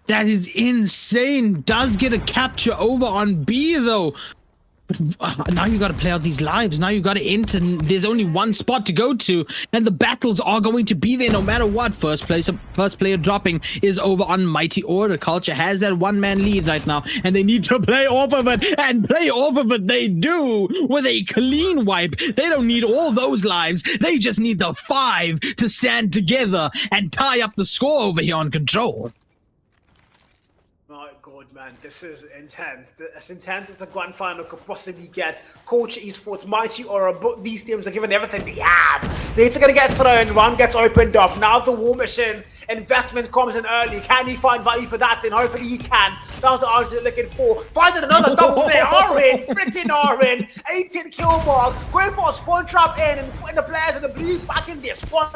Speaker 4: That is insane. Does get a capture over on B though. But now you got to play out these lives. Now you got to enter. There's only one spot to go to, and the battles are going to be there no matter what. First player dropping is over on Mighty Order. Culture has that 1-man lead right now, and they need to play off of it, and play off of it they do with a clean wipe. They don't need all those lives. They just need the 5 to stand together and tie up the score over here on Control.
Speaker 3: Man, this is intense. As intense as a grand final could possibly get. Culture Esports, Mighty Aura, both these teams are given everything they have. They're going to get thrown, one gets opened up. Now the War Machine investment comes in early. Can he find value for that? Then hopefully he can. That was the answer they're looking for. Finding another double there. Orin, freaking Orin. 18 kill mark. Going for a spawn trap in and putting the players in the blue back in their spawn.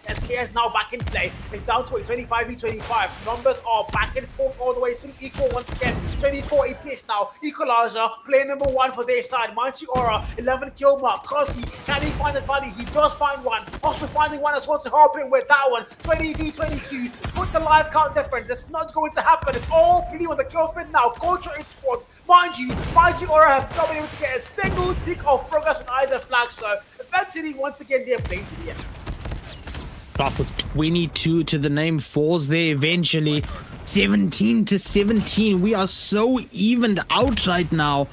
Speaker 3: SKS now back in play. It's down to a 25v25. Numbers are back and forth all the way to equal once again. 24 EPS now. Equalizer, play number 1 for their side. Mighty Aura, 11 kill mark. Cosy, can he find a value? He does find one. Also finding one as well to help him with that one. 20v22. Put the live count difference. That's not going to happen. It's all blue on the kill feed now. Culture Esports. Mind you, Mighty Aura have not been able to get a single tick of progress on either flag. So eventually, once again, they're playing to the end.
Speaker 4: Off with 22 to the name, falls there eventually. 17-17. We are so evened out right now.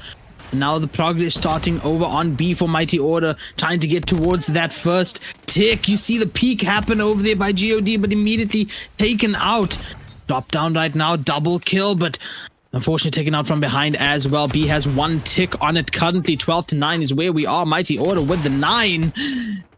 Speaker 4: Now the progress starting over on B for Mighty Order, trying to get towards that first tick. You see the peak happen over there by GOD, but immediately taken out. Drop down right now, double kill, but unfortunately taken out from behind as well. B has 1 tick on it currently. 12-9 is where we are. Mighty Order with the 9.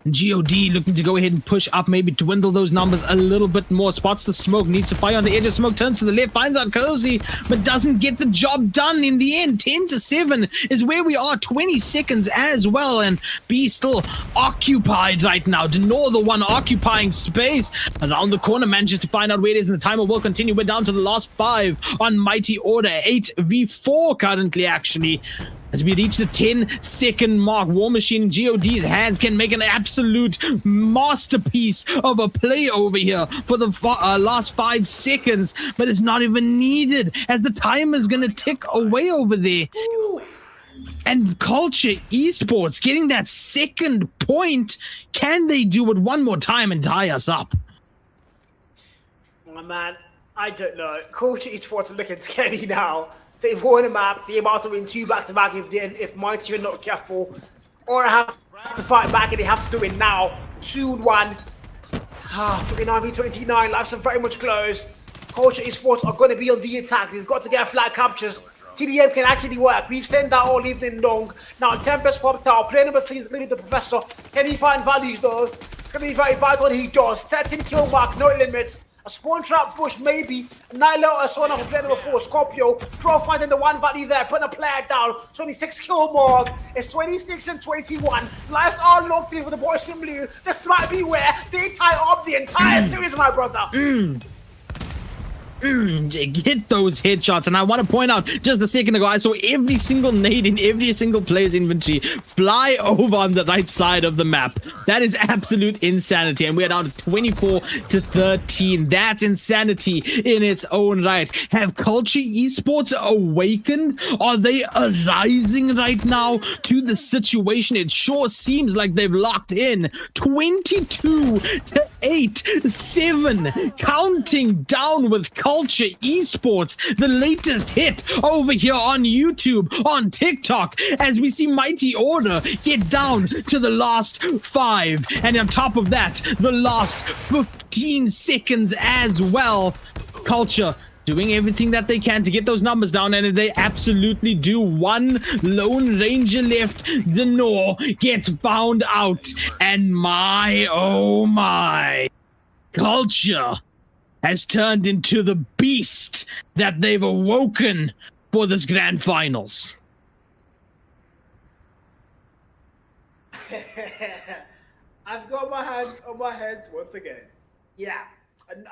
Speaker 4: GOD looking to go ahead and push up, maybe dwindle those numbers a little bit more. Spots the smoke, needs to fire on the edge of smoke, turns to the left, finds out Cozy, but doesn't get the job done in the end. 10-7 is where we are, 20 seconds as well, and B still occupied right now. Denor the one occupying space. Around the corner, manages to find out where it is, and the timer will continue. We're down to the last 5 on Mighty Order. 8v4 currently, actually. As we reach the 10-second mark, War Machine in GOD's hands can make an absolute masterpiece of a play over here for the last 5 seconds, but it's not even needed as the timer is going to tick away over there. And Culture Esports getting that second point. Can they do it one more time and tie us up?
Speaker 3: Oh, man, I don't know. Culture Esports are looking scary now. They've won a map. They're about to win 2 back-to-back if Mighty are not careful. Or have to fight back and they have to do it now. 2-1. 29v29. Lives are very much close. Culture Esports are going to be on the attack. They've got to get flag captures. TDM can actually work. We've sent that all evening long. Now Tempest popped out. Player number 3 is going to be the Professor. Can he find values though? It's going to be very vital. He does. 13 kill mark. No limits. A spawn trap bush, maybe. Nilo as one of player number 4, Scorpio. Pro finding the 1 value there, putting a player down. 26 kill mark. It's 26-21. Lives are locked in with the boys in blue. This might be where they tie up the entire series, my brother.
Speaker 4: Get those headshots. And I want to point out, just a second ago, I saw every single nade in every single player's inventory fly over on the right side of the map. That is absolute insanity. And we're down to 24-13. That's insanity in its own right. Have Culture Esports awakened? Are they arising right now to the situation? It sure seems like they've locked in. 22-8, 7, counting down with Culture Esports, the latest hit over here on YouTube, on TikTok, as we see Mighty Order get down to the last 5, and on top of that, the last 15 seconds as well. Culture doing everything that they can to get those numbers down, and they absolutely do. 1 lone ranger left. Denor gets found out, and my, oh my, Culture has turned into the beast that they've awoken for this grand finals.
Speaker 3: I've got my hands on my head once again. Yeah,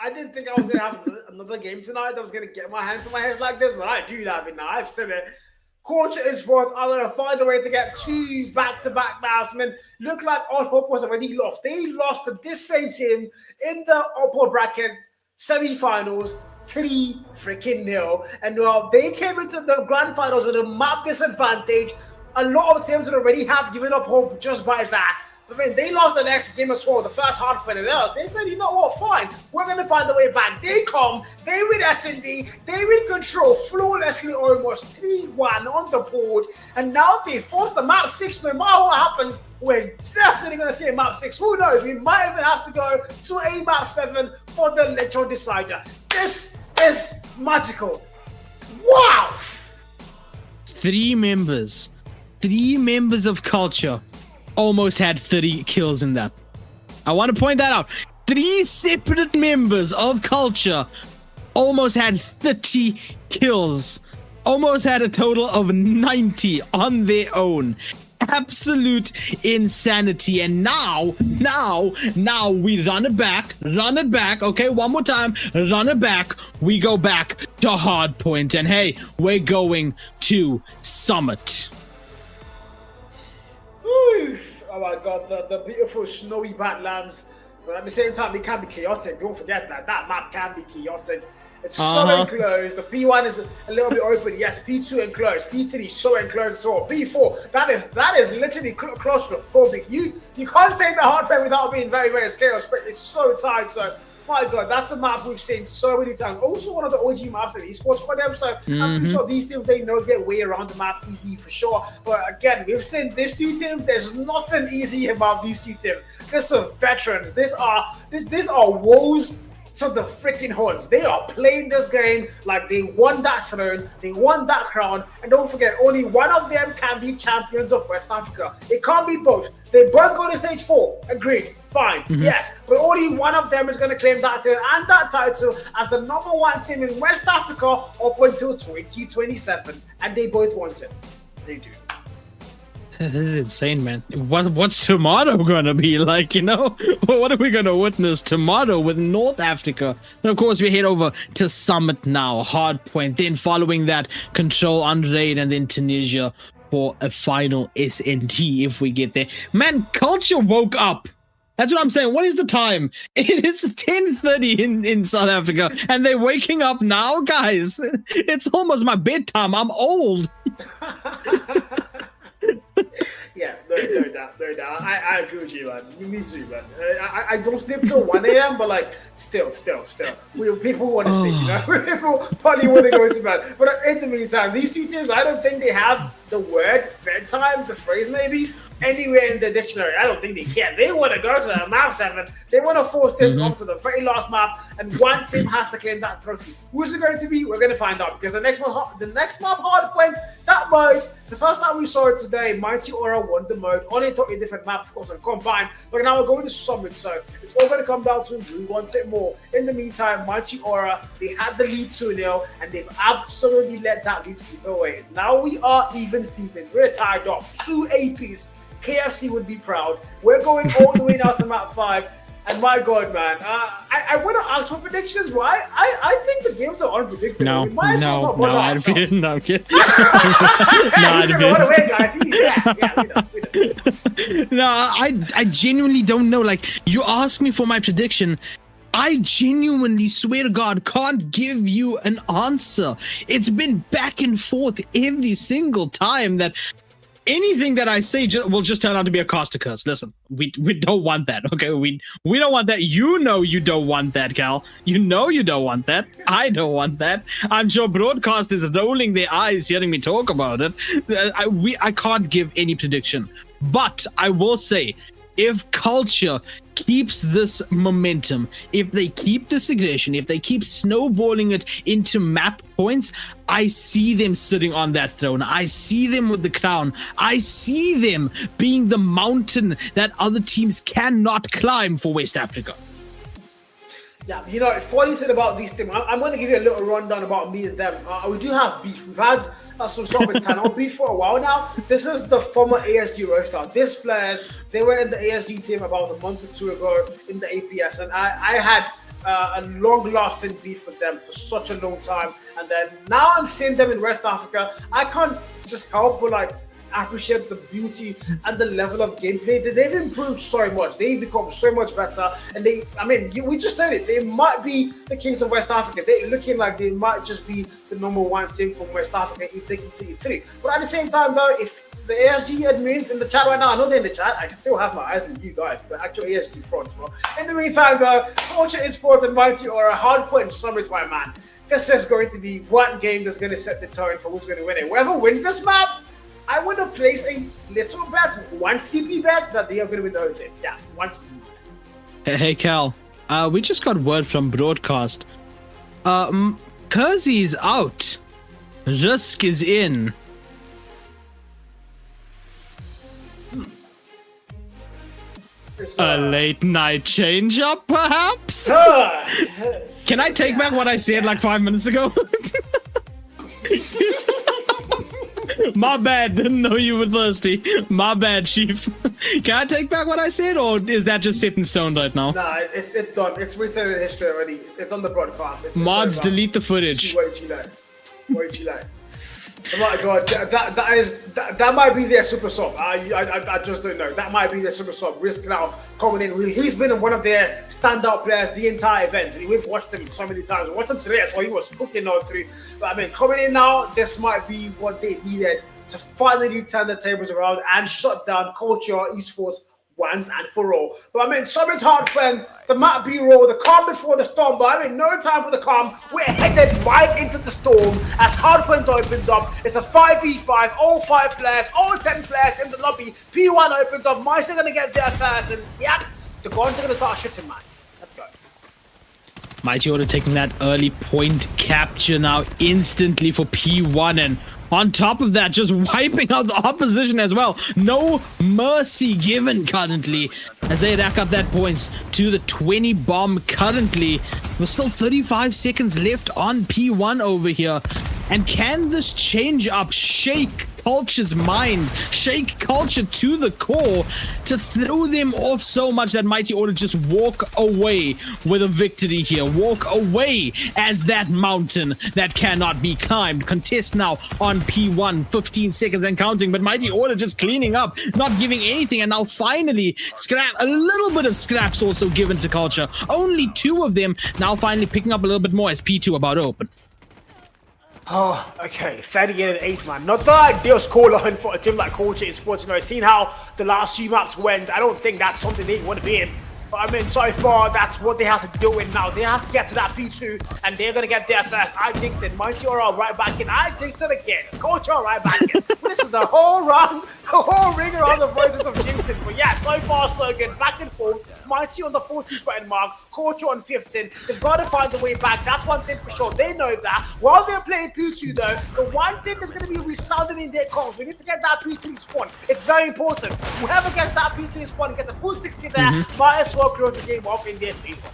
Speaker 3: I didn't think I was going to have another game tonight. I was going to get my hands on my head like this, but I do have it now. I've said it. Culture Esports are going to find a way to get 2 back-to-back maps. I mean, look like all hope was already lost. They lost to this same team in the upper bracket semi-finals, 3-0. And they came into the grand finals with a map disadvantage. A lot of teams already have given up hope just by that. But man, they lost the next game as well, the first half of it. They said, you know what, fine, we're going to find the way back. They come, they win S&D, they win control flawlessly, almost 3-1 on the board. And now they force the map 6. No matter what happens, we're definitely going to see a map 6. Who knows? We might even have to go to a map 7 for the Electro Decider. This is magical. Wow!
Speaker 4: Three members of culture almost had 30 kills in that. I want to point that out. 3 separate members of culture almost had 30 kills. Almost had a total of 90 on their own. Absolute insanity. And now we run it back. Okay, one more time. Run it back. We go back to Hardpoint. And hey, we're going to Summit.
Speaker 3: Ooh, oh my god, the beautiful snowy Badlands. But at the same time, it can be chaotic. Don't forget that. That map can be chaotic. It's so enclosed. The P1 is a little bit open. Yes, P2 enclosed. P3 so enclosed as well. P4, that is literally claustrophobic. You can't stay in the Hardpoint without being very, very scared. It's so tight. So, my god, that's a map we've seen so many times. Also one of the OG maps in esports for them. So I'm pretty sure these teams, they know their way around the map easy for sure. But again, we've seen these two teams. There's nothing easy about these two teams. These are veterans. These are woes to the freaking horns. They are playing this game like they won that throne, they won that crown, and don't forget, only one of them can be champions of West Africa. It can't be both. They both go to stage 4. Agreed. Fine. Yes. But only one of them is going to claim that throne and that title as the #1 team in West Africa up until 2027. And they both want it. They do.
Speaker 4: This is insane, man. What's tomorrow gonna be like, you know? What are we gonna witness tomorrow with North Africa? And of course, we head over to Summit now, Hardpoint. Then following that, Control on Raid, and then Tunisia for a final SNT if we get there. Man, culture woke up. That's what I'm saying. What is the time? It is 10:30 in South Africa, and they're waking up now, guys. It's almost my bedtime. I'm old.
Speaker 3: Yeah, no doubt. I agree with you, man. Me too, man. I don't sleep till 1 a.m., but like, still. People want to sleep, you know? People probably want to go to bed. But in the meantime, these two teams, I don't think they have the word bedtime, the phrase maybe, anywhere in the dictionary. I don't think they can. They want to go to the map 7. They want to force them onto the very last map, and one team has to claim that trophy. Who's it going to be? We're going to find out, because the next map, Hardpoint, that mode, the first time we saw it today, Mighty Aura won the mode on a totally different map, of course, and combined. But now we're going to Summit, so it's all going to come down to who wants it more. In the meantime, Mighty Aura, they had the lead 2-0, and they've absolutely let that lead slip away. Now we are even Stevens. We're tied up. 2 APs. KFC would be proud. We're going all the way now to map 5. And my God, man, I want to ask for predictions. Why? I think the games are unpredictable.
Speaker 4: No, I'm kidding. No,
Speaker 3: I'd
Speaker 4: No, I genuinely don't know. Like, you ask me for my prediction, I genuinely swear to God can't give you an answer. It's been back and forth every single time that anything that I say will just turn out to be a caster curse. Listen, we don't want that, okay? We don't want that. You know you don't want that, Cal. You know you don't want that. I don't want that. I'm sure broadcast is rolling their eyes hearing me talk about it. I can't give any prediction. But I will say, if culture keeps this momentum, if they keep this aggression, if they keep snowballing it into map points, I see them sitting on that throne. I see them with the crown. I see them being the mountain that other teams cannot climb for West Africa.
Speaker 3: Yeah, you know, funny thing about these things, I'm going to give you a little rundown about me and them. We do have beef. We've had some sort of internal beef for a while now. This is the former ASG roster. These players, they were in the ASG team about a month or 2 ago in the APS, and I had a long-lasting beef with them for such a long time. And then now I'm seeing them in West Africa. I can't just help but like appreciate the beauty and the level of gameplay. They've improved so much. They've become so much better. And we just said it. They might be the kings of West Africa. They're looking like they might just be the #1 team from West Africa if they can see it through. But at the same time, though, if the ASG admins in the chat right now, I know they're in the chat. I still have my eyes on you guys, the actual ASG front, bro. In the meantime, though, Culture Esports and Mighty or a Hardpoint Summit, my man. This is going to be one game that's going to set the tone for who's going to win it. Whoever wins this map, I want to place a little bet, 1 CP bet, that they are going to win the whole thing. Yeah, 1 CP.
Speaker 4: Hey, Cal. We just got word from broadcast. Kersey's out. Risk is in. A late night change up, perhaps? Can I take back what I said like 5 minutes ago? My bad, didn't know you were thirsty. My bad, Chief. Can I take back what I said, or is that just set in stone right now?
Speaker 3: Nah, it's done. It's written in history already. It's on the broadcast. It's
Speaker 4: Mods,
Speaker 3: over.
Speaker 4: delete the footage.
Speaker 3: Way too late. Way too late. Oh my god, that might be their super sub. I just don't know. That might be their super sub. Risk now coming in. He's been one of their standout players the entire event. We've watched him so many times. We watched him today as well. He was cooking all through. But I mean, coming in now, this might be what they needed to finally turn the tables around and shut down Culture Esports once and for all. But I mean, Summit Hard Friend, the map B-roll, the calm before the storm. But I mean, no time for the calm. We're headed right into the storm as Hardpoint opens up. It's a 5v5, all 5 players, all 10 players in the lobby. P1 opens up. Mice are going to get there first. And yeah, the guns are going to start shooting, man. Let's go.
Speaker 4: Mighty Order taking that early point capture now instantly for P1, and on top of that, just wiping out the opposition as well. No mercy given currently as they rack up that points to the 20 bomb currently. There's still 35 seconds left on P1 over here. And can this change up shake Culture's mind, shake Culture to the core to throw them off so much that Mighty Order just walk away with a victory here? Walk away as that mountain that cannot be climbed. Contest now on P1, 15 seconds and counting, but Mighty Order just cleaning up, not giving anything, and now finally a little bit of scraps also given to Culture. Only 2 of them now finally picking up a little bit more as P2 about to open.
Speaker 3: Oh, okay. 38 and 8, man. Not the ideal scoreline for a team like Culture Esports. You know, seeing how the last few maps went, I don't think that's something they want to be in. But I mean, so far, that's what they have to do in now. They have to get to that P2, and they're going to get there first. I jinxed it. Mighty Aura right back in. I jinxed it again. Culture right back in. This is a whole round, a whole ring around the voices of jinxing. But yeah, so far, so good. Back and forth. Mighty on the 40 point mark. Culture on 15. They've got to find a way back. That's one thing for sure. They know that. While they're playing P2, though, the one thing that's going to be resounding in their calls, we need to get that P3 spawn. It's very important. Whoever gets that P3 spawn and gets a full 60 there, might as well close the game off in their favor.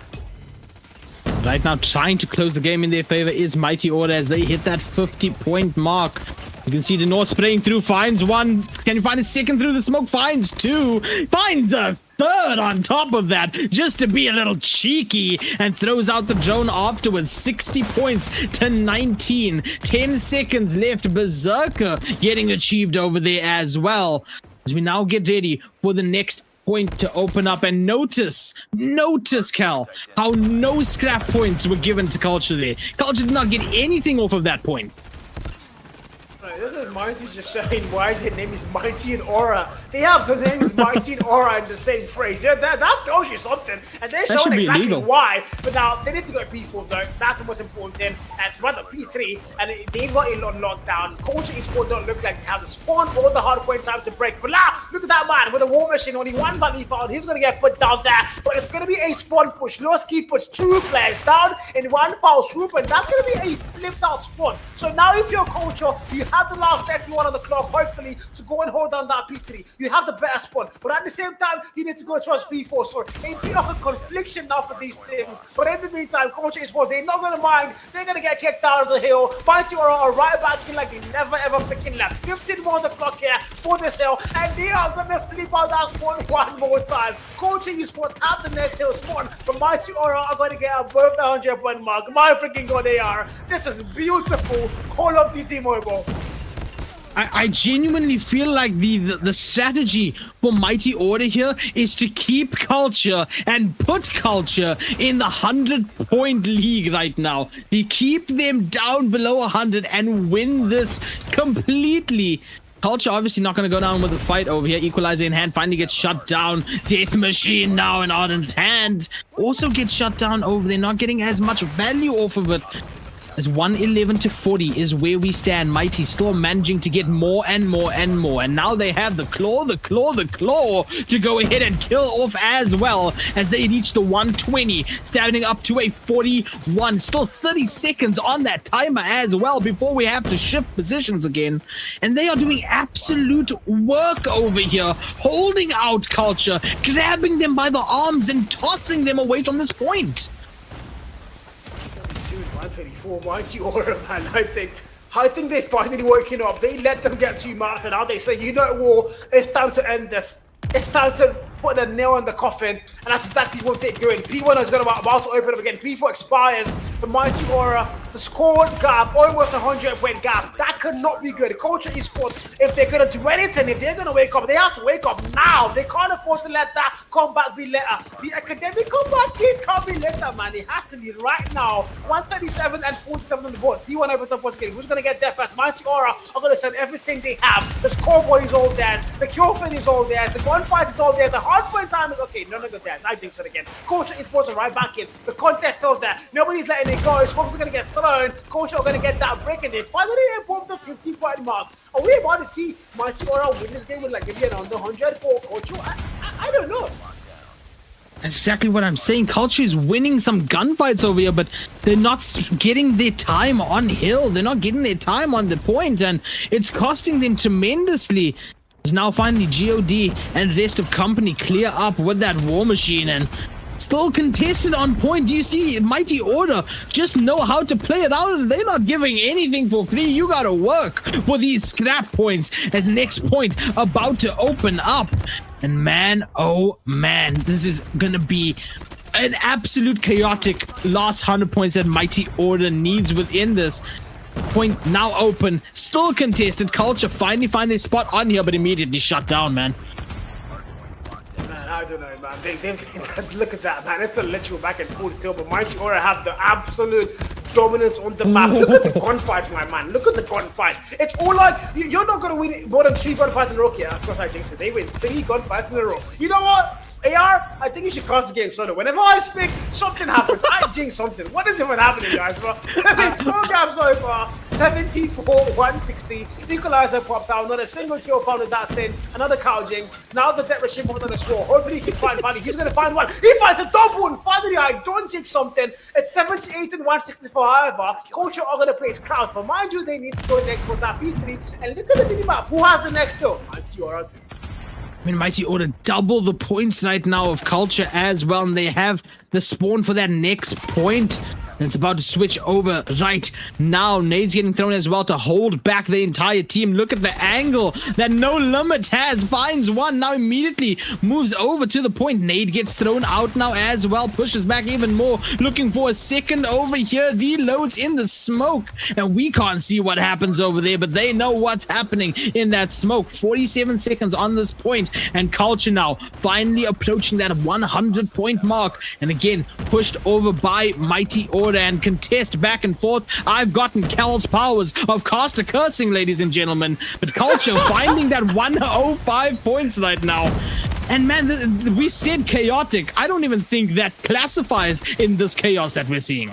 Speaker 4: Right now, trying to close the game in their favor is Mighty Order as they hit that 50-point mark. You can see the North spraying through, finds 1. Can you find a second through the smoke? Finds 2. Finds a 3rd on top of that, just to be a little cheeky, and throws out the drone afterwards. 60 points to 19. 10 seconds left. Berserker getting achieved over there as well. As we now get ready for the next point to open up, and notice Cal, how no scrap points were given to Culture there. Culture did not get anything off of that point.
Speaker 3: This is Mighty just showing why their name is Mighty and Aura. They have the names Mighty and Aura in the same phrase. Yeah, that tells you something. And they're showing exactly illegal. Why. But now, they need to go P4 though. That's the most important thing. And rather P3. And they've got it on lockdown. Culture Esports don't look like they have the spawn or the hard point time to break. But now, look at that man with a war machine. Only 1 value found. He's going to get put down there. But it's going to be a spawn push. Lowski puts 2 players down in 1 foul swoop. And that's going to be a flipped out spawn. So now if you're Culture, you have the last 31 on the clock, hopefully, to go and hold down that P3. You have the better spawn, but at the same time, you need to go towards P4. So a bit of a confliction now for these teams. But in the meantime, Culture Esports, they're not going to mind. They're going to get kicked out of the hill. Mighty Aura are right back in like they never ever freaking left. 15 more on the clock here for this hill, and they are going to flip out that spawn 1 more time. Culture Esports have the next hill spawn, but Mighty Aura are going to get above the 100-point mark. My freaking god, they are. This is beautiful Call of Duty Mobile.
Speaker 4: I genuinely feel like the strategy for Mighty Order here is to keep Culture and put Culture in the 100-point league right now. To keep them down below 100 and win this completely. Culture obviously not going to go down with a fight over here. Equalizer in hand, finally gets shut down. Death Machine now in Arden's hand. Also gets shut down over there, not getting as much value off of it. As 111 to 40 is where we stand. Mighty still managing to get more and more and more. And now they have the claw to go ahead and kill off as well as they reach the 120. Standing up to a 41. Still 30 seconds on that timer as well before we have to shift positions again. And they are doing absolute work over here. Holding out Culture. Grabbing them by the arms and tossing them away from this point.
Speaker 3: 124, Mighty Aura, man. I think they're finally waking up. They let them get 2 marks, and now they say, you know what, it's time to end this. It's time to put a nail in the coffin, and that's exactly what they're doing. P1 is about to open up again. P4 expires. The Mighty Aura, the score gap, almost 100-point gap. That could not be good. Culture Esports, if they're going to do anything, if they're going to wake up, they have to wake up now. They can't afford to let that comeback be later. The academic comeback can't be later, man. It has to be right now. 137 and 47 on the board. P1 opens up once again. Who's going to get there first? Mighty Aura are going to send everything they have. The scoreboard is all there. The kill fin is all there. The gunfight is all there. The hardpoint time is okay. None of the things. I jinxed it again. Culture Esports are right back in. The contest is there. Nobody's letting it go. Smokes are going to get thrown. Culture are going to get that break, and they finally above the 50-point mark. Are we about to see Mighty Aura win this game with like maybe around 100 for Culture? I don't know.
Speaker 4: That's exactly what I'm saying. Culture is winning some gunfights over here, but they're not getting their time on hill. They're not getting their time on the point, and it's costing them tremendously. Now finally GOD and rest of company clear up with that war machine, and still contested on point. Do you see Mighty Order just know how to play it out? They're not giving anything for free. You gotta work for these scrap points as next point about to open up. And man, oh man, this is gonna be an absolute chaotic last 100 points that Mighty Order needs within this. Point now open, still contested. Culture finally find their spot on here, but immediately shut down, man.
Speaker 3: Man, I don't know, man. They look at that, man. It's a literal back and forth still, but Mighty Aura have the absolute dominance on the map. Look at the gunfights, my man. Look at the gunfights. It's all like, you're not going to win more than 3 gunfights in a row. Yeah, of course I jinxed it. They win 3 gunfights in a row. You know what? AR, I think you should cast the game solo. Whenever I speak, something happens. I jinx something. What is even happening, guys, bro? Score gap so far, 74, 160. Equalizer popped out. Not a single kill found in that thing. Another cow jinx. Now the death machine popped on the score. Hopefully he can find Buddy. He's going to find one. He finds a double one. Finally, I don't jinx something. It's 78 and 164. However, Culture are going to place Kraus. But mind you, they need to go next for that P3. And look at the minimap. Who has the next kill? Mighty Aura.
Speaker 4: I mean, Mighty Order double the points right now of Culture as well, and they have the spawn for that next point. And it's about to switch over right now. Nades getting thrown as well to hold back the entire team. Look at the angle that No Limit has. Finds one. Now immediately moves over to the point. Nade gets thrown out now as well. Pushes back even more. Looking for a second over here. Reloads in the smoke. And we can't see what happens over there, but they know what's happening in that smoke. 47 seconds on this point. And Culture now finally approaching that 100-point mark. And again, pushed over by Mighty Order and contest back and forth. I've gotten Cal's powers of caster cursing, ladies and gentlemen, but Culture finding that 105 points right now. And man, we said chaotic. I don't even think that classifies in this chaos that we're seeing.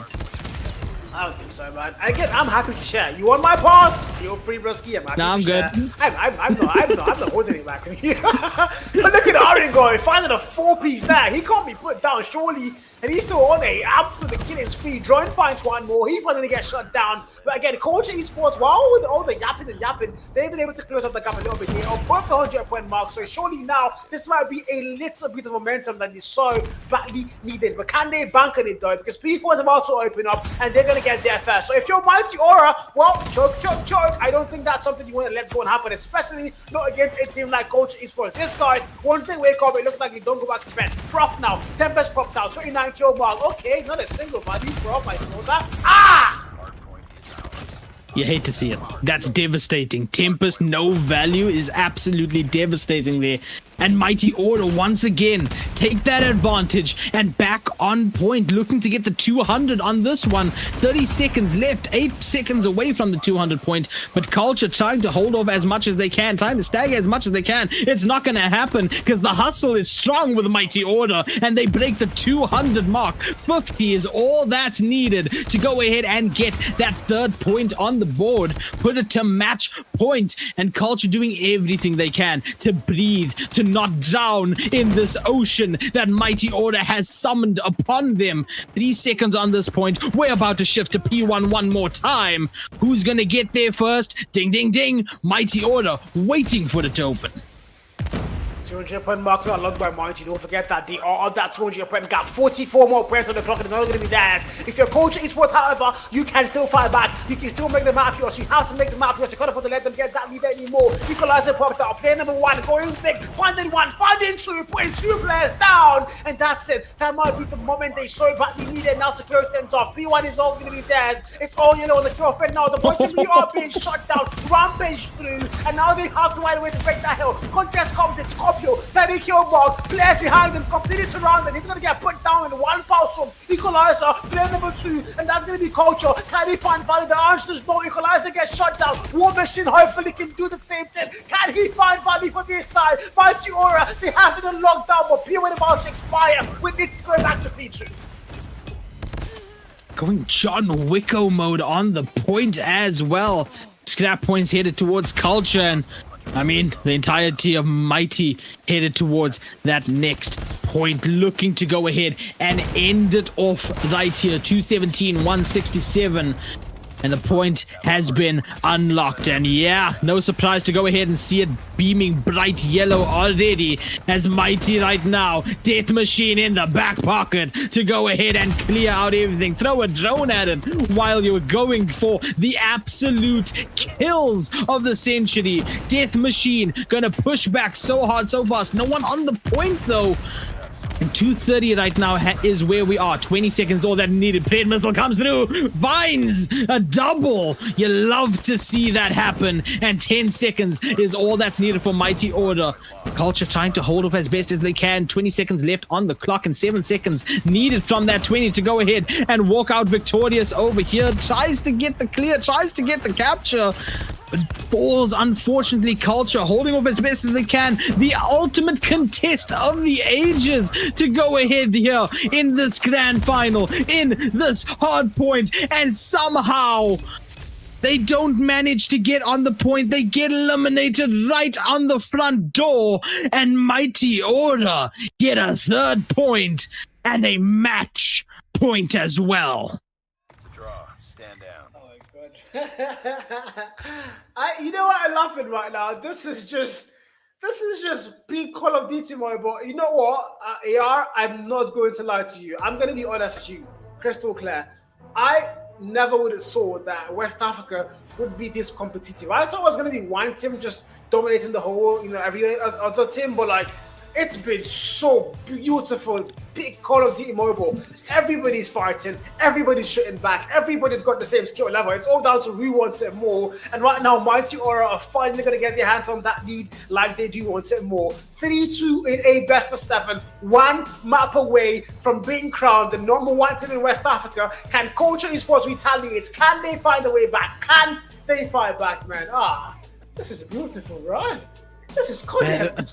Speaker 3: I don't think so, man. Again, I'm happy to share. You want my pass? Feel free, broski. I'm happy
Speaker 4: I'm
Speaker 3: to
Speaker 4: good.
Speaker 3: Share. I'm not holding it back. But look at Aaron going, finding a 4-piece there. He can't be put down, surely. And he's still on a absolute killing spree. Drone finds one more. He finally gets shut down. But again, Culture Esports, while with all the yapping and yapping, they've been able to close up the gap a little bit here. Above the 100-point mark. So surely now, this might be a little bit of momentum that is so badly needed. But can they bank on it though? Because P4 is about to open up and they're going to get there first. So if you're Mighty Aura, well, choke. I don't think that's something you want to let go and happen, especially not against a team like Culture Esports. This guys, once they wake up, it looks like they don't go back to bed. Prof now, Tempest popped out, 29 kill mark. Okay, not a single body, Prof. I saw that. Ah!
Speaker 4: You hate to see it. That's devastating. Tempest, no value is absolutely devastating there. And Mighty Order once again take that advantage and back on point, looking to get the 200 on this one. 30 seconds left, 8 seconds away from the 200 point, but Culture trying to hold off as much as they can, trying to stagger as much as they can. It's not going to happen because the hustle is strong with Mighty Order, and they break the 200 mark. 50 is all that's needed to go ahead and get that third point on the board, put it to match point, and Culture doing everything they can to breathe, to not drown in this ocean that Mighty Order has summoned upon them. 3 seconds on this point. We're about to shift to P1 one more time. Who's gonna get there first? Ding, ding, ding. Mighty Order waiting for it to open.
Speaker 3: 200 point mark not unlocked by Mighty. Don't forget that they are on that 200 point gap. 44 more points on the clock, and they're not going to be theirs. If you're Culture Esports, however, you can still fight back. You can still make the map yours. You have to make the map yours. You can't afford to let them get that lead anymore. Equalizer popped out. Player number 1 going big. Finding 1, finding 2, putting 2 players down. And that's it. That might be the moment they so badly need it now to close things off. P1 is all going to be theirs. It's all yellow on the girlfriend now. The boys simply are being shut down. Rampage through. And now they have to find a way to break that hill. Contest comes in. Scorpio. 30 kill mark, players behind him completely surrounded. He's gonna get put down in one foul swap. Equalizer, player number 2, and that's gonna be Culture. Can he find Valley? The answer is no. Equalizer gets shut down. War Machine hopefully can do the same thing. Can he find Valley for this side? Mighty Aura, they have it in lockdown, but P1 about to expire. We need to go back to P2.
Speaker 4: Going John Wicko mode on the point as well. Scrap points headed towards Culture, and I mean, the entirety of Mighty headed towards that next point, looking to go ahead and end it off right here. 217, 167. And the point has been unlocked. And yeah, no surprise to go ahead and see it beaming bright yellow already, as Mighty right now, Death Machine in the back pocket to go ahead and clear out everything. Throw a drone at it while you're going for the absolute kills of the century. Death Machine gonna push back so hard, so fast. No one on the point though. And 2:30 right now is where we are. 20 seconds, all that needed. Plate missile comes through. Vines, a double. You love to see that happen. And 10 seconds is all that's needed for Mighty Order. Culture trying to hold off as best as they can. 20 seconds left on the clock, and 7 seconds needed from that 20 to go ahead and walk out victorious over here. Tries to get the clear, tries to get the capture. But falls, unfortunately. Culture holding up as best as they can. The ultimate contest of the ages to go ahead here in this grand final, in this hard point, and somehow they don't manage to get on the point. They get eliminated right on the front door, and Mighty Order get a third point and a match point as well.
Speaker 5: It's a draw. Stand down.
Speaker 3: Oh my god. You know what, I'm laughing right now. This is just peak Call of Duty mobile. You know what, AR, I'm not going to lie to you. I'm going to be honest with you, crystal clear. I never would have thought that West Africa would be this competitive. I thought it was going to be one team just dominating the whole, every other team, but like, it's been so beautiful. Big Call of Duty Mobile. Everybody's fighting. Everybody's shooting back. Everybody's got the same skill level. It's all down to who wants it more. And right now, Mighty Aura are finally going to get their hands on that lead like they do want it more. 3-2 in a best of 7. 1 map away from being crowned the number 1 team in West Africa. Can Culture Esports retaliate? Can they find a way back? Can they fight back, man? This is beautiful, right? This is good.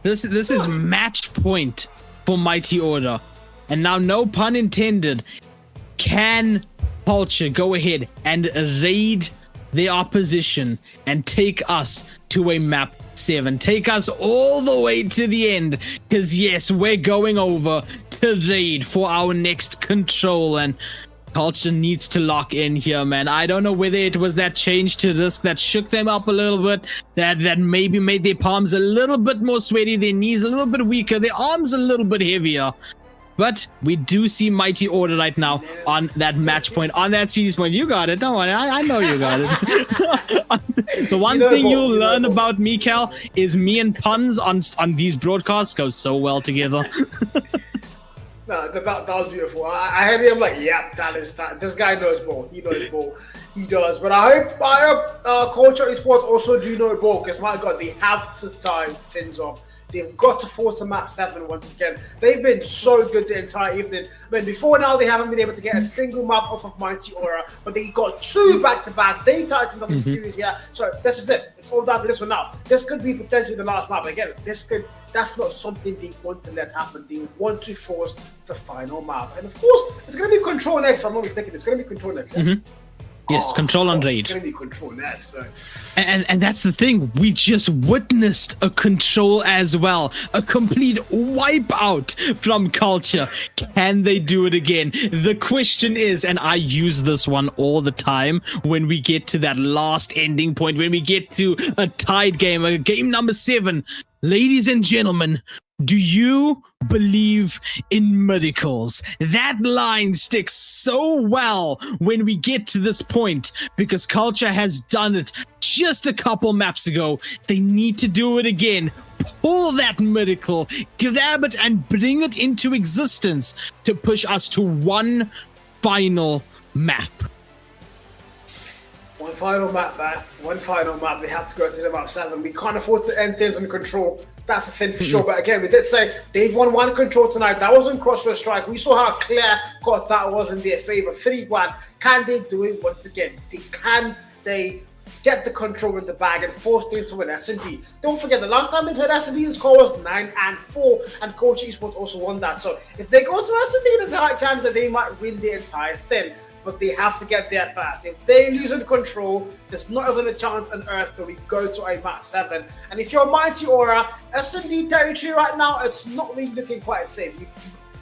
Speaker 4: This is match point for Mighty Order. And now, no pun intended, can Culture go ahead and raid the opposition and take us to a map 7? Take us all the way to the end. Because yes, we're going over to raid for our next control, and Culture needs to lock in here, man. I don't know whether it was that change to risk that shook them up a little bit, that maybe made their palms a little bit more sweaty, their knees a little bit weaker, their arms a little bit heavier. But we do see Mighty Order right now on that match point, on that series point. You got it. Don't worry. I know you got it. The one thing you'll learn about me, Cal, is me and puns on these broadcasts go so well together.
Speaker 3: No, that was beautiful. I heard him like, yeah, that. This guy knows ball. He knows ball. He does. But I hope Culture Esports also do know ball, because my God, they have to tie things up. They've got to force a map 7 once again. They've been so good the entire evening. I mean, before now, they haven't been able to get a single map off of Mighty Aura, but they got 2 back-to-back. They tightened up the series here. So this is it. It's all down to this one now. This could be potentially the last map. Again, that's not something they want to let happen. They want to force the final map. And of course, it's going to be Control next, if I'm not mistaken. It's going to be Control next. Yeah?
Speaker 4: Yes, Control on Raid.
Speaker 3: It's going to be Control next. So.
Speaker 4: And that's the thing. We just witnessed a Control as well. A complete wipeout from Culture. Can they do it again? The question is, and I use this one all the time when we get to that last ending point, when we get to a tied game, a game number 7. Ladies and gentlemen, do you believe in miracles? That line sticks so well when we get to this point because Culture has done it just a couple maps ago. They need to do it again. Pull that miracle, grab it and bring it into existence to push us to one final map.
Speaker 3: One final map, man. One final map. They have to go to the map 7. We can't afford to end things on Control. That's a thing for sure. But again, we did say they've won 1 Control tonight. That wasn't Crossroad Strike. We saw how clear cut that was in their favor. 3-1. Can they do it once again? Can they get the Control in the bag and force things to win S&D? Don't forget, the last time they played S&D, the score was 9-4, and Coach Esports also won that. So if they go to S&D, there's a high chance that they might win the entire thing. But they have to get there fast. If they lose in Control, there's not even a chance on earth that we go to a map 7. And if you're Mighty Aura, S&D territory right now, it's not really looking quite safe. You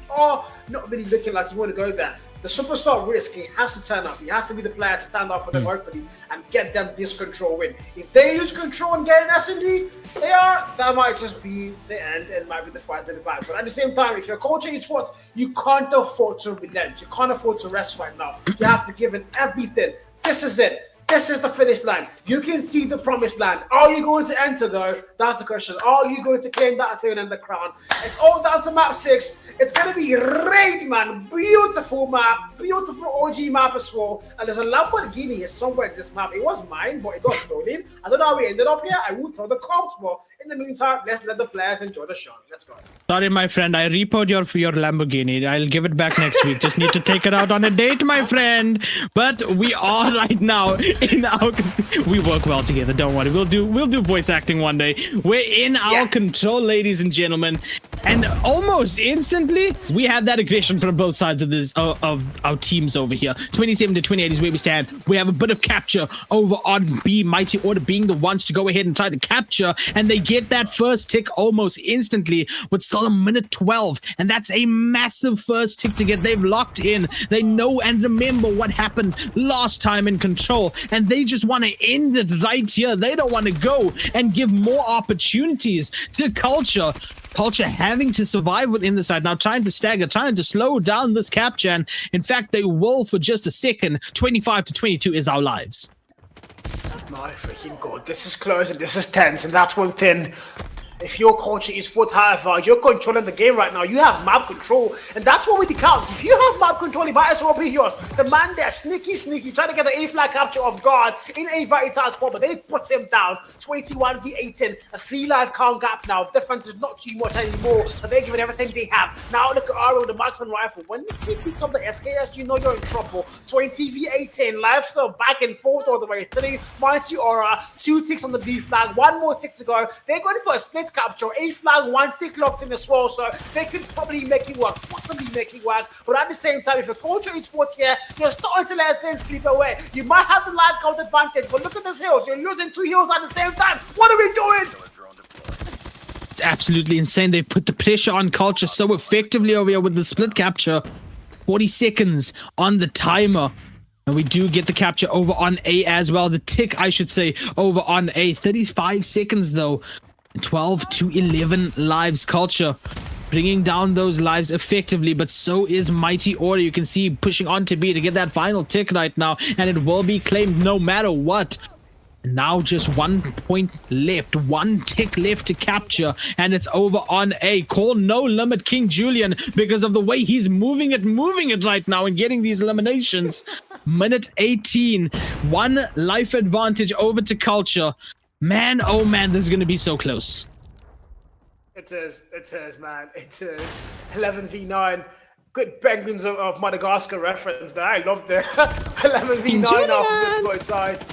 Speaker 3: are not really looking like you want to go there. The superstar Risk, he has to turn up. He has to be the player to stand up for them, hopefully, and get them this Control win. If they lose Control and get an S&D, that might just be the end and might be the fights in the back. But at the same time, if you're Culture Esports, you can't afford to relent. You can't afford to rest right now. You have to give it everything. This is it. This is the finish line. You can see the promised land. Are you going to enter though? That's the question. Are you going to claim that throne and the crown? It's all down to map 6. It's going to be Raid, man. Beautiful map. Beautiful OG map as well. And there's a Lamborghini here somewhere in this map. It was mine, but it got stolen. I don't know how we ended up here. I will tell the cops, but in the meantime, let's let the players enjoy the show. Let's go.
Speaker 4: Sorry, my friend. I repoed your Lamborghini. I'll give it back next week. Just need to take it out on a date, my friend. But we are right now in our... We work well together. Don't worry. We'll do voice acting one day. We're in our control, ladies and gentlemen. And almost instantly, we have that aggression from both sides of this of our teams over here. 27-28 is where we stand. We have a bit of capture over on B. Mighty Order being the ones to go ahead and try to capture, and they get that first tick almost instantly with still a minute 12, and that's a massive first tick to get. They've locked in. They know and remember what happened last time in Control, and they just want to end it right here. They don't want to go and give more opportunities to Culture. Culture having to survive within the side now, trying to stagger, trying to slow down this capture, and in fact they will for just a second. 25-22 is our lives.
Speaker 3: My freaking god, this is close and this is tense, and that's one thing. If you're Culture Esports, however, you're controlling the game right now. You have map control, and that's what really counts. If you have map control, it might as well be yours. The man there, sneaky, trying to get the A-flag capture off guard in a vital spot, but they put him down. 21v18, a 3-life count gap now. Difference is not too much anymore, but they're giving everything they have. Now look at Aro, the marksman rifle. When you see picks up the SKS, you know you're in trouble. 20v18, life still back and forth all the way. 3, Mighty Aura, 2 ticks on the B flag, 1 more tick to go. They're going for a split capture, A flag, 1 tick locked in as well, so they could probably make it work, possibly make it work. But at the same time, if you're Culture Esports here, you're starting to let things slip away. You might have the live count advantage, but look at those hills. You're losing 2 hills at the same time. What are we doing?
Speaker 4: It's absolutely insane. They've put the pressure on Culture so effectively over here with the split capture. 40 seconds on the timer. And we do get the capture over on A as well. The tick, I should say, over on A. 35 seconds, though. 12-11 lives. Culture bringing down those lives effectively, but so is Mighty Order. You can see pushing on to B to get that final tick right now, and it will be claimed no matter what. Now just 1 point left, 1 tick left to capture, and it's over on A. Call no limit King Julian because of the way he's moving it right now and getting these eliminations. Minute 18, 1 life advantage over to Culture. Man, oh man, this is going to be so close.
Speaker 3: It is, man. It is 11v9. Good Penguins of Madagascar reference there. I love the 11v9 Africans both sides.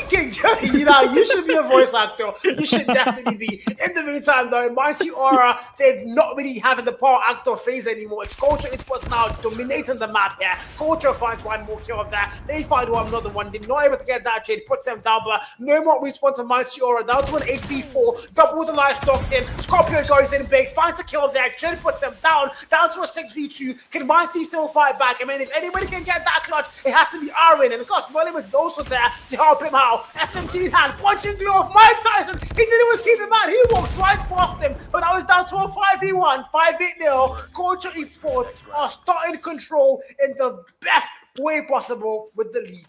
Speaker 3: King Johnny, you should be a voice actor. You should definitely be. In the meantime, though, Mighty Aura, they're not really having the power actor phase anymore. It's Culture Esports now dominating the map here. Culture finds one more kill there. They find another one. They're not able to get that trade. Puts them down, but no more response to Mighty Aura. Down to an 8v4. Double the lives locked in. Scorpio goes in big. Finds a kill there. Trade puts them down. Down to a 6v2. Can Mighty still fight back? I mean, if anybody can get that clutch, it has to be Aaron. And of course, Mulliman is also there to help him out. SMG in hand, punching glove, Mike Tyson. He didn't even see the man. He walked right past him. But I was down to a 5v1, 5-8-0. Culture Esports are starting control in the best way possible with the lead.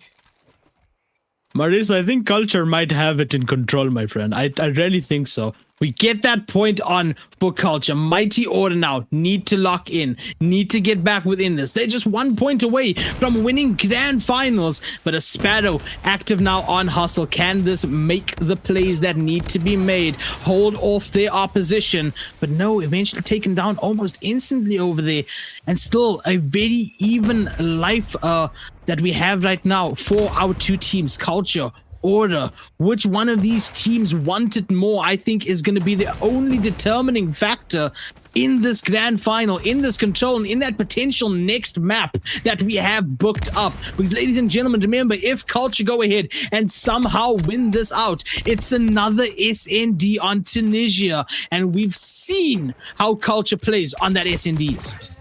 Speaker 4: Maurice, I think Culture might have it in control, my friend. I really think so. We get that point on for Culture. Mighty Order now need to lock in, need to get back within this. They're just 1 point away from winning grand finals, but a Sparrow active now on Hustle. Can this make the plays that need to be made? Hold off their opposition, but no, eventually taken down almost instantly over there. And still a very even life that we have right now for our two teams, Culture, Order. Which one of these teams want it more, I think, is going to be the only determining factor in this grand final, in this control, and in that potential next map that we have booked up. Because, ladies and gentlemen, remember, if Culture go ahead and somehow win this out, it's another SND on Tunisia. And we've seen how Culture plays on that SNDs.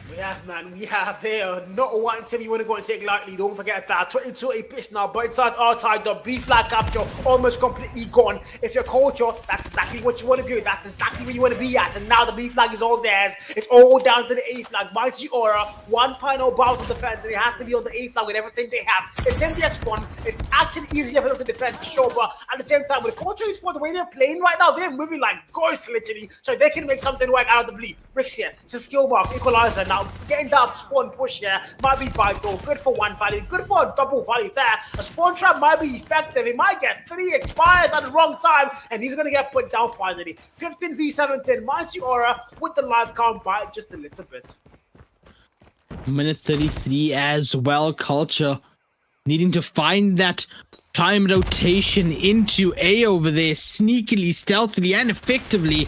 Speaker 3: We have, man. We have there. Not one team you want to go and take lightly. Don't forget that. 22 a piece now. Both sides are tied up. B flag capture almost completely gone. If you're Culture, that's exactly what you want to do. That's exactly where you want to be at. And now the B flag is all theirs. It's all down to the A flag. Mighty Aura, one final bout to defend. And it has to be on the A flag with everything they have. It's in their spawn. It's actually easier for them to defend for sure. But at the same time, with Culture Esports, the way they're playing right now, they're moving like ghosts, literally. So they can make something work out of the bleed. Ricks here. It's a skill mark. Equalizer now. Getting that spawn push here might be vital. Good for one value. Good for a double value there. A spawn trap might be effective. He might get 3 expires at the wrong time, and he's going to get put down finally. 15v17. Mighty Aura with the live count by just a little bit.
Speaker 4: Minute 33 as well. Culture needing to find that time rotation into A over there, sneakily, stealthily, and effectively.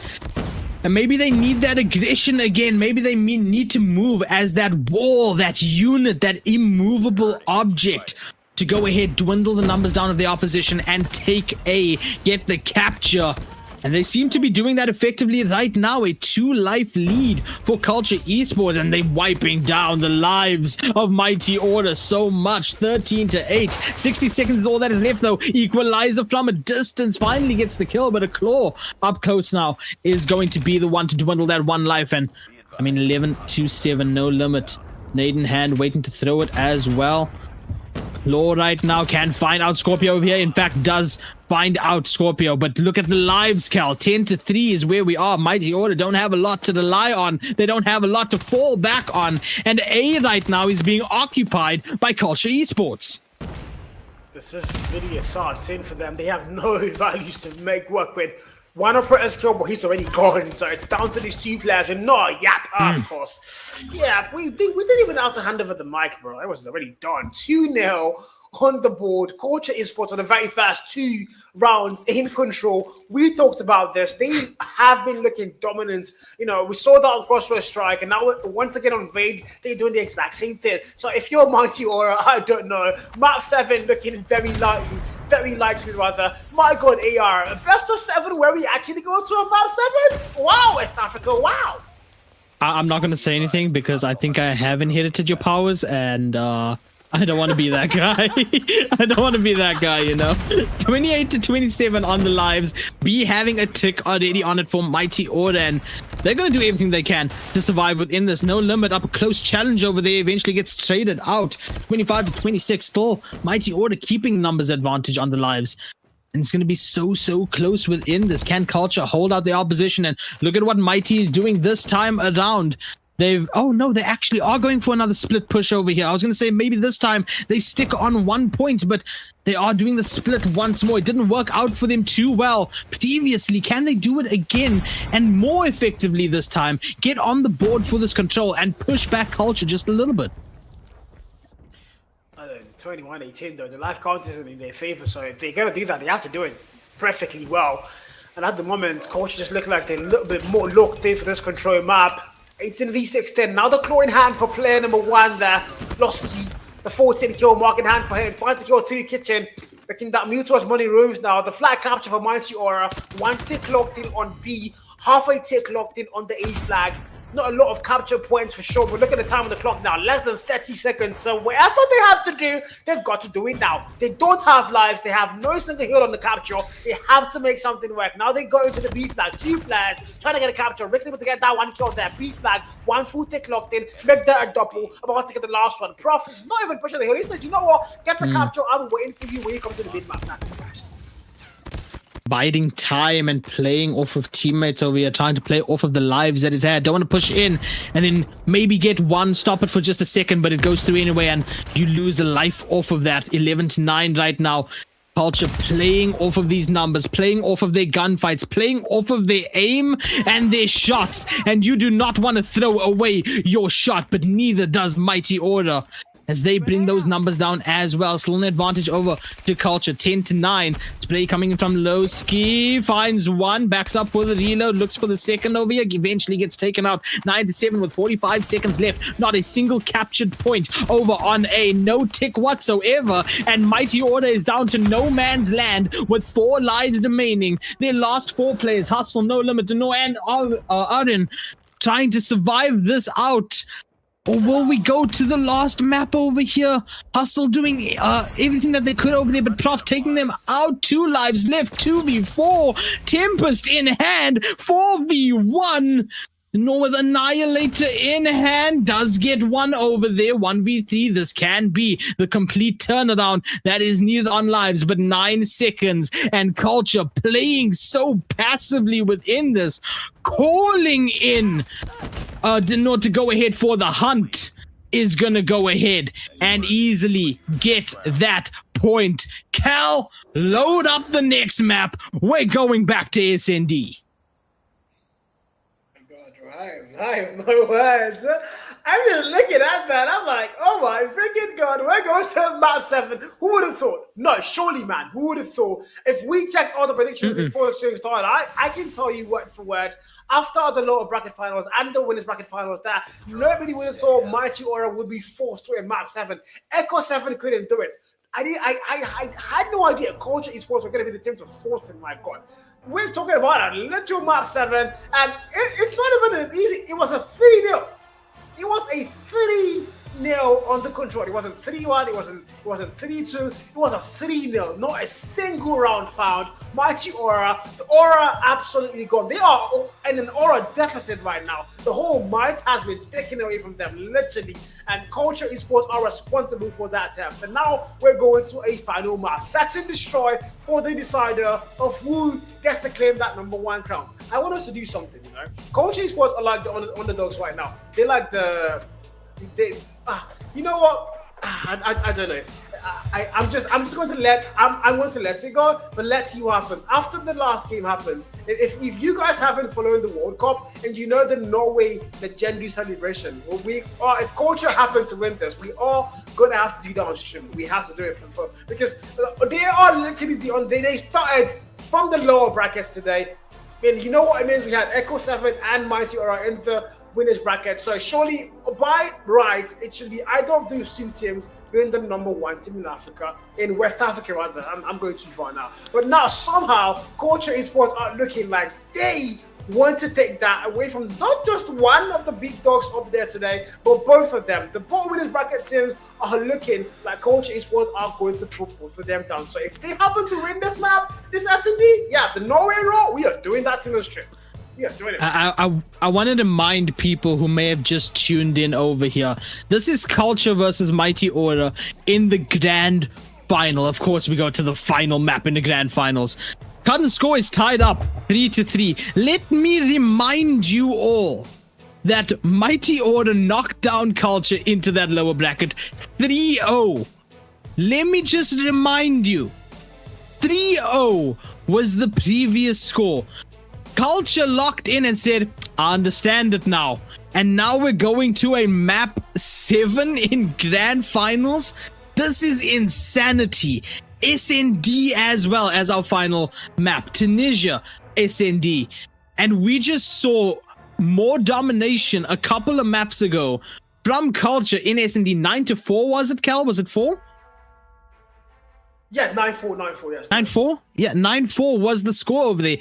Speaker 4: And maybe they need that aggression again. Maybe they need to move as that wall, that unit, that immovable object to go ahead, dwindle the numbers down of the opposition and take A, get the capture. And they seem to be doing that effectively right now. A 2-life lead for Culture Esports, and they're wiping down the lives of Mighty Order so much. 13-8. 60 seconds is all that is left, though. Equalizer from a distance finally gets the kill, but a Claw up close now is going to be the one to dwindle that 1 life. And I mean, 11-7, no limit. Nade in hand, waiting to throw it as well. Claw right now can find out Scorpio over here. In fact, does find out Scorpio, but look at the lives, Cal. 10-3 is where we are. Mighty Order don't have a lot to rely on. They don't have a lot to fall back on. And A right now is being occupied by Culture Esports.
Speaker 3: This is really a sad sin for them. They have no values to make work with. One operator's kill, but he's already gone. So it's down to these 2 players and no yap, of course. Yeah, we didn't even have to hand over the mic, bro. It was already done. 2-0 on the board. Culture Esports on the very first 2 rounds in control. We talked about this. They have been looking dominant. You know, we saw that on Crossroad Strike, and now once again on Raid, they're doing the exact same thing. So if you're Mighty Aura, I don't know. Map 7 looking very likely rather. My God, AR, best of 7 where we actually go to a map 7? Wow, West Africa, wow.
Speaker 4: I'm not going to say anything because I think I have inherited your powers, and I don't want to be that guy. I don't want to be that guy, you know. 28-27 on the lives. B having a tick already on it for Mighty Order, and they're going to do everything they can to survive within this. No limit up a close challenge over there. Eventually gets traded out. 25-26 still. Mighty Order keeping numbers advantage on the lives. And it's going to be so close within this. Can Culture hold out the opposition? And look at what Mighty is doing this time around. Oh no, they actually are going for another split push over here. I was going to say maybe this time they stick on 1 point, but they are doing the split once more. It didn't work out for them too well previously. Can they do it again and more effectively this time? Get on the board for this control and push back Culture just a little bit.
Speaker 3: 21-18 though, the life count isn't in their favor, so if they're going to do that, they have to do it perfectly well. And at the moment, Culture just look like they're a little bit more locked in for this control map. 18 v 10. Now the claw in hand for player number 1 there. Losky, the 14 kill mark in hand for him. 5 to kill 2 kitchen. Making that move towards money rooms now. The flag capture for Mighty Aura. 1 tick locked in on B. Half a tick locked in on the A flag. Not a lot of capture points for sure, but look at the time on the clock now, less than 30 seconds. So whatever they have to do, they've got to do it now. They don't have lives. They have no single heal on the capture. They have to make something work. Now they go into the B flag. 2 players trying to get a capture. Rick's able to get that 1 kill there. B flag, 1 full tick locked in. Make that a double. About to get the last one. Prof is not even pushing the heal. He said, you know what? Get the capture. I'm waiting for you when you come to the mid map. That's it.
Speaker 4: Biding time and playing off of teammates over here, trying to play off of the lives that he's had. Don't want to push in and then maybe get one, stop it for just a second, but it goes through anyway and you lose the life off of that. 11-9 right now. Culture playing off of these numbers, playing off of their gunfights, playing off of their aim and their shots. And you do not want to throw away your shot, but neither does Mighty Order, as they bring those numbers down as well. Still an advantage over to Culture. 10-9. Spray coming in from Lowski. Finds 1. Backs up for the reload. Looks for the second over here. Eventually gets taken out. 9-7 with 45 seconds left. Not a single captured point over on A. No tick whatsoever. And Mighty Order is down to no man's land with 4 lives remaining. Their last 4 players, Hustle, No Limit, No, and Arin, trying to survive this out. Or will we go to the last map over here? Hustle doing everything that they could over there, but Prof taking them out. 2 lives left, 2v4. Tempest in hand, 4v1. With Annihilator in hand, does get 1 over there. 1v3. This can be the complete turnaround that is needed on lives, but 9 seconds. And Culture playing so passively within this, calling in Denor to go ahead for the hunt, is gonna go ahead and easily get that point. Cal, load up the next map. We're going back to SND.
Speaker 3: I have no words. I'm just looking at that. I'm like, oh my freaking god, we're going to map 7. Who would have thought? No, surely, man. Who would have thought? If we checked all the predictions before the stream started, I can tell you word for word. After the lower bracket finals and the winners bracket finals, that nobody would have thought Mighty Aura would be forced to a map 7. Echo 7 couldn't do it. I had no idea Culture Esports were going to be the team to force it. My god. We're talking about a little map 7, and it's not even an easy. It was a 3-0. It was a 3-0 on the control. It wasn't 3-1. It wasn't 3-2. It was a 3-0. Not a single round found. Mighty Aura, the Aura absolutely gone. They are in an Aura deficit right now. The whole might has been taken away from them, literally. And Culture Esports are responsible for that attempt. And now we're going to a final map. Set and destroy for the decider of who gets to claim that #1 crown. I want us to do something, you know. Culture Esports are like the underdogs right now. They like you know what? I don't know. I'm just going to let it go, but let's see what happens after the last game happens. If you guys haven't followed the World Cup and you know the Norway legendary celebration, if Culture happen to win this, we are gonna have to do that on stream. We have to do it because they are literally they started from the lower brackets today. And you know what it means? We had Echo 7 and Mighty Aura in the winners bracket. So surely, by rights, it should be either of those 2 teams being the #1 team in Africa, in West Africa rather. I'm going too far now. But now somehow, Culture Esports are looking like they want to take that away from not just one of the big dogs up there today, but both of them. The bottom winners bracket teams are looking like Culture Esports are going to put both of them down. So if they happen to win this map, this SND, yeah, the Norway roll, we are doing that in the strip. Yeah,
Speaker 4: I wanted to mind people who may have just tuned in over here. This is Culture versus Mighty Order in the grand final. Of course, we go to the final map in the grand finals. Current score is tied up 3-3. Let me remind you all that Mighty Order knocked down Culture into that lower bracket 3-0. Let me just remind you, 3-0 was the previous score. Culture locked in and said, I understand it now. And now we're going to a map 7 in grand finals. This is insanity. SND as well as our final map. Tunisia, SND. And we just saw more domination a couple of maps ago from Culture in SND. 9-4, was it, Cal? Was it 4?
Speaker 3: Yeah, 9-4, yes.
Speaker 4: 9-4? Yeah, 9-4 was the score over there.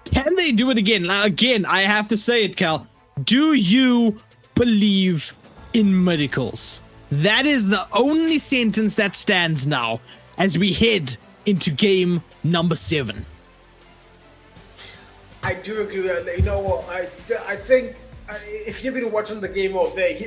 Speaker 4: Can they do it again? Now, again, I have to say it, Cal. Do you believe in miracles? That is the only sentence that stands now as we head into game number 7.
Speaker 3: I do agree with that. You know what? I think if you've been watching the game all day,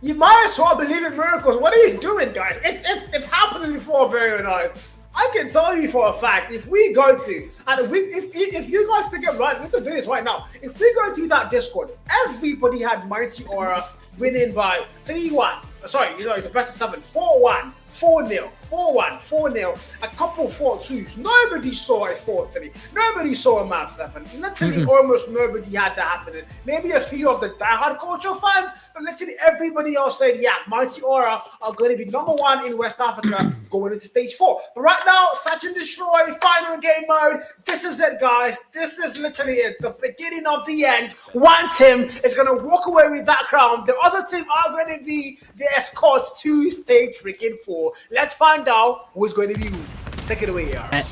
Speaker 3: you might as well believe in miracles. What are you doing, guys? It's happening before very nice. I can tell you for a fact, if we go through, and if you guys think it right, we could do this right now. If we go through that Discord, everybody had Mighty Aura winning by 3-1. Sorry, it's a best of 7, 4-1, 4-0, 4-1, 4-0, a couple 4-2s. Nobody saw a 4-3. Nobody saw a map 7. Literally, almost nobody had that happening. Maybe a few of the diehard Culture fans, but literally everybody else said, yeah, Mighty Aura are going to be number 1 in West Africa going into stage 4. But right now, Search and Destroy, final game mode. This is it, guys. This is literally it. The beginning of the end. One team is going to walk away with that crown. The other team are going to be the escorts to stage freaking 4. Let's find out who's going to be who. Take it away, Yara.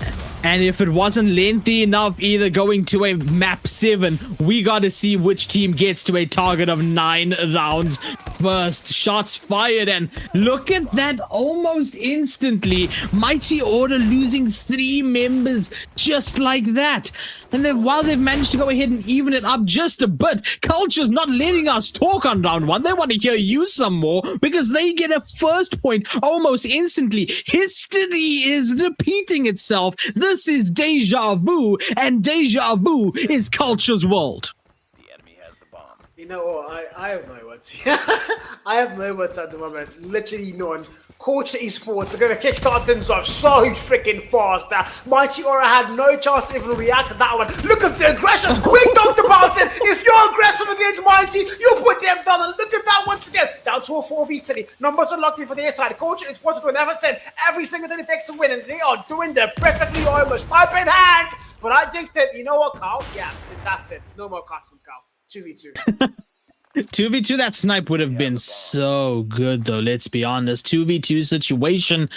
Speaker 4: And if it wasn't lengthy enough either going to a map 7, we got to see which team gets to a target of 9 rounds first. Shots fired, and look at that, almost instantly. Mighty Order losing 3 members just like that. And then while they've managed to go ahead and even it up just a bit, Culture's not letting us talk on round 1. They want to hear you some more because they get a first point almost instantly. History is repeating itself. This is deja vu, and deja vu is Culture's world.
Speaker 5: The enemy has the bomb.
Speaker 3: You know what? I have no words. I have no words at the moment. Literally none. Culture Esports are going to kickstart things off so freaking fast that Mighty Aura had no chance to even react to that one. Look at the aggression. We talked about it. If you're aggressive against Mighty, you put them down. And look at that once again. Down to a 4v3. Numbers are lucky for their side. Culture Esports doing everything. Every single thing it takes to win. And they are doing their perfectly almost type in hand. But I just said, you know what, Carl? Yeah, that's it. No more custom, Carl. 2v2.
Speaker 4: 2v2, that snipe would have been so good, though, let's be honest. 2v2 situation,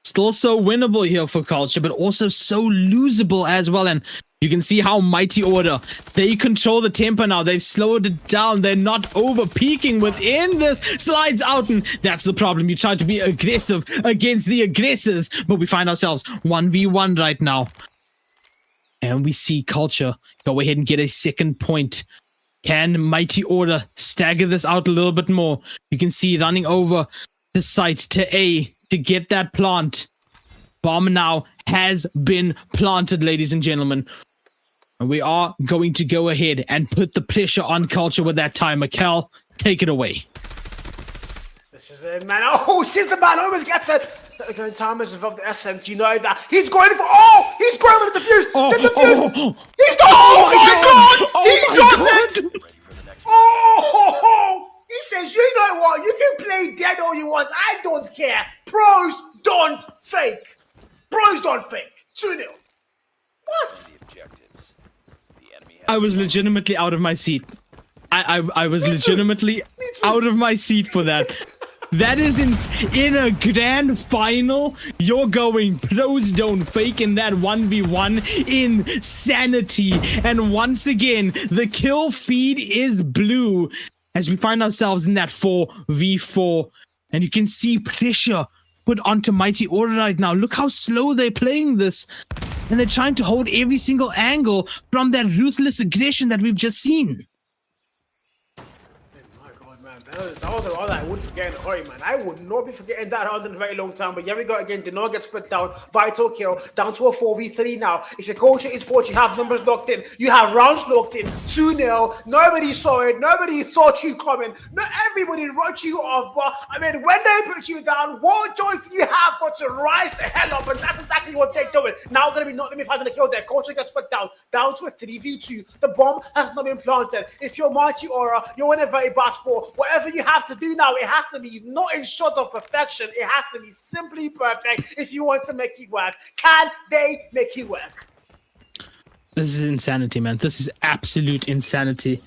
Speaker 4: still so winnable here for Culture, but also so losable as well. And you can see how Mighty Order, they control the tempo now. They've slowed it down. They're not over-peaking within this. Slides out, and that's the problem. You try to be aggressive against the aggressors, but we find ourselves 1v1 right now. And we see Culture go ahead and get a second point. Can Mighty Order stagger this out a little bit more? You can see running over the site to A to get that plant. Bomb now has been planted, ladies and gentlemen. And we are going to go ahead and put the pressure on Culture with that timer. Cal, take it away.
Speaker 3: This is it, man. Oh, says the man always gets it. Going timers above the SM. Do you know that? He's going for. Oh, he's going for the defuse. The defuse. He's done. Oh my God. He does it. Oh, he says, you know what? You can play dead all you want. I don't care. Pros don't fake. Pros don't fake. 2-0. What?
Speaker 5: The objectives. The enemy has
Speaker 4: I was legitimately out of my seat. I was legitimately out of my seat for that. That is in a grand final. You're going pros don't fake in that 1v1. Insanity. And once again, the kill feed is blue as we find ourselves in that 4v4. And you can see pressure put onto Mighty Order right now. Look how slow they're playing this. And they're trying to hold every single angle from that ruthless aggression that we've just seen.
Speaker 3: man. That was the one I wouldn't forget in a hurry, man. I would not be forgetting that round in a very long time. But here we go again. Did not get split down. Vital kill. Down to a 4v3 now. If you're coaching esports, you have numbers locked in. You have rounds locked in. 2-0. Nobody saw it. Nobody thought you coming. Not everybody wrote you off. But, I mean, when they put you down, what choice do you have but to rise the hell up? And that's exactly what they're doing. Now going to be not let me find the kill there. Culture gets put down. Down to a 3v2. The bomb has not been planted. If you're Mighty Aura, you're in a very bad spot. Whatever you have to do now, it has to be not in short of perfection. It has to be simply perfect if you want to make it work. Can they make it work?
Speaker 4: This is insanity, man. This is absolute insanity.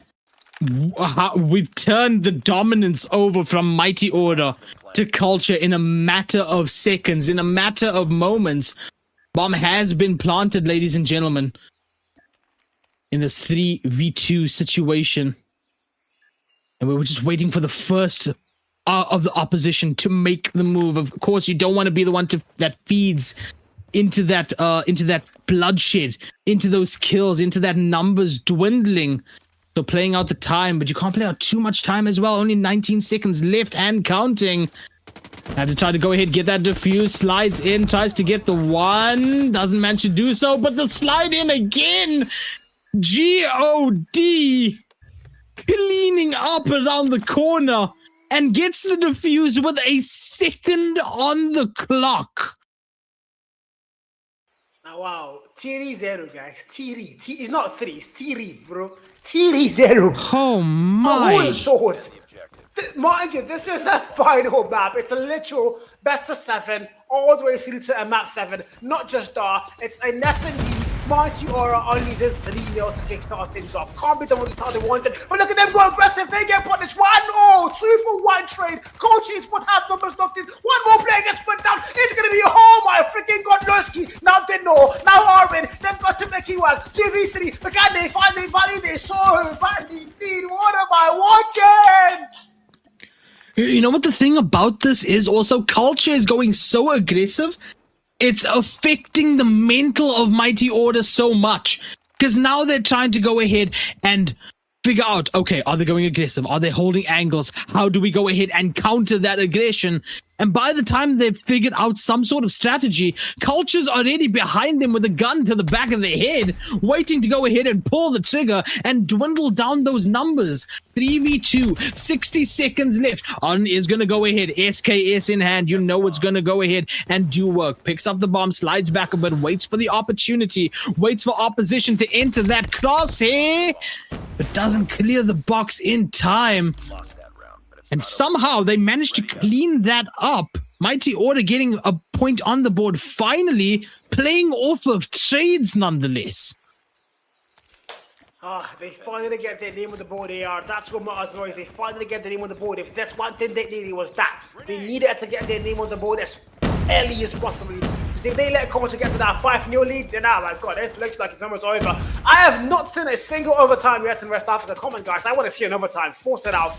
Speaker 4: We've turned the dominance over from Mighty Order to Culture in a matter of seconds, in a matter of moments. Bomb has been planted, ladies and gentlemen, in this 3v2 situation. And we were just waiting for the first of the opposition to make the move. Of course, you don't want to be the one that feeds into that bloodshed, into those kills, into that numbers dwindling. So playing out the time, but you can't play out too much time as well. Only 19 seconds left and counting. Have to try to go ahead, get that defuse, slides in, tries to get the one, doesn't manage to do so, but the slide in again. G-O-D, cleaning up around the corner and gets the defuse with a second on the clock.
Speaker 3: Oh, wow, Tiri 0, guys. Tiri. It's not 3, it's Tiri, bro. Tiri 0.
Speaker 4: Oh my.
Speaker 3: Who thought? Mind you, this is a final map. It's a literal best of 7 all the way through to a map 7. Not just it's a S&D. Mighty Aura only did 3-0 to kickstart things off. Can't be done with the time they wanted. But look at them go aggressive. They get punished. 1-0. 2-for-1 trade. Coach Esports have numbers locked in. One more player gets put down. It's going to be oh my freaking god, Lurski. Now they know. Now Armin. They've got to make it work. 2v3. But can they finally validate? So badly need. What am I watching?
Speaker 4: You know what the thing about this is also? Culture is going so aggressive. It's affecting the mental of Mighty Order so much. Because now they're trying to go ahead and figure out, okay, are they going aggressive? Are they holding angles? How do we go ahead and counter that aggression? And by the time they've figured out some sort of strategy, Culture's already behind them with a gun to the back of their head, waiting to go ahead and pull the trigger and dwindle down those numbers. 3v2, 60 seconds left. On is going to go ahead, SKS in hand. You know it's going to go ahead and do work. Picks up the bomb, slides back a bit, waits for the opportunity, waits for opposition to enter that crosshair, but doesn't clear the box in time. And somehow they managed to clean that up. Mighty Order getting a point on the board, finally playing off of trades nonetheless.
Speaker 3: They finally get their name on the board, AR. That's what matters most. They finally get their name on the board. If that's one thing they needed, was that. They needed to get their name on the board as early as possible. Because if they let Culture get to that 5-0 lead, then my God, this looks like it's almost over. I have not seen a single overtime yet in West Africa. Come on, guys. I want to see an overtime. Force it out,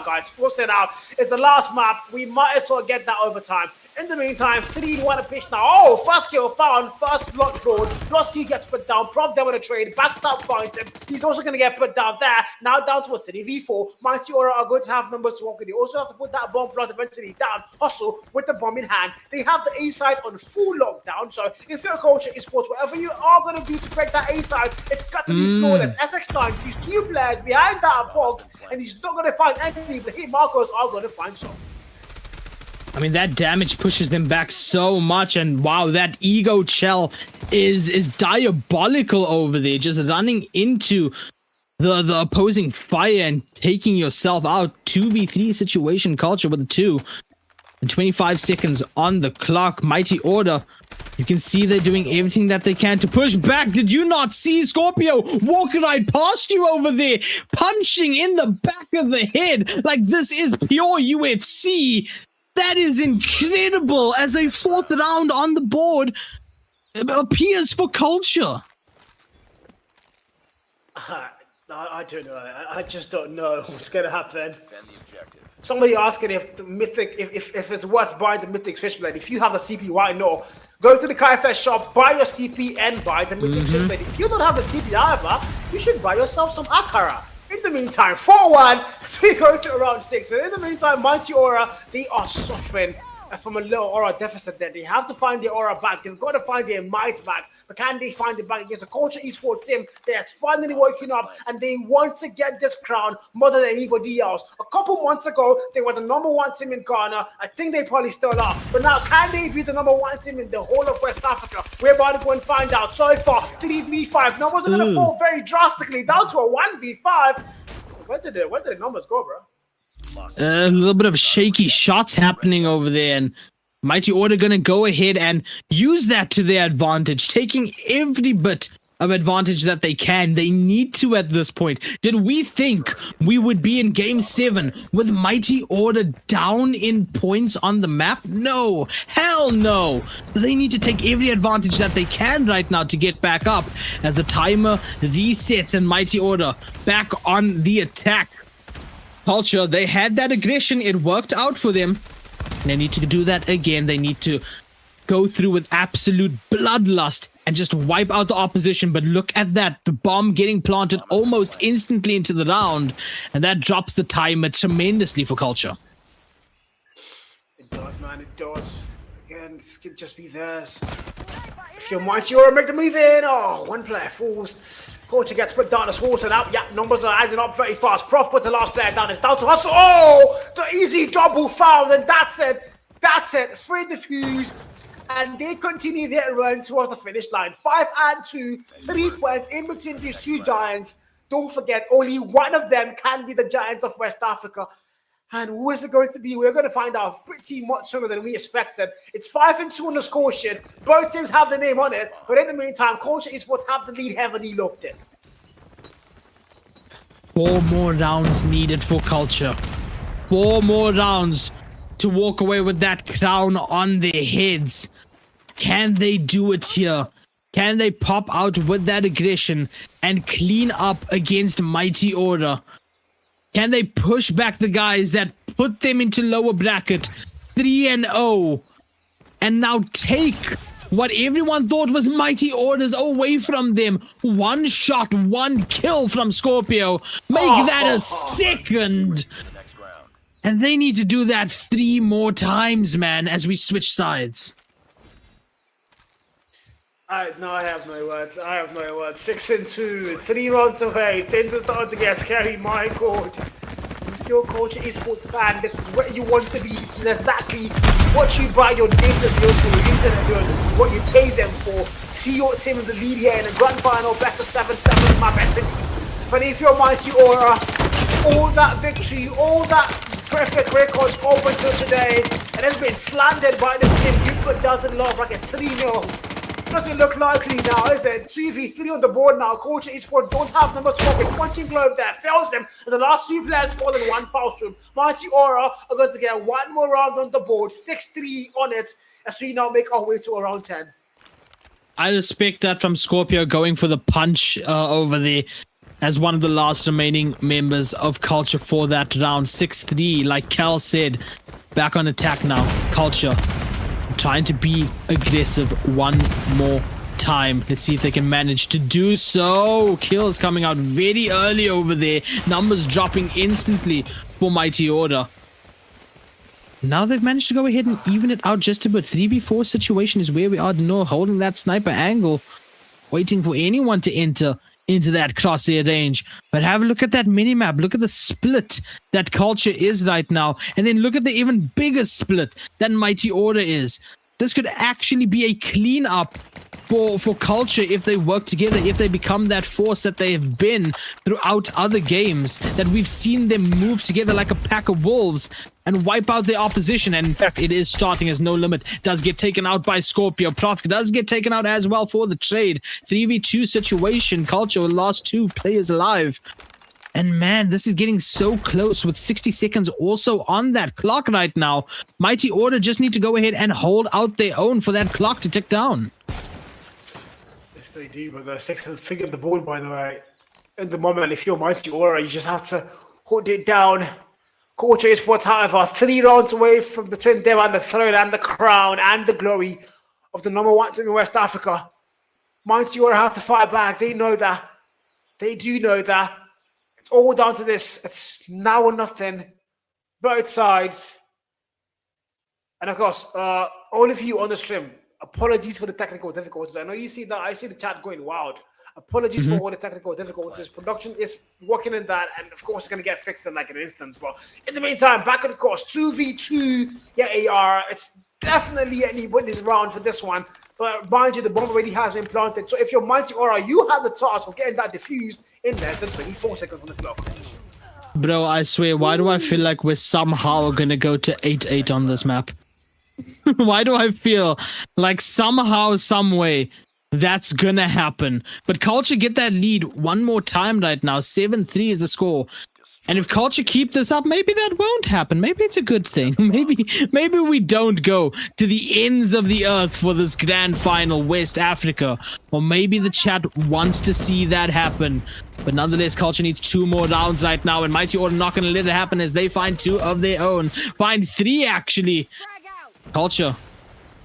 Speaker 3: guys. Force it out. It's the last map. We might as well get that overtime. In the meantime, 3-1 apiece now. Oh, first kill found, first block drawn. Losky gets put down. Prof there with a trade. Backstab finds him. He's also going to get put down there. Now down to a 3v4. Mighty Aura are going to have numbers to work with. They also have to put that bomb plot eventually down. Also, with the bomb in hand, they have the A side on full lockdown. So if you're a Culture Esports, whatever you are going to do to break that A side, it's got to be flawless. SX9 sees 2 players behind that box, and he's not going to find any. The hit markers are going to find some.
Speaker 4: I mean, that damage pushes them back so much, and wow, that ego shell is diabolical over there, just running into the opposing fire and taking yourself out. 2v3 situation, Culture with a 2. And 25 seconds on the clock. Mighty Order, you can see they're doing everything that they can to push back. Did you not see Scorpio walk right past you over there, punching in the back of the head like this is pure UFC? That is incredible as a 4th round on the board appears for Culture.
Speaker 3: I don't know. I just don't know what's going to happen. Somebody asking if the Mythic, if it's worth buying the Mythic Fishblade. If you have a CP right now, go to the Qualifier shop, buy your CP and buy the Mythic Fishblade. If you don't have a CP either, you should buy yourself some Akara. In the meantime, 4-1, so we go to round 6. And in the meantime, Mighty Aura, they are suffering from a little aura deficit there. They have to find the aura back. They've got to find their might back. But can they find it back against a Culture Esports team that's finally waking up and they want to get this crown more than anybody else? A couple months ago, they were the #1 team in Ghana. I think they probably still are. But now, can they be the #1 team in the whole of West Africa? We're about to go and find out. So far, 3v5. Numbers are going to fall very drastically down to a 1v5. Where did the numbers go, bro?
Speaker 4: A little bit of shaky shots happening over there, and Mighty Order gonna go ahead and use that to their advantage, taking every bit of advantage that they can. They need to at this point. Did we think we would be in Game 7 with Mighty Order down in points on the map? No, hell no. They need to take every advantage that they can right now to get back up as the timer resets and Mighty Order back on the attack. Culture, they had that aggression, it worked out for them. They need to do that again. They need to go through with absolute bloodlust and just wipe out the opposition. But look at that, the bomb getting planted almost instantly into the round, and that drops the timer tremendously for Culture.
Speaker 3: It does, man, it does. Again, this could just be theirs. If you're Mighty Aura, make the move in. Oh, one player falls. Culture gets put down as water now. Yeah, numbers are adding up very fast. Prof puts the last player down. It's down to Hustle. Oh, the easy double foul. And that's it. That's it. Free the fuse. And they continue their run towards the finish line. 5-2, 3 points in between these two giants. Don't forget, only one of them can be the giants of West Africa. And who is it going to be? We're going to find out pretty much sooner than we expected. It's 5-2 on the score sheet. Both teams have the name on it. But in the meantime, Culture Esports have the lead heavily locked in.
Speaker 4: 4 more rounds needed for Culture. 4 more rounds to walk away with that crown on their heads. Can they do it here? Can they pop out with that aggression and clean up against Mighty Order? Can they push back the guys that put them into lower bracket 3-0 and now take what everyone thought was Mighty Orders away from them? 1 shot, 1 kill from Scorpio. Make that a second. And they need to do that 3 more times, man, as we switch sides.
Speaker 3: I have no words. 6-2, 3 rounds away. Things are starting to get scary. My God. If you're a Culture Esports fan, this is where you want to be. This is exactly what you buy your data bills for, your internet bills. This is what you pay them for. See your team in the lead here in the grand final, best of 7-7 my best city. But if you're Mighty Aura, all that victory, all that perfect record up until today, and has been slandered by this team, you put down to the love like a 3-0. Doesn't look likely now, is it? 3v3 on the board now. Culture Esports don't have number 12 with punching glove there. Fails them. And the last 2 players fall in 1 foul stream. Mighty Aura are going to get 1 more round on the board. 6-3 on it as we now make our way to around 10.
Speaker 4: I respect that from Scorpio going for the punch over there as one of the last remaining members of Culture for that round. 6-3, like Cal said. Back on attack now. Culture trying to be aggressive 1 more time. Let's see if they can manage to do so. Kills coming out very early over there. Numbers dropping instantly for Mighty Order. Now they've managed to go ahead and even it out just a bit. 3v4 situation is where we are now, holding that sniper angle, waiting for anyone to enter into that crosshair range. But have a look at that minimap. Look at the split that Culture is right now. And then look at the even bigger split that Mighty Order is. This could actually be a clean-up for Culture if they work together, if they become that force that they have been throughout other games, that we've seen them move together like a pack of wolves and wipe out their opposition. And in fact, it is starting as No Limit does get taken out by Scorpio. Prof does get taken out as well for the trade. 3v2 situation. Culture with last 2 players alive. And man, this is getting so close with 60 seconds also on that clock right now. Mighty Order just need to go ahead and hold out their own for that clock to tick down.
Speaker 3: Yes, they do, but the 6th thing on the board, by the way. In the moment, if you're Mighty Aura, you just have to hold it down. Culture Esports, however, 3 rounds away from between them and the throne and the crown and the glory of the #1 team in West Africa. Mighty Aura have to fight back. They know that. They do know that. It's all down to this. It's now or nothing. Both sides. And of course, all of you on the stream, apologies for the technical difficulties. I know you see that. I see the chat going wild. Apologies for all the technical difficulties. Production is working in that, and of course, it's going to get fixed in like an instant. But in the meantime, back on the course, 2v2. Yeah, AR. It's definitely anybody's round for this one. But mind you, the bomb already has been planted. So if you're Mighty Aura, you have the task of getting that diffused in less than 24 seconds on the clock.
Speaker 4: Bro, I swear, why do I feel like we're somehow gonna go to 8-8 on this map? Why do I feel like somehow, some way, that's gonna happen? But Culture get that lead one more time right now. 7-3 is the score. And if Culture keep this up, maybe that won't happen. Maybe it's a good thing. Maybe we don't go to the ends of the earth for this grand final, West Africa. Or maybe the chat wants to see that happen. But nonetheless, Culture needs 2 more rounds right now. And Mighty Order not going to let it happen as they find 2 of their own. Find 3, actually. Culture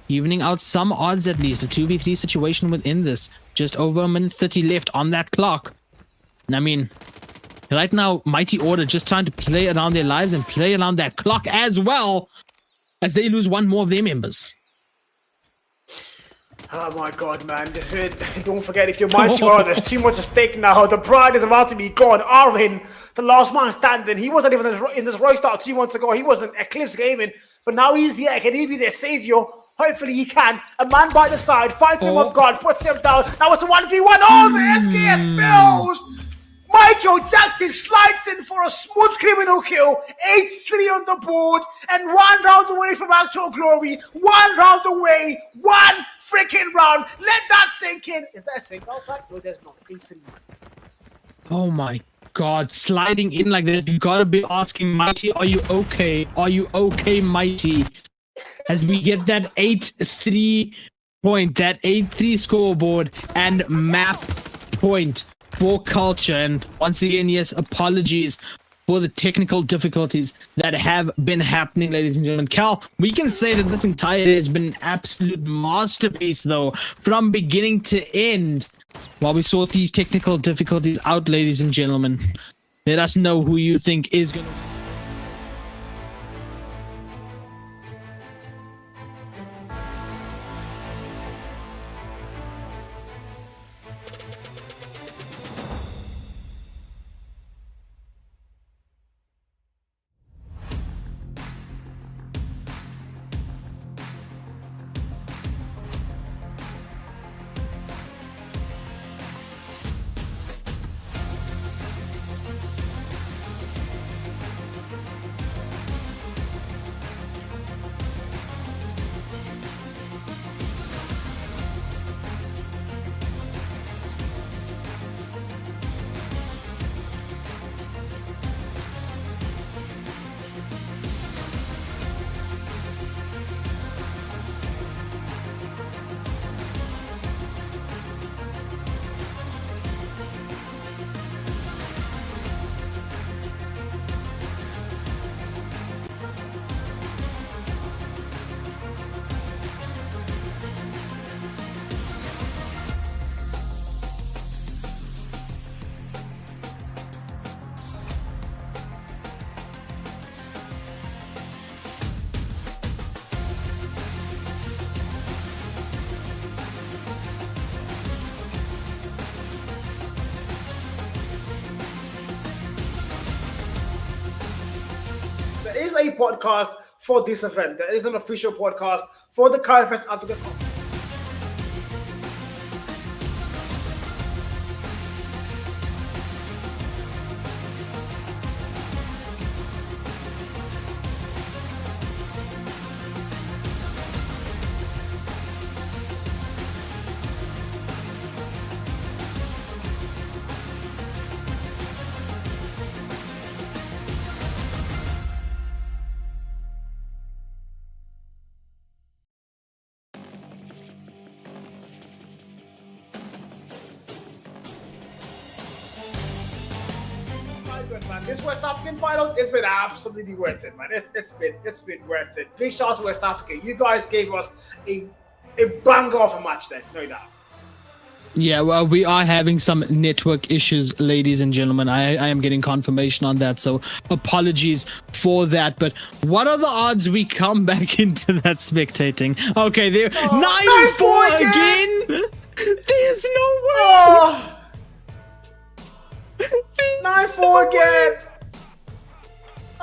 Speaker 4: evening out some odds at least. A 2v3 situation within this. Just over a minute 30 left on that clock. And I mean, right now, Mighty Order just trying to play around their lives and play around that clock as well as they lose 1 more of their members.
Speaker 3: Oh my god, man. Don't forget, if you're Mighty Order, there's too much at stake now. The pride is about to be gone. Arvin, the last man standing, he wasn't even in this Roystar 2 months ago. He wasn't Eclipse Gaming, but now he's here. Can he be their savior? Hopefully he can. A man by the side, fights him off guard, puts him down. Now it's a 1v1. Oh, the SKS fails! Michael Jackson slides in for a smooth criminal kill. 8-3 on the board, and 1 round away from actual glory. 1 round away. 1 freaking round. Let that sink in. Is there a sink outside? No, there's not. 8-3.
Speaker 4: Oh my god, sliding in like that. You gotta be asking Mighty, are you okay? Are you okay, Mighty? As we get that 8-3 point, that 8-3 scoreboard and map point for Culture. And once again, yes, apologies for the technical difficulties that have been happening, ladies and gentlemen. Cal, we can say that this entire day has been an absolute masterpiece, though, from beginning to end. While we sort these technical difficulties out, ladies and gentlemen, let us know who you think is going to...
Speaker 3: There is a podcast for this event. There is an official podcast for the Qualifier Africa. Man, this West African finals, it's been absolutely worth it, man. It's been worth it. Big shout out to West Africa. You guys gave us a banger of a match there, no doubt.
Speaker 4: Yeah, well, we are having some network issues, ladies and gentlemen. I am getting confirmation on that, so apologies for that. But what are the odds we come back into that spectating? Okay, there 9-4 again. There's no way.
Speaker 3: 9-4 again.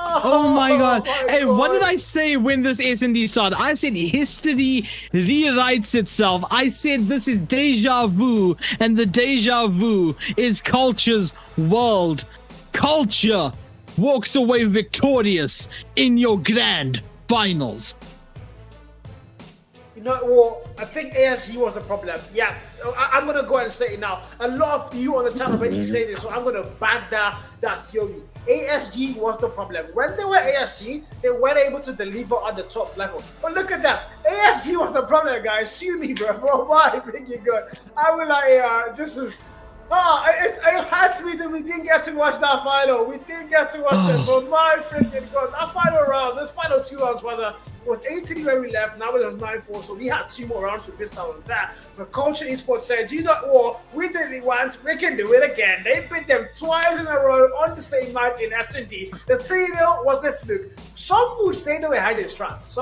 Speaker 4: Oh my god. Hey, what did I say when this S&D started? I said history rewrites itself. I said this is deja vu, and the deja vu is culture's world. Culture walks away victorious in your grand finals.
Speaker 3: You know what? I think ASG was a problem. Yeah, I'm gonna go ahead and say it now. A lot of you on the channel already say this, so I'm gonna back that theory. ASG was the problem. When they were ASG, they weren't able to deliver on the top level. But look at that. ASG was the problem, guys. Sue me, bro. Why? Pretty good. I was like, this is. It hurts me that we didn't get to watch that final. We didn't get to watch it, but my freaking god, that final round, this final 2 rounds was 8-3 when we left. Now it was 9-4, so we had 2 more rounds to miss out on that. But Culture Esports said, you know what, we didn't want, we can do it again. They beat them twice in a row on the same night in S&D. The 3-0 was the fluke. Some would say they were hiding strats.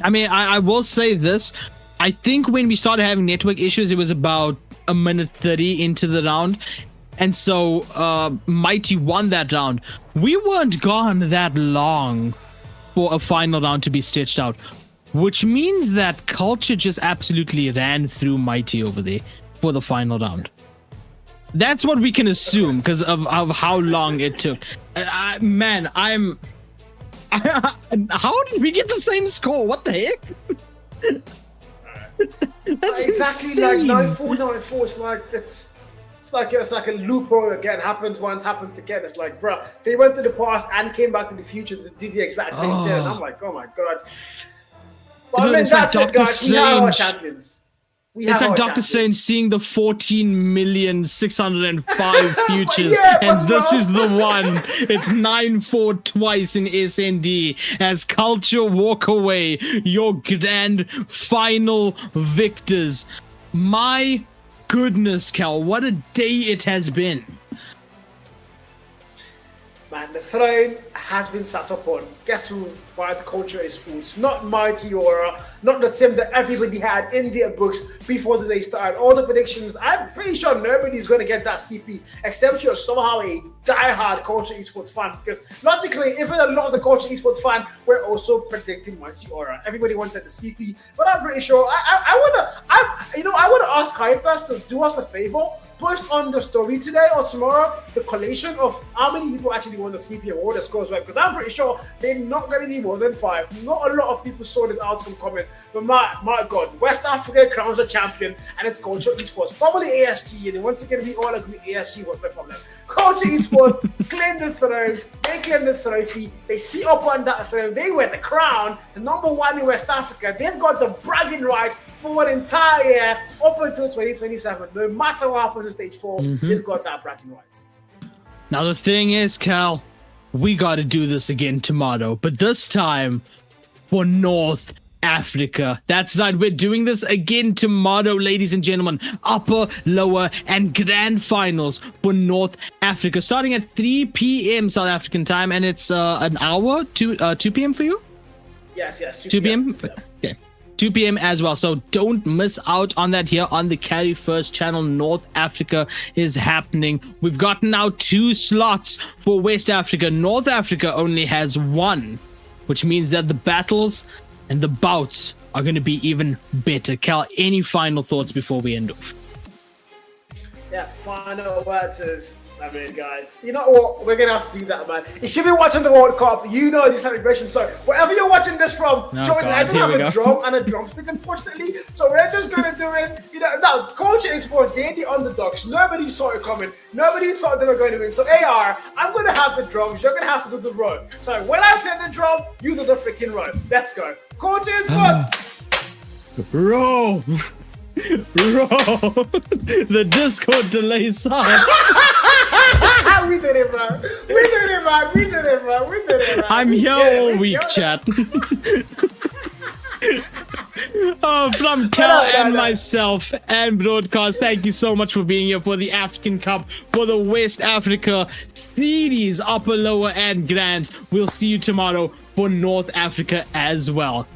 Speaker 4: I mean, I will say this. I think when we started having network issues, it was about a minute 30 into the round. And so Mighty won that round. We weren't gone that long for a final round to be stitched out, which means that Culture just absolutely ran through Mighty over there for the final round. That's what we can assume because of how long it took. Man, how did we get the same score? What the heck? That's
Speaker 3: exactly
Speaker 4: insane.
Speaker 3: Like 9-4. It's like a loophole again. Happens once, happens again. It's like, bro, they went to the past and came back to the future to do the exact same thing. And I'm like, oh my god. But I mean, that's it, guys. We have our champions.
Speaker 4: It's like Dr. Strange seeing the 14,605 futures, and this is the one. It's 9-4 twice in SND as Culture walk away, your grand final victors. My goodness, Cal, what a day it has been.
Speaker 3: Man, the throne has been sat upon. Guess who? By the Culture Esports. Not Mighty Aura, not the team that everybody had in their books before the day started. All the predictions, I'm pretty sure nobody's going to get that CP except you're somehow a die-hard Culture Esports fan. Because logically, even a lot of the Culture Esports fan were also predicting Mighty Aura. Everybody wanted the CP, but I'm pretty sure I want to ask Kaifest to do us a favor. Post on the story today or tomorrow the collation of how many people actually won the CP award, the scores, right? Because I'm pretty sure they're not going to be more than 5. Not a lot of people saw this outcome coming. But my God, West Africa crowns a champion, and it's Culture Esports, formerly ASG, and they want to get to be all agree ASG was the problem. Culture Esports claimed the throne. They claimed the trophy. They sit up on that throne. They wear the crown, the #1 in West Africa. They've got the bragging rights for an entire year up until 2027. No matter what happens in stage 4, they've got that bragging rights.
Speaker 4: Now the thing is, Cal, we got to do this again tomorrow, but this time for North Africa. That's right, we're doing this again tomorrow, ladies and gentlemen. Upper, lower, and grand finals for North Africa, starting at 3 p.m. South African time, and it's an hour, 2 p.m. for you?
Speaker 3: Yes,
Speaker 4: 2 p.m. Okay, 2 p.m. as well. So don't miss out on that here on the Carry First channel. North Africa is happening. We've gotten now 2 slots for West Africa. North Africa only has 1, which means that the battles and the bouts are going to be even better. Cal, any final thoughts before we end off?
Speaker 3: Yeah, final words is, I mean, guys, you know what? We're going to have to do that, man. If you've been watching the World Cup, you know the celebration. So wherever you're watching this from, Jordan, I don't have a drum and a drumstick, unfortunately. So we're just going to do it. You know, now, Culture Esports, they're the underdogs. Nobody saw it coming. Nobody thought they were going to win. So AR, I'm going to have the drums. You're going to have to do the roll. So when I play the drum, you do the freaking roll. Let's go. Culture Esports.
Speaker 4: Roll. The Discord delay sucks.
Speaker 3: We did it, bro. We did it, bro. I'm
Speaker 4: here all week, chat. Oh, from Cal and myself and Broadcast, thank you so much for being here for the African Cup, for the West Africa Series, Upper, Lower, and Grands. We'll see you tomorrow for North Africa as well.